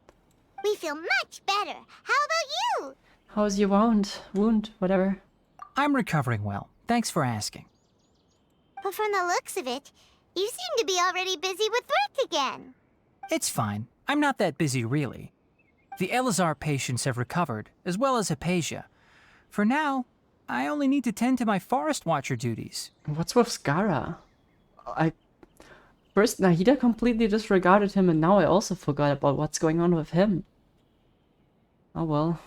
[SPEAKER 2] We feel much better. How about you?
[SPEAKER 1] How's your wound, whatever?
[SPEAKER 20] I'm recovering well. Thanks for asking.
[SPEAKER 2] But from the looks of it, you seem to be already busy with work again.
[SPEAKER 20] It's fine. I'm not that busy, really. The Elazar patients have recovered, as well as Hypatia. For now, I only need to tend to my Forest Watcher duties.
[SPEAKER 1] What's with Skara? First, Nahida completely disregarded him, and now I also forgot about what's going on with him. Oh well.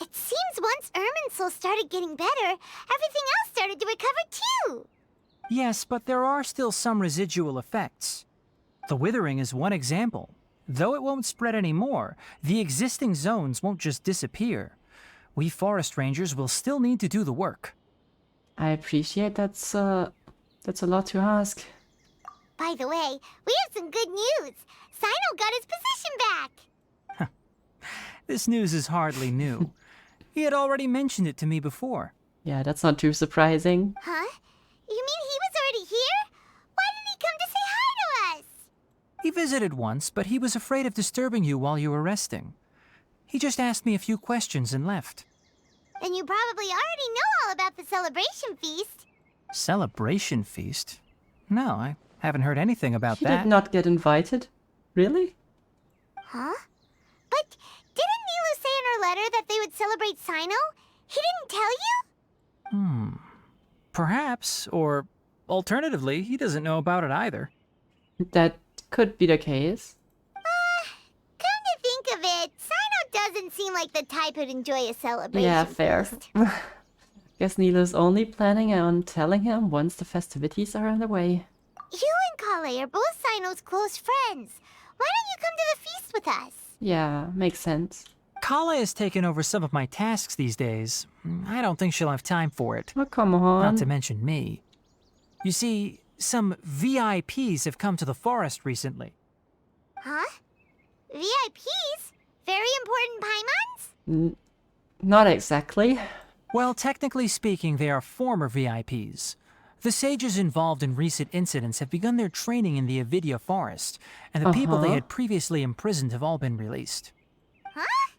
[SPEAKER 2] It seems once Irmunsul started getting better, everything else started to recover too.
[SPEAKER 20] Yes, but there are still some residual effects. The withering is one example. Though it won't spread anymore, the existing zones won't just disappear. We forest rangers will still need to do the work.
[SPEAKER 1] I appreciate that's a lot to ask.
[SPEAKER 2] By the way, we have some good news. Cyno got his position back.
[SPEAKER 20] This news is hardly new. He had already mentioned it to me before.
[SPEAKER 1] Yeah, that's not too surprising.
[SPEAKER 2] Huh? You mean he was already here? Why didn't he come to say hi to us?
[SPEAKER 20] He visited once, but he was afraid of disturbing you while you were resting. He just asked me a few questions and left.
[SPEAKER 2] Then you probably already know all about the celebration feast.
[SPEAKER 20] Celebration feast? No, I haven't heard anything about
[SPEAKER 1] He
[SPEAKER 20] that.
[SPEAKER 1] did not get invited? Really?
[SPEAKER 2] Huh? But didn't Nilou say in her letter that they would celebrate Cyno? He didn't tell you?
[SPEAKER 20] Perhaps, or alternatively, he doesn't know about it either.
[SPEAKER 1] That could be the case.
[SPEAKER 2] Come to think of it, Cyno doesn't seem like the type who'd enjoy a celebration.
[SPEAKER 1] Yeah, fair. Guess Nilou's only planning on telling him once the festivities are underway.
[SPEAKER 2] You and Kale are both Cyno's close friends. Why don't you come to the feast with us?
[SPEAKER 1] Yeah, makes sense.
[SPEAKER 20] Kale has taken over some of my tasks these days. I don't think she'll have time for it.
[SPEAKER 1] Oh, come on.
[SPEAKER 20] Not to mention me. You see, some VIPs have come to the forest recently.
[SPEAKER 2] Huh? VIPs? Very important Paimons?
[SPEAKER 1] Not exactly.
[SPEAKER 20] Well, technically speaking, they are former VIPs. The sages involved in recent incidents have begun their training in the Avidya forest, and the people they had previously imprisoned have all been released.
[SPEAKER 2] Huh?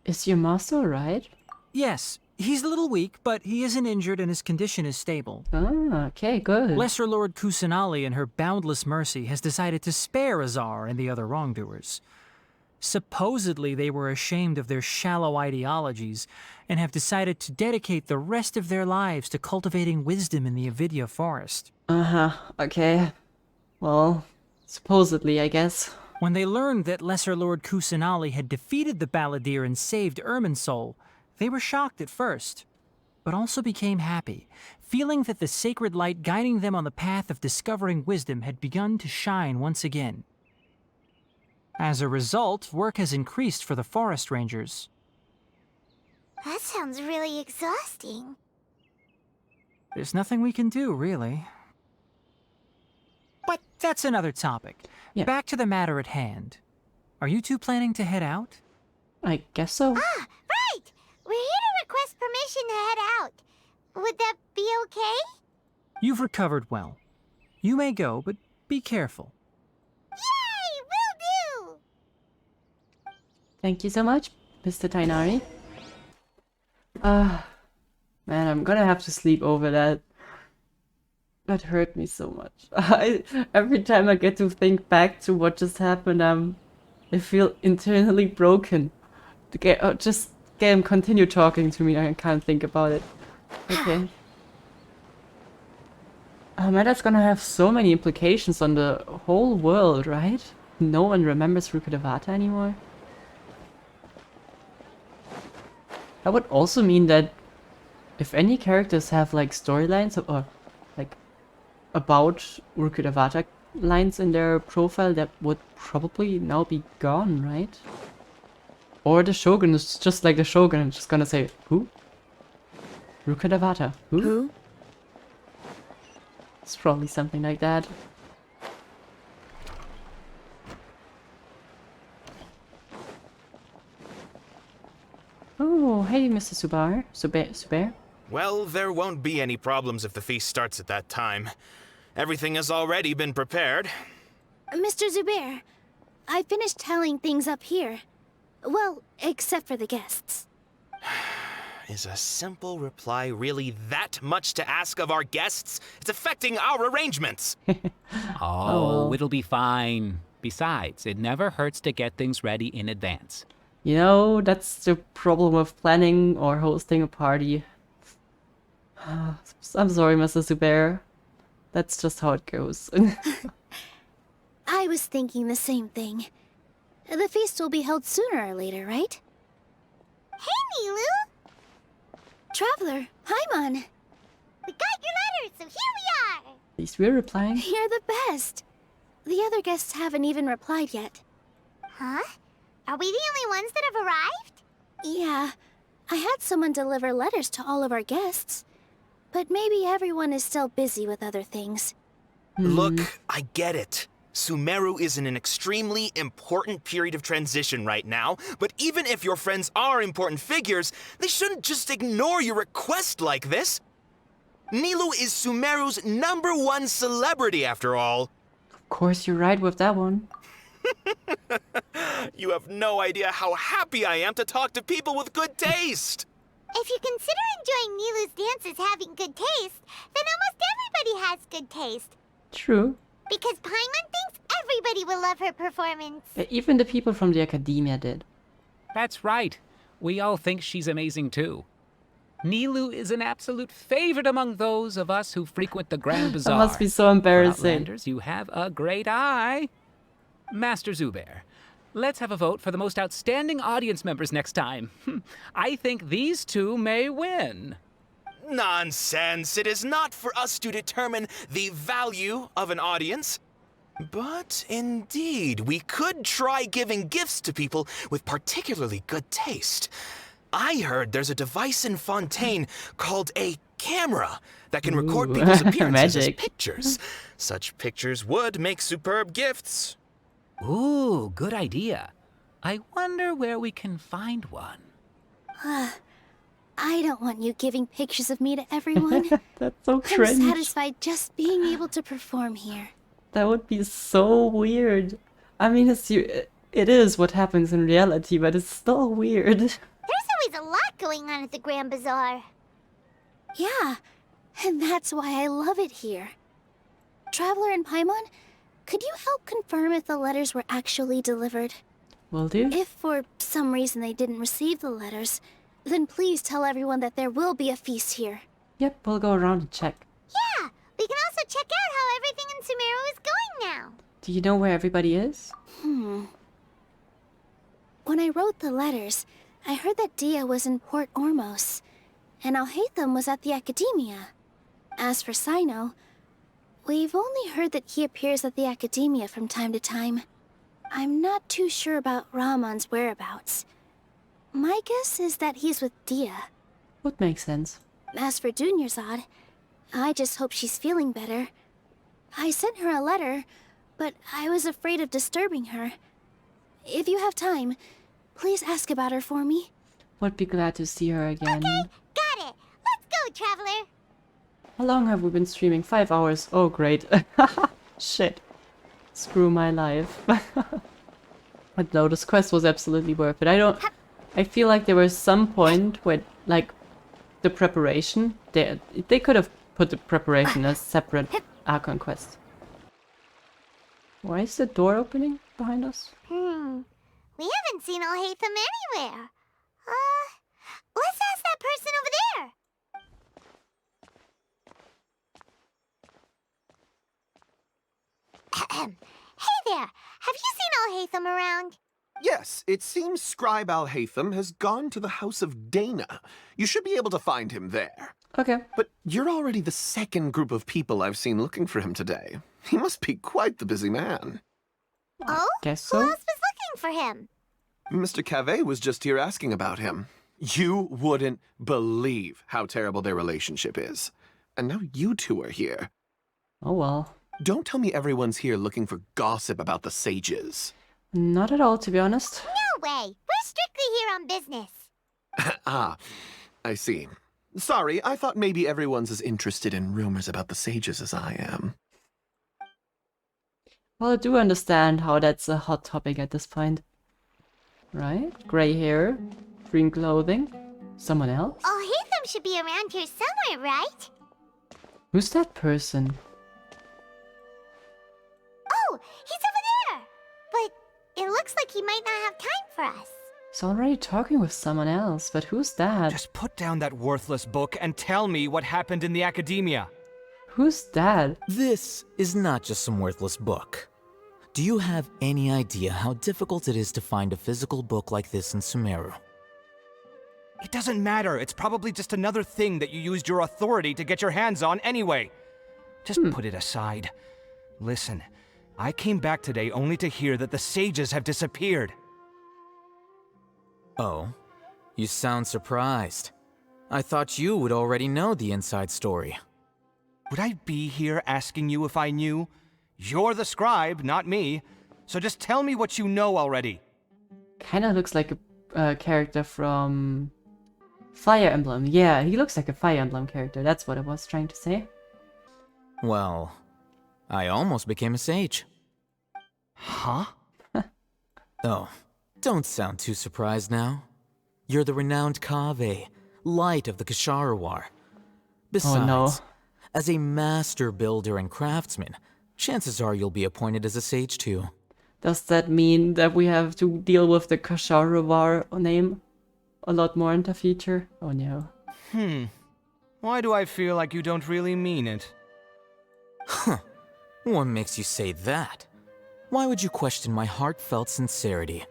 [SPEAKER 1] Is your master alright?
[SPEAKER 20] Yes, he's a little weak, but he isn't injured and his condition is stable.
[SPEAKER 1] Ah, okay, good.
[SPEAKER 20] Lesser Lord Kusanali, in her boundless mercy, has decided to spare Azar and the other wrongdoers. Supposedly, they were ashamed of their shallow ideologies and have decided to dedicate the rest of their lives to cultivating wisdom in the Avidya forest.
[SPEAKER 1] Okay. Well, supposedly, I guess.
[SPEAKER 20] When they learned that Lesser Lord Kusanali had defeated the Balladeer and saved Irmunsul, they were shocked at first, but also became happy, feeling that the sacred light guiding them on the path of discovering wisdom had begun to shine once again. As a result, work has increased for the forest rangers.
[SPEAKER 2] That sounds really exhausting.
[SPEAKER 20] There's nothing we can do, really. But that's another topic.
[SPEAKER 1] Yeah.
[SPEAKER 20] Back to the matter at hand. Are you two planning to head out?
[SPEAKER 1] I guess so.
[SPEAKER 2] Ah, right! We're here to request permission to head out. Would that be okay?
[SPEAKER 20] You've recovered well. You may go, but be careful.
[SPEAKER 2] Yay! Will do!
[SPEAKER 1] Thank you so much, Mr. Tainari. Man, I'm gonna have to sleep over that. That hurt me so much. Every time I get to think back to what just happened, I feel internally broken. Just game, continue talking to me. I can't think about it. Okay. Man, that's gonna have so many implications on the whole world, right? No one remembers Rukkhadevata anymore. That would also mean that if any characters have like storylines or like about Rukkhadevata lines in their profile, that would probably now be gone, right? Or the Shogun is just like the Shogun and just gonna say, who? Rukkhadevata. Who? It's probably something like that. Oh, hey, Mr. Suber.
[SPEAKER 11] Well, there won't be any problems if the feast starts at that time. Everything has already been prepared.
[SPEAKER 18] Mr. Zubair, I finished telling things up here. Well, except for the guests.
[SPEAKER 11] Is a simple reply really that much to ask of our guests? It's affecting our arrangements.
[SPEAKER 7] Oh, it'll be fine. Besides, it never hurts to get things ready in advance.
[SPEAKER 1] You know, that's the problem with planning or hosting a party. I'm sorry, Mr. Zubair. That's just how it goes.
[SPEAKER 18] I was thinking the same thing. The feast will be held sooner or later, right?
[SPEAKER 2] Hey, Nilou!
[SPEAKER 18] Traveler, Paimon!
[SPEAKER 2] We got your letter, so here we are!
[SPEAKER 1] At least we're replying.
[SPEAKER 18] You're the best! The other guests haven't even replied yet.
[SPEAKER 2] Huh? Are we the only ones that have arrived?
[SPEAKER 18] Yeah. I had someone deliver letters to all of our guests. But maybe everyone is still busy with other things.
[SPEAKER 11] Look, I get it. Sumeru is in an extremely important period of transition right now, but even if your friends are important figures, they shouldn't just ignore your request like this. Nilou is Sumeru's #1 celebrity, after all.
[SPEAKER 1] Of course, you're right with that one.
[SPEAKER 11] You have no idea how happy I am to talk to people with good taste.
[SPEAKER 2] If you consider enjoying Nilou's dances having good taste, then almost everybody has good taste.
[SPEAKER 1] True.
[SPEAKER 2] Because Paimon thinks everybody will love her performance.
[SPEAKER 1] Even the people from the Academiya did.
[SPEAKER 7] That's right. We all think she's amazing too. Nilou is an absolute favorite among those of us who frequent the Grand Bazaar.
[SPEAKER 1] That must be so embarrassing.
[SPEAKER 7] For Outlanders, you have a great eye. Master Zubair, let's have a vote for the most outstanding audience members next time. I think these two may win.
[SPEAKER 11] Nonsense. It is not for us to determine the value of an audience. But indeed, we could try giving gifts to people with particularly good taste. I heard there's a device in Fontaine called a camera that can record people's appearances as pictures. Such pictures would make superb gifts.
[SPEAKER 7] Ooh, good idea. I wonder where we can find one.
[SPEAKER 18] I don't want you giving pictures of me to everyone.
[SPEAKER 1] That's so cringe.
[SPEAKER 18] I'm satisfied just being able to perform here.
[SPEAKER 1] That would be so weird. I mean, it is what happens in reality, but it's still weird.
[SPEAKER 2] There's always a lot going on at the Grand Bazaar.
[SPEAKER 18] Yeah, and that's why I love it here. Traveler and Paimon, could you help confirm if the letters were actually delivered?
[SPEAKER 1] Will do.
[SPEAKER 18] If for some reason they didn't receive the letters, then please tell everyone that there will be a feast here.
[SPEAKER 1] Yep, we'll go around and check.
[SPEAKER 2] Yeah, we can also check out how everything in Sumeru is going now.
[SPEAKER 1] Do you know where everybody is?
[SPEAKER 18] When I wrote the letters, I heard that Dehya was in Port Ormos, and Allhaitham was at the Academiya. As for Cyno, we've only heard that he appears at the Academiya from time to time. I'm not too sure about Rahman's whereabouts. My guess is that he's with Dehya.
[SPEAKER 1] Would make sense.
[SPEAKER 18] As for Dunyazard, I just hope she's feeling better. I sent her a letter, but I was afraid of disturbing her. If you have time, please ask about her for me.
[SPEAKER 1] Would be glad to see her again.
[SPEAKER 2] Okay, got it. Let's go, Traveler.
[SPEAKER 1] How long have we been streaming? 5 hours. Oh, great. Shit. Screw my life. But no, this quest was absolutely worth it. I feel like there was some point where, like, the preparation, they could have put the preparation as separate Archon Quest. Why is the door opening behind us?
[SPEAKER 2] We haven't seen Allhaitham anywhere. Let's ask that person over there. Hey there, have you seen Allhaitham around?
[SPEAKER 22] Yes, it seems Scribe Allhaitham has gone to the House of Dana. You should be able to find him there.
[SPEAKER 1] Okay.
[SPEAKER 22] But you're already the second group of people I've seen looking for him today. He must be quite the busy man.
[SPEAKER 2] Oh?
[SPEAKER 1] Guess so.
[SPEAKER 2] Who else was looking for him?
[SPEAKER 22] Mr. Kahve was just here asking about him. You wouldn't believe how terrible their relationship is. And now you two are here.
[SPEAKER 1] Oh well.
[SPEAKER 22] Don't tell me everyone's here looking for gossip about the sages.
[SPEAKER 1] Not at all, to be honest.
[SPEAKER 2] No way. We're strictly here on business.
[SPEAKER 22] Ah, I see. Sorry, I thought maybe everyone's as interested in rumors about the sages as I am.
[SPEAKER 1] Well, I do understand how that's a hot topic at this point. Right? Grey hair, green clothing. Someone else?
[SPEAKER 2] Allhaitham should be around here somewhere, right?
[SPEAKER 1] Who's that person?
[SPEAKER 2] Oh, he's over there! But it looks like he might not have time for us.
[SPEAKER 1] He's already talking with someone else, but who's that?
[SPEAKER 4] Just put down that worthless book and tell me what happened in the Academiya.
[SPEAKER 1] Who's that?
[SPEAKER 21] This is not just some worthless book. Do you have any idea how difficult it is to find a physical book like this in Sumeru?
[SPEAKER 4] It doesn't matter. It's probably just another thing that you used your authority to get your hands on anyway. Just put it aside. Listen, I came back today only to hear that the sages have disappeared.
[SPEAKER 21] Oh, you sound surprised. I thought you would already know the inside story.
[SPEAKER 4] Would I be here asking you if I knew? You're the scribe, not me. So just tell me what you know already.
[SPEAKER 1] Kinda looks like a character from Fire Emblem. Yeah, he looks like a Fire Emblem character. That's what I was trying to say.
[SPEAKER 21] Well, I almost became a sage.
[SPEAKER 4] Huh?
[SPEAKER 21] Oh, don't sound too surprised now. You're the renowned Kahve, light of the Ksharawar. Besides, as a master builder and craftsman, chances are you'll be appointed as a sage too.
[SPEAKER 1] Does that mean that we have to deal with the Ksharawar name a lot more in the future? Oh no.
[SPEAKER 4] Why do I feel like you don't really mean it?
[SPEAKER 21] Huh. What makes you say that? Why would you question my heartfelt sincerity?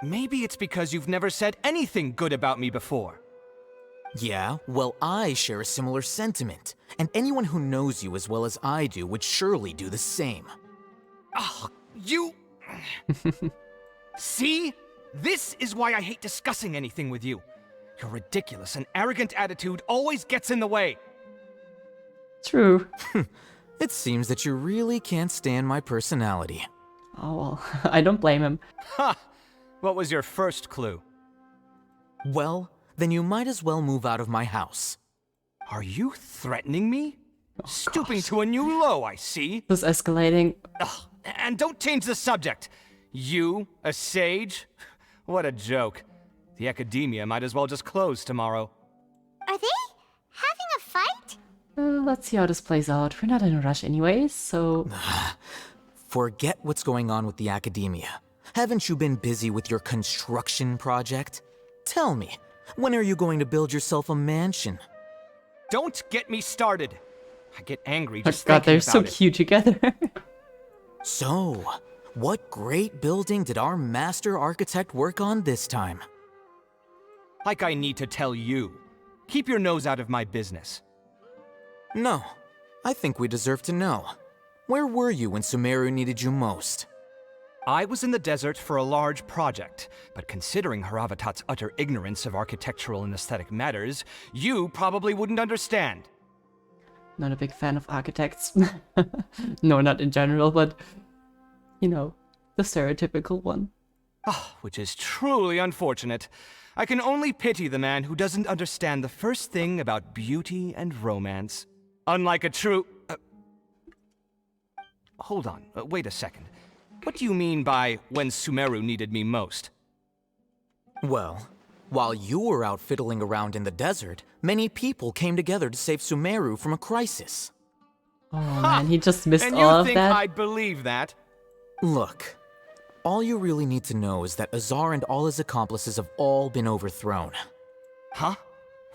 [SPEAKER 4] Maybe it's because you've never said anything good about me before.
[SPEAKER 21] Yeah, well, I share a similar sentiment, and anyone who knows you as well as I do would surely do the same.
[SPEAKER 4] Oh, you... See? This is why I hate discussing anything with you. Your ridiculous and arrogant attitude always gets in the way.
[SPEAKER 1] True.
[SPEAKER 21] It seems that you really can't stand my personality.
[SPEAKER 1] Oh, well, I don't blame him.
[SPEAKER 4] Ha! What was your first clue?
[SPEAKER 21] Well, then you might as well move out of my house.
[SPEAKER 4] Are you threatening me? Stooping to a new low, I see.
[SPEAKER 1] This is escalating.
[SPEAKER 4] Ugh, and don't change the subject. You, a sage? What a joke. The Academiya might as well just close tomorrow.
[SPEAKER 2] Are they having a fight?
[SPEAKER 1] Let's see how this plays out. We're not in a rush anyways, so...
[SPEAKER 21] Forget what's going on with the Academiya. Haven't you been busy with your construction project? Tell me, when are you going to build yourself a mansion?
[SPEAKER 4] Don't get me started. I get angry
[SPEAKER 1] Oh
[SPEAKER 4] just
[SPEAKER 1] god,
[SPEAKER 4] thinking
[SPEAKER 1] they're
[SPEAKER 4] about
[SPEAKER 1] so
[SPEAKER 4] it.
[SPEAKER 1] cute together.
[SPEAKER 21] So, what great building did our master architect work on this time?
[SPEAKER 4] Like I need to tell you. Keep your nose out of my business.
[SPEAKER 21] No, I think we deserve to know. Where were you when Sumeru needed you most?
[SPEAKER 4] I was in the desert for a large project, but considering Rukkhadevata's utter ignorance of architectural and aesthetic matters, you probably wouldn't understand.
[SPEAKER 1] Not a big fan of architects. No, not in general, but, you know, the stereotypical one.
[SPEAKER 4] Oh, which is truly unfortunate. I can only pity the man who doesn't understand the first thing about beauty and romance. Unlike a true... Hold on, wait a second. What do you mean by when Sumeru needed me most?
[SPEAKER 21] Well, while you were out fiddling around in the desert, many people came together to save Sumeru from a crisis.
[SPEAKER 1] Oh man, he just missed
[SPEAKER 4] and
[SPEAKER 1] all
[SPEAKER 4] you
[SPEAKER 1] of
[SPEAKER 4] think
[SPEAKER 1] that?
[SPEAKER 4] I'd believe that?
[SPEAKER 21] Look, all you really need to know is that Azar and all his accomplices have all been overthrown.
[SPEAKER 4] Huh?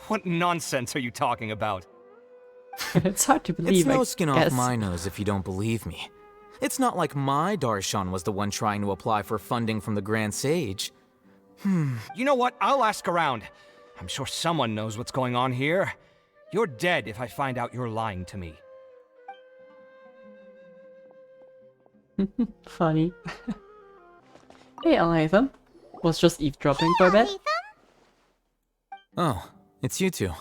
[SPEAKER 4] What nonsense are you talking about?
[SPEAKER 1] It's hard to believe,
[SPEAKER 21] It's no
[SPEAKER 1] I
[SPEAKER 21] skin
[SPEAKER 1] guess.
[SPEAKER 21] off my nose if you don't believe me. It's not like my Darshan was the one trying to apply for funding from the Grand Sage.
[SPEAKER 4] You know what? I'll ask around. I'm sure someone knows what's going on here. You're dead if I find out you're lying to me.
[SPEAKER 1] Funny. Hey, Allhaitham. Was just eavesdropping for a bit.
[SPEAKER 21] Oh, it's you two.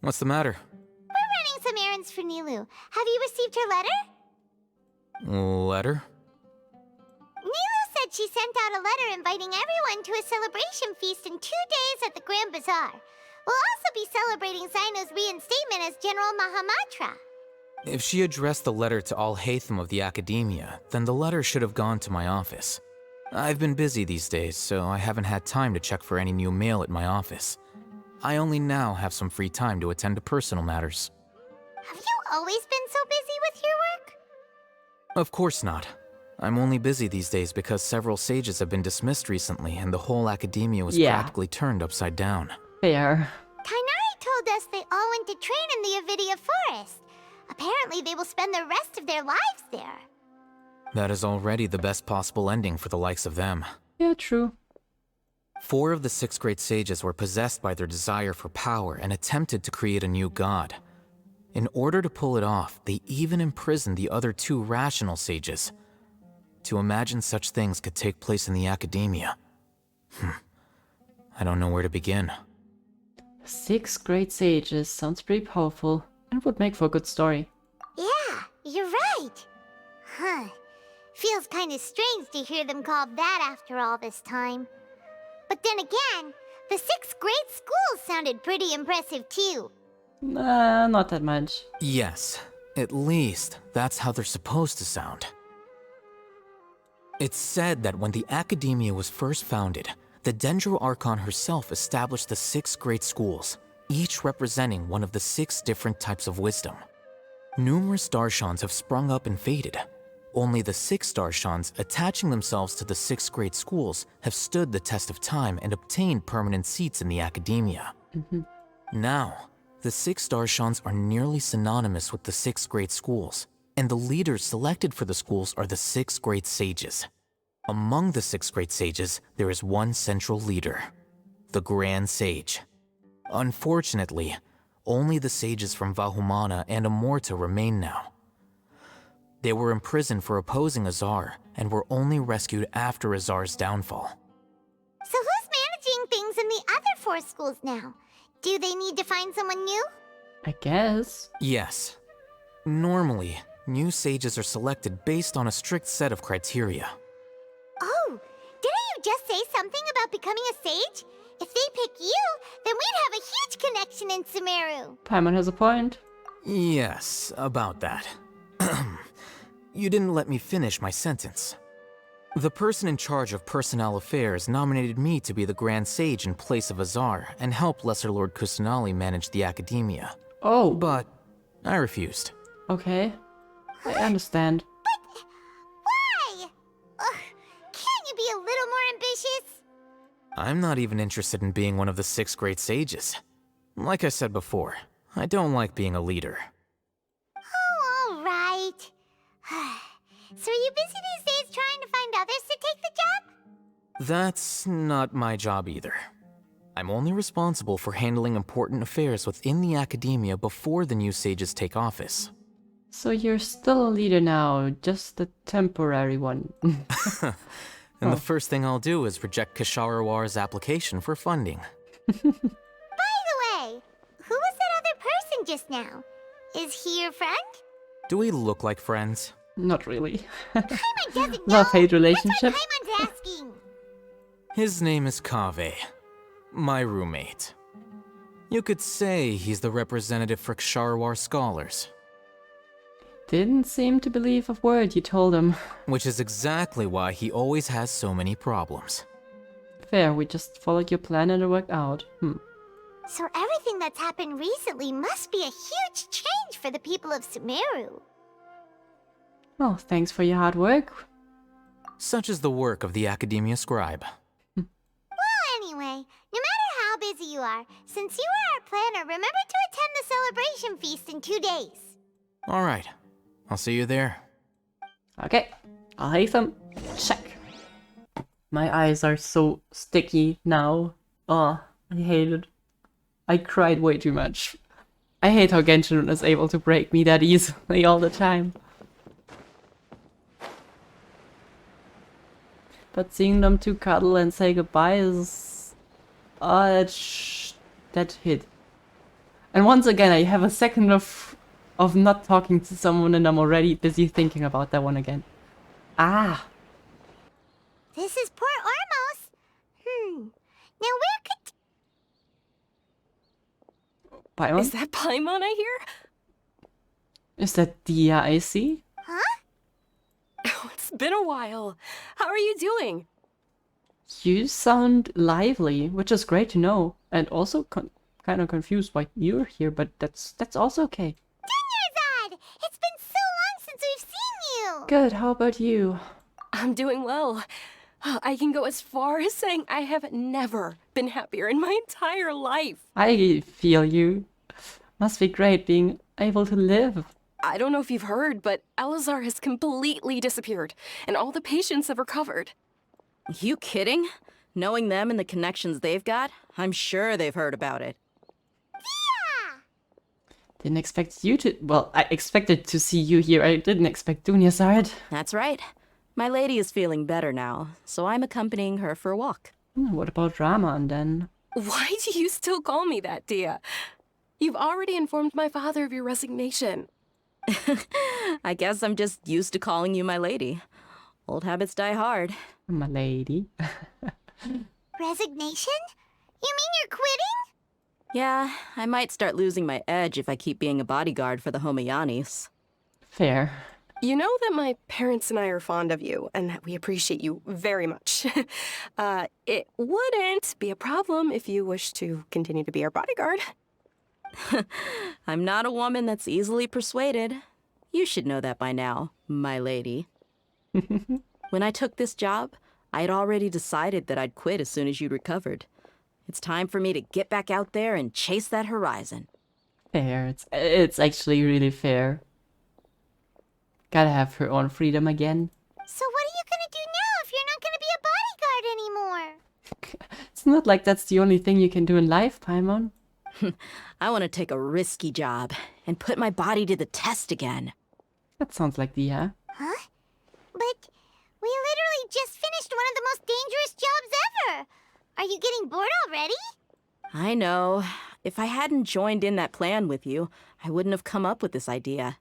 [SPEAKER 21] What's the matter?
[SPEAKER 2] We're running some errands for Nilou. Have you received her letter?
[SPEAKER 21] Letter?
[SPEAKER 2] Nilou said she sent out a letter inviting everyone to a celebration feast in 2 days at the Grand Bazaar. We'll also be celebrating Cyno's reinstatement as General Mahamatra.
[SPEAKER 21] If she addressed the letter to Allhaitham of the Academiya, then the letter should have gone to my office. I've been busy these days, so I haven't had time to check for any new mail at my office. I only now have some free time to attend to personal matters.
[SPEAKER 2] Have you always been so busy with your work?
[SPEAKER 21] Of course not. I'm only busy these days because several sages have been dismissed recently and the whole Academiya was practically turned upside down.
[SPEAKER 1] Fair.
[SPEAKER 2] Kainari told us they all went to train in the Avidia Forest. Apparently they will spend the rest of their lives there.
[SPEAKER 21] That is already the best possible ending for the likes of them.
[SPEAKER 1] Yeah, true.
[SPEAKER 21] 4 of the 6 great sages were possessed by their desire for power and attempted to create a new god. In order to pull it off, they even imprisoned the other 2 rational sages. To imagine such things could take place in the Academiya. I don't know where to begin.
[SPEAKER 1] 6 great sages sounds pretty powerful and would make for a good story.
[SPEAKER 2] Yeah, you're right. Huh. Feels kind of strange to hear them called that after all this time. But then again, the 6 great schools sounded pretty impressive too.
[SPEAKER 1] Nah, not that much.
[SPEAKER 21] Yes, at least that's how they're supposed to sound. It's said that when the Academiya was first founded, the Dendro Archon herself established the 6 great schools, each representing one of the 6 different types of wisdom. Numerous Darshans have sprung up and faded. Only the 6 Darshans attaching themselves to the 6 great schools have stood the test of time and obtained permanent seats in the Academiya. Now, the 6 Darshans are nearly synonymous with the 6 great schools, and the leaders selected for the schools are the 6 great sages. Among the 6 great sages, there is one central leader, the Grand Sage. Unfortunately, only the sages from Vahumana and Amorta remain now. They were imprisoned for opposing Azar and were only rescued after Azar's downfall.
[SPEAKER 2] So who's managing things in the other 4 schools now? Do they need to find someone new?
[SPEAKER 1] I guess.
[SPEAKER 21] Yes. Normally, new sages are selected based on a strict set of criteria.
[SPEAKER 2] Oh, didn't you just say something about becoming a sage? If they pick you, then we'd have a huge connection in Sumeru.
[SPEAKER 1] Paimon has a point.
[SPEAKER 21] Yes, about that. You didn't let me finish my sentence. The person in charge of personnel affairs nominated me to be the Grand Sage in place of Azar and help Lesser Lord Kusanali manage the Academiya.
[SPEAKER 1] Oh.
[SPEAKER 21] But I refused.
[SPEAKER 1] Okay. I understand.
[SPEAKER 2] But why? Can't you be a little more ambitious?
[SPEAKER 21] I'm not even interested in being one of the 6 great sages. Like I said before, I don't like being a leader.
[SPEAKER 2] Oh, all right. So are you busy these days trying to find others to take the job?
[SPEAKER 21] That's not my job either. I'm only responsible for handling important affairs within the Academiya before the new sages take office.
[SPEAKER 1] So you're still a leader now, just a temporary one.
[SPEAKER 21] And the first thing I'll do is reject Kasharawar's application for funding.
[SPEAKER 2] By the way, who was that other person just now? Is he your friend?
[SPEAKER 21] Do we look like friends?
[SPEAKER 1] Not really.
[SPEAKER 2] Paimon doesn't know.
[SPEAKER 1] Love-hate relationship.
[SPEAKER 2] That's why Paimon's asking.
[SPEAKER 21] His name is Kahve, my roommate. You could say he's the representative for Ksharawar scholars.
[SPEAKER 1] Didn't seem to believe a word you told him.
[SPEAKER 21] Which is exactly why he always has so many problems.
[SPEAKER 1] Fair, we just followed your plan and it worked out.
[SPEAKER 2] So everything that's happened recently must be a huge change for the people of Sumeru.
[SPEAKER 1] Well, thanks for your hard work.
[SPEAKER 21] Such is the work of the Academiya scribe.
[SPEAKER 2] Well, anyway, no matter how busy you are, since you are our planner, remember to attend the celebration feast in 2 days.
[SPEAKER 21] Alright, I'll see you there.
[SPEAKER 1] Okay, Allhaitham, check. My eyes are so sticky now. Oh, I hate it. I cried way too much. I hate how Genshin is able to break me that easily all the time. But seeing them two cuddle and say goodbye is... that hit. And once again, I have a second of not talking to someone and I'm already busy thinking about that one again. Ah!
[SPEAKER 2] This is poor Ormos. Now where could...
[SPEAKER 1] Paimon?
[SPEAKER 14] Is that Paimon I hear?
[SPEAKER 1] Is that Dehya I see?
[SPEAKER 2] Huh?
[SPEAKER 14] Oh, it's been a while. How are you doing?
[SPEAKER 1] You sound lively, which is great to know. And also kind of confused why you're here, but that's also okay.
[SPEAKER 2] Dunyazard! It's been so long since we've seen you!
[SPEAKER 1] Good, how about you?
[SPEAKER 9] I'm doing well. I can go as far as saying I have never been happier in my entire life.
[SPEAKER 1] I feel you. Must be great being able to live.
[SPEAKER 9] I don't know if you've heard, but Elazar has completely disappeared, and all the patients have recovered.
[SPEAKER 5] You kidding? Knowing them and the connections they've got, I'm sure they've heard about it.
[SPEAKER 2] Yeah!
[SPEAKER 1] Didn't expect you to... Well, I expected to see you here. I didn't expect Dunyazard.
[SPEAKER 5] That's right. My lady is feeling better now, so I'm accompanying her for a walk.
[SPEAKER 1] What about Rahman, then?
[SPEAKER 9] Why do you still call me that, Dehya? You've already informed my father of your resignation.
[SPEAKER 5] I guess I'm just used to calling you my lady. Old habits die hard.
[SPEAKER 1] My lady.
[SPEAKER 2] Resignation? You mean you're quitting?
[SPEAKER 5] Yeah, I might start losing my edge if I keep being a bodyguard for the Homayanis.
[SPEAKER 1] Fair.
[SPEAKER 9] You know that my parents and I are fond of you, and that we appreciate you very much. It wouldn't be a problem if you wish to continue to be our bodyguard.
[SPEAKER 5] I'm not a woman that's easily persuaded. You should know that by now, my lady. When I took this job, I had already decided that I'd quit as soon as you'd recovered. It's time for me to get back out there and chase that horizon.
[SPEAKER 1] Fair. It's actually really fair. Gotta have her own freedom again.
[SPEAKER 2] So what are you gonna do now if you're not gonna be a bodyguard anymore?
[SPEAKER 1] It's not like that's the only thing you can do in life, Paimon.
[SPEAKER 5] I want to take a risky job and put my body to the test again.
[SPEAKER 1] That sounds like Dehya.
[SPEAKER 2] Huh? But we literally just finished one of the most dangerous jobs ever. Are you getting bored already?
[SPEAKER 5] I know. If I hadn't joined in that plan with you, I wouldn't have come up with this idea.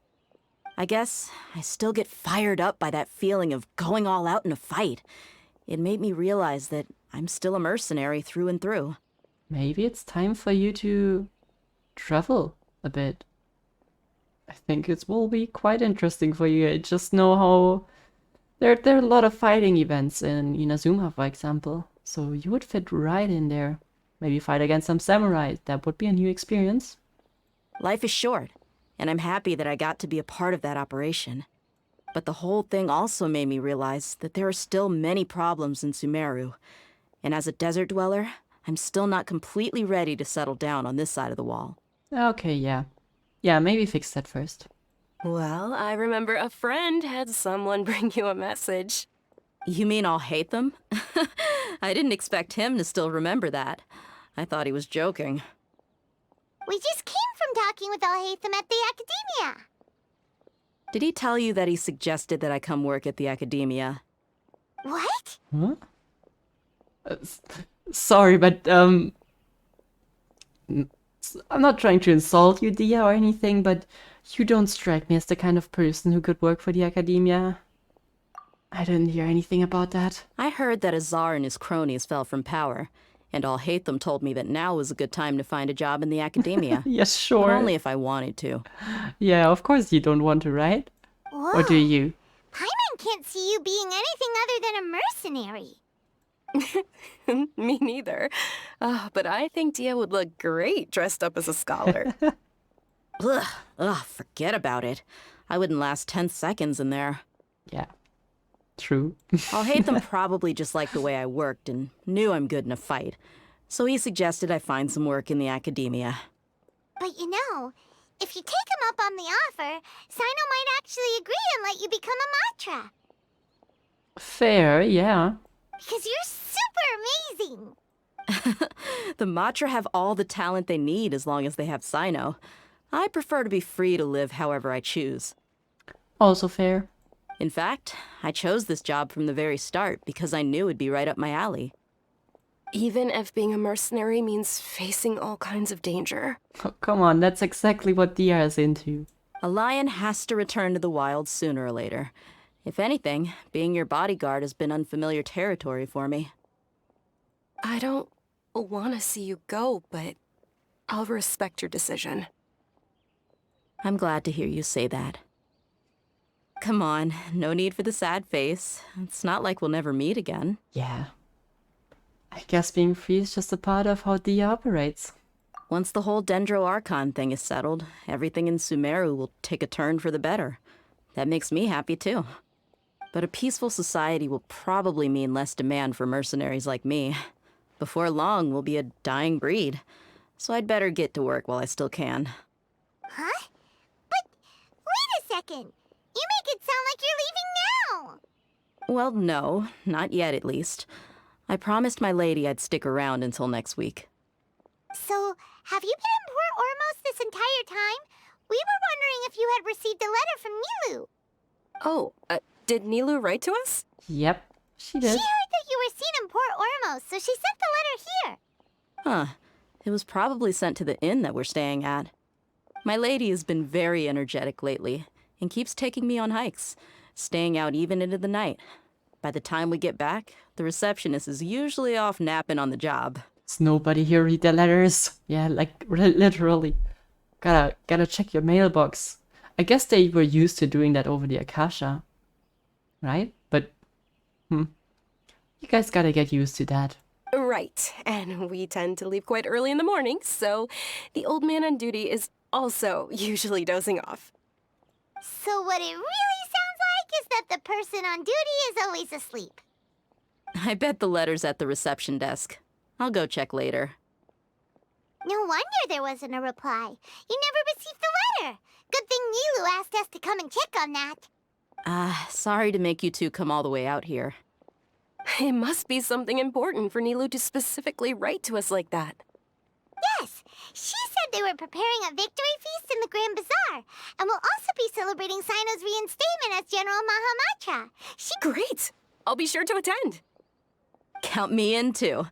[SPEAKER 5] I guess I still get fired up by that feeling of going all out in a fight. It made me realize that I'm still a mercenary through and through.
[SPEAKER 1] Maybe it's time for you to travel a bit. I think it will be quite interesting for you. I just know how there are a lot of fighting events in Inazuma, for example. So you would fit right in there. Maybe fight against some samurai. That would be a new experience.
[SPEAKER 5] Life is short, and I'm happy that I got to be a part of that operation. But the whole thing also made me realize that there are still many problems in Sumeru. And as a desert dweller, I'm still not completely ready to settle down on this side of the wall.
[SPEAKER 1] Okay, yeah. Yeah, maybe fix that first.
[SPEAKER 9] Well, I remember a friend had someone bring you a message.
[SPEAKER 5] You mean Allhaitham? I didn't expect him to still remember that. I thought he was joking.
[SPEAKER 2] We just came from talking with Allhaitham at the Academiya.
[SPEAKER 5] Did he tell you that he suggested that I come work at the Academiya?
[SPEAKER 2] What?
[SPEAKER 1] Huh? Sorry, but, I'm not trying to insult you, Dehya, or anything, but you don't strike me as the kind of person who could work for the Academiya. I didn't hear anything about that.
[SPEAKER 5] I heard that Azar and his cronies fell from power, and Allhaitham told me that now was a good time to find a job in the Academiya.
[SPEAKER 1] Yes, sure.
[SPEAKER 5] But only if I wanted to.
[SPEAKER 1] Yeah, of course you don't want to, right?
[SPEAKER 2] Whoa.
[SPEAKER 1] Or do you?
[SPEAKER 2] Paimon can't see you being anything other than a mercenary.
[SPEAKER 9] Me neither. But I think Dehya would look great dressed up as a scholar.
[SPEAKER 5] Ugh, forget about it. I wouldn't last 10 seconds in there.
[SPEAKER 1] Yeah, true.
[SPEAKER 5] Allhaitham probably just liked the way I worked and knew I'm good in a fight. So he suggested I find some work in the Academiya.
[SPEAKER 2] But you know, if you take him up on the offer, Cyno might actually agree and let you become a Matra.
[SPEAKER 1] Fair, yeah.
[SPEAKER 2] Because you're super amazing.
[SPEAKER 5] The Matra have all the talent they need as long as they have Cyno. I prefer to be free to live however I choose.
[SPEAKER 1] Also fair.
[SPEAKER 5] In fact, I chose this job from the very start because I knew it'd be right up my alley.
[SPEAKER 9] Even if being a mercenary means facing all kinds of danger.
[SPEAKER 1] Oh, come on, that's exactly what Dehya is into.
[SPEAKER 5] A lion has to return to the wild sooner or later. If anything, being your bodyguard has been unfamiliar territory for me.
[SPEAKER 9] I don't want to see you go, but I'll respect your decision.
[SPEAKER 5] I'm glad to hear you say that. Come on, no need for the sad face. It's not like we'll never meet again.
[SPEAKER 1] Yeah. I guess being free is just a part of how Dehya operates.
[SPEAKER 5] Once the whole Dendro Archon thing is settled, everything in Sumeru will take a turn for the better. That makes me happy too. But a peaceful society will probably mean less demand for mercenaries like me. Before long, we'll be a dying breed. So I'd better get to work while I still can.
[SPEAKER 2] Huh? But wait a second. You make it sound like you're leaving now.
[SPEAKER 5] Well, no, not yet at least. I promised my lady I'd stick around until next week.
[SPEAKER 2] So, have you been in Port Ormos this entire time? We were wondering if you had received a letter from Nilou.
[SPEAKER 9] Oh, did Nilou write to us?
[SPEAKER 1] Yep, she did.
[SPEAKER 2] She heard that you were seen in Port Ormos, so she sent the letter here.
[SPEAKER 5] Huh. It was probably sent to the inn that we're staying at. My lady has been very energetic lately, and keeps taking me on hikes, staying out even into the night. By the time we get back, the receptionist is usually off napping on the job.
[SPEAKER 1] Does nobody here read the letters? Yeah, like, literally. Gotta check your mailbox. I guess they were used to doing that over the Akasha. Right? But, you guys gotta get used to that.
[SPEAKER 9] Right, and we tend to leave quite early in the morning, so the old man on duty is also usually dozing off.
[SPEAKER 2] So what it really sounds like is that the person on duty is always asleep.
[SPEAKER 5] I bet the letter's at the reception desk. I'll go check later.
[SPEAKER 2] No wonder there wasn't a reply. You never received the letter. Good thing Nilou asked us to come and check on that.
[SPEAKER 5] Sorry to make you two come all the way out here.
[SPEAKER 9] It must be something important for Nilou to specifically write to us like that.
[SPEAKER 2] Yes, she said they were preparing a victory feast in the Grand Bazaar, and will also be celebrating Cyno's reinstatement as General Mahamatra.
[SPEAKER 9] Great! I'll be sure to attend.
[SPEAKER 5] Count me in too.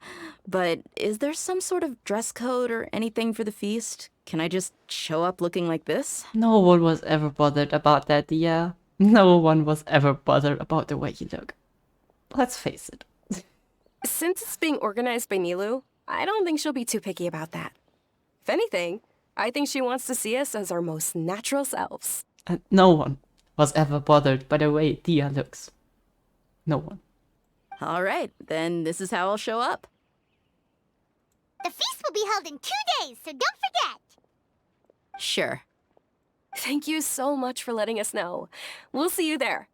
[SPEAKER 5] But is there some sort of dress code or anything for the feast? Can I just show up looking like this?
[SPEAKER 1] No one was ever bothered about that, Dehya. No one was ever bothered about the way you look. Let's face it.
[SPEAKER 9] Since it's being organized by Nilou, I don't think she'll be too picky about that. If anything, I think she wants to see us as our most natural selves.
[SPEAKER 1] And no one was ever bothered by the way Dehya looks. No one.
[SPEAKER 5] All right, then this is how I'll show up.
[SPEAKER 2] The feast will be held in 2 days, so don't forget.
[SPEAKER 5] Sure.
[SPEAKER 9] Thank you so much for letting us know. We'll see you there.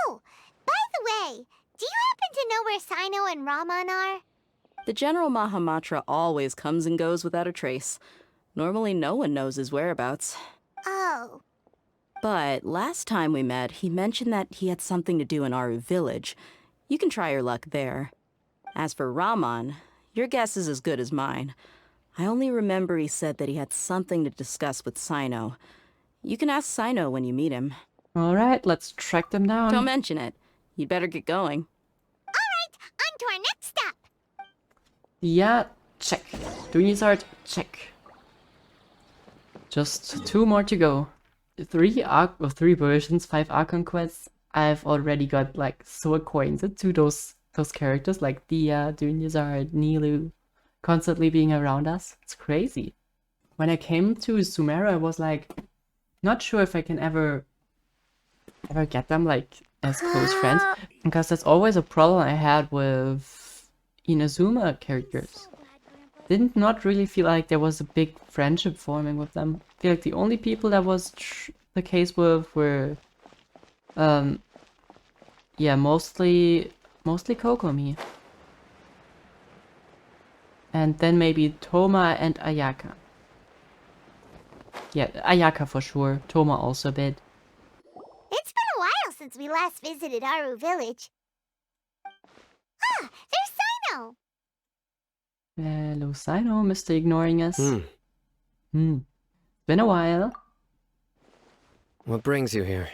[SPEAKER 2] Oh, by the way, do you happen to know where Cyno and Rahman are?
[SPEAKER 5] The General Mahamatra always comes and goes without a trace. Normally no one knows his whereabouts.
[SPEAKER 2] Oh.
[SPEAKER 5] But last time we met, he mentioned that he had something to do in Aru village. You can try your luck there. As for Rahman, your guess is as good as mine. I only remember he said that he had something to discuss with Cyno. You can ask Cyno when you meet him.
[SPEAKER 1] Alright, let's track them down.
[SPEAKER 5] Don't mention it. You'd better get going.
[SPEAKER 2] Alright, on to our next step.
[SPEAKER 1] Yeah, check. Dunyazard, check. Just 2 more to go. 3 versions, 5 Archon Quests. I've already got like so acquainted to those characters like Dehya, Dunyazard, Nilou, constantly being around us. It's crazy. When I came to Sumeru, I was like, not sure if I can ever get them like as close friends, because that's always a problem I had with Inazuma characters. Did not really feel like there was a big friendship forming with them. I feel like the only people that was the case with were, yeah, mostly Kokomi. And then maybe Thoma and Ayaka. Yeah, Ayaka for sure. Thoma also a bit.
[SPEAKER 2] It's been a while since we last visited Aru village. Ah, there's Cyno!
[SPEAKER 1] Hello, Cyno, Mr. Ignoring us. Been a while.
[SPEAKER 8] What brings you here?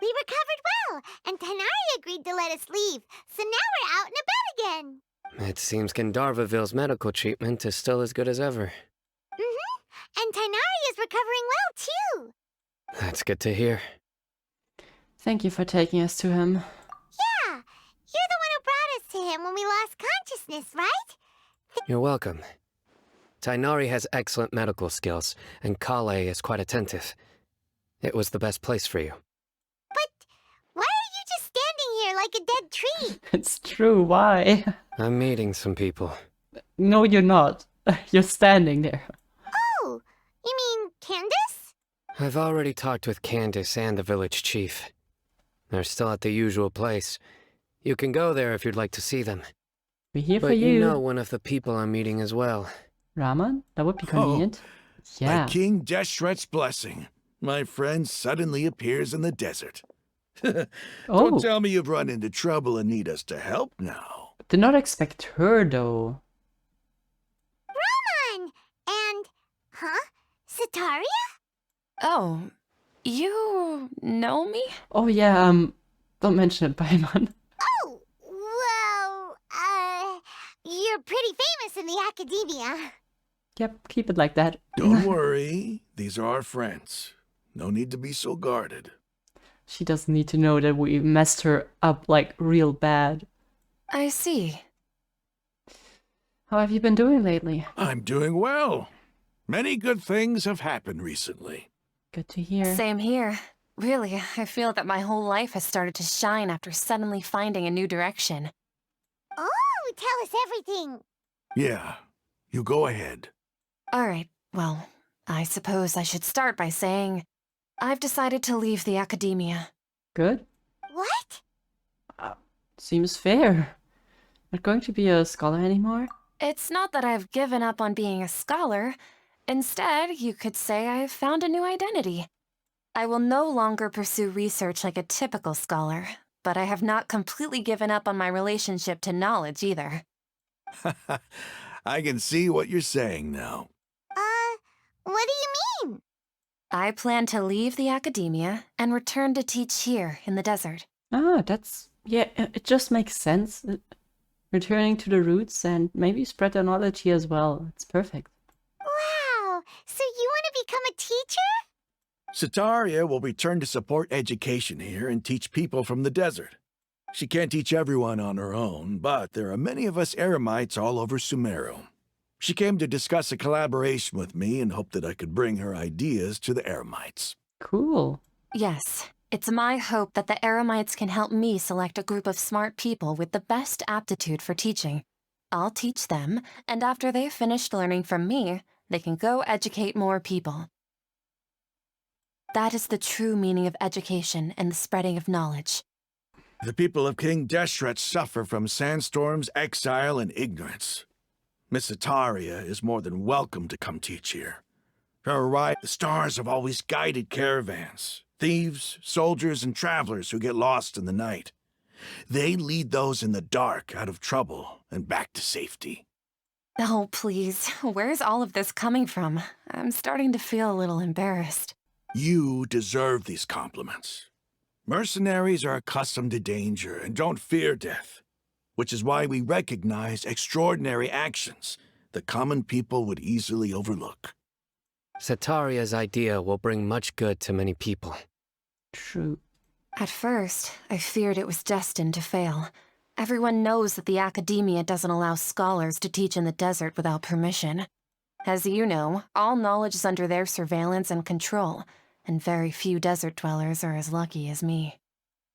[SPEAKER 2] We recovered well, and Tanari agreed to let us leave, so now we're out and about again.
[SPEAKER 8] It seems Gandharvaville's medical treatment is still as good as ever.
[SPEAKER 2] And Tanari is recovering well, too.
[SPEAKER 8] That's good to hear.
[SPEAKER 1] Thank you for taking us to him.
[SPEAKER 2] Yeah, you're the one who brought us to him when we lost consciousness, right?
[SPEAKER 8] You're welcome. Tainari has excellent medical skills, and Kale is quite attentive. It was the best place for you.
[SPEAKER 2] But why are you just standing here like a dead tree?
[SPEAKER 1] It's true, why?
[SPEAKER 8] I'm meeting some people.
[SPEAKER 1] No, you're not. You're standing there.
[SPEAKER 2] Oh, you mean Candace?
[SPEAKER 8] I've already talked with Candace and the village chief. They're still at the usual place. You can go there if you'd like to see them.
[SPEAKER 1] We're here for
[SPEAKER 8] But
[SPEAKER 1] you.
[SPEAKER 8] you know one of the people I'm meeting as well.
[SPEAKER 1] Rahman? That would be convenient. Yeah.
[SPEAKER 3] By King Deshret's blessing, my friend suddenly appears in the desert. Don't tell me you've run into trouble and need us to help now.
[SPEAKER 1] Did not expect her, though.
[SPEAKER 2] Rahman! And... huh? Setaria?
[SPEAKER 9] Oh, you know me?
[SPEAKER 1] Oh yeah, don't mention it, Paimon.
[SPEAKER 2] Oh, well, you're pretty famous in the Academiya.
[SPEAKER 1] Yep, keep it like that.
[SPEAKER 3] Don't worry, these are our friends. No need to be so guarded.
[SPEAKER 1] She doesn't need to know that we messed her up, like, real bad.
[SPEAKER 9] I see.
[SPEAKER 1] How have you been doing lately?
[SPEAKER 3] I'm doing well. Many good things have happened recently.
[SPEAKER 1] Good to hear.
[SPEAKER 9] Same here. Really, I feel that my whole life has started to shine after suddenly finding a new direction.
[SPEAKER 2] Oh, tell us everything.
[SPEAKER 3] Yeah, you go ahead.
[SPEAKER 9] All right, well, I suppose I should start by saying I've decided to leave the Academiya.
[SPEAKER 1] Good.
[SPEAKER 2] What?
[SPEAKER 1] Seems fair. Not going to be a scholar anymore?
[SPEAKER 9] It's not that I've given up on being a scholar. Instead, you could say I've found a new identity. I will no longer pursue research like a typical scholar, but I have not completely given up on my relationship to knowledge either.
[SPEAKER 3] I can see what you're saying now.
[SPEAKER 2] What do you mean?
[SPEAKER 9] I plan to leave the Academiya and return to teach here in the desert.
[SPEAKER 1] Ah, that's... yeah, it just makes sense. Returning to the roots and maybe spread their knowledge here as well. It's perfect.
[SPEAKER 2] Wow, so you want to become a teacher?
[SPEAKER 3] Setaria will return to support education here and teach people from the desert. She can't teach everyone on her own, but there are many of us Eremites all over Sumeru. She came to discuss a collaboration with me and hoped that I could bring her ideas to the Eremites.
[SPEAKER 1] Cool.
[SPEAKER 9] Yes, it's my hope that the Eremites can help me select a group of smart people with the best aptitude for teaching. I'll teach them, and after they've finished learning from me, they can go educate more people. That is the true meaning of education and the spreading of knowledge.
[SPEAKER 3] The people of King Deshret suffer from sandstorms, exile, and ignorance. Miss Setaria is more than welcome to come teach here. Her arrival, the stars have always guided caravans, thieves, soldiers, and travelers who get lost in the night. They lead those in the dark out of trouble and back to safety.
[SPEAKER 9] Oh, please, where's all of this coming from? I'm starting to feel a little embarrassed.
[SPEAKER 3] You deserve these compliments. Mercenaries are accustomed to danger and don't fear death, which is why we recognize extraordinary actions that common people would easily overlook.
[SPEAKER 8] Setaria's idea will bring much good to many people.
[SPEAKER 1] True.
[SPEAKER 9] At first, I feared it was destined to fail. Everyone knows that the Academiya doesn't allow scholars to teach in the desert without permission. As you know, all knowledge is under their surveillance and control, and very few desert dwellers are as lucky as me.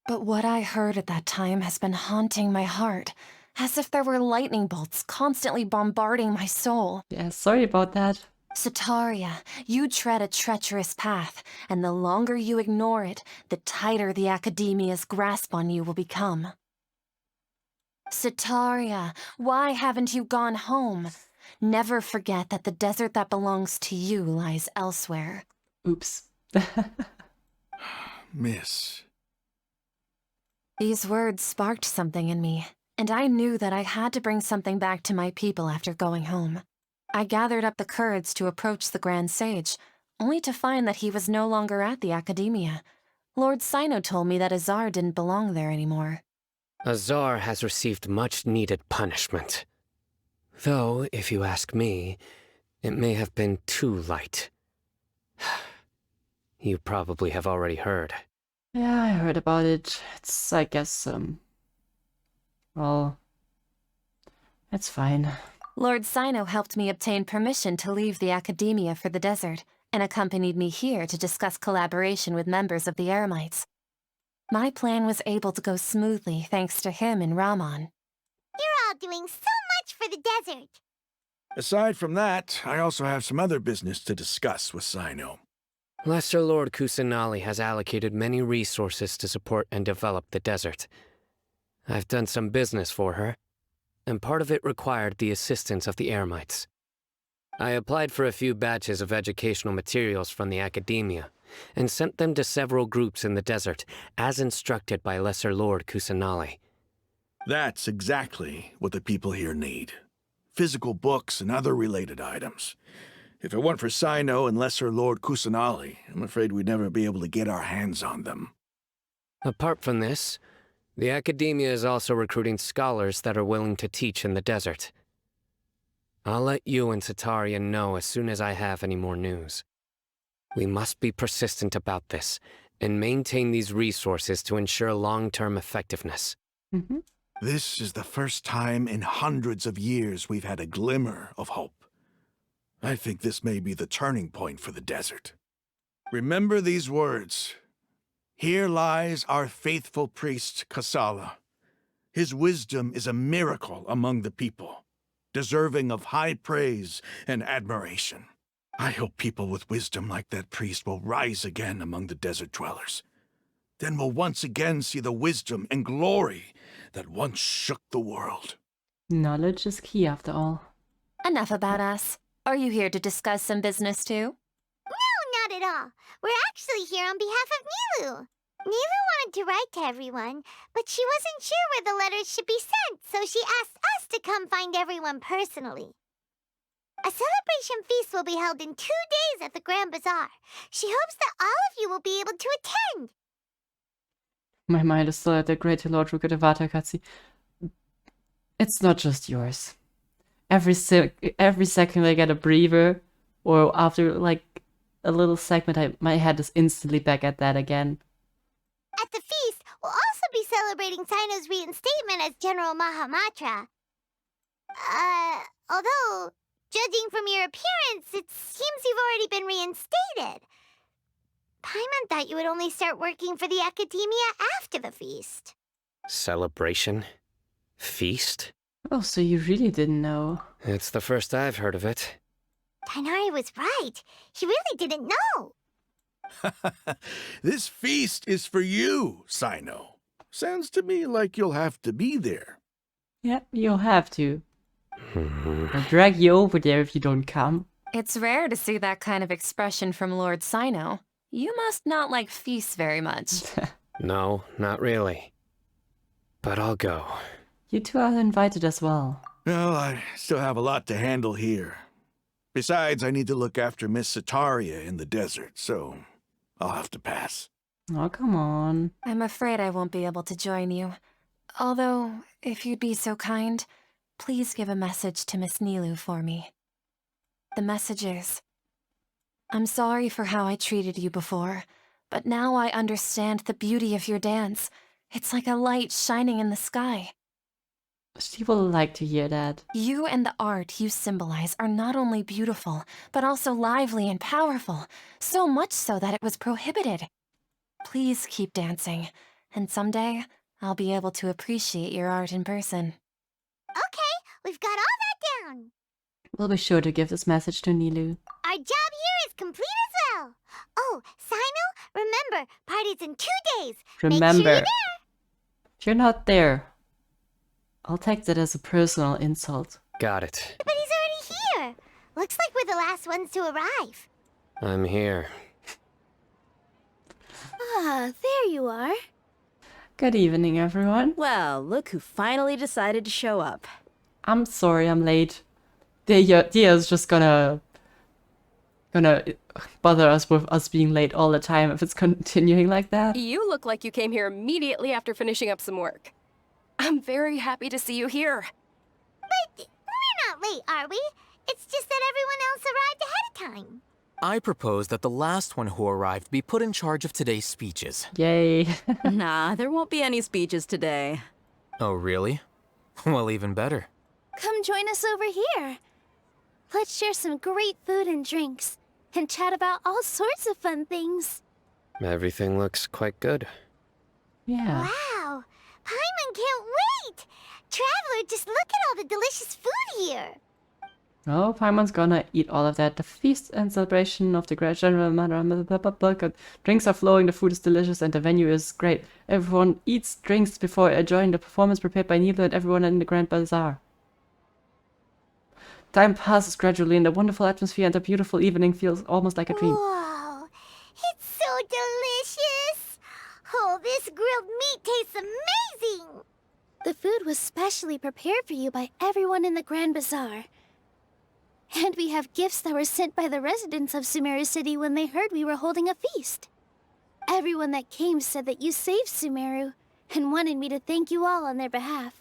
[SPEAKER 9] But what I heard at that time has been haunting my heart, as if there were lightning bolts constantly bombarding my soul.
[SPEAKER 1] Yeah, sorry about that.
[SPEAKER 9] Setaria, you tread a treacherous path, and the longer you ignore it, the tighter the Academiya's grasp on you will become. Setaria, why haven't you gone home? Never forget that the desert that belongs to you lies elsewhere.
[SPEAKER 1] Oops.
[SPEAKER 3] Miss.
[SPEAKER 9] These words sparked something in me, and I knew that I had to bring something back to my people after going home. I gathered up the courage to approach the Grand Sage, only to find that he was no longer at the Academiya. Lord Cyno told me that Azar didn't belong there anymore.
[SPEAKER 8] Azar has received much-needed punishment. Though, if you ask me, it may have been too light. You probably have already heard.
[SPEAKER 1] Yeah, I heard about it. It's, I guess, well, it's fine.
[SPEAKER 9] Lord Cyno helped me obtain permission to leave the Academiya for the desert, and accompanied me here to discuss collaboration with members of the Eremites. My plan was able to go smoothly thanks to him and Rahman.
[SPEAKER 2] You're all doing so much for the desert.
[SPEAKER 3] Aside from that, I also have some other business to discuss with Cyno.
[SPEAKER 8] Lesser Lord Kusanali has allocated many resources to support and develop the desert. I've done some business for her, and part of it required the assistance of the Eremites. I applied for a few batches of educational materials from the Academiya, and sent them to several groups in the desert, as instructed by Lesser Lord Kusanali.
[SPEAKER 3] That's exactly what the people here need. Physical books and other related items. If it weren't for Cyno and Lesser Lord Kusanali, I'm afraid we'd never be able to get our hands on them.
[SPEAKER 8] Apart from this, the Academiya is also recruiting scholars that are willing to teach in the desert. I'll let you and Setaria know as soon as I have any more news. We must be persistent about this, and maintain these resources to ensure long-term effectiveness.
[SPEAKER 3] This is the first time in hundreds of years we've had a glimmer of hope. I think this may be the turning point for the desert. Remember these words. Here lies our faithful priest, Kasala. His wisdom is a miracle among the people, deserving of high praise and admiration. I hope people with wisdom like that priest will rise again among the desert dwellers. Then we'll once again see the wisdom and glory that once shook the world.
[SPEAKER 1] Knowledge is key after all.
[SPEAKER 9] Enough about us. Are you here to discuss some business too?
[SPEAKER 2] No, not at all. We're actually here on behalf of Nilou. Nilou wanted to write to everyone, but she wasn't sure where the letters should be sent, so she asked us to come find everyone personally. A celebration feast will be held in 2 days at the Grand Bazaar. She hopes that all of you will be able to attend.
[SPEAKER 1] My mind is still at the Great Lord Rukkhadevata cutscene. It's not just yours. Every second I get a breather, or after like a little segment, my head is instantly back at that again.
[SPEAKER 2] At the feast, we'll also be celebrating Cyno's reinstatement as General Mahamatra. Although, judging from your appearance, it seems you've already been reinstated. Paimon thought you would only start working for the Academiya after the feast.
[SPEAKER 8] Celebration? Feast?
[SPEAKER 1] Oh, so you really didn't know.
[SPEAKER 8] It's the first I've heard of it.
[SPEAKER 2] Tighnari was right. He really didn't know.
[SPEAKER 3] This feast is for you, Cyno. Sounds to me like you'll have to be there.
[SPEAKER 1] Yep, you'll have to. I'll drag you over there if you don't come.
[SPEAKER 9] It's rare to see that kind of expression from Lord Cyno. You must not like feasts very much.
[SPEAKER 8] No, not really. But I'll go.
[SPEAKER 1] You two are invited as well.
[SPEAKER 3] Well, I still have a lot to handle here. Besides, I need to look after Miss Setaria in the desert, so I'll have to pass.
[SPEAKER 1] Oh, come on.
[SPEAKER 9] I'm afraid I won't be able to join you. Although, if you'd be so kind, please give a message to Miss Nilou for me. The message is, I'm sorry for how I treated you before, but now I understand the beauty of your dance. It's like a light shining in the sky.
[SPEAKER 1] She will like to hear that.
[SPEAKER 9] You and the art you symbolize are not only beautiful, but also lively and powerful, so much so that it was prohibited. Please keep dancing, and someday I'll be able to appreciate your art in person.
[SPEAKER 2] Okay, we've got all that down.
[SPEAKER 1] We'll be sure to give this message to Nilou.
[SPEAKER 2] Our job here is complete as well. Oh, Cyno, remember, party's in 2 days.
[SPEAKER 1] Remember,
[SPEAKER 2] make sure you're there.
[SPEAKER 1] If you're not there, I'll take that as a personal insult.
[SPEAKER 8] Got it.
[SPEAKER 2] But he's already here. Looks like we're the last ones to arrive.
[SPEAKER 8] I'm here.
[SPEAKER 18] Ah, there you are.
[SPEAKER 1] Good evening, everyone.
[SPEAKER 5] Well, look who finally decided to show up.
[SPEAKER 1] I'm sorry I'm late. Dehya's just gonna bother us with us being late all the time if it's continuing like that.
[SPEAKER 16] You look like you came here immediately after finishing up some work. I'm very happy to see you here.
[SPEAKER 2] But we're not late, are we? It's just that everyone else arrived ahead of time.
[SPEAKER 21] I propose that the last one who arrived be put in charge of today's speeches.
[SPEAKER 1] Yay.
[SPEAKER 5] Nah, there won't be any speeches today.
[SPEAKER 21] Oh, really? Well, even better.
[SPEAKER 18] Come join us over here. Let's share some great food and drinks, and chat about all sorts of fun things.
[SPEAKER 8] Everything looks quite good.
[SPEAKER 1] Yeah.
[SPEAKER 2] Wow, Paimon can't wait! Traveler, just look at all the delicious food here.
[SPEAKER 1] Oh, Paimon's gonna eat all of that. The feast and celebration of the great general matter. Drinks are flowing, the food is delicious, and the venue is great. Everyone eats drinks before enjoying the performance prepared by Nilou and everyone in the Grand Bazaar. Time passes gradually, and the wonderful atmosphere and the beautiful evening feels almost like a dream.
[SPEAKER 2] Wow, it's so delicious! Oh, this grilled meat tastes amazing!
[SPEAKER 18] The food was specially prepared for you by everyone in the Grand Bazaar. And we have gifts that were sent by the residents of Sumeru City when they heard we were holding a feast. Everyone that came said that you saved Sumeru, and wanted me to thank you all on their behalf.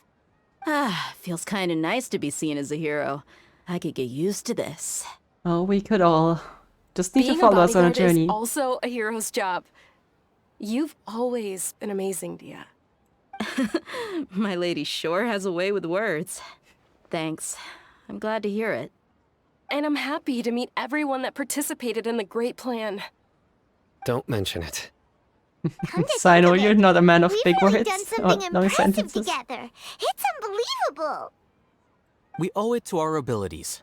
[SPEAKER 5] Ah, feels kinda nice to be seen as a hero. I could get used to this.
[SPEAKER 1] Oh, we could all. Just need
[SPEAKER 16] Being
[SPEAKER 1] to follow
[SPEAKER 16] a
[SPEAKER 1] us on a
[SPEAKER 16] bodyguard
[SPEAKER 1] journey.
[SPEAKER 16] is also a hero's job. You've always been amazing, Dehya.
[SPEAKER 5] My lady sure has a way with words. Thanks. I'm glad to hear it.
[SPEAKER 16] And I'm happy to meet everyone that participated in the great plan.
[SPEAKER 8] Don't mention it.
[SPEAKER 1] Cyno, you're not a man of
[SPEAKER 2] We've
[SPEAKER 1] big
[SPEAKER 2] really
[SPEAKER 1] words
[SPEAKER 2] done
[SPEAKER 1] or
[SPEAKER 2] something
[SPEAKER 1] long
[SPEAKER 2] impressive
[SPEAKER 1] sentences.
[SPEAKER 2] together. It's unbelievable.
[SPEAKER 21] We owe it to our abilities.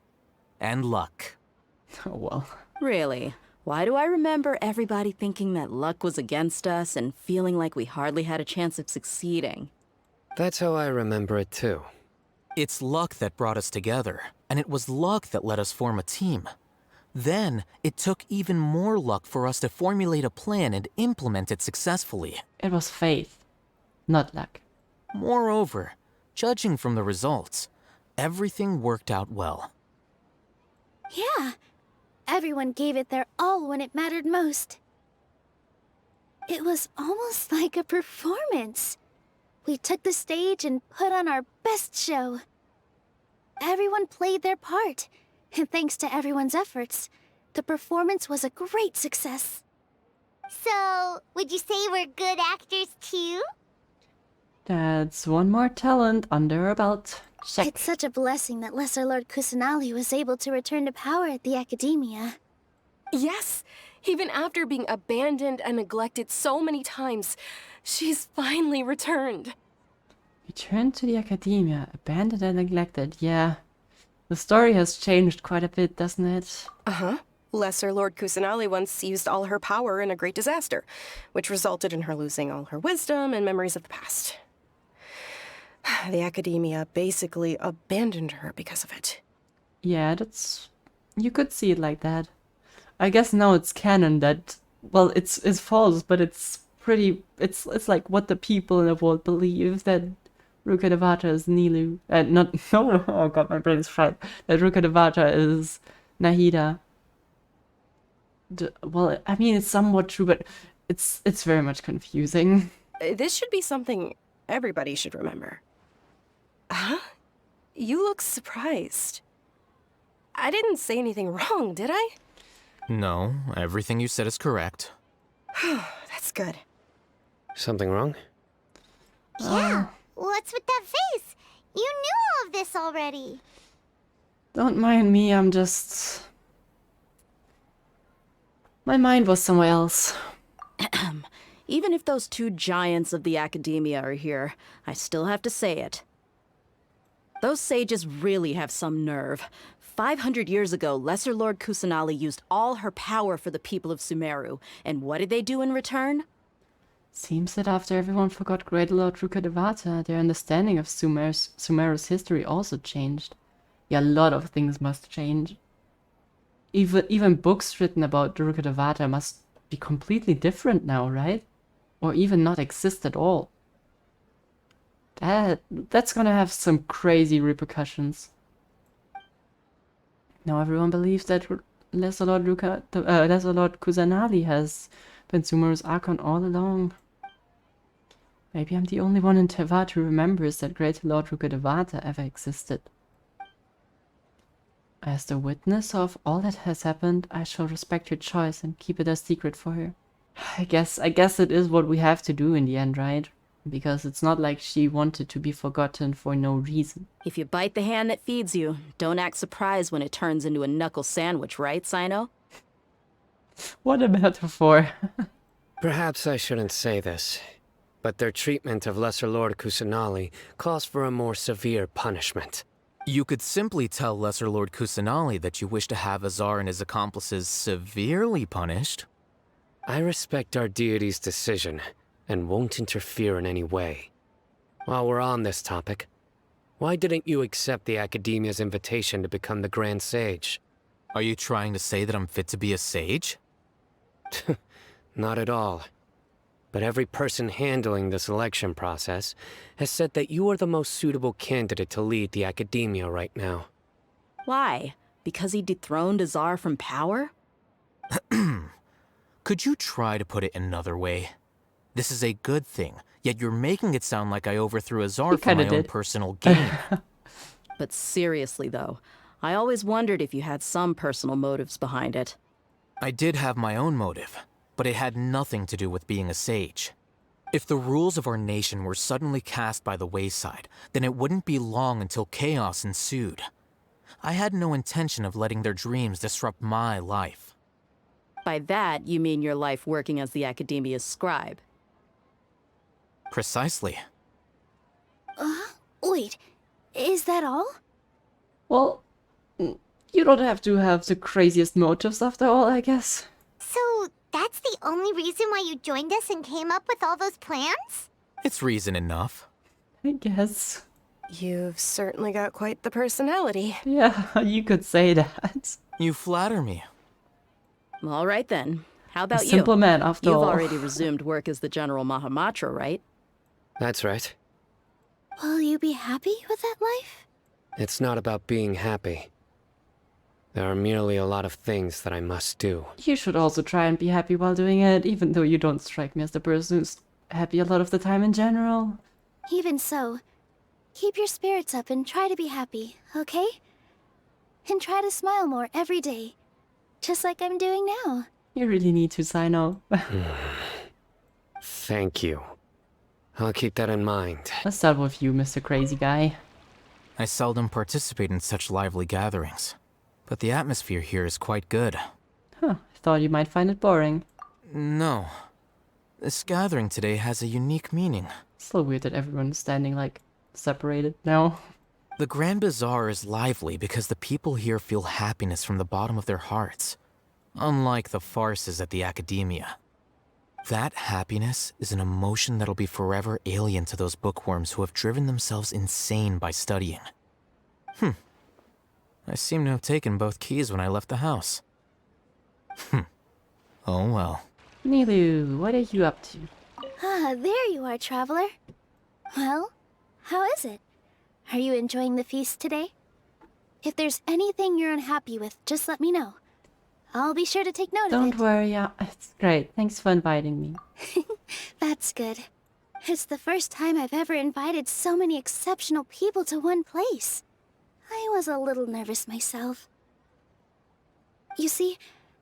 [SPEAKER 21] And luck.
[SPEAKER 1] Oh, well.
[SPEAKER 5] Really? Why do I remember everybody thinking that luck was against us and feeling like we hardly had a chance of succeeding?
[SPEAKER 8] That's how I remember it too.
[SPEAKER 21] It's luck that brought us together, and it was luck that let us form a team. Then, it took even more luck for us to formulate a plan and implement it successfully.
[SPEAKER 1] It was faith, not luck.
[SPEAKER 21] Moreover, judging from the results, everything worked out well.
[SPEAKER 18] Yeah, everyone gave it their all when it mattered most. It was almost like a performance. We took the stage and put on our best show. Everyone played their part, and thanks to everyone's efforts, the performance was a great success.
[SPEAKER 2] So, would you say we're good actors too?
[SPEAKER 1] That's one more talent under our belt. Check.
[SPEAKER 18] It's such a blessing that Lesser Lord Kusanali was able to return to power at the Academiya.
[SPEAKER 16] Yes, even after being abandoned and neglected so many times, she's finally returned.
[SPEAKER 1] Returned to the Academia, abandoned and neglected. Yeah. The story has changed quite a bit, doesn't it?
[SPEAKER 16] Uh-huh. Lesser Lord Kusanali once used all her power in a great disaster, which resulted in her losing all her wisdom and memories of the past. The Academiya basically abandoned her because of it.
[SPEAKER 1] Yeah, that's... You could see it like that. I guess now it's canon that... Well, it's false, but it's pretty... It's like what the people in the world believe, that Rukkhadevata is Nilou. Not... No, oh god, my brain is fried. That Rukkhadevata is Nahida. Well, I mean, it's somewhat true, but it's very much confusing.
[SPEAKER 16] This should be something everybody should remember. Huh? You look surprised. I didn't say anything wrong, did I?
[SPEAKER 21] No, everything you said is correct.
[SPEAKER 16] That's good.
[SPEAKER 8] Something wrong?
[SPEAKER 2] Yeah, what's with that face? You knew all of this already.
[SPEAKER 1] Don't mind me, I'm just... My mind was somewhere else.
[SPEAKER 5] Even if those two giants of the Academiya are here, I still have to say it. Those sages really have some nerve. 500 years ago, Lesser Lord Kusanali used all her power for the people of Sumeru, and what did they do in return?
[SPEAKER 1] Seems that after everyone forgot Great Lord Rukkhadevata, their understanding of Sumeru's history also changed. Yeah, a lot of things must change. Even books written about Rukkhadevata must be completely different now, right? Or even not exist at all. That's gonna have some crazy repercussions. Now everyone believes that Lesser Lord Kusanali has been Sumeru's Archon all along. Maybe I'm the only one in Tevat who remembers that Great Lord Rukkhadevata ever existed. As the witness of all that has happened, I shall respect your choice and keep it a secret for her. I guess it is what we have to do in the end, right? Because it's not like she wanted to be forgotten for no reason.
[SPEAKER 5] If you bite the hand that feeds you, don't act surprised when it turns into a knuckle sandwich, right, Cyno?
[SPEAKER 1] What a metaphor.
[SPEAKER 8] Perhaps I shouldn't say this, but their treatment of Lesser Lord Kusanali calls for a more severe punishment.
[SPEAKER 21] You could simply tell Lesser Lord Kusanali that you wish to have Azar and his accomplices severely punished.
[SPEAKER 8] I respect our deity's decision, and won't interfere in any way. While we're on this topic, why didn't you accept the Academia's invitation to become the Grand Sage?
[SPEAKER 21] Are you trying to say that I'm fit to be a sage?
[SPEAKER 8] Not at all. But every person handling the selection process has said that you are the most suitable candidate to lead the Academia right now.
[SPEAKER 5] Why? Because he dethroned Azar from power?
[SPEAKER 21] Could you try to put it another way? This is a good thing, yet you're making it sound like I overthrew Azar for my own personal gain.
[SPEAKER 5] But seriously, though, I always wondered if you had some personal motives behind it.
[SPEAKER 21] I did have my own motive, but it had nothing to do with being a sage. If the rules of our nation were suddenly cast by the wayside, then it wouldn't be long until chaos ensued. I had no intention of letting their dreams disrupt my life.
[SPEAKER 5] By that, you mean your life working as the Academia's scribe?
[SPEAKER 21] Precisely.
[SPEAKER 18] Wait, is that all?
[SPEAKER 1] Well, you don't have to have the craziest motives after all, I guess.
[SPEAKER 2] So, that's the only reason why you joined us and came up with all those plans?
[SPEAKER 21] It's reason enough.
[SPEAKER 1] I guess.
[SPEAKER 16] You've certainly got quite the personality.
[SPEAKER 1] Yeah, you could say that.
[SPEAKER 21] You flatter me.
[SPEAKER 5] All right then. How about you?
[SPEAKER 1] A simple man, after all.
[SPEAKER 5] You've already resumed work as the General Mahamatra, right?
[SPEAKER 8] That's right.
[SPEAKER 18] Will you be happy with that life?
[SPEAKER 8] It's not about being happy. There are merely a lot of things that I must do.
[SPEAKER 1] You should also try and be happy while doing it, even though you don't strike me as the person who's happy a lot of the time in general.
[SPEAKER 18] Even so, keep your spirits up and try to be happy, okay? And try to smile more every day, just like I'm doing now.
[SPEAKER 1] You really need to, Cyno.
[SPEAKER 8] Thank you. I'll keep that in mind.
[SPEAKER 1] Let's start with you, Mr. Crazy Guy.
[SPEAKER 21] I seldom participate in such lively gatherings, but the atmosphere here is quite good.
[SPEAKER 1] Huh, I thought you might find it boring.
[SPEAKER 21] No. This gathering today has a unique meaning.
[SPEAKER 1] Still weird that everyone's standing, like, separated now.
[SPEAKER 21] The Grand Bazaar is lively because the people here feel happiness from the bottom of their hearts, unlike the farces at the Academia. That happiness is an emotion that'll be forever alien to those bookworms who have driven themselves insane by studying. I seem to have taken both keys when I left the house. Oh well.
[SPEAKER 1] Nilou, what are you up to?
[SPEAKER 18] Ah, there you are, traveler. Well, how is it? Are you enjoying the feast today? If there's anything you're unhappy with, just let me know. I'll be sure to take note of it.
[SPEAKER 1] Don't worry, it's great. Thanks for inviting me.
[SPEAKER 18] That's good. It's the first time I've ever invited so many exceptional people to one place. I was a little nervous myself. You see,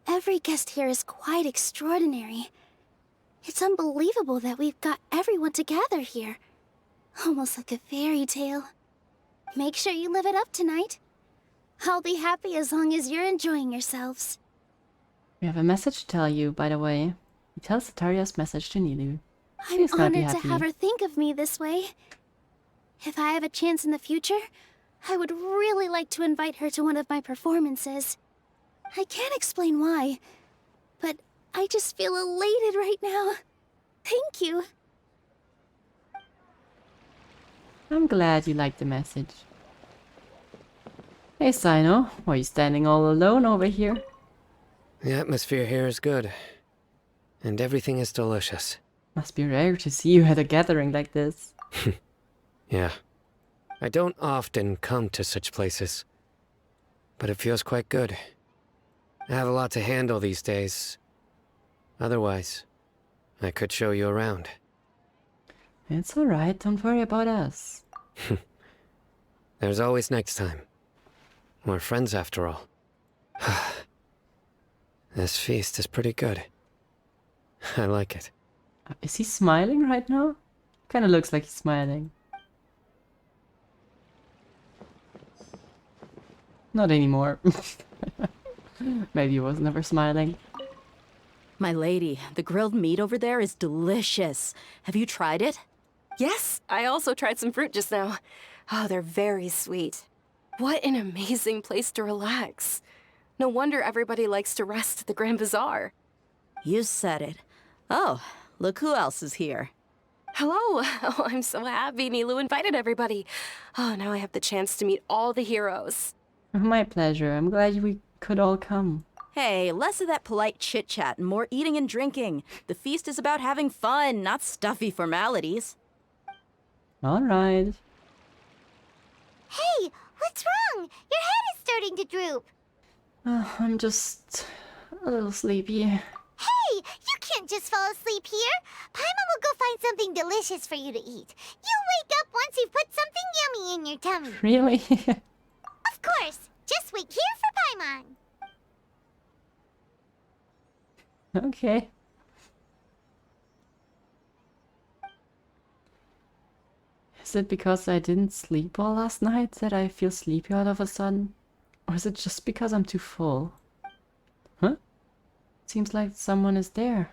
[SPEAKER 18] every guest here is quite extraordinary. It's unbelievable that we've got everyone together here. Almost like a fairy tale. Make sure you live it up tonight. I'll be happy as long as you're enjoying yourselves.
[SPEAKER 1] We have a message to tell you, by the way. We tell Setaria's message to Nilou.
[SPEAKER 18] I'm honored to have her think of me this way. If I have a chance in the future, I would really like to invite her to one of my performances. I can't explain why, but I just feel elated right now. Thank you.
[SPEAKER 1] I'm glad you liked the message. Hey, Cyno, why are you standing all alone over here?
[SPEAKER 8] The atmosphere here is good. And everything is delicious.
[SPEAKER 1] Must be rare to see you at a gathering like this.
[SPEAKER 8] Yeah. I don't often come to such places. But it feels quite good. I have a lot to handle these days. Otherwise, I could show you around.
[SPEAKER 1] It's alright, don't worry about us.
[SPEAKER 8] There's always next time. We're friends after all. This feast is pretty good. I like it.
[SPEAKER 1] Is he smiling right now? Kinda looks like he's smiling. Not anymore. Maybe he was never smiling.
[SPEAKER 5] My lady, the grilled meat over there is delicious. Have you tried it?
[SPEAKER 16] Yes, I also tried some fruit just now. Oh, they're very sweet. What an amazing place to relax. No wonder everybody likes to rest at the Grand Bazaar.
[SPEAKER 5] You said it. Oh, look who else is here.
[SPEAKER 16] Hello. Oh, I'm so happy Nilou invited everybody. Oh, now I have the chance to meet all the heroes.
[SPEAKER 1] My pleasure. I'm glad we could all come.
[SPEAKER 5] Hey, less of that polite chit-chat and more eating and drinking. The feast is about having fun, not stuffy formalities.
[SPEAKER 1] Alright.
[SPEAKER 2] Hey, what's wrong? Your head is starting to droop.
[SPEAKER 1] I'm just a little sleepy.
[SPEAKER 2] Hey, you can't just fall asleep here. Paimon will go find something delicious for you to eat. You'll wake up once you've put something yummy in your tummy.
[SPEAKER 1] Really?
[SPEAKER 2] Of course. Just wait here for Paimon.
[SPEAKER 1] Okay. Is it because I didn't sleep well last night that I feel sleepy all of a sudden? Or is it just because I'm too full? Huh? Seems like someone is there.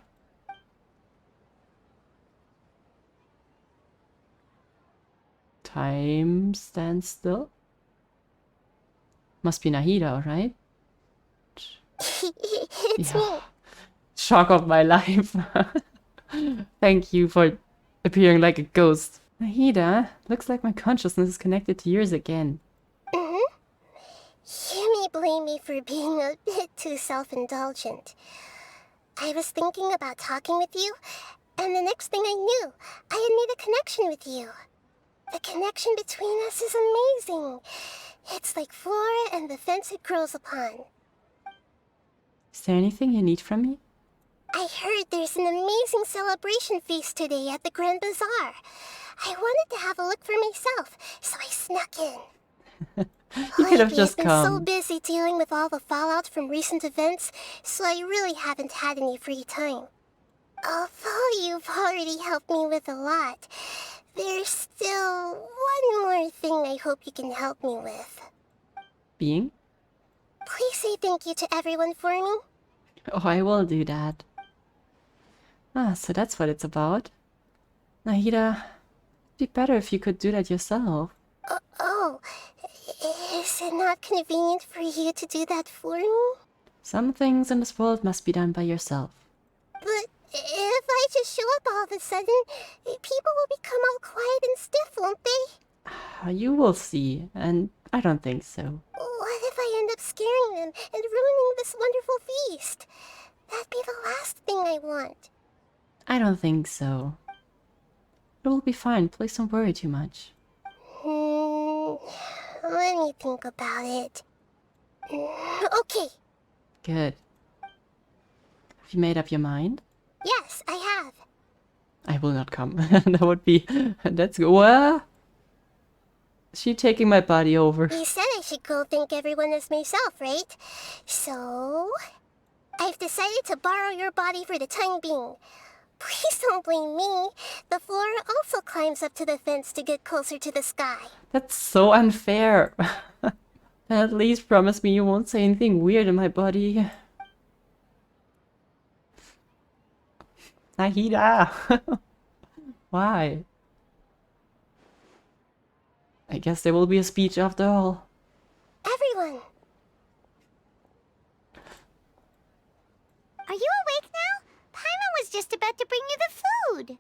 [SPEAKER 1] Time stands still. Must be Nahida, right?
[SPEAKER 6] It's me.
[SPEAKER 1] Shock of my life. Thank you for appearing like a ghost. Nahida, looks like my consciousness is connected to yours again.
[SPEAKER 6] You may blame me for being a bit too self-indulgent. I was thinking about talking with you, and the next thing I knew, I had made a connection with you. The connection between us is amazing. It's like flora and the fence it grows upon.
[SPEAKER 1] Is there anything you need from me?
[SPEAKER 6] I heard there's an amazing celebration feast today at the Grand Bazaar. I wanted to have a look for myself, so I snuck in.
[SPEAKER 1] You could have just
[SPEAKER 6] I've been
[SPEAKER 1] come.
[SPEAKER 6] so busy dealing with all the fallout from recent events, so I really haven't had any free time. Although you've already helped me with a lot, there's still one more thing I hope you can help me with.
[SPEAKER 1] Being?
[SPEAKER 6] Please say thank you to everyone for me.
[SPEAKER 1] Oh, I will do that. Ah, so that's what it's about. Nahida, it'd be better if you could do that yourself.
[SPEAKER 6] Oh, is it not convenient for you to do that for me?
[SPEAKER 1] Some things in this world must be done by yourself.
[SPEAKER 6] But if I just show up all of a sudden, people will become all quiet and stiff, won't they?
[SPEAKER 1] You will see, and I don't think so.
[SPEAKER 6] What if I end up scaring them and ruining this wonderful feast? That'd be the last thing I want.
[SPEAKER 1] I don't think so. It will be fine, please don't worry too much.
[SPEAKER 6] Let me think about it. Okay.
[SPEAKER 1] Good. Have you made up your mind?
[SPEAKER 6] Yes, I have.
[SPEAKER 1] I will not come. That would be... That's... What? Is she taking my body over?
[SPEAKER 6] You said I should go thank everyone as myself, right? So... I've decided to borrow your body for the time being. Please don't blame me. The flora also climbs up to the fence to get closer to the sky.
[SPEAKER 1] That's so unfair. At least promise me you won't say anything weird in my body. Nahida! Why? I guess there will be a speech after all.
[SPEAKER 6] Everyone!
[SPEAKER 2] Are you awake now? Paimon was just about to bring you the food.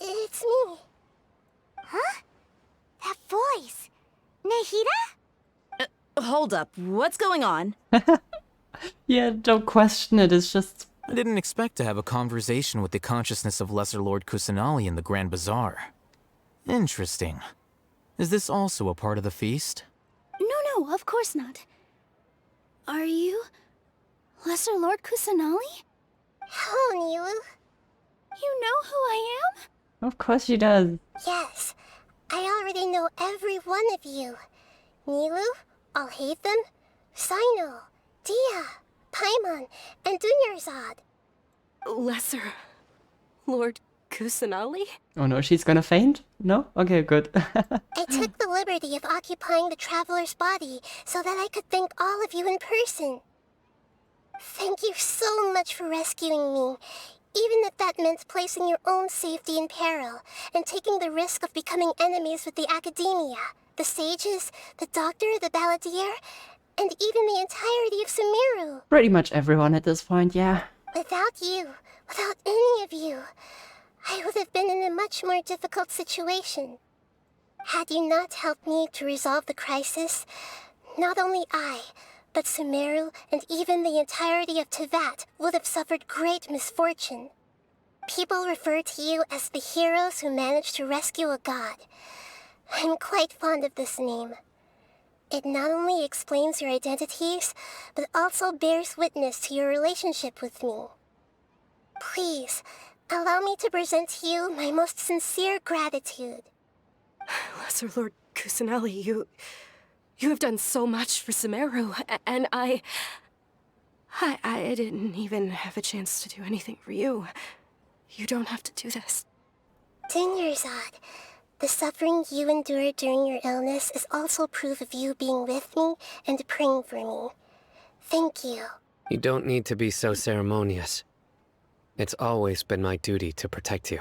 [SPEAKER 6] It's me.
[SPEAKER 2] Huh? That voice. Nahida?
[SPEAKER 5] Hold up, what's going on?
[SPEAKER 1] Yeah, don't question it, it's just...
[SPEAKER 21] I didn't expect to have a conversation with the consciousness of Lesser Lord Kusanali in the Grand Bazaar. Interesting. Is this also a part of the feast?
[SPEAKER 18] No, of course not. Are you... Lesser Lord Kusanali?
[SPEAKER 6] Hello, Nilou.
[SPEAKER 18] You know who I am?
[SPEAKER 1] Of course she does.
[SPEAKER 6] Yes, I already know every one of you. Nilou, Allhaitham, Cyno, Dehya, Paimon, and Dunyazard.
[SPEAKER 16] Lesser Lord Kusanali?
[SPEAKER 1] Oh no, she's gonna faint? No? Okay, good.
[SPEAKER 6] I took the liberty of occupying the traveler's body so that I could thank all of you in person. Thank you so much for rescuing me, Even if that meant placing your own safety in peril, and taking the risk of becoming enemies with the Academiya, the sages, the Doctor, the Balladeer, and even the entirety of Sumeru.
[SPEAKER 1] Pretty much everyone at this point, yeah.
[SPEAKER 6] Without you, without any of you, I would have been in a much more difficult situation. Had you not helped me to resolve the crisis, not only I, but Sumeru and even the entirety of Teyvat would have suffered great misfortune. People refer to you as the heroes who managed to rescue a god. I'm quite fond of this name. It not only explains your identities, but also bears witness to your relationship with me. Please, allow me to present to you my most sincere gratitude.
[SPEAKER 16] Lesser Lord Kusanali, you have done so much for Sumeru, and I didn't even have a chance to do anything for you. You don't have to do this.
[SPEAKER 6] Dunyazard, the suffering you endured during your illness is also proof of you being with me and praying for me. Thank you.
[SPEAKER 8] You don't need to be so ceremonious. It's always been my duty to protect you.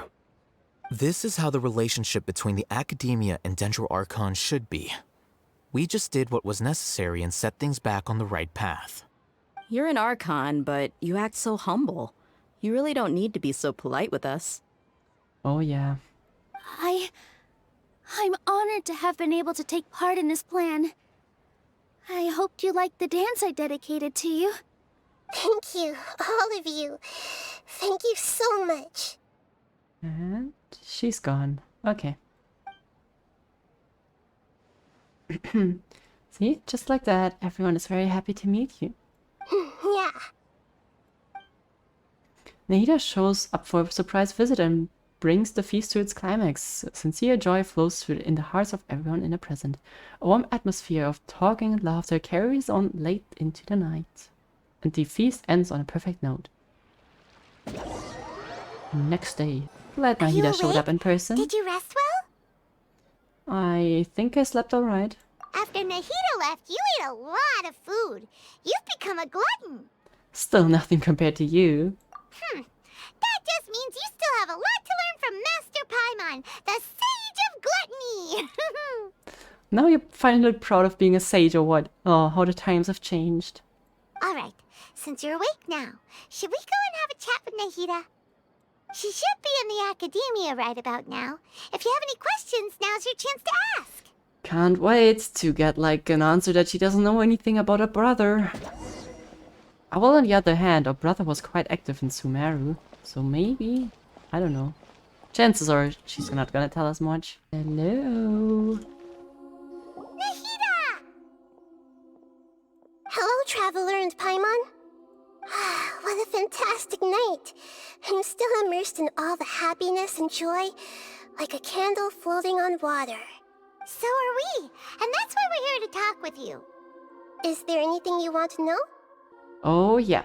[SPEAKER 12] This is how the relationship between the Academiya and 3.2 Archon should be. We just did what was necessary and set things back on the right path.
[SPEAKER 5] You're an Archon, but you act so humble. You really don't need to be so polite with us.
[SPEAKER 1] Oh yeah.
[SPEAKER 18] I'm honored to have been able to take part in this plan. I hoped you liked the dance I dedicated to you.
[SPEAKER 6] Thank you, all of you. Thank you so much.
[SPEAKER 1] And she's gone. Okay. See, just like that, everyone is very happy to meet you.
[SPEAKER 6] Yeah.
[SPEAKER 1] Nahida shows up for a surprise visit and brings the feast to its climax. Sincere joy flows through in the hearts of everyone in the present. A warm atmosphere of talking and laughter carries on late into the night. And the feast ends on a perfect note. Next day. Glad Nahida showed up in person.
[SPEAKER 2] Did you rest well?
[SPEAKER 1] I think I slept alright.
[SPEAKER 2] After Nahida left, you ate a lot of food. You've become a glutton.
[SPEAKER 1] Still nothing compared to you.
[SPEAKER 2] That just means you still have a lot to learn from Master Paimon, the Sage of Gluttony.
[SPEAKER 1] Now you're finally proud of being a sage or what? Oh, how the times have changed.
[SPEAKER 2] Alright, since you're awake now, should we go and have a chat with Nahida? She should be in the Academiya right about now. If you have any questions, now's your chance to ask.
[SPEAKER 1] Can't wait to get like an answer that she doesn't know anything about her brother. Well, on the other hand, her brother was quite active in Sumeru, so maybe, I don't know. Chances are she's not gonna tell us much. Hello.
[SPEAKER 2] Nahida!
[SPEAKER 6] Hello, Traveler and Paimon. What a fantastic night. I'm still immersed in all the happiness and joy, like a candle floating on water.
[SPEAKER 2] So are we, and that's why we're here to talk with you.
[SPEAKER 6] Is there anything you want to know?
[SPEAKER 1] Oh, yeah.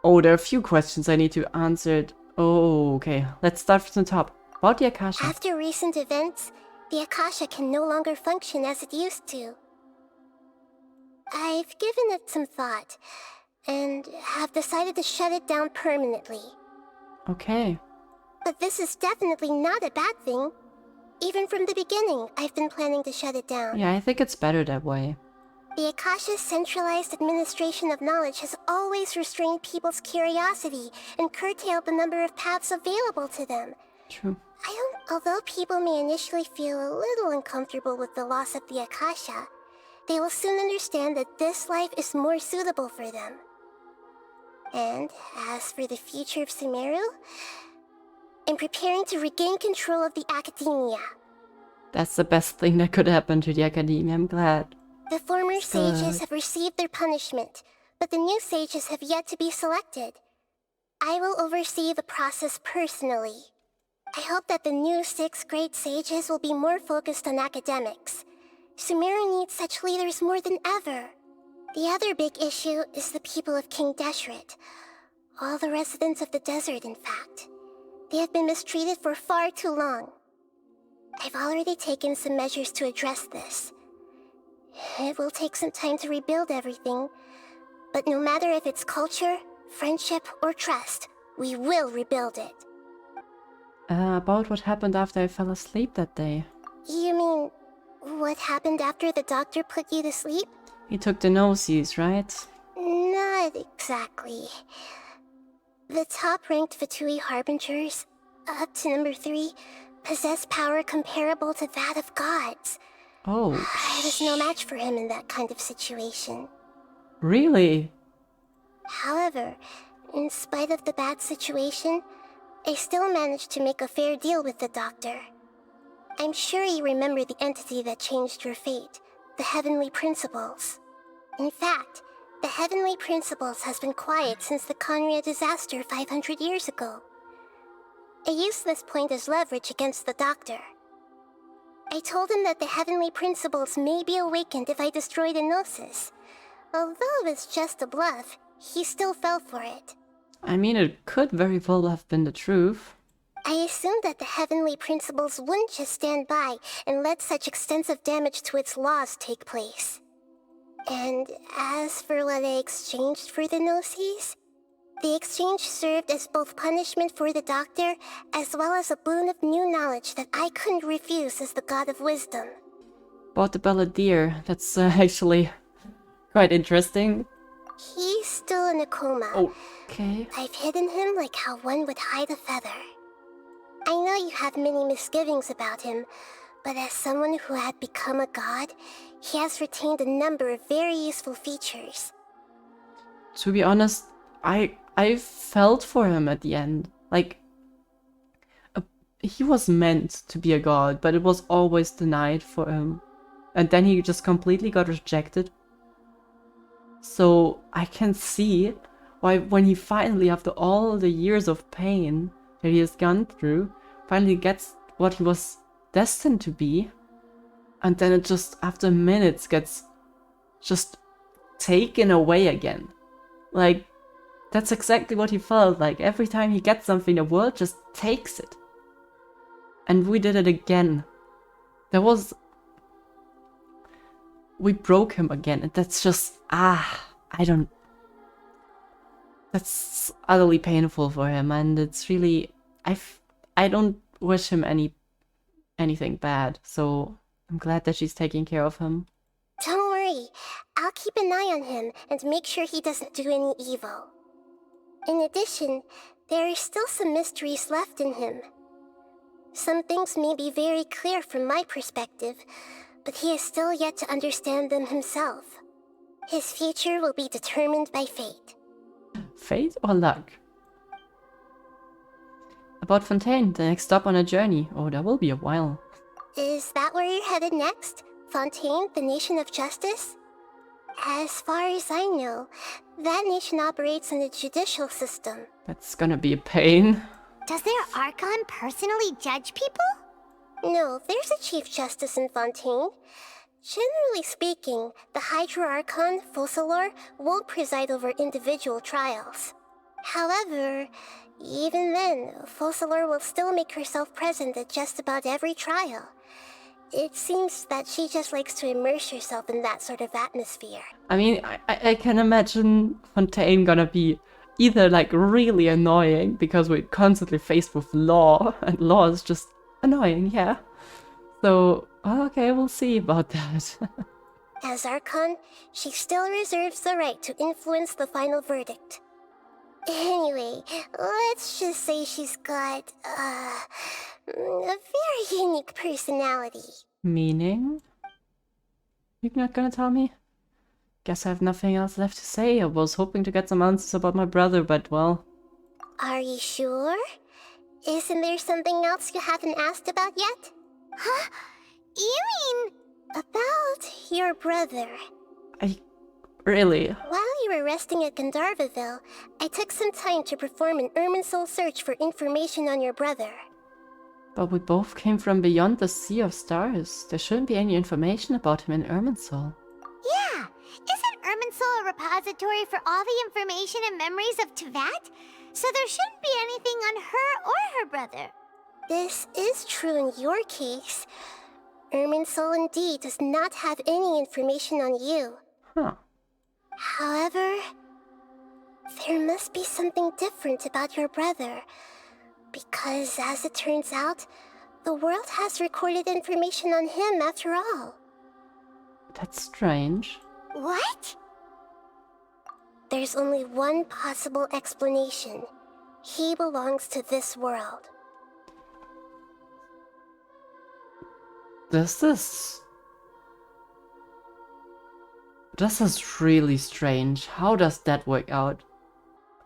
[SPEAKER 1] Oh, there are a few questions I need to answer. Oh, okay. Let's start from the top. About the Akasha.
[SPEAKER 6] After recent events, the Akasha can no longer function as it used to. I've given it some thought, and have decided to shut it down permanently.
[SPEAKER 1] Okay.
[SPEAKER 6] But this is definitely not a bad thing. Even from the beginning, I've been planning to shut it down.
[SPEAKER 1] Yeah, I think it's better that way.
[SPEAKER 6] The Akasha's centralized administration of knowledge has always restrained people's curiosity and curtailed the number of paths available to them.
[SPEAKER 1] True.
[SPEAKER 6] Although people may initially feel a little uncomfortable with the loss of the Akasha, they will soon understand that this life is more suitable for them. And as for the future of Sumeru, I'm preparing to regain control of the Academiya.
[SPEAKER 1] That's the best thing that could happen to the Academia, I'm glad.
[SPEAKER 6] The former sages have received their punishment, but the new sages have yet to be selected. I will oversee the process personally. I hope that the new 6 great sages will be more focused on academics. Sumeru needs such leaders more than ever. The other big issue is the people of King Deshret. All the residents of the desert, in fact. They have been mistreated for far too long. I've already taken some measures to address this. It will take some time to rebuild everything, but no matter if it's culture, friendship, or trust, we will rebuild it.
[SPEAKER 1] About what happened after I fell asleep that day.
[SPEAKER 6] You mean, what happened after the doctor put you to sleep?
[SPEAKER 1] He took the noses, right?
[SPEAKER 6] Not exactly. The top-ranked Fatui Harbingers, up to number 3, possess power comparable to that of gods.
[SPEAKER 1] Oh.
[SPEAKER 6] I was no match for him in that kind of situation.
[SPEAKER 1] Really?
[SPEAKER 6] However, in spite of the bad situation, I still managed to make a fair deal with the doctor. I'm sure you remember the entity that changed your fate, the Heavenly Principles. In fact, the Heavenly Principles has been quiet since the Conria disaster 500 years ago. I used this point as leverage against the doctor. I told him that the Heavenly Principles may be awakened if I destroy the Gnosis. Although it was just a bluff, he still fell for it.
[SPEAKER 1] I mean, it could very well have been the truth.
[SPEAKER 6] I assumed that the Heavenly Principles wouldn't just stand by and let such extensive damage to its laws take place. And as for what I exchanged for the Gnosis, the exchange served as both punishment for the doctor, as well as a boon of new knowledge that I couldn't refuse as the God of Wisdom.
[SPEAKER 1] About the Balladeer, that's actually quite interesting.
[SPEAKER 6] He's still in a coma.
[SPEAKER 1] Okay.
[SPEAKER 6] I've hidden him like how one would hide a feather. I know you have many misgivings about him, but as someone who had become a god, he has retained a number of very useful features.
[SPEAKER 1] To be honest, I felt for him at the end. Like, he was meant to be a god, but it was always denied for him. And then he just completely got rejected. So I can see why when he finally, after all the years of pain that he has gone through, finally gets what he was destined to be, and then it just, after minutes, gets just taken away again. Like, that's exactly what he felt like. Every time he gets something, the world just takes it. And we did it again. We broke him again, and that's just, that's utterly painful for him, and it's really, I don't wish him anything bad, so I'm glad that she's taking care of him.
[SPEAKER 6] Don't worry, I'll keep an eye on him and make sure he doesn't do any evil. In addition, there are still some mysteries left in him. Some things may be very clear from my perspective, but he is still yet to understand them himself. His future will be determined by fate.
[SPEAKER 1] Fate or luck? About Fontaine, the next stop on a journey. Oh, that will be a while.
[SPEAKER 6] Is that where you're headed next? Fontaine, the nation of justice? As far as I know, that nation operates in the judicial system.
[SPEAKER 1] That's gonna be a pain.
[SPEAKER 2] Does their Archon personally judge people?
[SPEAKER 6] No, there's a Chief Justice in Fontaine. Generally speaking, the Hydra Archon, Focalor, won't preside over individual trials. However, even then, Focalor will still make herself present at just about every trial. It seems that she just likes to immerse herself in that sort of atmosphere.
[SPEAKER 1] I mean, I can imagine Fontaine gonna be either like really annoying because we're constantly faced with law, and law is just annoying, yeah. So, okay, we'll see about that.
[SPEAKER 6] As Archon, she still reserves the right to influence the final verdict. Anyway, let's just say she's got, a very unique personality.
[SPEAKER 1] Meaning? You're not gonna tell me? Guess I have nothing else left to say. I was hoping to get some answers about my brother, but well...
[SPEAKER 6] Are you sure? Isn't there something else you haven't asked about yet?
[SPEAKER 2] Huh? You mean...
[SPEAKER 6] About your brother.
[SPEAKER 1] Really?
[SPEAKER 6] While you were resting at Gandharvaville, I took some time to perform an Irmunsul search for information on your brother.
[SPEAKER 1] But we both came from beyond the Sea of Stars. There shouldn't be any information about him in Irmunsul.
[SPEAKER 2] Yeah! Isn't Irmunsul a repository for all the information and memories of Teyvat? So there shouldn't be anything on her or her brother.
[SPEAKER 6] This is true in your case. Irmunsul indeed does not have any information on you.
[SPEAKER 1] Huh.
[SPEAKER 6] However, There must be something different about your brother. Because, as it turns out, the world has recorded information on him after all.
[SPEAKER 1] That's strange.
[SPEAKER 2] What?
[SPEAKER 6] There's only one possible explanation. He belongs to this world.
[SPEAKER 1] This is really strange. How does that work out?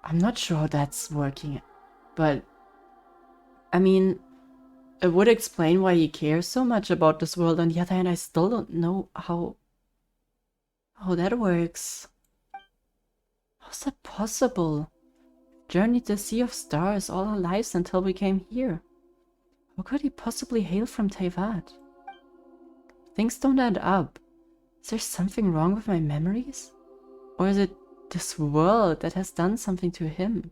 [SPEAKER 1] I'm not sure how that's working, but I mean, it would explain why he cares so much about this world. On the other hand, I still don't know how that works. How's that possible? Journeyed the Sea of Stars all our lives until we came here. How could he possibly hail from Teyvat? Things don't add up. Is there something wrong with my memories? Or is it this world that has done something to him?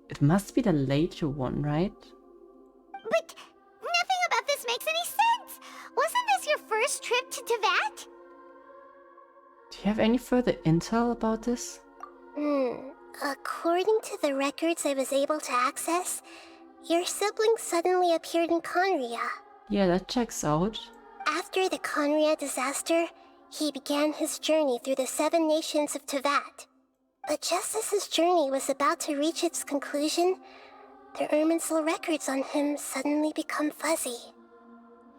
[SPEAKER 1] It must be the later one, right?
[SPEAKER 2] But nothing about this makes any sense! Wasn't this your first trip to Teyvat?
[SPEAKER 1] Do you have any further intel about this?
[SPEAKER 6] According to the records I was able to access, your sibling suddenly appeared in Conria.
[SPEAKER 1] Yeah, that checks out.
[SPEAKER 6] After the Conria disaster, he began his journey through the 7 nations of Teyvat. But just as his journey was about to reach its conclusion, the Irmunsul records on him suddenly become fuzzy.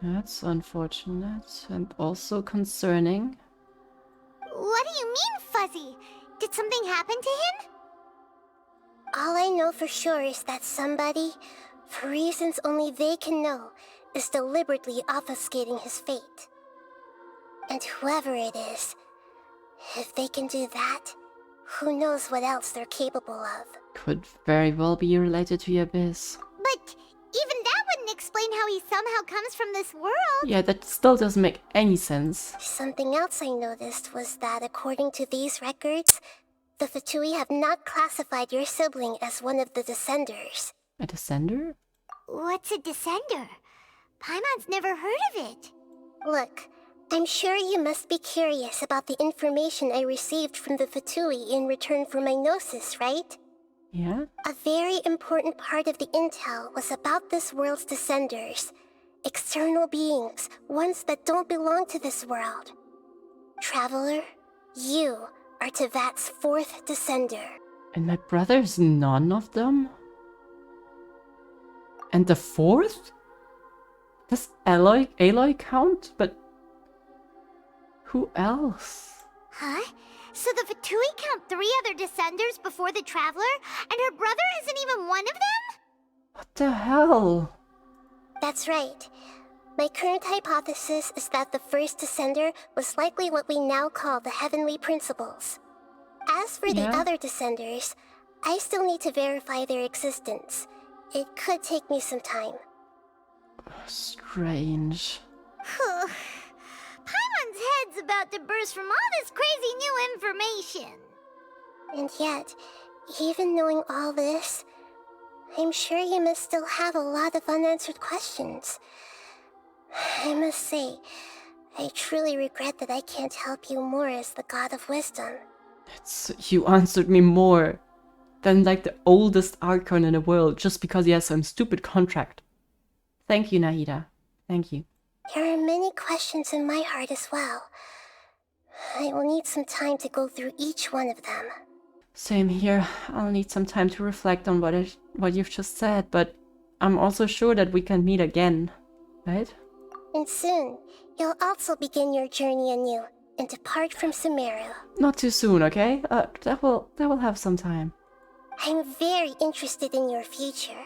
[SPEAKER 1] That's unfortunate and also concerning.
[SPEAKER 2] What do you mean, fuzzy? Did something happen to him?
[SPEAKER 6] All I know for sure is that somebody, for reasons only they can know, is deliberately obfuscating his fate. And whoever it is, if they can do that, who knows what else they're capable of.
[SPEAKER 1] Could very well be related to the Abyss.
[SPEAKER 2] But even that wouldn't explain how he somehow comes from this world.
[SPEAKER 1] Yeah, that still doesn't make any sense.
[SPEAKER 6] Something else I noticed was that according to these records, the Fatui have not classified your sibling as one of the Descenders.
[SPEAKER 1] A Descender?
[SPEAKER 2] What's a Descender? Paimon's never heard of it.
[SPEAKER 6] Look, I'm sure you must be curious about the information I received from the Fatui in return for my gnosis, right?
[SPEAKER 1] Yeah?
[SPEAKER 6] A very important part of the intel was about this world's Descenders. External beings, ones that don't belong to this world. Traveler, you are Teyvat's 4th Descender.
[SPEAKER 1] And my brother's none of them? And the 4th? Does Aloy count? But who else?
[SPEAKER 2] Huh? So the Fatui count 3 other Descenders before the Traveler, and her brother isn't even one of them?
[SPEAKER 1] What the hell?
[SPEAKER 6] That's right. My current hypothesis is that the first Descender was likely what we now call the Heavenly Principles. As for the other Descenders, I still need to verify their existence. It could take me some time.
[SPEAKER 1] Strange.
[SPEAKER 2] Paimon's head's about to burst from all this crazy new information.
[SPEAKER 6] And yet, even knowing all this, I'm sure you must still have a lot of unanswered questions. I must say, I truly regret that I can't help you more as the God of Wisdom.
[SPEAKER 1] You answered me more than like the oldest Archon in the world just because he has some stupid contract. Thank you, Nahida. Thank you.
[SPEAKER 6] There are many questions in my heart as well. I will need some time to go through each one of them.
[SPEAKER 1] Same here. I'll need some time to reflect on what you've just said, but I'm also sure that we can meet again, right?
[SPEAKER 6] And soon, you'll also begin your journey anew and depart from Sumeru.
[SPEAKER 1] Not too soon, okay? That will have some time.
[SPEAKER 6] I'm very interested in your future.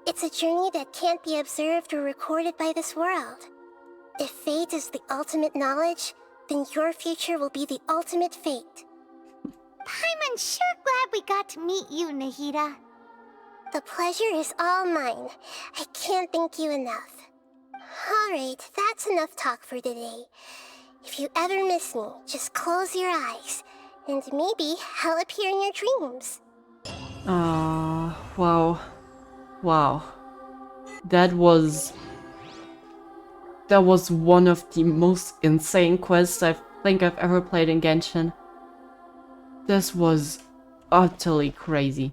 [SPEAKER 6] It's a journey that can't be observed or recorded by this world. If fate is the ultimate knowledge, then your future will be the ultimate fate.
[SPEAKER 2] Paimon's sure glad we got to meet you, Nahida.
[SPEAKER 6] The pleasure is all mine. I can't thank you enough. Alright, that's enough talk for today. If you ever miss me, just close your eyes, and maybe I'll appear in your dreams.
[SPEAKER 1] Wow. Wow. That was one of the most insane quests I think I've ever played in Genshin. This was utterly crazy.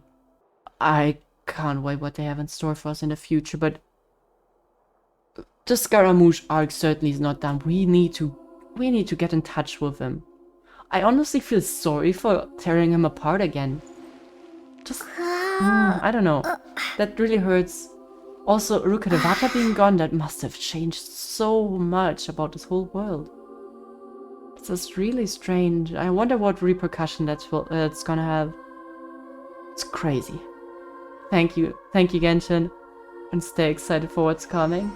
[SPEAKER 1] I can't wait what they have in store for us in the future, but the Scaramouche arc certainly is not done. We need to get in touch with him. I honestly feel sorry for tearing him apart again. Just, I don't know. That really hurts. Also, Rukkhadevata being gone, that must have changed so much about this whole world. It's just really strange. I wonder what repercussion it's gonna have. It's crazy. Thank you, Genshin, and stay excited for what's coming.